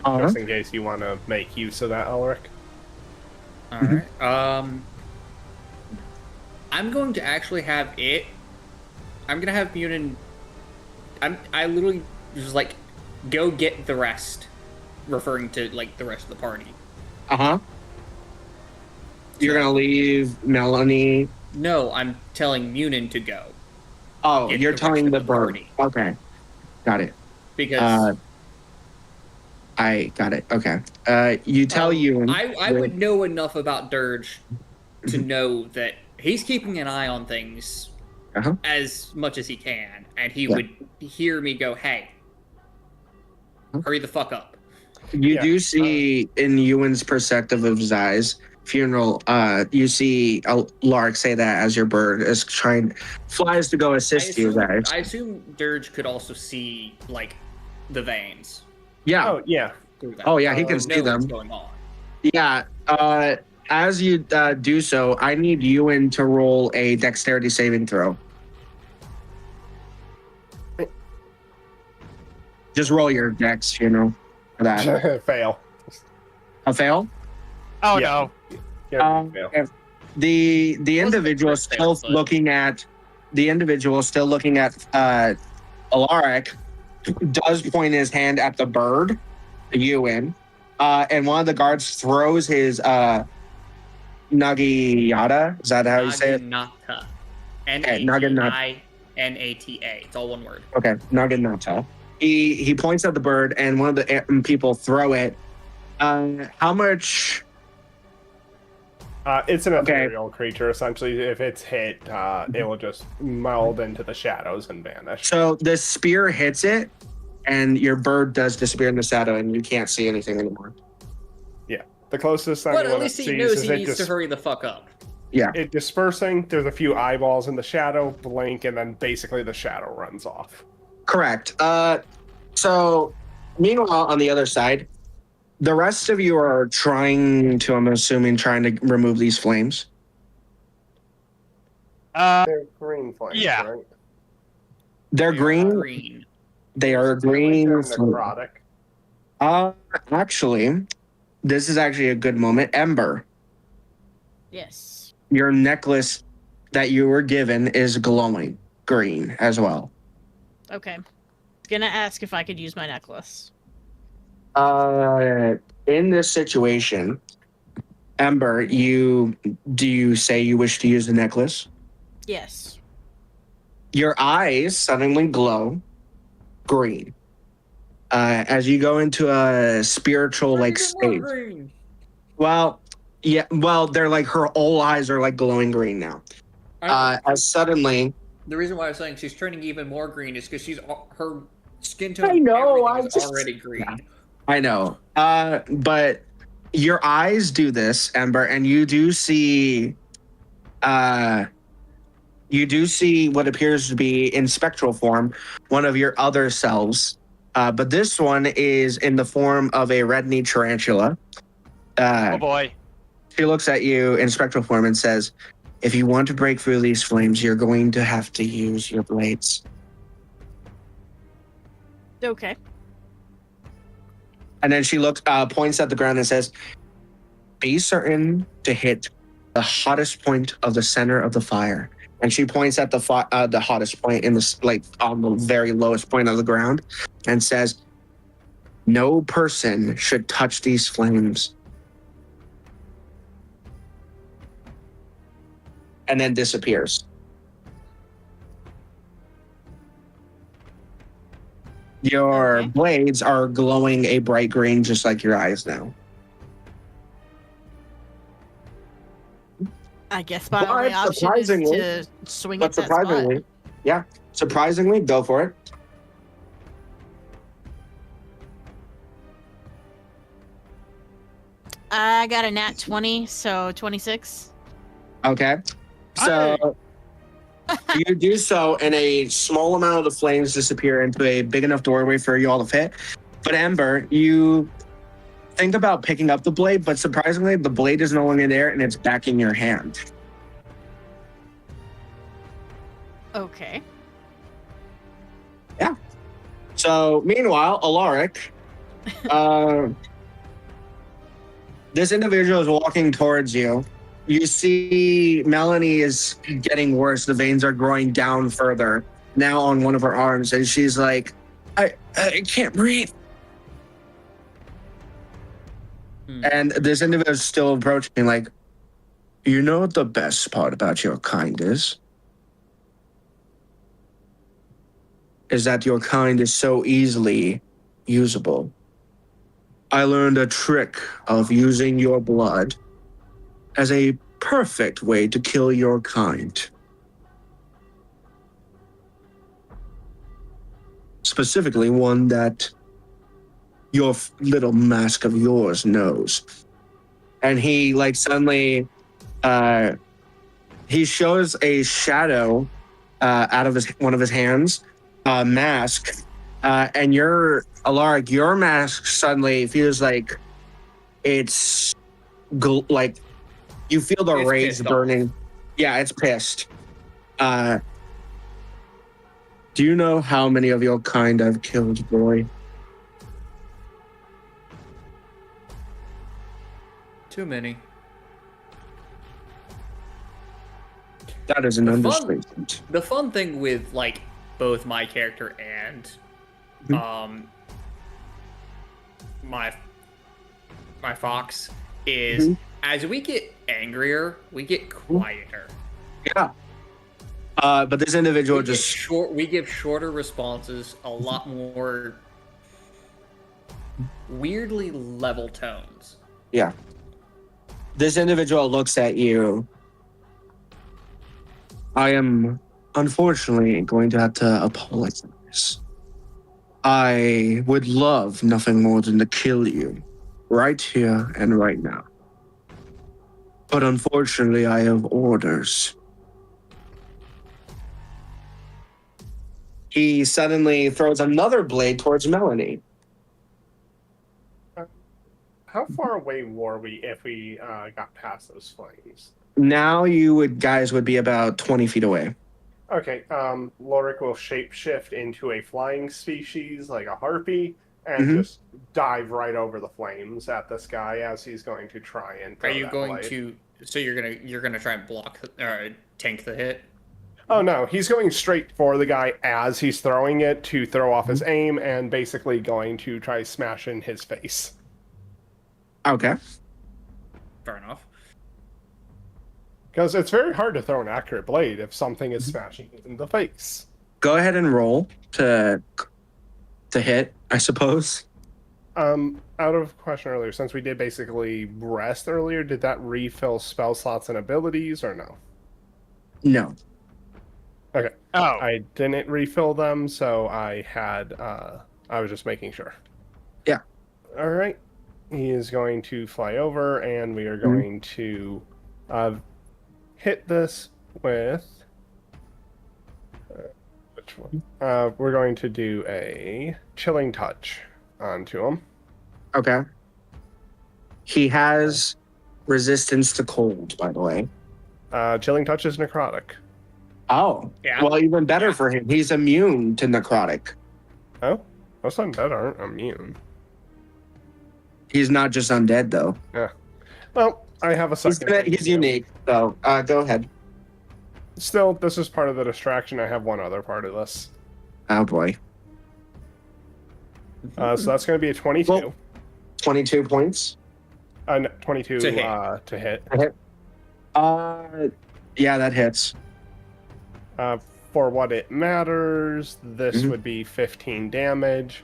Just in case you want to make use of that, Ulrich. Alright. I'm going to actually have it. I'm gonna have Munin. I literally just like go get the rest, referring to like the rest of the party. You're gonna leave Melanie. No, I'm telling Munin to go. Oh, Get you're the telling rest the of the bird. party. Okay, got it. Because I got it. Okay. You tell you. I would know enough about Dirge to know that he's keeping an eye on things as much as he can, and he would hear me go, "Hey, hurry the fuck up." You do see in Ewan's perspective of his eyes, Funeral, you see Lark say that as your bird is flies to go assist you guys. I assume Dirge could also see like the veins. Yeah. Oh yeah. Oh yeah, he can Know see them. what's going on. Yeah. As you do so, I need Ewan to roll a dexterity saving throw. Just roll your dex, for that. Fail. A fail? Oh Yeah. no. Yeah, fail. If the individual first still fail, but- looking at Alaric does point his hand at the bird, Ewan, and one of the guards throws his Nagiyata. Is that how you say it? Naginata. Naginata. Naginata. It's all one word. Okay, Naginata. He points at the bird, and one of the people throw it. How much It's an Okay. ethereal creature, essentially. If it's hit, it will just meld into the shadows and vanish. So the spear hits it, and your bird does disappear in the shadow, and you can't see anything anymore. Yeah. The closest But at anyone least he sees knows is he it needs to just hurry the fuck up. Yeah. it dispersing. There's a few eyeballs in the shadow, blink, and then basically the shadow runs off. Correct. So meanwhile, on the other side, the rest of you are trying to, I'm assuming, trying to remove these flames. They're green flames, Yeah. right? They're green. Green. They are Specifically, green. they're necrotic. Actually, this is actually a good moment. Ember, Yes. your necklace that you were given is glowing green as well. Okay. Gonna ask if I could use my necklace. In this situation, Ember, do you say you wish to use the necklace? Yes. Your eyes suddenly glow green. As you go into a spiritual like state. Green. Well, yeah, well, they're like her whole eyes are like glowing green now. As suddenly, The reason why I was saying she's turning even more green is because her skin tone. I know, everything is already green. I know. But your eyes do this, Ember, and you do see what appears to be in spectral form one of your other selves. But this one is in the form of a red-kneed tarantula. Oh boy. She looks at you in spectral form and says, "If you want to break through these flames, you're going to have to use your blades." Okay. And then she points at the ground and says, "Be certain to hit the hottest point of the center of the fire." And she points at the hottest point in this, like on the very lowest point of the ground, and says, "No person should touch these flames." And then disappears. Your Okay. blades are glowing a bright green, just like your eyes now. I guess my But only option is surprisingly- to swing But at that spot. surprisingly, go for it. I got a nat 20, so 26. Okay. So you do so, and a small amount of the flames disappear into a big enough doorway for you all to fit. But Ember, you think about picking up the blade, but surprisingly, the blade is no longer there, and it's back in your hand. Okay. So, meanwhile, Alaric, this individual is walking towards you. You see Melanie is getting worse. The veins are growing down further now on one of her arms, and she's like, I can't breathe. And this individual is still approaching, like, you know what the best part about your kind is? Is that your kind is so easily usable. I learned a trick of using your blood as a perfect way to kill your kind. Specifically, one that your little mask of yours knows. And he, like, suddenly, he shows a shadow out of one of his hands, mask, and Alaric, your mask suddenly feels like it's like you feel the It's rage pissed burning. Yeah, it's pissed. Do you know how many of your kind I've killed, boy? Too many. That is an The fun- understatement. The fun thing with like both my character and my fox is as we get angrier, we get quieter. Yeah. But this individual We give shorter responses, a lot more weirdly level tones. Yeah. This individual looks at you. I am unfortunately going to have to apologize. I would love nothing more than to kill you right here and right now. But unfortunately, I have orders. He suddenly throws another blade towards Melanie. How far away were we if we got past those flames? Now guys would be about 20 feet away. Okay, Lorik will shapeshift into a flying species like a harpy and just dive right over the flames at this guy as he's going to try and throw Are you that going blade. to? So you're gonna try and block or tank the hit? Oh no, he's going straight for the guy as he's throwing it to throw off his aim and basically going to try smash in his face. Okay. Fair enough. Because it's very hard to throw an accurate blade if something is smashing in the face. Go ahead and roll to hit, I suppose. Out of question earlier, since we did basically rest earlier, did that refill spell slots and abilities or no? No. Okay. Oh. I didn't refill them, so I was just making sure. Yeah. All right. He is going to fly over, and we are going to hit this with... which one? We're going to do a Chilling Touch onto him. Okay. He has resistance to cold, by the way. Chilling Touch is necrotic. Oh. Yeah. Well, even better for him. He's immune to necrotic. Oh? Most undead aren't immune. He's not just undead, though. Yeah. Well, I have a second. He's unique, so go ahead. Still, this is part of the distraction. I have one other part of this. Oh, boy. So that's going to be a 22. Well, 22 points? No, 22 To hit. to hit. Yeah, that hits. For what it matters, this would be 15 damage.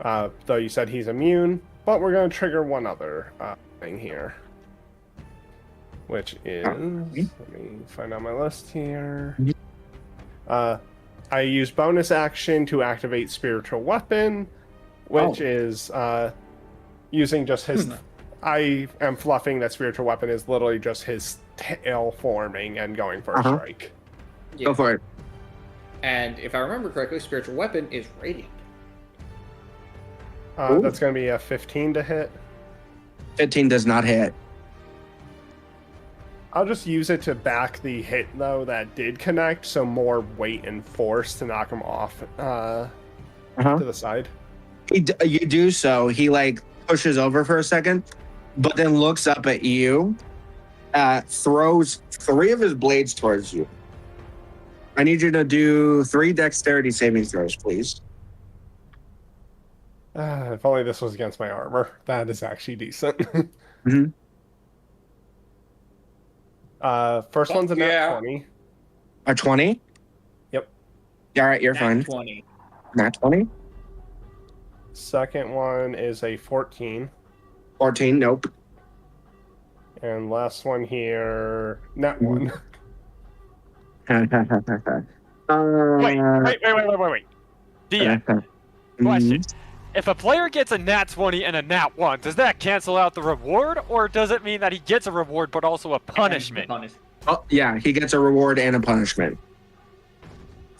Though you said he's immune, but we're going to trigger one other thing here. Which is... Let me find out my list here. I use bonus action to activate Spiritual Weapon, which is using just his... I am fluffing that Spiritual Weapon is literally just his tail forming and going for a strike. Yeah. Go for it. And if I remember correctly, Spiritual Weapon is Radiant. That's going to be a 15 to hit. 15 does not hit. I'll just use it to back the hit, though, that did connect, so more weight and force to knock him off to the side. You do so. He, pushes over for a second, but then looks up at you, throws 3 of his blades towards you. I need you to do 3 dexterity saving throws, please. If only this was against my armor. That is actually decent. First one's a nat 20. A 20? Yep. Yeah, all right, you're Nat fine. 20. Nat 20? Second one is a 14. 14, nope. And last one here, nat 1. Wait. DM, question. If a player gets a nat 20 and a nat 1, does that cancel out the reward, or does it mean that he gets a reward but also a punishment? Oh, yeah, he gets a reward and a punishment.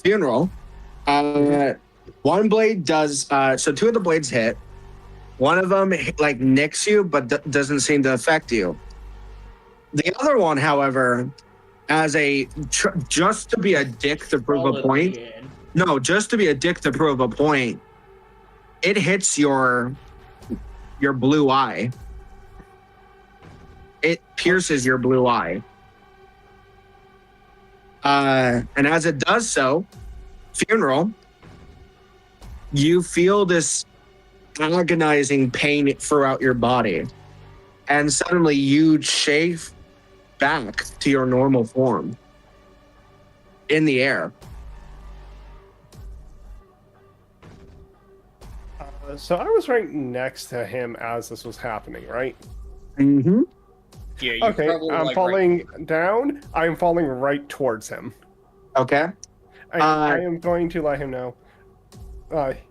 Funeral. One blade does... so 2 of the blades hit. One of them, nicks you, but doesn't seem to affect you. The other one, however, as just to be a dick to prove a point... No, just to be a dick to prove a point, it hits your blue eye. It pierces your blue eye. And as it does so, Funeral, you feel this agonizing pain throughout your body. And suddenly you chafe back to your normal form in the air. So I was right next to him as this was happening, right? Mm-hmm. Yeah, you Okay, probably I'm like falling down. I'm falling right towards him. Okay. I am going to let him know.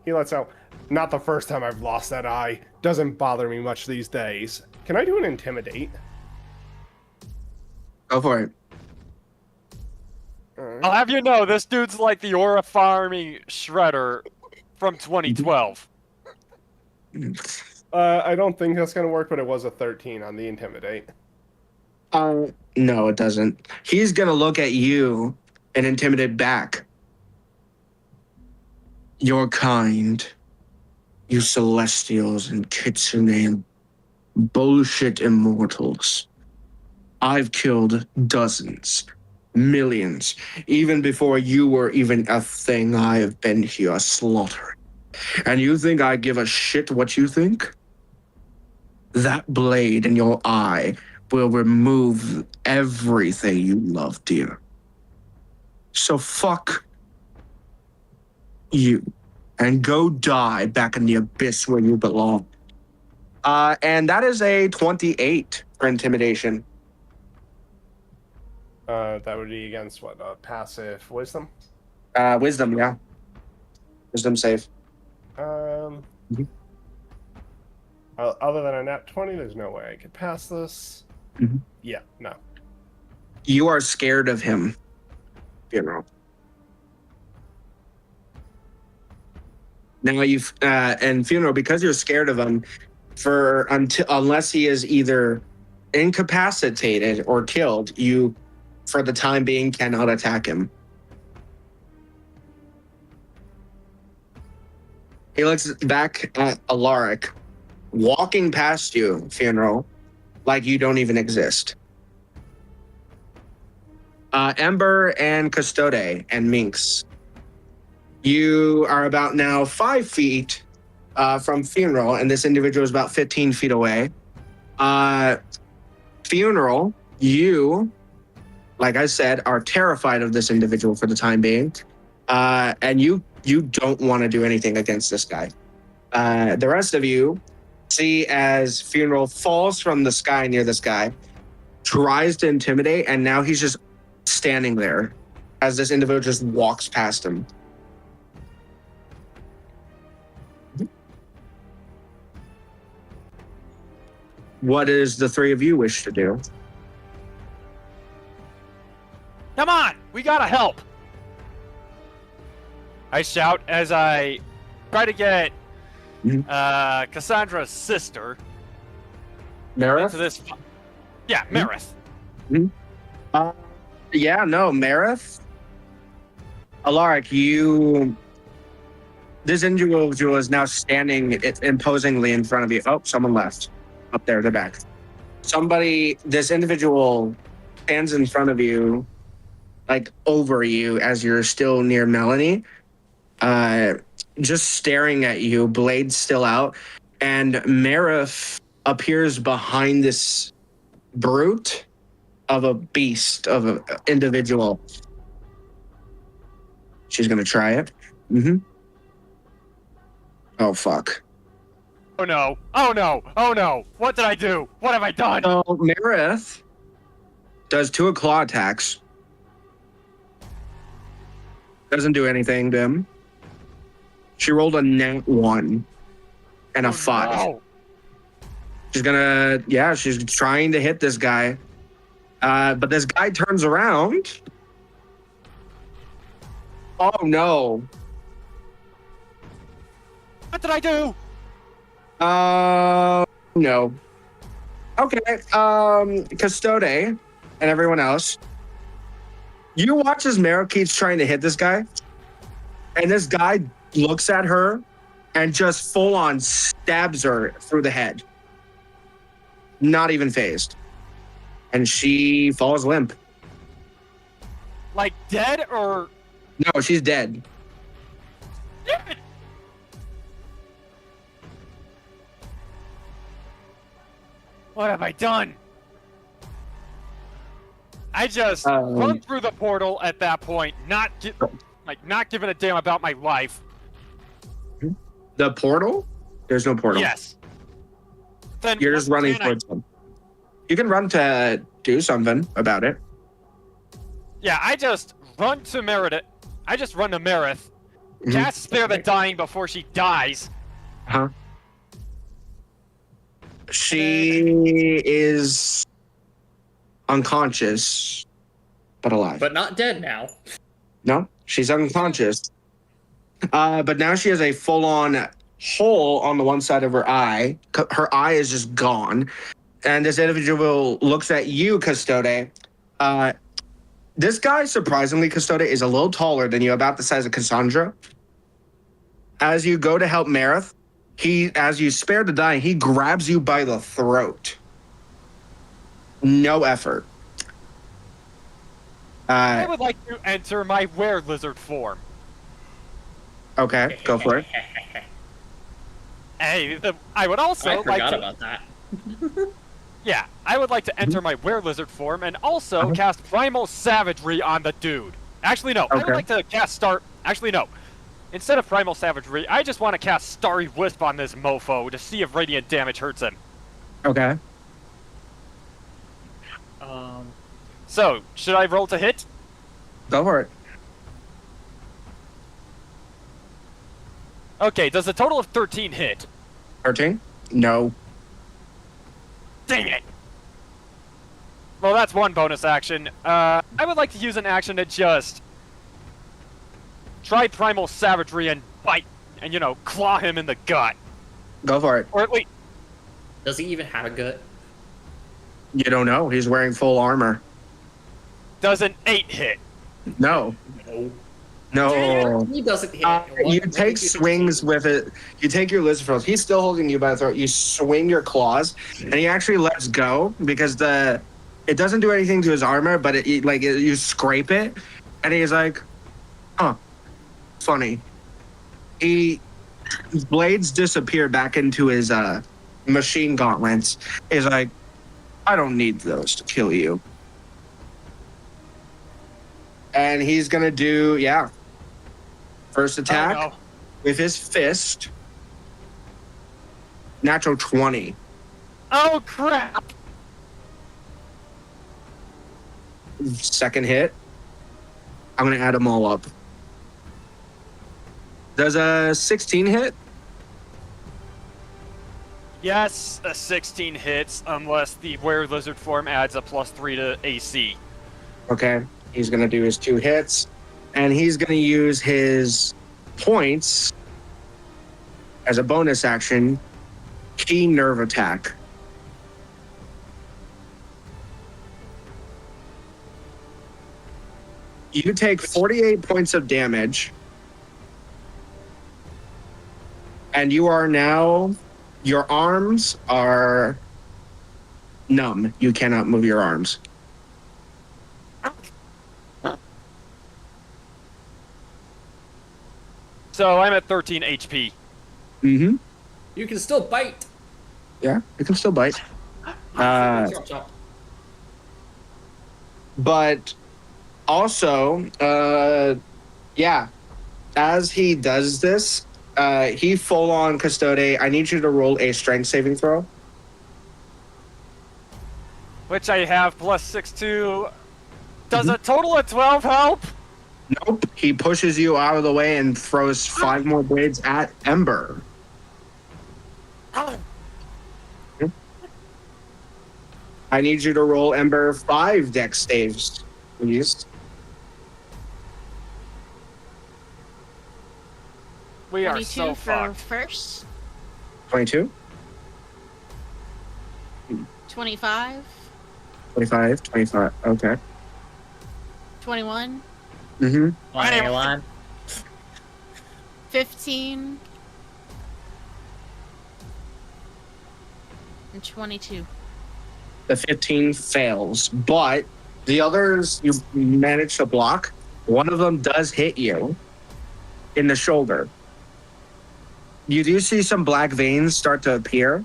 He lets out. Not the first time I've lost that eye. Doesn't bother me much these days. Can I do an intimidate? Go for it. I'll have you know, this dude's like the aura farming shredder from 2012. I don't think that's gonna work, but it was a 13 on the intimidate. No, it doesn't. He's gonna look at you and intimidate back. Your kind, you celestials and kitsune bullshit immortals. I've killed dozens, millions. Even before you were even a thing, I have been here slaughtering. And you think I give a shit what you think? That blade in your eye will remove everything you love dear. So fuck you and go die back in the abyss where you belong. And that is a 28 for intimidation. That would be against what? Passive wisdom? Wisdom, yeah. Wisdom save. Other than a nat 20, there's no way I could pass this. Mhm. Yeah, no. You are scared of him. Funeral. Now you've and Funeral, because you're scared of him, unless he is either incapacitated or killed, you, for the time being, cannot attack him. He looks back at Alaric, walking past you, Funeral, like you don't even exist. Ember and Custode and Minx, you are about now 5 feet from Funeral, and this individual is about 15 feet away. Funeral, you, like I said, are terrified of this individual for the time being, and you don't want to do anything against this guy. The rest of you see as Funeral falls from the sky near this guy, tries to intimidate, and now he's just standing there as this individual just walks past him. What does the three of you wish to do? Come on, we gotta help! I shout as I try to get Cassandra's sister Marith? into this. Yeah, Marith. Yeah, no, Marith. Alaric, this individual is now standing imposingly in front of you. Oh, someone left. Up there, they're back. This individual stands in front of you, like over you as you're still near Melanie, just staring at you, blade still out. And Marith appears behind this brute of a beast, of an individual. She's going to try it. Oh, fuck. Oh no, oh no, oh no. What did I do? What have I done? So Marith does 2 claw attacks. Doesn't do anything to him. She rolled a nat 1 and a 5. No. She's trying to hit this guy. But this guy turns around. Oh no. What did I do? No. Okay, Custode and everyone else. You watch as Mara keeps trying to hit this guy, and this guy looks at her and just full on stabs her through the head. Not even phased. And she falls limp. Like dead or? No, she's dead. What have I done? I just run through the portal at that point, not giving a damn about my life. The portal? There's no portal. Yes. Then You're just running towards them. You can run to do something about it. Yeah, I just run to Meredith. I just run to Meredith. Mhm. Cast Spare the Dying before she dies. Huh? She is unconscious, but alive. But not dead now. No, she's unconscious. But now she has a full-on hole on the one side of her eye. Her eye is just gone. And this individual looks at you, Custode. This guy, surprisingly, Custode, is a little taller than you, about the size of Cassandra. As you go to help Marith, as you spare the dying, he grabs you by the throat. No effort. I would like to enter my were-lizard form. Okay, go for it. Hey, I would also I like forgot to... about that. Yeah, I would like to enter my were-lizard form and also cast Primal Savagery on the dude. Actually, no. I would Okay. like to cast Actually, no. Instead of Primal Savagery, I just want to cast Starry Wisp on this mofo to see if radiant damage hurts him. Okay. So, should I roll to hit? Go for it. Okay, does a total of 13 hit? 13? No. Dang it! Well, that's one bonus action. I would like to use an action to just try Primal Savagery and bite, and, you know, claw him in the gut. Go for it. Or at least... Does he even have a gut? You don't know. He's wearing full armor. Does an 8 hit? No. No. No. He doesn't hit. You take swings with it. You take your lizard frills. He's still holding you by the throat. You swing your claws, and he actually lets go because it doesn't do anything to his armor, but you scrape it, and he's like, "Huh, funny." His blades disappear back into his machine gauntlets. He's like, "I don't need those to kill you." And he's gonna do, first attack Oh, no. with his fist. Natural 20. Oh, crap! Second hit. I'm gonna add them all up. Does a 16 hit? Yes, a 16 hits, unless the were-lizard form adds a +3 to AC. Okay. He's gonna do his 2 hits. And he's gonna use his points as a bonus action. Key nerve attack. You take 48 points of damage. And you are now, your arms are numb. You cannot move your arms. So I'm at 13 HP. Mm-hmm. You can still bite. Yeah, you can still bite. Chop, chop. But also, as he does this, he full on Custode. I need you to roll a strength saving throw. Which I have +6 to... Does a total of 12 help? Nope. He pushes you out of the way and throws 5 more blades at Ember. I need you to roll Ember 5 dex saves, please. We are 22 so for fucked. first. 22, 25. 25, 25. Okay. 21. Mm-hmm. 21. 15. And 22. The 15 fails, but the others you manage to block. One of them does hit you in the shoulder. You do see some black veins start to appear,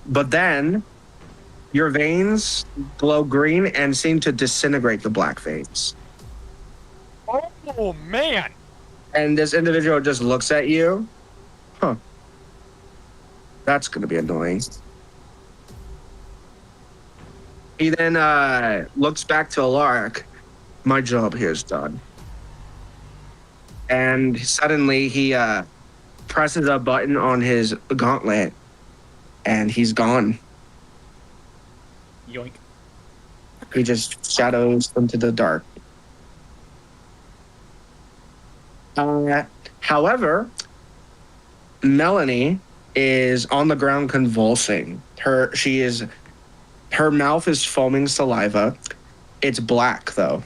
but then your veins glow green and seem to disintegrate the black veins. Oh, man! And this individual just looks at you. Huh. That's going to be annoying. He then looks back to Alaric. My job here is done. And suddenly he presses a button on his gauntlet, and he's gone. Yoink. He just shadows into the dark. However, Melanie is on the ground convulsing. Her mouth is foaming saliva. It's black though.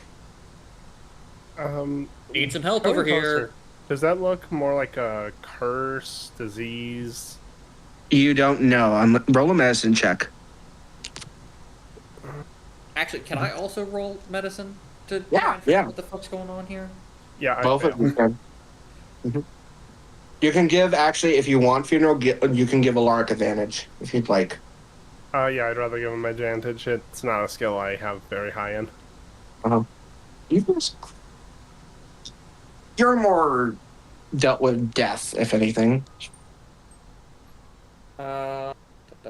Need some help coming over here. closer, does that look more like a curse, disease? You don't know. Roll a medicine check. Actually, can I also roll medicine to Yeah, try and figure yeah. out what the fuck's going on here? Yeah, Both I of you can. Mhm. You can give, actually, if you want funeral, you can give Alaric advantage if you'd like. Yeah, I'd rather give him advantage. It's not a skill I have very high in. You can, you're more dealt with death, if anything.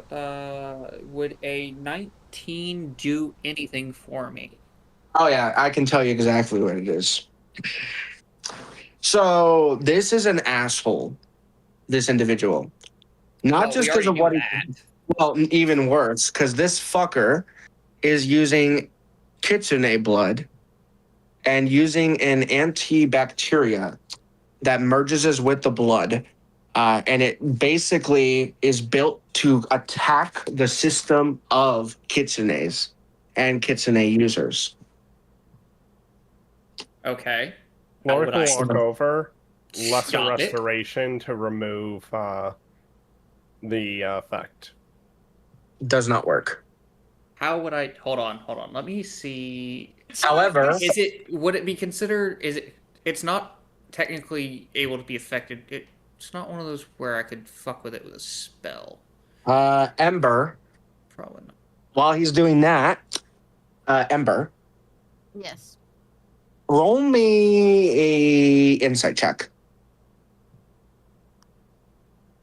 Would a 19 do anything for me? Oh yeah, I can tell you exactly what it is. So this is an asshole. This individual, not Well, just we because already of knew what that. well, even worse, because this fucker is using kitsune blood and using an antibacteria that merges with the blood. And it basically is built to attack the system of kitsunes and kitsune users. Okay. Loric would will I- walk over, lesser Got it. restoration to remove the effect. Does not work. How would I hold on? Let me see. However, Would it be considered it's not technically able to be affected. It's not one of those where I could fuck with it with a spell. Ember, Probably not. while he's doing that, Ember, Yes. roll me a insight check.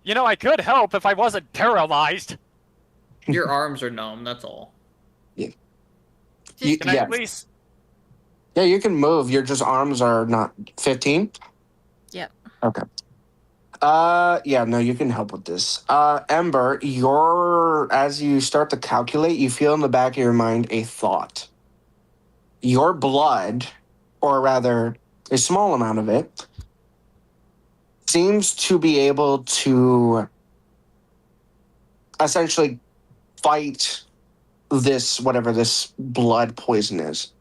You know, I could help if I wasn't paralyzed. Your arms are numb, that's all. You, Can I at least? Yeah, you can move. Your just arms are not 15. Yep. Okay. Yeah, no, you can help with this. Ember, as you start to calculate, you feel in the back of your mind a thought. Your blood, or rather, a small amount of it, seems to be able to essentially fight this, whatever this blood poison is.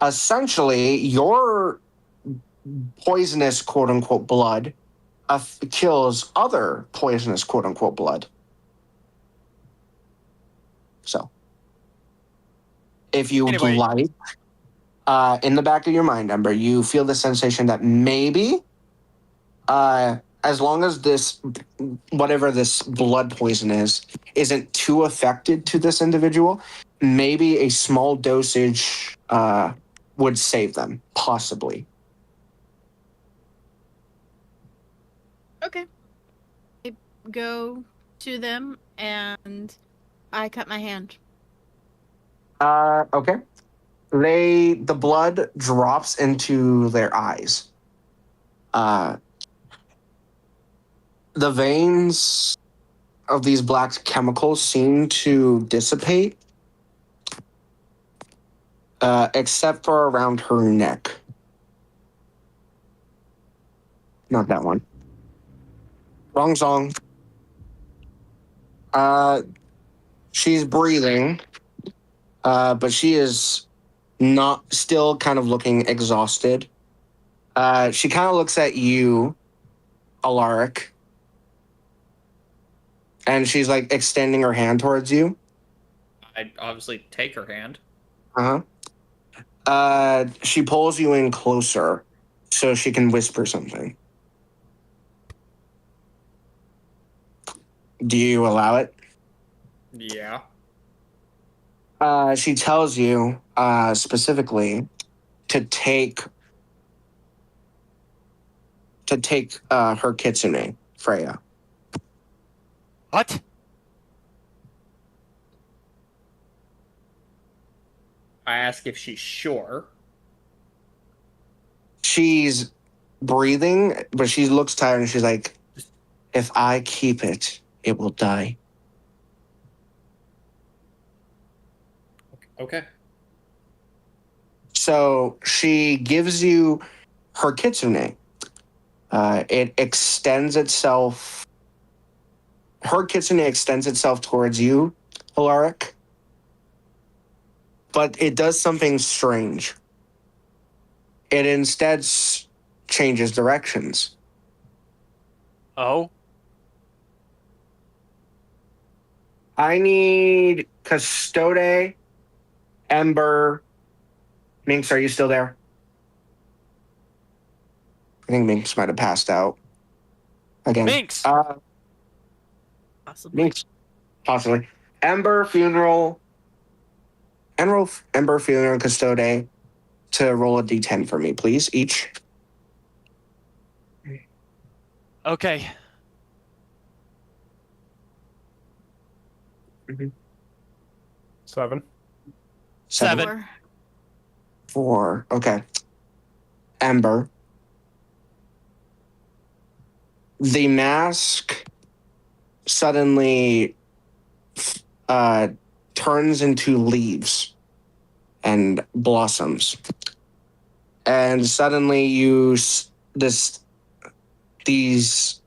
Essentially, your poisonous quote unquote blood kills other poisonous quote unquote blood. So, if you would Anyway. like, in the back of your mind, Ember, you feel the sensation that maybe, as long as this, whatever this blood poison is, isn't too affected to this individual, maybe a small dosage would save them, possibly. Okay. I go to them and I cut my hand. Okay. The blood drops into their eyes. The veins of these black chemicals seem to dissipate, except for around her neck. Not that one. Wrong song. She's breathing, but she is not still kind of looking exhausted. She kind of looks at you, Alaric, and she's like extending her hand towards you. I'd obviously take her hand. She pulls you in closer so she can whisper something. Do you allow it? Yeah. She tells you specifically to take her kitsune, Freya. What? I ask if she's sure. She's breathing, but she looks tired and she's like, if I keep it, it will die. Okay. So she gives you her kitsune. It extends itself. Her kitsune extends itself towards you, Hilaric. But it does something strange. It instead changes directions. Oh? I need Custode, Ember. Minx, are you still there? I think Minx might have passed out. Again. Minx! Possibly. Minx, possibly. Ember, Funeral, Ember, Funeral, and Custode to roll a d10 for me, please, each. Okay. Seven. Seven. 4. Okay. Ember. The mask suddenly turns into leaves and blossoms. And suddenly these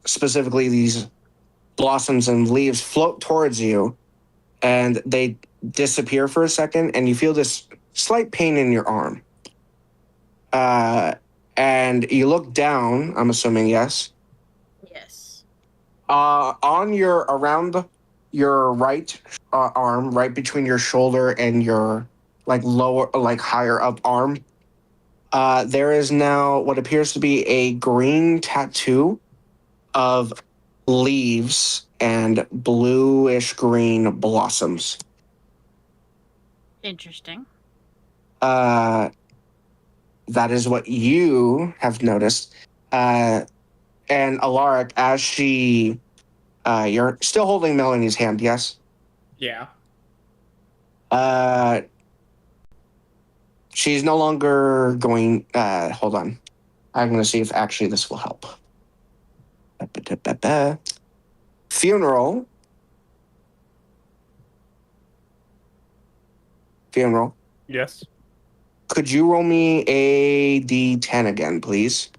blossoms and leaves float towards you and they disappear for a second and you feel this slight pain in your arm. And you look down, I'm assuming, yes. Yes. Around your right arm, right between your shoulder and your higher up arm, there is now what appears to be a green tattoo of leaves and bluish green blossoms. Interesting. That is what you have noticed. And Alaric, as you're still holding Melanie's hand, yes? Yeah. She's no longer going. Hold on. I'm going to see if actually this will help. Funeral. Yes. Could you roll me a d10 again, please?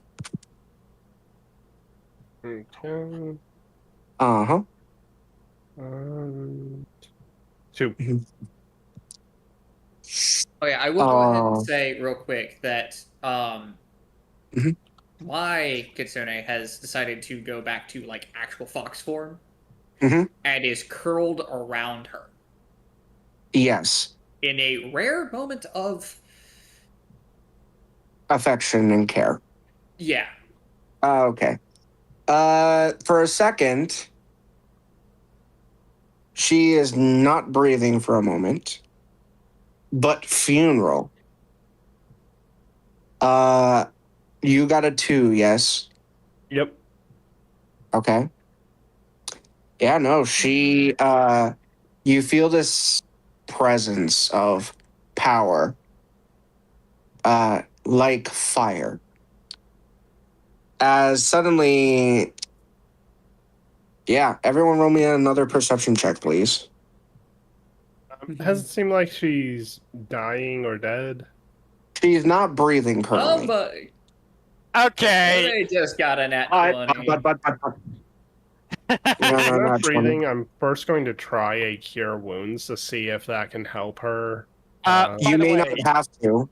Okay. Uh-huh. 2. Okay, I will go ahead and say real quick that Mhm. my Kitsune has decided to go back to like actual fox form Mhm. and is curled around her Yes. in a rare moment of Affection and care. yeah. Okay. For a second, she is not breathing for a moment. But Funeral. You got a 2, yes? Yep. Okay. Yeah, no, you feel this presence of power, like fire. As suddenly, yeah, everyone roll me another perception check, please. Has it seemed like she's dying or dead? She's not breathing currently. But Okay. they just got a nat But. 20. No, She's not not 20. breathing. I'm first going to try a cure wounds to see if that can help her. By You the may way, not have to.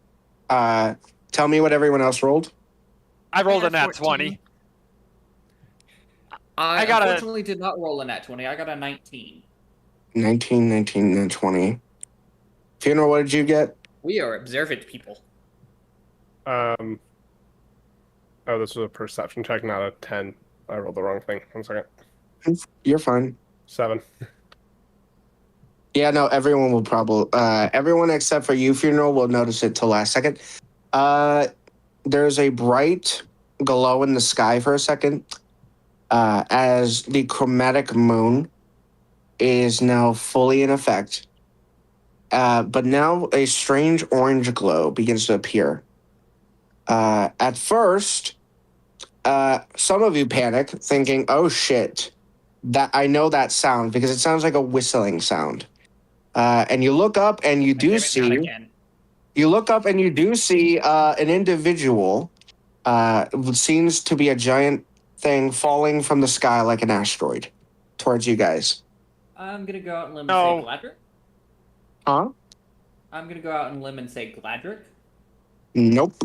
Tell me what everyone else rolled. I rolled I a got nat 14. 20. I got a- unfortunately did not roll a nat 20. I got a 19. 19, 19, and 20. Funeral, what did you get? We are observant people. Oh, this was a perception check, not a 10. I rolled the wrong thing. 1 second. You're fine. 7. Yeah, no, everyone will probably, everyone except for you, Funeral, will notice it till last second. There's a bright glow in the sky for a second, as the chromatic moon is now fully in effect. but now a strange orange glow begins to appear. At first, some of you panic, thinking, "Oh shit, that I know that sound because it sounds like a whistling sound." And you look up and you do see. You look up and you do see an individual. It seems to be a giant thing falling from the sky like an asteroid towards you guys. I'm gonna go out on a limb No. and say Gladrick. Huh? I'm gonna go out on a limb and say Gladrick. Nope.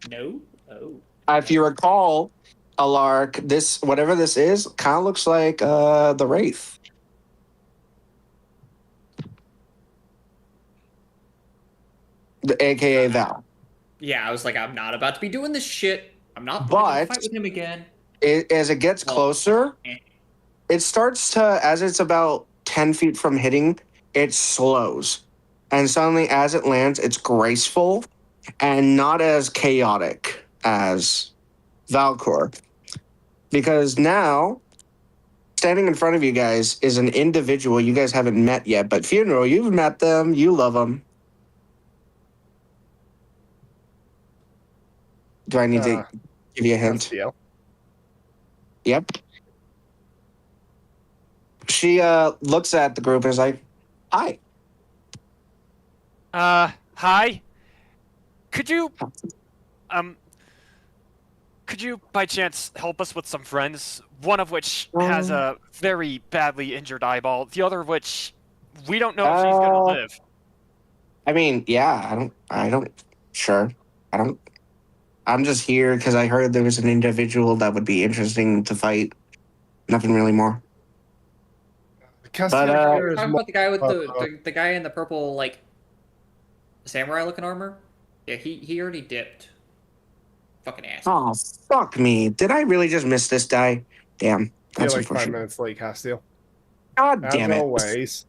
No. Oh. If you recall, Alark, this whatever this is, kind of looks like the Wraith. The AKA Val. Yeah, I was like, I'm not about to be doing this shit. I'm not But- going to fight with him again. As it gets closer, it starts to, as it's about 10 feet from hitting, it slows. And suddenly, as it lands, it's graceful and not as chaotic as Valcor. Because now, standing in front of you guys is an individual you guys haven't met yet, but Funeral, you've met them, you love them. Do I need to give you a hint? Castiel. Yep. She looks at the group and is like, "Hi." Hi. Could you by chance help us with some friends? One of which has a very badly injured eyeball. The other of which we don't know if she's gonna live. I mean, yeah, sure. I'm just here because I heard there was an individual that would be interesting to fight. Nothing really more. Castiel here is Talking more about the guy with the guy in the purple, like, samurai looking armor. Yeah, he already dipped. Fucking ass. Oh, fuck me. Did I really just miss this guy? Damn. You're That's like 5 unfortunate. minutes late, Castiel. God As damn it. always.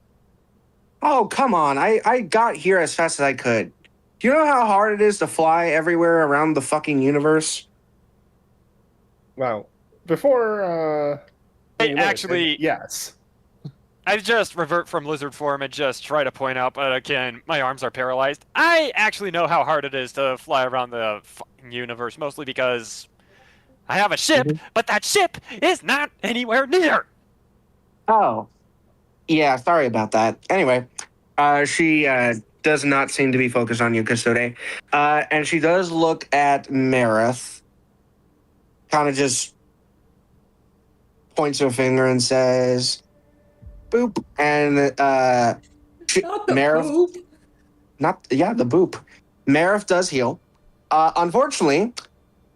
Oh, come on. I got here as fast as I could. Do you know how hard it is to fly everywhere around the fucking universe? Well, before Hey, actually, yes. I just revert from lizard form and just try to point out, but again, my arms are paralyzed. I actually know how hard it is to fly around the fucking universe, mostly because I have a ship, but that ship is not anywhere near. Oh. Yeah, sorry about that. Anyway, she does not seem to be focused on you, Custode. And she does look at Marith, kind of just points her finger and says, "Boop." And Not the Marith, poop. the boop. Marith does heal. Unfortunately,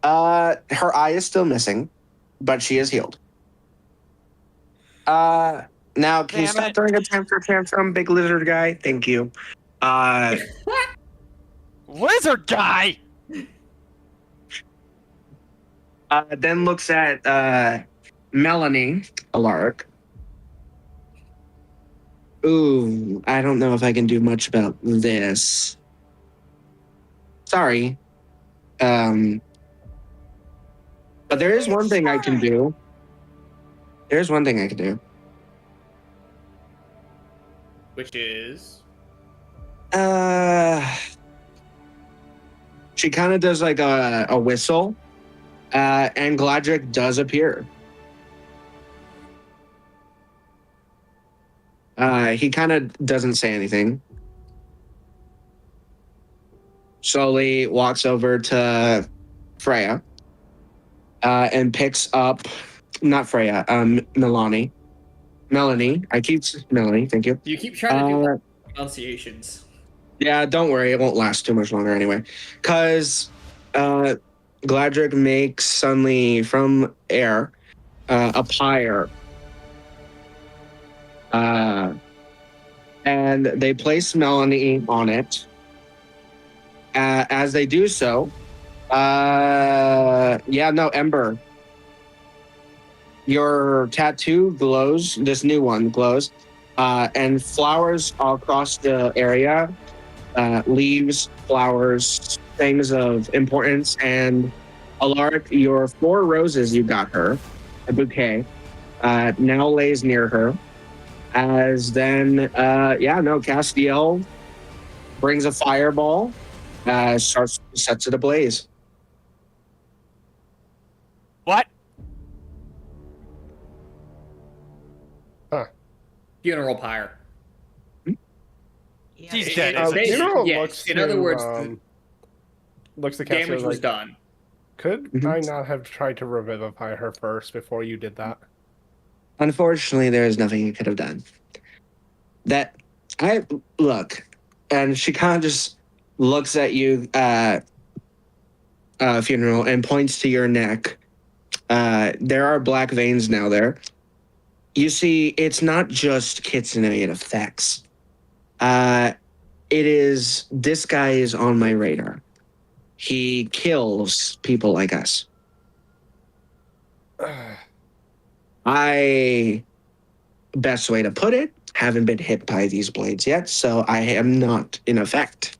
her eye is still missing, but she is healed. Now, can you Damn stop it. throwing a tantrum, big lizard guy? Thank you. Lizard guy! Then looks at Melanie Alaric. Ooh, I don't know if I can do much about this. Sorry. But there is one thing I can do. There's one thing I can do. Which is She kind of does like a whistle, and Gladrick does appear. He kind of doesn't say anything. Slowly walks over to Freya, and picks up, not Freya, Melanie. Melanie. Melanie, thank you. you keep trying to do pronunciations. Yeah, don't worry. It won't last too much longer anyway. Because Gladrick makes suddenly from air a pyre. And they place Melanie on it. As they do so, Ember. Your tattoo glows, this new one glows, and flowers all across the area, leaves, flowers, things of importance, and Alaric, your 4 roses you got her, a bouquet, now lays near her. As then, Castiel brings a fireball, sets it ablaze. What? Funeral pyre. Yeah. She's dead. Looks in other to, words, looks to damage Cassio was like, done. could Mhm. I not have tried to revivify her first before you did that? Unfortunately, there is nothing you could have done. That I look, and she kind of just looks at you, funeral, and points to your neck. There are black veins now there. You see, it's not just kitsunate effects. This guy is on my radar. He kills people like us. Best way to put it, haven't been hit by these blades yet, so I am not in effect.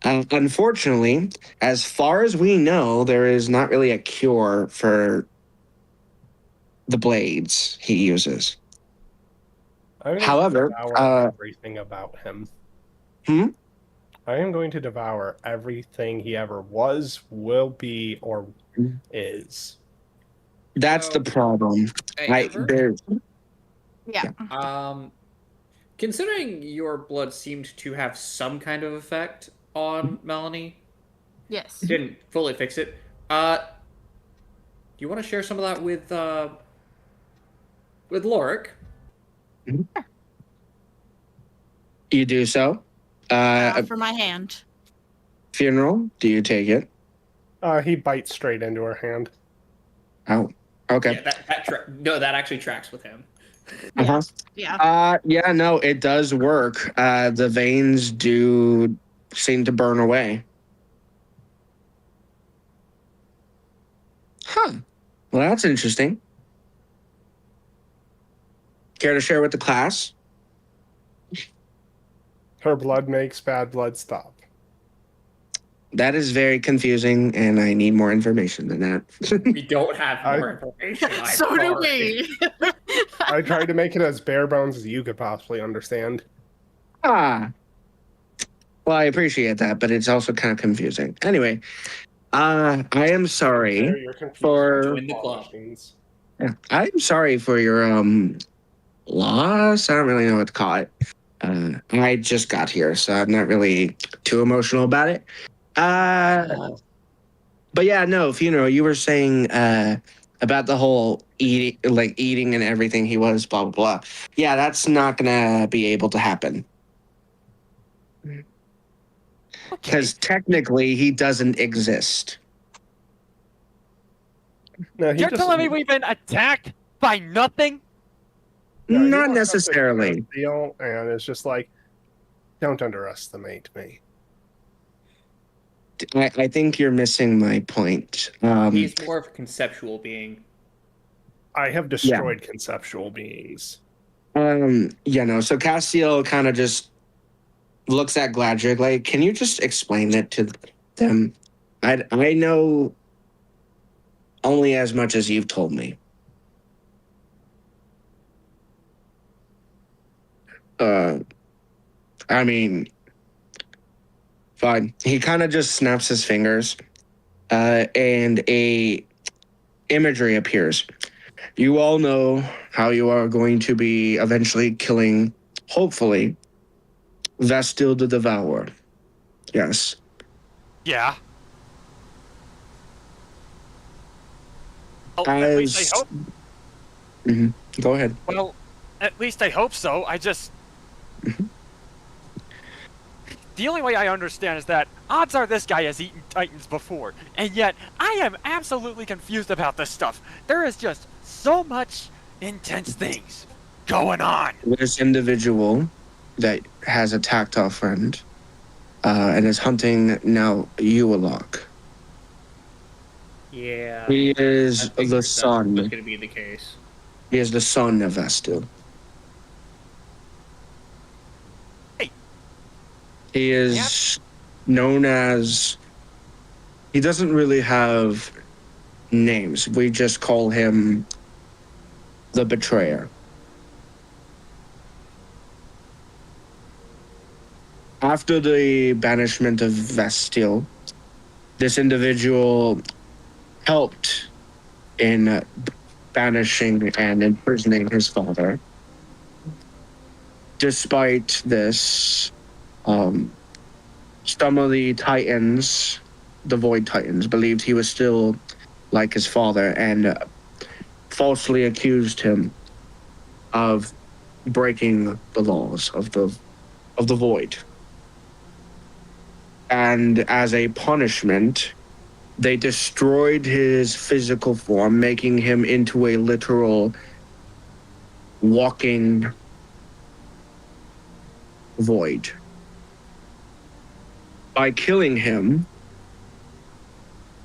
Unfortunately, as far as we know, there is not really a cure for the blades he uses. I'm going However, to devour everything about him. I am going to devour everything he ever was, will be, or is. that's the problem. Hey, Amber? Yeah. Considering your blood seemed to have some kind of effect on Melanie, Yes. it didn't fully fix it. Do you want to share some of that with Lorik? You do so. For my hand. Funeral, do you take it? He bites straight into her hand. Oh, okay. Yeah, that actually tracks with him. Uh-huh. Yeah. Yeah, no, it does work. The veins do seem to burn away. Huh. Well, that's interesting. Care to share with the class? Her blood makes bad blood stop. That is very confusing, and I need more information than that. We don't have more information. So do we. I tried to make it as bare bones as you could possibly understand. Well, I appreciate that, but it's also kind of confusing. Anyway, I am sorry for Join the club. Yeah, I'm sorry for your loss. I don't really know what to call it. I just got here, so I'm not really too emotional about it. But yeah, no, funeral. You were saying about the whole eating and everything. He was blah blah blah. Yeah, that's not gonna be able to happen because technically he doesn't exist. No, You're telling me we've been attacked by nothing? No, Not necessarily. Deal, and it's just like, don't underestimate me. I think you're missing my point. He's more of a conceptual being. I have destroyed conceptual beings. Yeah, no. So Castiel kind of just looks at Gladrick like, can you just explain it to them? I know only as much as you've told me. I mean, fine. He kind of just snaps his fingers, and a imagery appears. You all know how you are going to be eventually killing, hopefully, Vestil the Devourer. Yes. Yeah. Well, at least I hope. Go ahead. Well, at least I hope so. I just... The only way I understand is that odds are this guy has eaten Titans before, and yet I am absolutely confused about this stuff. There is just so much intense things going on. This individual that has attacked our friend and is hunting now Ualok. Yeah. He is the son. That's going to be the case. He is the son of Vestil. He is known as... He doesn't really have names. We just call him the Betrayer. after the banishment of Vestiel, this individual helped in banishing and imprisoning his father. Despite this, some of the Titans, the Void Titans, believed he was still like his father and falsely accused him of breaking the laws of the Void. And as a punishment, they destroyed his physical form, making him into a literal walking void. By killing him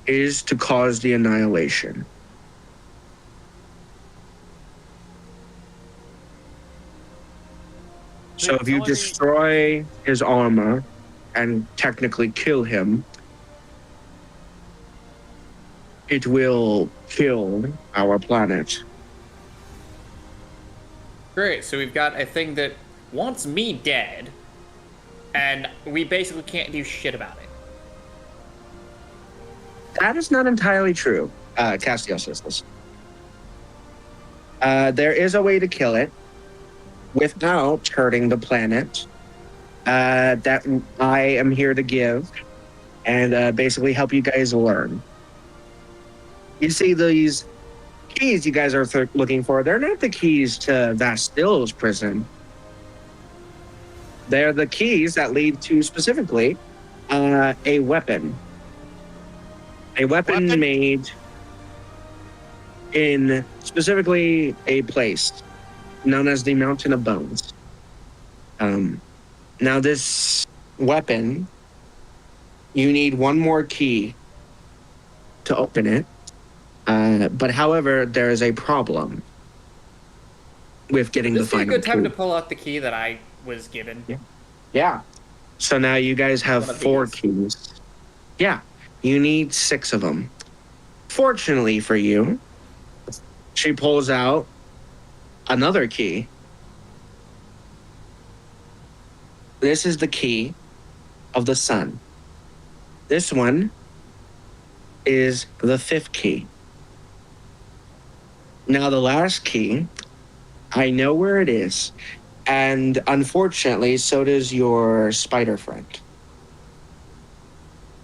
is to cause the annihilation. So if you destroy his armor and technically kill him, it will kill our planet. Great, so we've got a thing that wants me dead, and we basically can't do shit about it. That is not entirely true, Castiel says this. There is a way to kill it without hurting the planet that I am here to give and basically help you guys learn. You see these keys you guys are looking for, they're not the keys to Vastil's prison. They're the keys that lead to specifically a weapon. A weapon made in specifically a place known as the Mountain of Bones. Now this weapon, you need one more key to open it. But however, there is a problem with getting the final key. This is a good time to pull out the key that I was given. Yeah. So now you guys have 4 keys. Yeah. You need 6 of them. Fortunately for you, she pulls out another key. This is the key of the sun. This one is the 5th key. Now the last key, I know where it is, and unfortunately, so does your spider friend.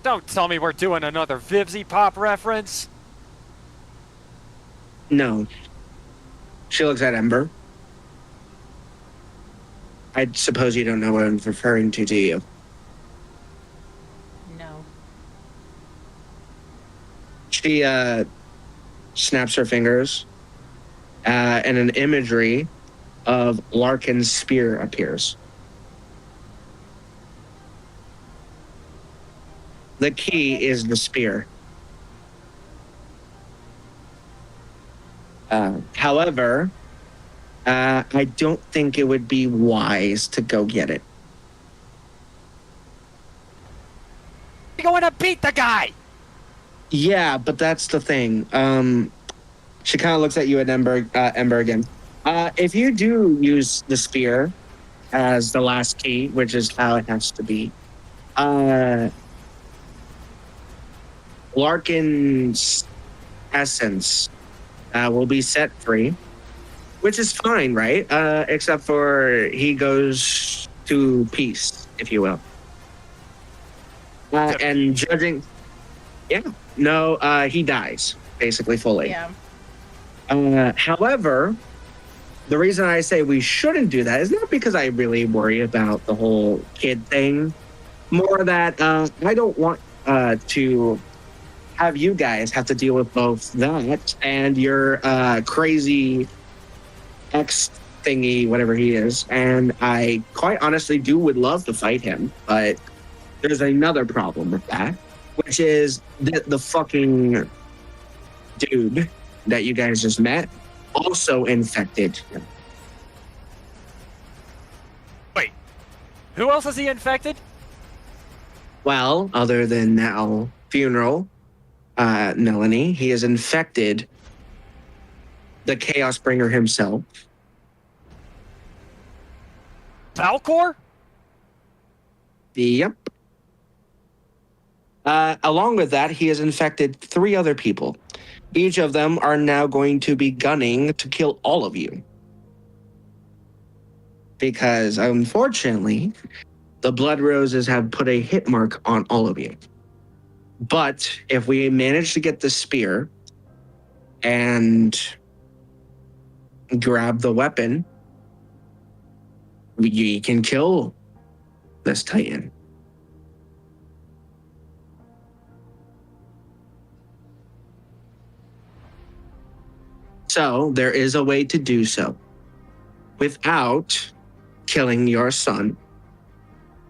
Don't tell me we're doing another Vivzy Pop reference. No. She looks at Ember. I suppose you don't know what I'm referring to, do you? No. She snaps her fingers, and an imagery of Larkin's spear appears. The key is the spear. However, I don't think it would be wise to go get it. You're going to beat the guy! Yeah, but that's the thing. She kind of looks at you at Ember again. If you do use the spear as the last key, which is how it has to be, Larkin's essence will be set free, which is fine, right? Except for he goes to peace, if you will. And judging... Yeah. No, he dies, basically, fully. Yeah. However, the reason I say we shouldn't do that is not because I really worry about the whole kid thing. More that I don't want to have you guys have to deal with both that and your crazy ex thingy, whatever he is. And I quite honestly would love to fight him, but there's another problem with that, which is the fucking dude that you guys just met also infected him. Wait, who else is he infected? Well, other than now, Funeral, Melanie, he has infected the Chaos Bringer himself. Valcor? Yep. Along with that, he has infected 3 other people. Each of them are now going to be gunning to kill all of you. Because unfortunately, the Blood Roses have put a hit mark on all of you. But if we manage to get the spear and grab the weapon, we can kill this Titan. So there is a way to do so without killing your son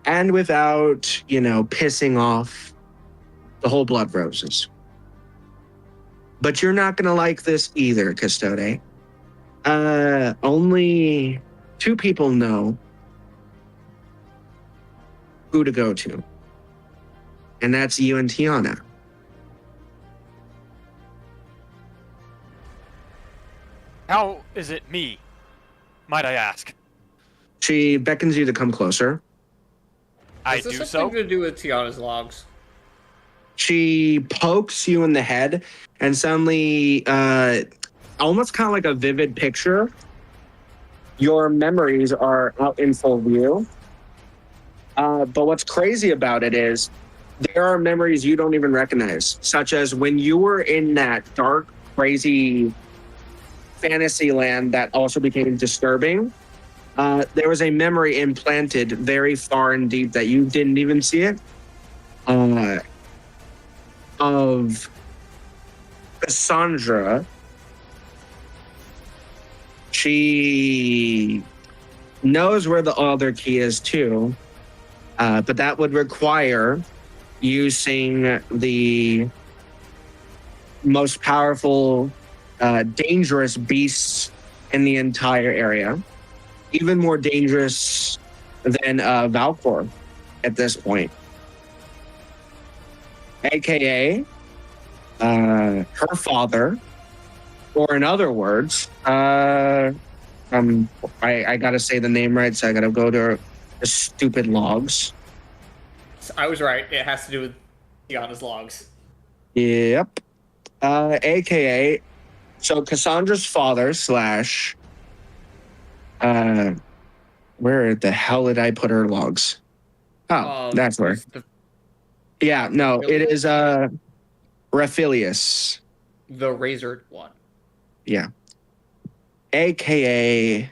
and without, pissing off the whole Blood Roses. But you're not going to like this either, Custode. Only 2 people know who to go to. And that's you and Tiana. How is it me, might I ask? She beckons you to come closer. I Is this do something so. to do with Tiana's logs? She pokes you in the head, and suddenly, almost kind of like a vivid picture, your memories are out in full view. But what's crazy about it is there are memories you don't even recognize, such as when you were in that dark, crazy fantasy land that also became disturbing. There was a memory implanted very far and deep that you didn't even see it. Of Cassandra. She knows where the other key is too, but that would require using the most powerful, dangerous beasts in the entire area. Even more dangerous than Valcor at this point. AKA her father, or in other words, I gotta say the name right, so I gotta go to the stupid logs. I was right. It has to do with Tiana's logs. Yep. AKA, so Cassandra's father / where the hell did I put her logs? Oh, that's where. Yeah, no, it is Raphilius. The razored one. Yeah. AKA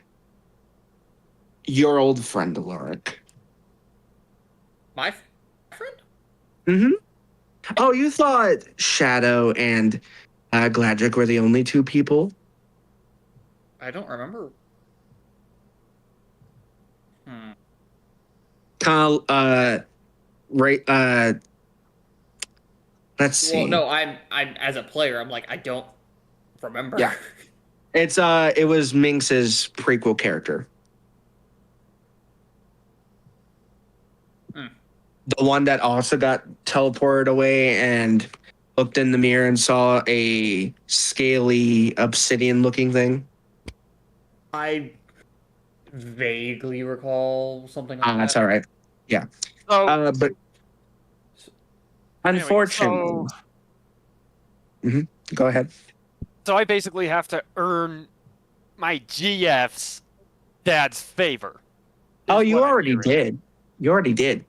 your old friend, Alaric. My friend? Mm-hmm. Oh, you thought Shadow and Gladrick were the only 2 people? I don't remember. Let's see. Well, no, I'm as a player, I'm like, I don't remember. Yeah. It was Minx's prequel character. The one that also got teleported away and looked in the mirror and saw a scaly obsidian-looking thing. I vaguely recall something like that. That's all right. Yeah. So, But anyway, unfortunately... Go ahead. So I basically have to earn my GF's dad's favor. Oh, you already did. You already did.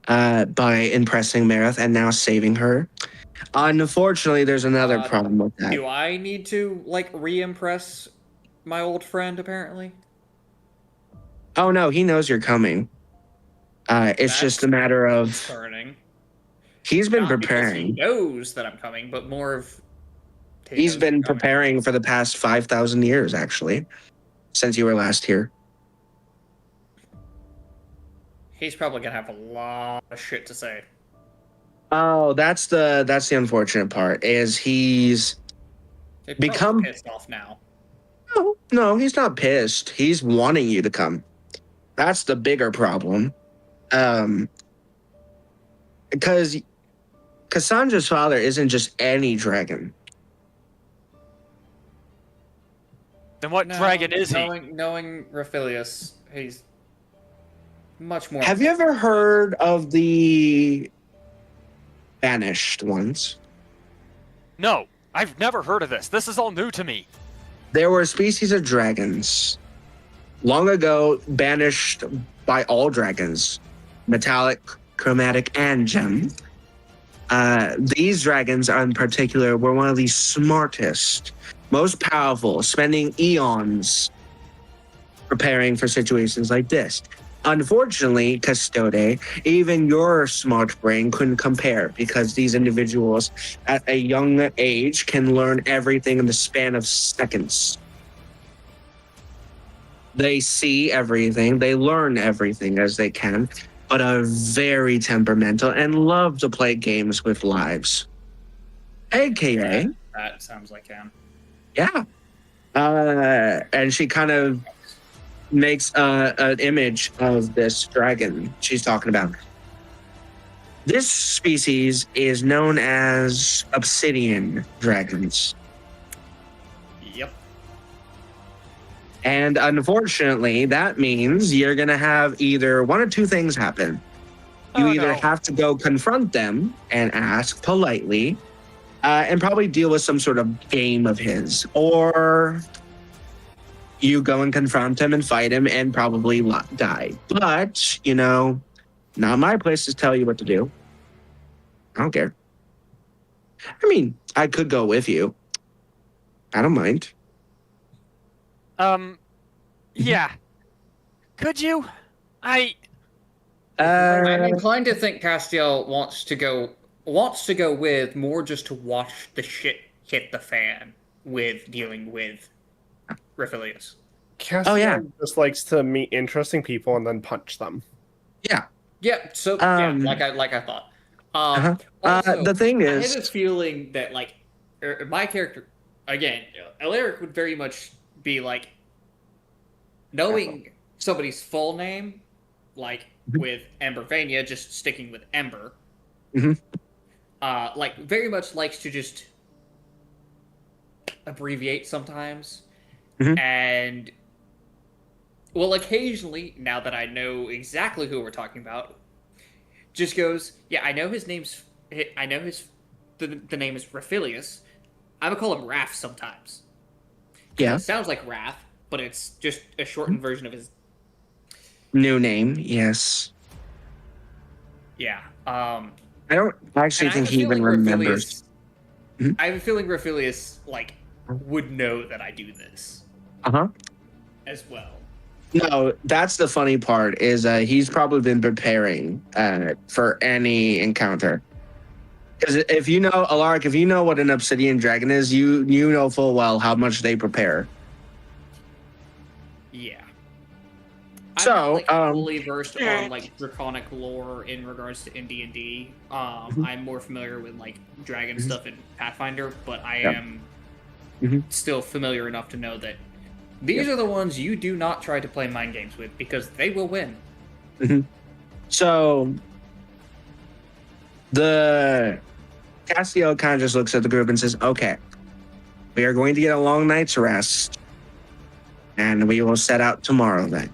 By impressing Marith and now saving her. Unfortunately, there's another problem with that. Do I need to, re-impress my old friend, apparently? Oh, no, he knows you're coming. It's just a matter of... Concerning. He's been Not because preparing. he knows that I'm coming, but more of... He's been preparing for the past 5,000 years, actually, since you were last here. He's probably gonna have a lot of shit to say. Oh, that's the unfortunate part, is he's become pissed off now. No, he's not pissed. He's wanting you to come. That's the bigger problem. Because Cassandra's father isn't just any dragon. Then what dragon is he? Knowing Raphilius, he's Much more. Have you ever heard of the banished ones? No, I've never heard of this. This is all new to me. There were species of dragons long ago banished by all dragons, metallic, chromatic, and gem. These dragons in particular were one of the smartest, most powerful, spending eons preparing for situations like this. Unfortunately, Custode, even your smart brain couldn't compare because these individuals at a young age can learn everything in the span of seconds. They see everything, they learn everything as they can, but are very temperamental and love to play games with lives. AKA, That sounds like him. yeah. And she kind of makes an image of this dragon she's talking about. This species is known as obsidian dragons. Yep. And unfortunately, that means you're going to have either one or two things happen. You Oh, either no. have to go confront them and ask politely, and probably deal with some sort of game of his, or you go and confront him and fight him and probably die. But, you know, not my place to tell you what to do. I don't care. I mean, I could go with you. I don't mind. Yeah. Could you? I'm inclined to think Castiel wants to go with more just to watch the shit hit the fan with dealing with Rifilius. Cassian yeah. just likes to meet interesting people and then punch them. Yeah. Yeah, so like I thought. Also, The thing I have a is, feeling that like my character again, Alaric would very much be like knowing somebody's full name, like with Embervania, just sticking with Ember. Mhm. Like very much likes to just abbreviate sometimes, Mhm. and well, occasionally, now that I know exactly who we're talking about, just goes, yeah, I know his name's, I know the name is Rafilius. I would call him Raph sometimes. yeah, It sounds like Raph, but it's just a shortened version of his. new name, yes. Yeah. I don't actually And I think have a he even feeling remembers. Rafilius, I have a feeling Rafilius like would know that I do this Uh-huh. as well. No, that's the funny part is he's probably been preparing for any encounter. Because if you know, Alaric, if you know what an obsidian dragon is, you know full well how much they prepare. Yeah. So, I'm not like fully versed on like draconic lore in regards to D&D. I'm more familiar with like dragon stuff in Pathfinder, but I am still familiar enough to know that these are the ones you do not try to play mind games with because they will win. So the Cassio kind of just looks at the group and says, okay, we are going to get a long night's rest and we will set out tomorrow then.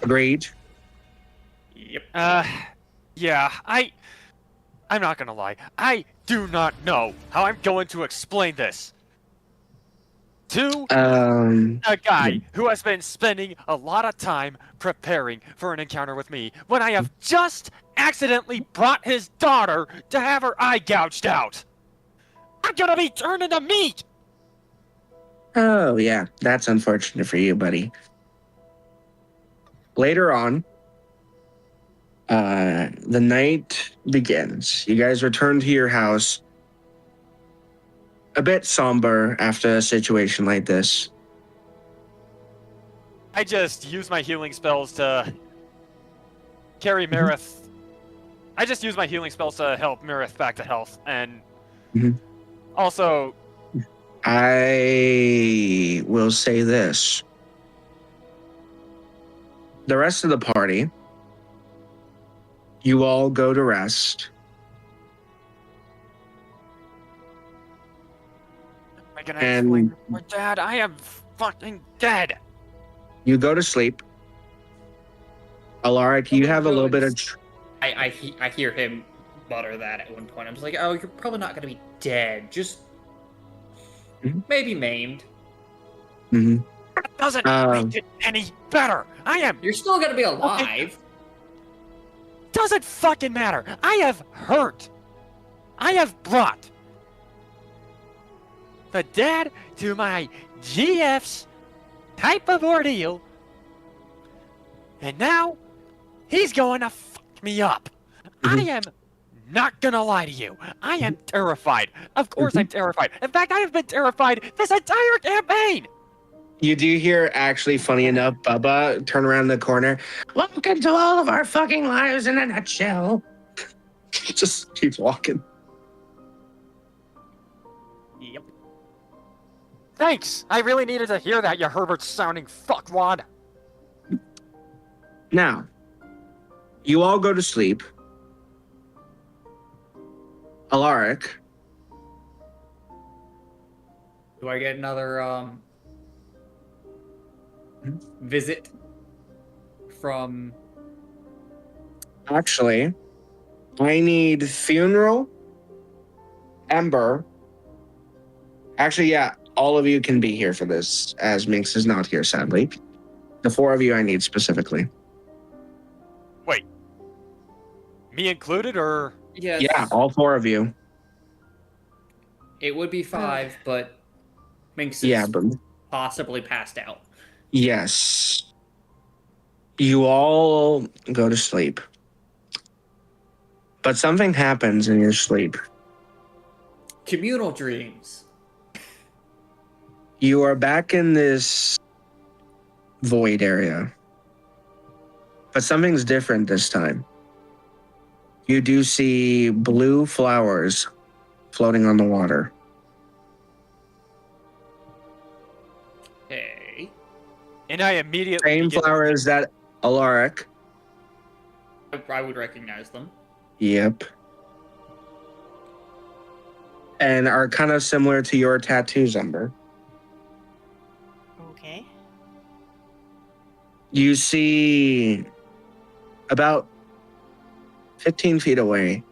Agreed? Yep. Yeah, I'm not gonna lie. I do not know how I'm going to explain this to a guy who has been spending a lot of time preparing for an encounter with me when I have just accidentally brought his daughter to have her eye gouged out. I'm gonna be turned into meat! Oh, yeah, that's unfortunate for you, buddy. Later on, the night begins. You guys return to your house, a bit somber after a situation like this. I just use my healing spells to carry Marith. I just use my healing spells to help Marith back to health, and also... I will say this. The rest of the party, you all go to rest. Am I gonna explain this more, Dad? I am fucking dead. You go to sleep. Alaric, you have a little bit of. I hear him mutter that at one point. I'm just like, oh, you're probably not going to be dead. Just maybe maimed. Mm-hmm. That doesn't make it any better. You're still going to be alive. Doesn't fucking matter. I have hurt. I have brought the dad to my GF's type of ordeal, and now he's going to fuck me up. I am not gonna lie to you. I am terrified. Of course I'm terrified. In fact, I have been terrified this entire campaign. You do hear, actually, funny enough, Bubba turn around the corner. Welcome to all of our fucking lives in a nutshell. Just keeps walking. Yep. Thanks. I really needed to hear that, you Herbert-sounding fuckwad. Now, you all go to sleep. Alaric. Do I get another visit from? Actually, I need Funeral, Ember. Actually, yeah, all of you can be here for this, as Minx is not here, sadly. The 4 of you I need specifically. Wait. Me included, or? Yes. Yeah, all 4 of you. It would be 5, but Minx is but possibly passed out. yes. You all go to sleep. But something happens in your sleep. Communal dreams. You are back in this void area. But something's different this time. You do see blue flowers floating on the water. Hey. And I immediately Same flowers that Alaric. I would recognize them. Yep. And are kind of similar to your tattoos, Ember. Okay. You see about 15 feet away,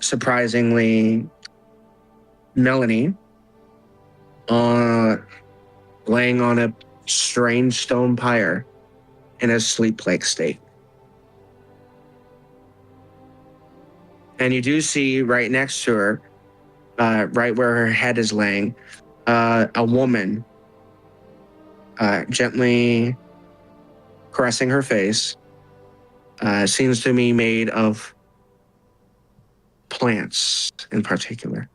surprisingly, Melanie laying on a strange stone pyre in a sleep-like state. And you do see right next to her, right where her head is laying, a woman gently caressing her face. Seems to be made of plants in particular.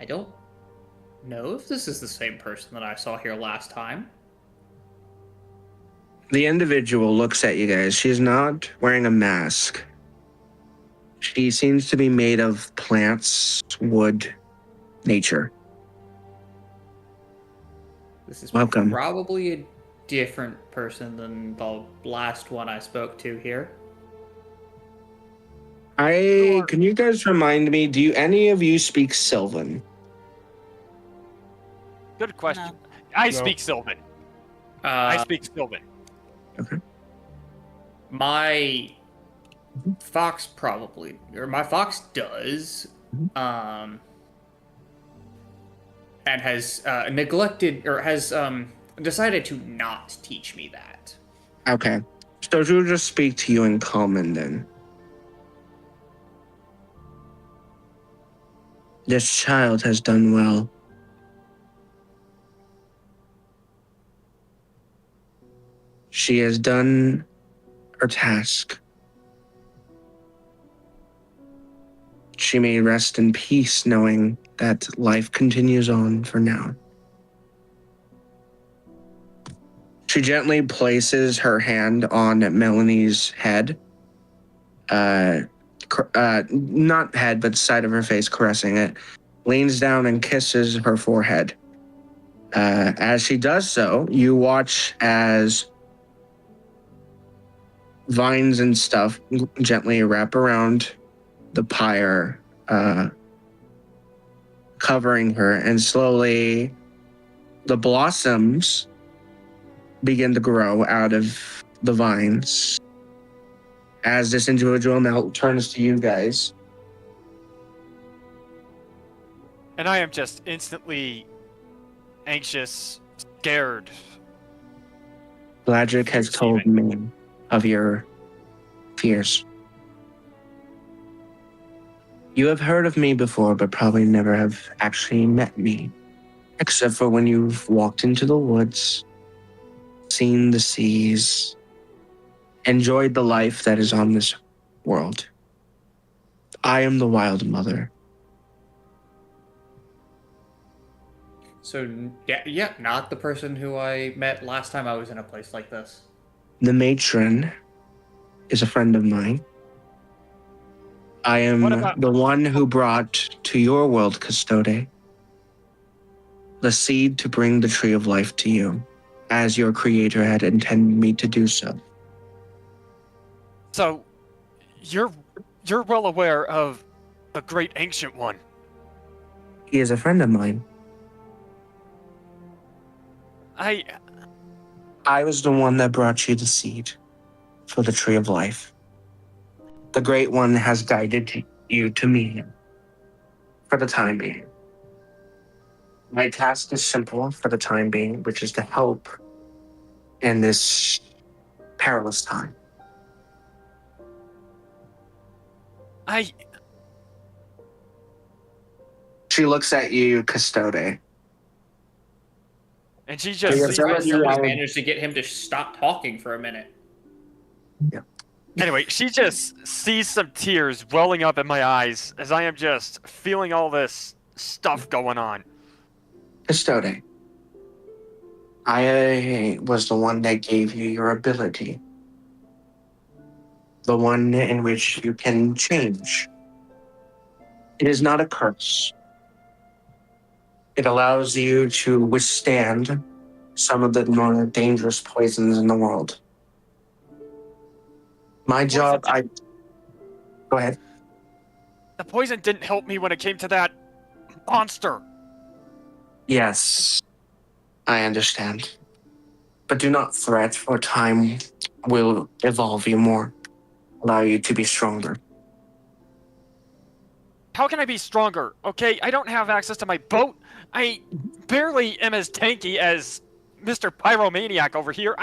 I don't know if this is the same person that I saw here last time. The individual looks at you guys. She's not wearing a mask. She seems to be made of plants, wood, nature. This is Welcome. probably a different person than the last one I spoke to here. Can you guys remind me, do any of you speak Sylvan? Good question. No. I speak Sylvan. I speak Sylvan. Okay. My fox my fox does, and has neglected or has decided to not teach me that. Okay. So she'll just speak to you in common then. This child has done well. She has done her task. She may rest in peace knowing that life continues on for now. She gently places her hand on Melanie's head. Not head, but side of her face, caressing it. Leans down and kisses her forehead. As she does so, you watch as vines and stuff gently wrap around the pyre, covering her, and slowly the blossoms begin to grow out of the vines. As this individual now turns to you guys. And I am just instantly anxious, scared. Bladrick has told me of your fears. You have heard of me before, but probably never have actually met me, except for when you've walked into the woods, seen the seas, enjoyed the life that is on this world. I am the Wild Mother. So, yeah, not the person who I met last time I was in a place like this. The matron is a friend of mine. I am the one who brought to your world, Custode, the seed to bring the tree of life to you, as your creator had intended me to do so. So, you're well aware of the great ancient one. He is a friend of mine. I was the one that brought you the seed for the tree of life. The great one has guided you to me for the time being. My task is simple for the time being, which is to help in this perilous time. She looks at you, Custode. And she just Somebody's managed to get him to stop talking for a minute. Yeah. Anyway, she just sees some tears welling up in my eyes as I am just feeling all this stuff going on. Custode, I was the one that gave you your ability. The one in which you can change. It is not a curse. It allows you to withstand some of the more dangerous poisons in the world. My job, Go ahead. The poison didn't help me when it came to that monster. Yes, I understand. But do not fret, for time will evolve you more, allow you to be stronger. How can I be stronger? Okay, I don't have access to my boat. I barely am as tanky as Mr. Pyromaniac over here.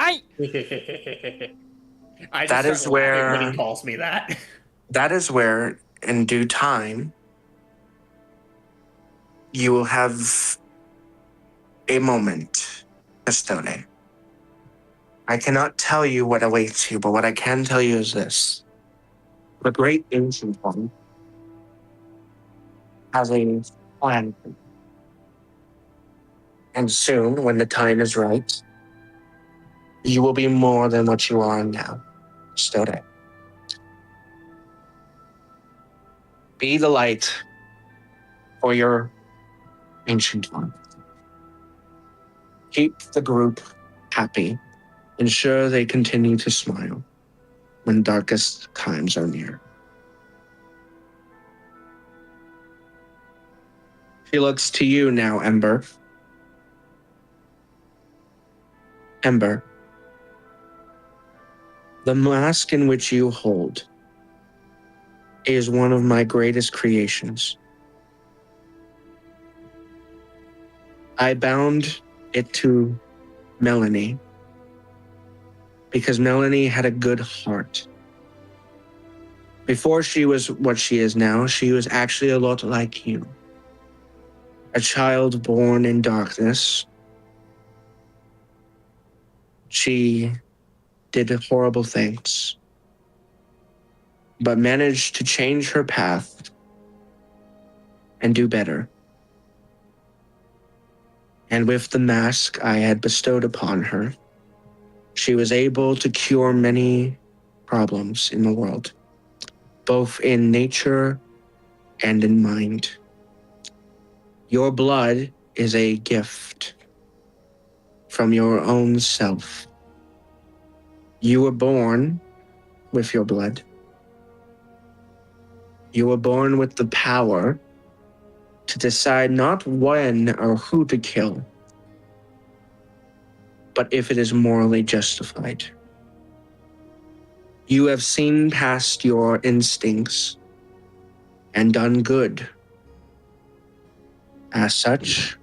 That is where when he calls me that. That is where, in due time, you will have a moment, Custode. I cannot tell you what awaits you, but what I can tell you is this. The great ancient one has a plan. And soon, when the time is right, you will be more than what you are now, Custode. Be the light for your ancient one. Keep the group happy. Ensure they continue to smile when darkest times are near. She looks to you now, Ember. Ember, the mask in which you hold is one of my greatest creations. I bound it to Melanie because Melanie had a good heart. Before she was what she is now, she was actually a lot like you. A child born in darkness. She did horrible things, but managed to change her path and do better. And with the mask I had bestowed upon her, she was able to cure many problems in the world, both in nature and in mind. Your blood is a gift from your own self. You were born with your blood. You were born with the power to decide not when or who to kill, but if it is morally justified. You have seen past your instincts and done good. As such,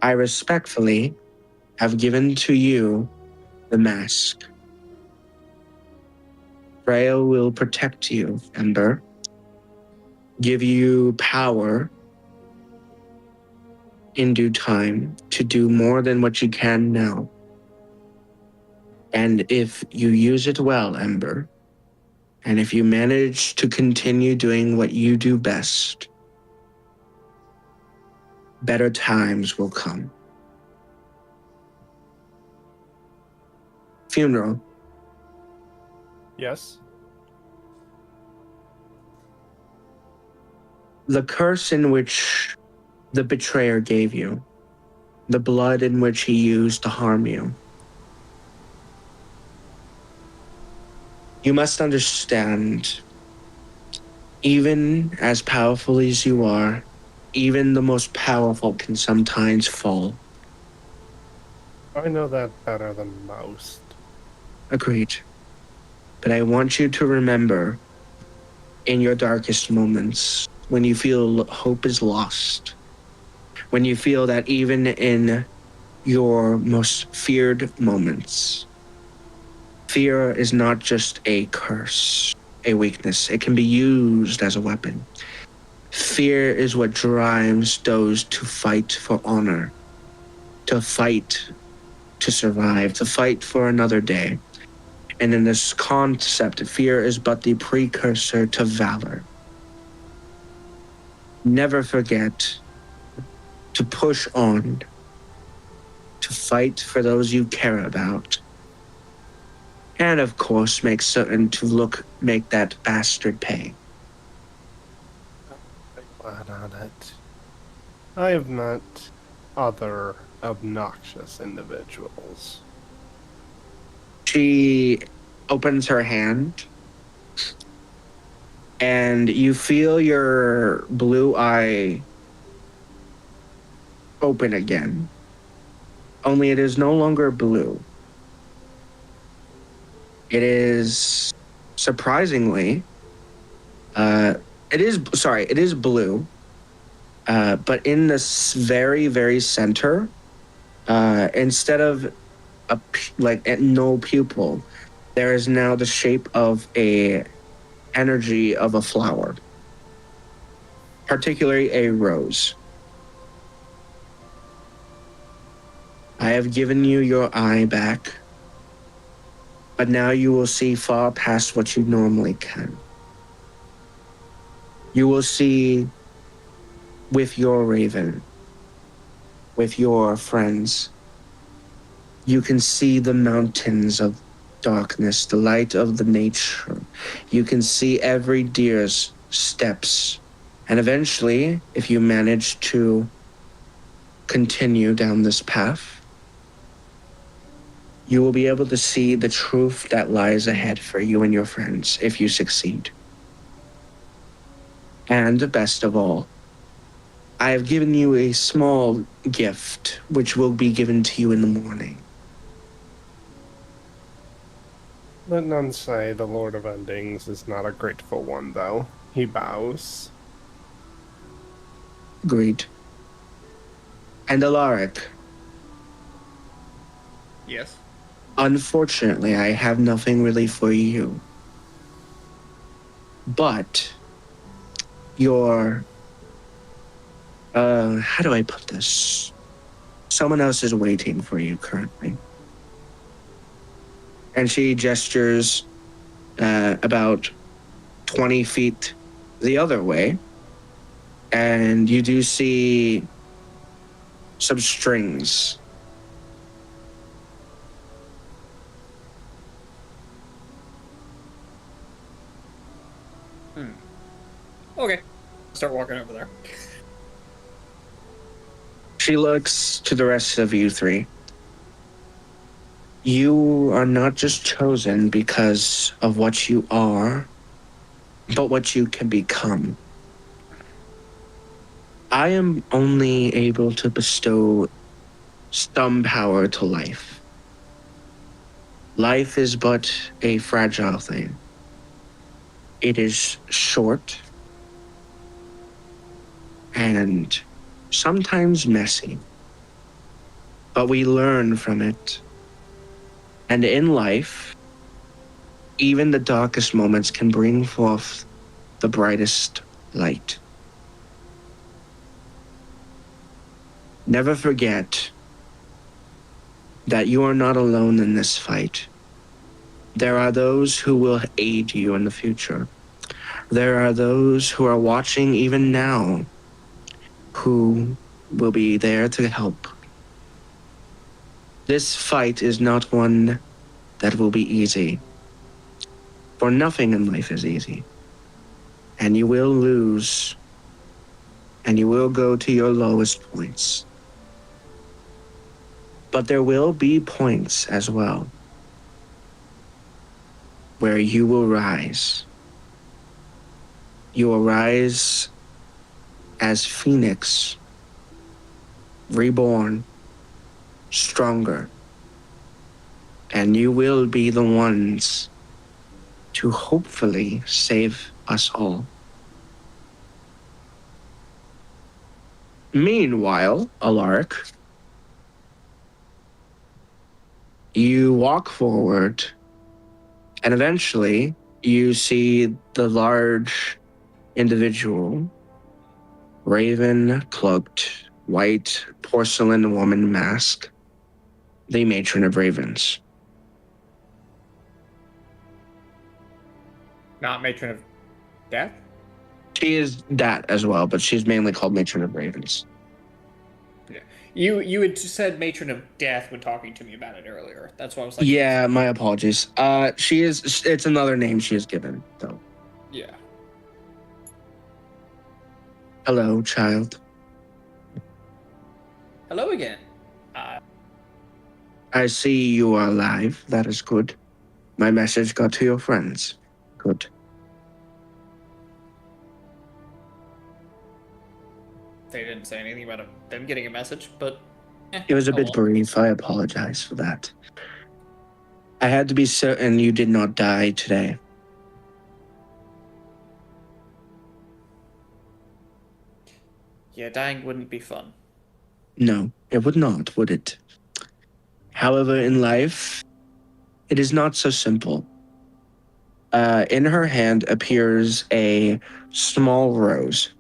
I respectfully have given to you the mask. Freya will protect you, Ember, give you power in due time to do more than what you can now. And if you use it well, Ember, and if you manage to continue doing what you do best, better times will come. Funeral. Yes? The curse in which the betrayer gave you, the blood in which he used to harm you. You must understand, even as powerful as you are, even the most powerful can sometimes fall. I know that better than most. Agreed. But I want you to remember, in your darkest moments, when you feel hope is lost, when you feel that even in your most feared moments, fear is not just a curse, a weakness. It can be used as a weapon. Fear is what drives those to fight for honor, to fight to survive, to fight for another day. And in this concept, fear is but the precursor to valor. Never forget to push on, to fight for those you care about. And of course, make certain to make that bastard pay. I'm glad on it. I have met other obnoxious individuals. She opens her hand, and you feel your blue eye open again. Only it is no longer blue. It is surprisingly, it is blue, but in this very, very center, instead of no pupil, there is now the shape of a energy of a flower, particularly a rose. I have given you your eye back, but now you will see far past what you normally can. You will see with your raven, with your friends. You can see the mountains of darkness, the light of the nature. You can see every deer's steps. And eventually, if you manage to continue down this path, you will be able to see the truth that lies ahead for you and your friends if you succeed. And best of all, I have given you a small gift, which will be given to you in the morning. Let none say the Lord of Endings is not a grateful one, though. He bows. Agreed. And Alaric, Yes. unfortunately, I have nothing really for you. But your, how do I put this? Someone else is waiting for you currently. And she gestures about 20 feet the other way. And you do see some strings. Okay. Start walking over there. She looks to the rest of you three. You are not just chosen because of what you are, but what you can become. I am only able to bestow some power to life. Life is but a fragile thing. It is short and sometimes messy, but we learn from it. And in life, even the darkest moments can bring forth the brightest light. Never forget that you are not alone in this fight. There are those who will aid you in the future. There are those who are watching even now who will be there to help. This fight is not one that will be easy, for nothing in life is easy. And you will lose, and you will go to your lowest points. But there will be points as well where you will rise. You will rise as Phoenix, reborn, stronger. And you will be the ones to hopefully save us all. Meanwhile, Alaric, you walk forward, and eventually you see the large individual, raven cloaked, white porcelain woman mask, the matron of ravens. Not matron of death? She is that as well, but she's mainly called matron of ravens. You had said matron of death when talking to me about it earlier. That's why I was like, Yeah, my apologies. She is. It's another name she is given, though. yeah. Hello, child. Hello again. I see you are alive. That is good. My message got to your friends. Good. They didn't say anything about them getting a message, but It was a oh bit well. brief. I apologize for that. I had to be certain you did not die today. Yeah, dying wouldn't be fun. No, it would not, would it? However, in life, it is not so simple. In her hand appears a small rose.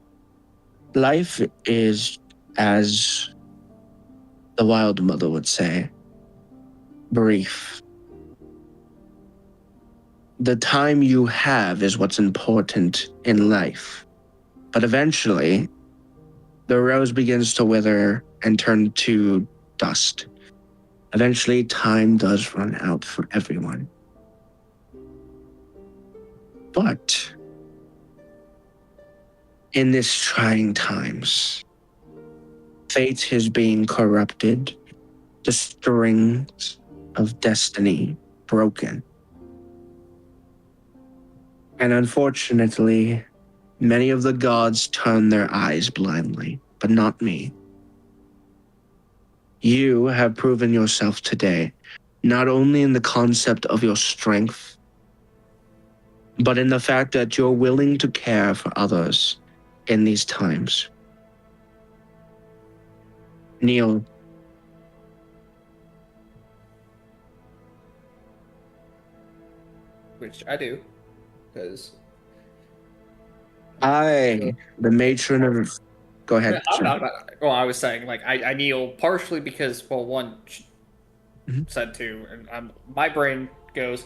Life is, as the wild mother would say, brief. The time you have is what's important in life. But eventually, the rose begins to wither and turn to dust. Eventually, time does run out for everyone. But in this trying times, fate is being corrupted, the strings of destiny broken. And unfortunately, many of the gods turn their eyes blindly, but not me. You have proven yourself today, not only in the concept of your strength, but in the fact that you're willing to care for others in these times. Neil, Which I do, because the matron of... Go ahead. I'm sir. not about. Well, I was saying like I kneel partially because well one she said to, and my brain goes.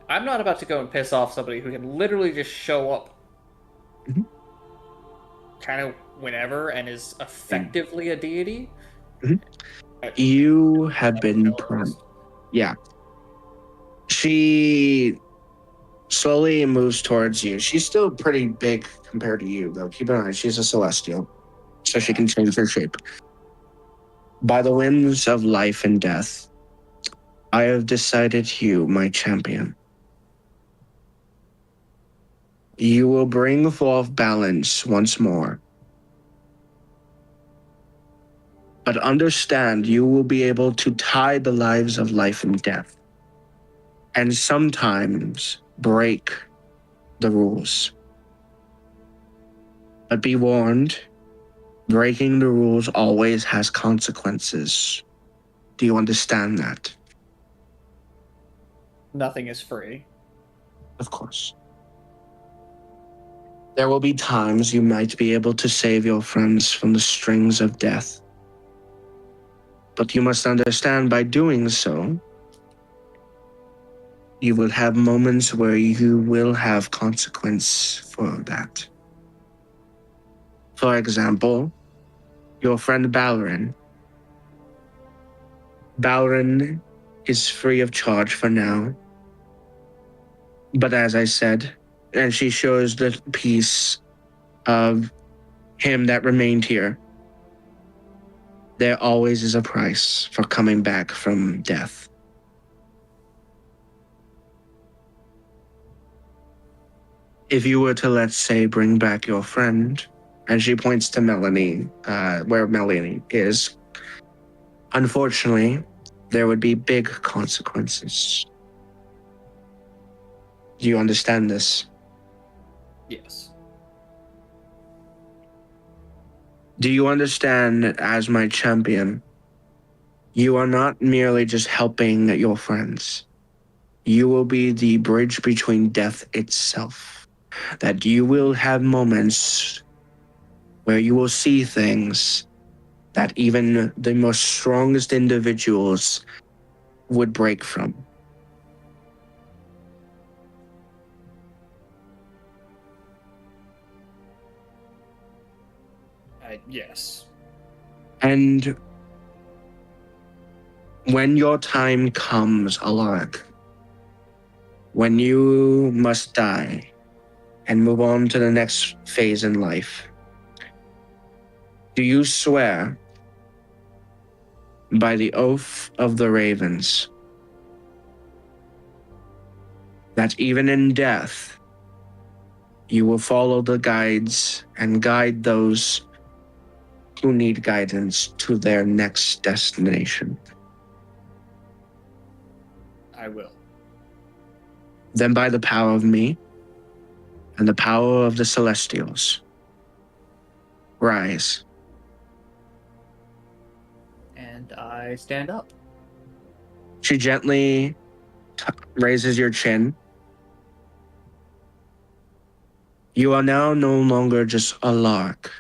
I'm not about to go and piss off somebody who can literally just show up kind of whenever and is effectively a deity. You have been promised. Yeah. She slowly moves towards you. She's still pretty big compared to you, though. Keep in mind, she's a celestial. so she can change her shape. By the winds of life and death, I have decided you, my champion. You will bring forth balance once more. But understand, you will be able to tie the lives of life and death, and sometimes break the rules. But be warned, breaking the rules always has consequences. Do you understand that? Nothing is free. Of course. There will be times you might be able to save your friends from the strings of death. But you must understand, by doing so, you will have moments where you will have consequence for that. For example, your friend Balrin. Balrin is free of charge for now. But as I said, and she shows the piece of him that remained here, there always is a price for coming back from death. If you were to, let's say, bring back your friend, and she points to Melanie, where Melanie is, unfortunately, there would be big consequences. Do you understand this? Yes. Do you understand, as my champion, you are not merely just helping your friends. You will be the bridge between death itself. That you will have moments where you will see things that even the most strongest individuals would break from. Yes. And when your time comes, Alaric, when you must die and move on to the next phase in life, do you swear by the oath of the ravens that even in death, you will follow the guides and guide those who need guidance to their next destination? I will. Then by the power of me and the power of the Celestials, rise. And I stand up. She gently raises your chin. You are now no longer just a lark.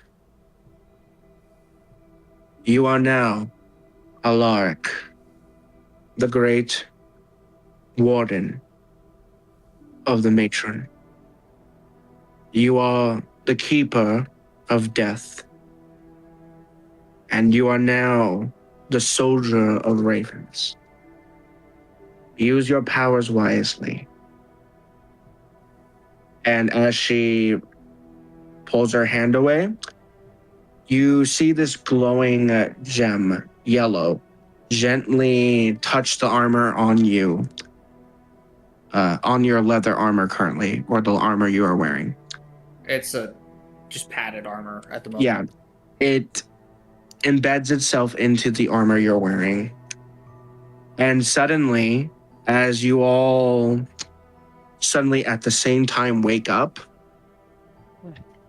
You are now a lark, the great warden of the matron. You are the keeper of death. And you are now the soldier of ravens. Use your powers wisely. And as she pulls her hand away, you see this glowing gem, yellow, gently touch the armor on you, on your leather armor currently, or the armor you are wearing. It's just padded armor at the moment. Yeah, it embeds itself into the armor you're wearing. And suddenly, as you all suddenly at the same time wake up,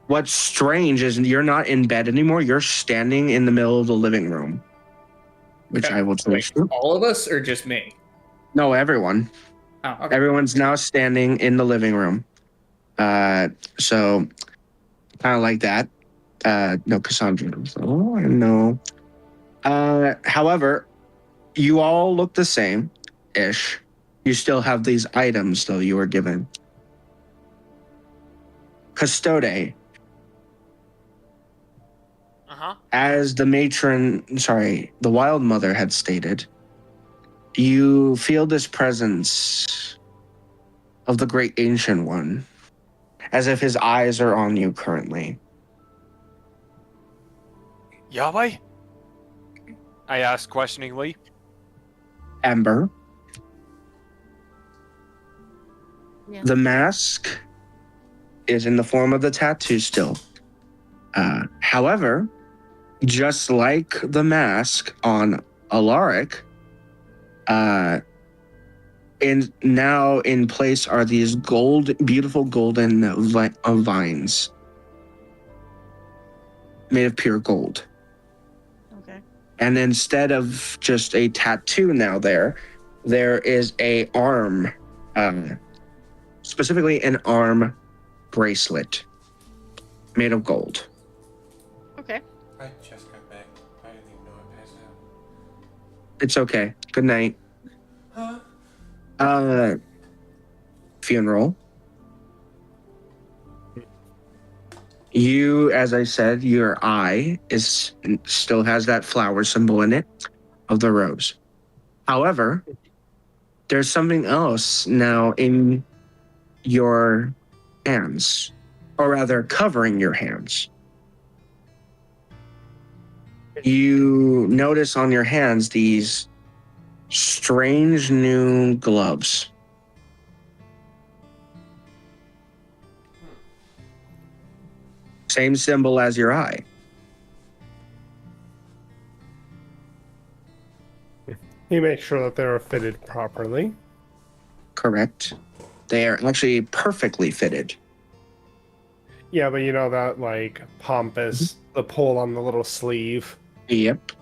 what's strange is you're not in bed anymore. You're standing in the middle of the living room, which I will switch to. All of us or just me? No, everyone. Oh, okay. Everyone's now standing in the living room. So kind of like that. No, Cassandra. Oh, no. However, you all look the same-ish. You still have these items, though, you were given. Custode. As the the Wild Mother had stated, you feel this presence of the Great Ancient One, as if his eyes are on you currently. Yahweh? I asked questioningly. Ember, Yeah. the mask is in the form of the tattoo still. However, just like the mask on Alaric, and now in place are these beautiful golden vines made of pure gold. Okay. And instead of just a tattoo now there is a arm, specifically an arm bracelet made of gold. Okay. I just got back. I didn't even know I passed out. It's okay. Good night. Huh? Funeral. You, as I said, your eye still has that flower symbol in it of the rose. However, there's something else now in your hands, or rather covering your hands. You notice on your hands these strange new gloves. Same symbol as your eye. He makes sure that they're fitted properly. Correct. They are actually perfectly fitted. Yeah, but you know that, like, pompous, the pull on the little sleeve. Yep.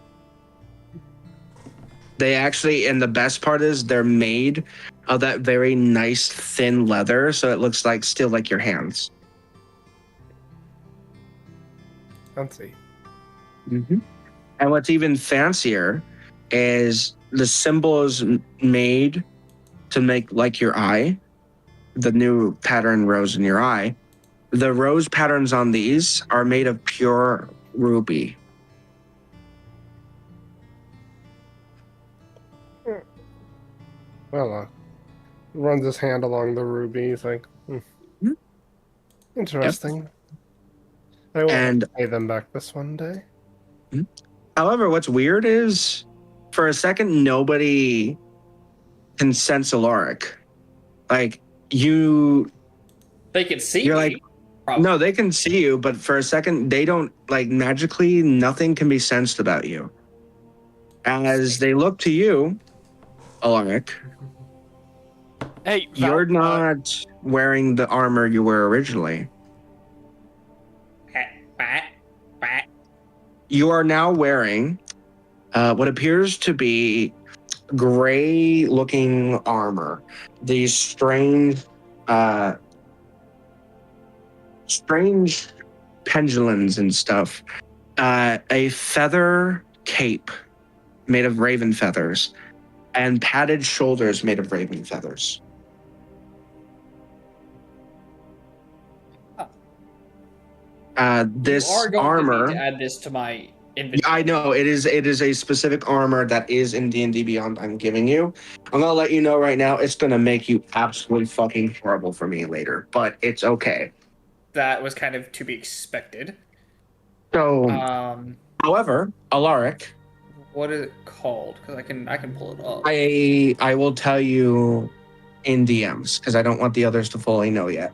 They actually, and the best part is they're made of that very nice thin leather, so it looks like still like your hands. Fancy. Mm-hmm. And what's even fancier is the symbol is made to make like your eye, the new pattern rose in your eye. The rose patterns on these are made of pure ruby. Well, runs his hand along the ruby. He's like, interesting. I will And pay them back this one day. however, what's weird is for a second, nobody can sense Alaric. Like They can see you're me. like, Probably. no, they can see you, but for a second, they don't, like, magically, nothing can be sensed about you. As they look to you, Alaric, Hey, you're not wearing the armor you were originally. You are now wearing what appears to be gray-looking armor. These strange pendulums and stuff. A feather cape made of raven feathers, and padded shoulders made of raven feathers. This you are going armor. to need to add this to my inventory. I know it is a specific armor that is in D&D Beyond. I'm giving you. I'm gonna let you know right now. It's gonna make you absolutely fucking horrible for me later, but it's okay. That was kind of to be expected. So, however, Alaric, what is it called? Because I can pull it up. I will tell you in DMs because I don't want the others to fully know yet.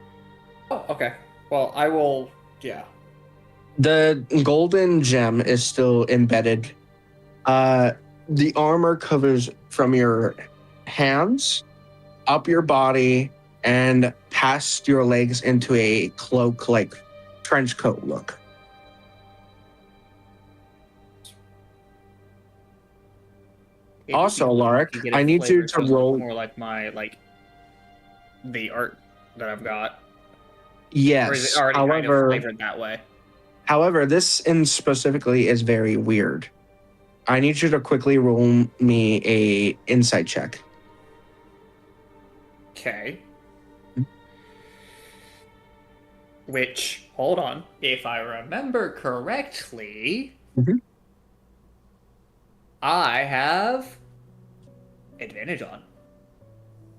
Oh, okay. Well, I will. Yeah. The golden gem is still embedded. The armor covers from your hands, up your body, and past your legs into a cloak, like trench coat look. Also, Alaric, I need you to roll. More like the art that I've got. Yes. Or is it already kind of flavored that way? However, this in specifically is very weird. I need you to quickly roll me a insight check. Okay. Which, hold on, if I remember correctly, I have advantage on.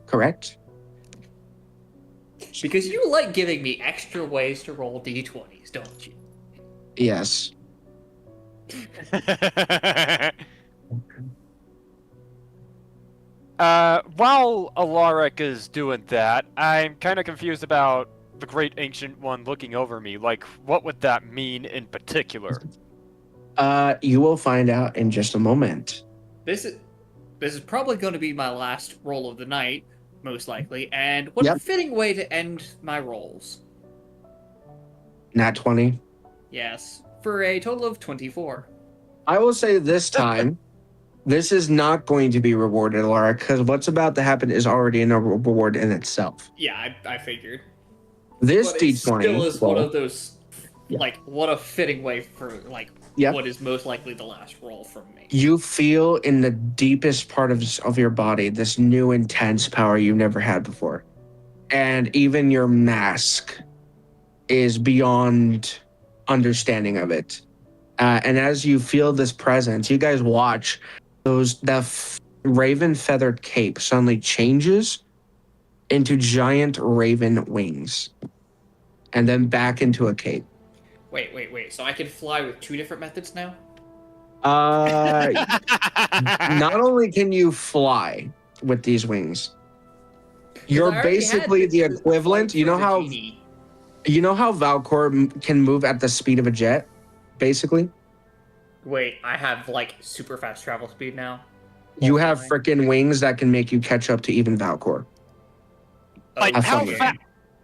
Correct. Because you like giving me extra ways to roll d20s, don't you? Yes. While Alaric is doing that, I'm kind of confused about the Great Ancient One looking over me. Like, what would that mean in particular? You will find out in just a moment. This is probably going to be my last roll of the night, most likely. And what a Yep. fitting way to end my rolls. Nat 20. Yes, for a total of 24. I will say this time, this is not going to be rewarded, Laura, because what's about to happen is already a reward in itself. Yeah, I figured. This But it D20 still is one roll- of those, Yeah. like, what a fitting way for, like, Yep. what is most likely the last roll from me. You feel in the deepest part of your body this new intense power you've never had before. And even your mask is beyond understanding of it. And as you feel this presence, you guys watch that raven feathered cape suddenly changes into giant raven wings and then back into a cape. Wait. So I can fly with two different methods now? Not only can you fly with these wings, you're I already had basically the equivalent. flight for the genie. You know how Valcor can move at the speed of a jet, basically. Wait, I have, like, super fast travel speed now? You have Flying. freaking wings that can make you catch up to even Valcor. Like, Have how fun. fast?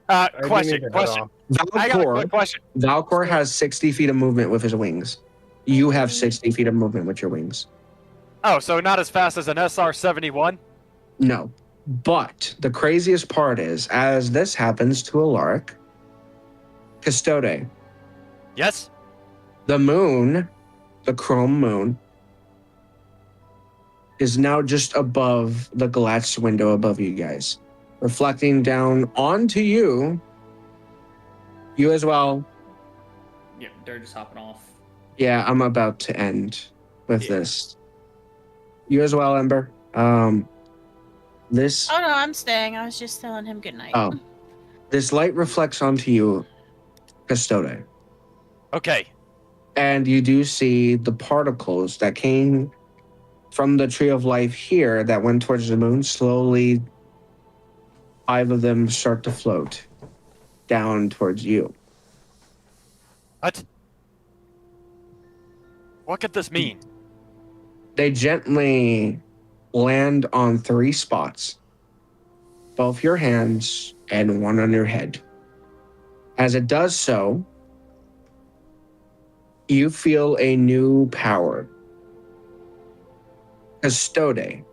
I do Question. need to head off. I got a quick Valcor, question. Valcor has 60 feet of movement with his wings. You have 60 feet of movement with your wings. Oh, so not as fast as an SR-71? No. But the craziest part is, as this happens to Alaric, Custode, Yes? the moon, the chrome moon, is now just above the glass window above you guys, reflecting down onto you. You as well. Yeah, they're just hopping off. Yeah, I'm about to end with Yeah. this. You as well, Ember. This Oh no, I'm staying. I was just telling him goodnight. Oh. This light reflects onto you, Custode. Okay. And you do see the particles that came from the tree of life here that went towards the moon. Slowly, 5 of them start to float down towards you. What? What could this mean? They gently land on 3 spots, both your hands and one on your head. As it does so, you feel a new power. Custode,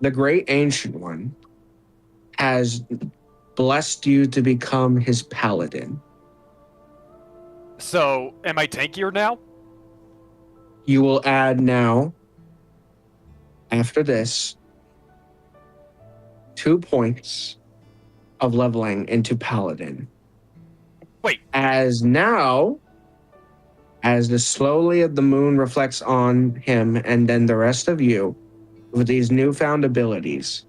the great ancient one, has blessed you to become his paladin. So, am I tankier now? You will add now, after this, 2 points of leveling into paladin. Wait. As now, as the slowly the moon reflects on him and then the rest of you with these newfound abilities,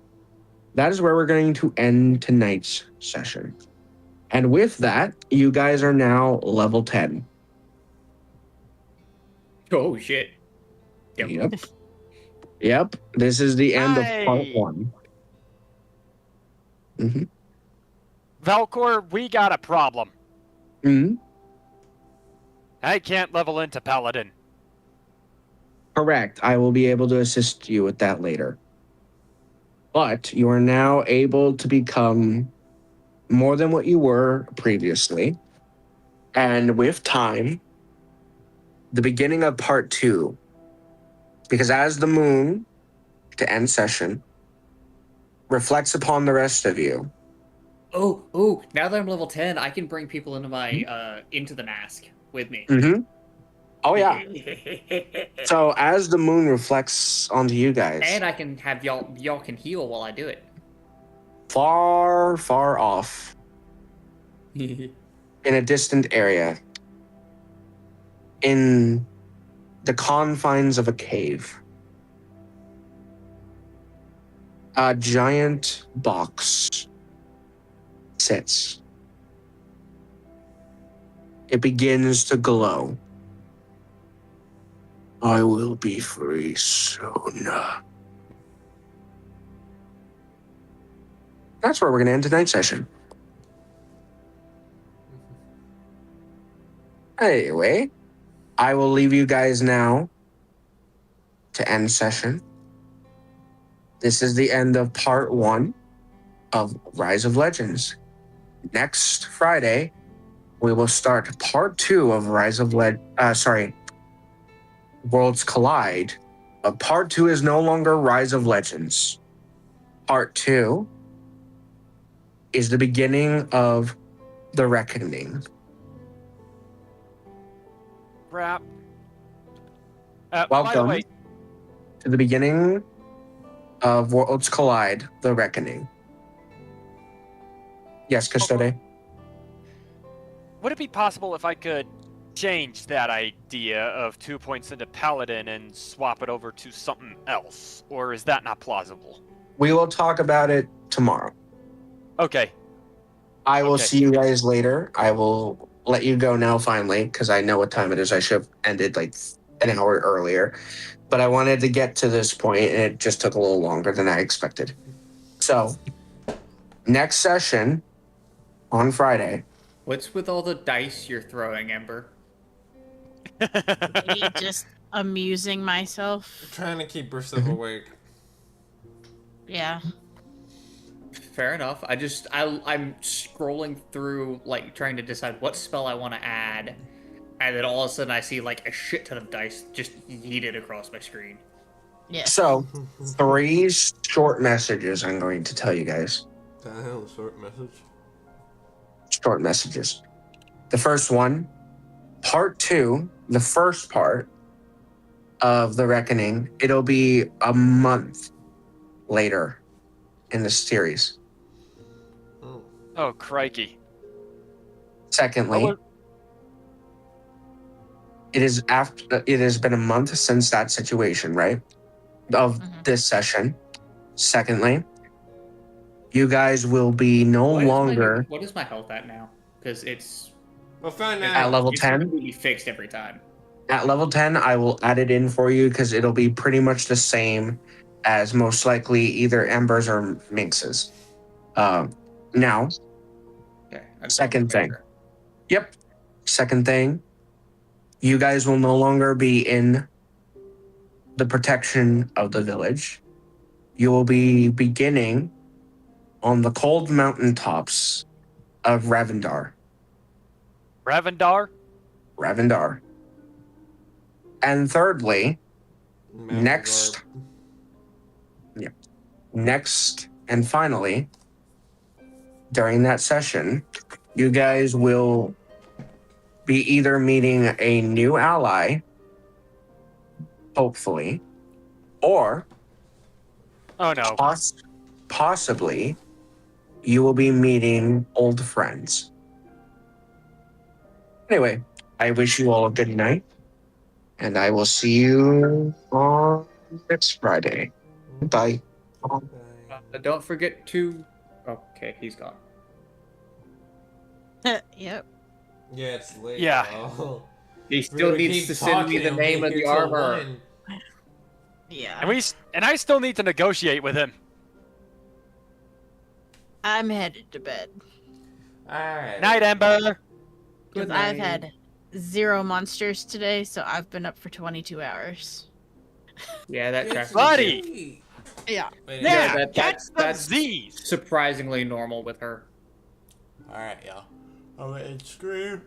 that is where we're going to end tonight's session. And with that, you guys are now level 10. Oh, shit. Yep. Yep. This is the end of part Aye. 1. Mm-hmm. Valcor, we got a problem. Mm-hmm. I can't level into Paladin. Correct. I will be able to assist you with that later. But you are now able to become more than what you were previously. And with time, the beginning of part 2, because as the moon, to end session, reflects upon the rest of you. Oh, now that I'm level 10, I can bring people into my, into the mask with me. Mm-hmm. Oh, yeah. So as the moon reflects onto you guys, And I can have y'all can heal while I do it. far, far off, in a distant area, in the confines of a cave, a giant box sits. It begins to glow. I will be free soon. That's where we're going to end tonight's session. Anyway, I will leave you guys now to end session. This is the end of part 1 of Rise of Legends. Next Friday, we will start part 2 of Worlds Collide. Part 2 is no longer Rise of Legends. Part 2 is the beginning of the Reckoning. Crap. By the Welcome way, to the beginning of Worlds Collide, the Reckoning. Yes, Custode? would it be possible if I could change that idea of 2 points into Paladin and swap it over to something else? Or is that not plausible? We will talk about it tomorrow. Okay. I will Okay. see you guys later. I will let you go now finally, because I know what time it is. I should have ended like an hour earlier. But I wanted to get to this point, and it just took a little longer than I expected. So, next session on Friday. What's with all the dice you're throwing, Ember? Me just amusing myself. Trying to keep yourself awake. Yeah. Fair enough. I'm scrolling through, like, trying to decide what spell I want to add, and then all of a sudden I see, like, a shit ton of dice just yeeted across my screen. Yeah. So, 3 short messages I'm going to tell you guys. The hell, short message? Short messages. The first one, part 2, the first part of the Reckoning, it'll be a month later in the series. Oh, crikey. Secondly, it has been a month since that situation, right? Of this session. Secondly, you guys will be no longer What is my health at now? Because it's We'll find at out. level it's 10. completely fixed every time. At level 10, I will add it in for you because it'll be pretty much the same as most likely either Embers or Minxes. Now, Okay. second thing. Yep. Second thing, you guys will no longer be in the protection of the village. You will be beginning on the cold mountaintops of Ravendar. Ravendar? Ravendar. And thirdly, next and finally, during that session, you guys will be either meeting a new ally, hopefully, or Oh no. possibly you will be meeting old friends. Anyway, I wish you all a good night, and I will see you on next Friday. Bye. Don't forget to. Okay, he's gone. Yep. Yeah, it's late. Yeah. Oh. He still needs to send me the name of the armor. Yeah. And I still need to negotiate with him. I'm headed to bed. Alright. Night, Ember. Because I've had 0 monsters today, so I've been up for 22 hours. Yeah, that tracks. Buddy! Yeah. Wait, Yeah, that's that's Z's. surprisingly normal with her. Alright, y'all. I'm gonna end scream.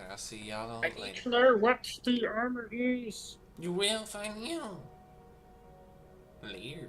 I'll see y'all later. know what the armor is. You will find out later.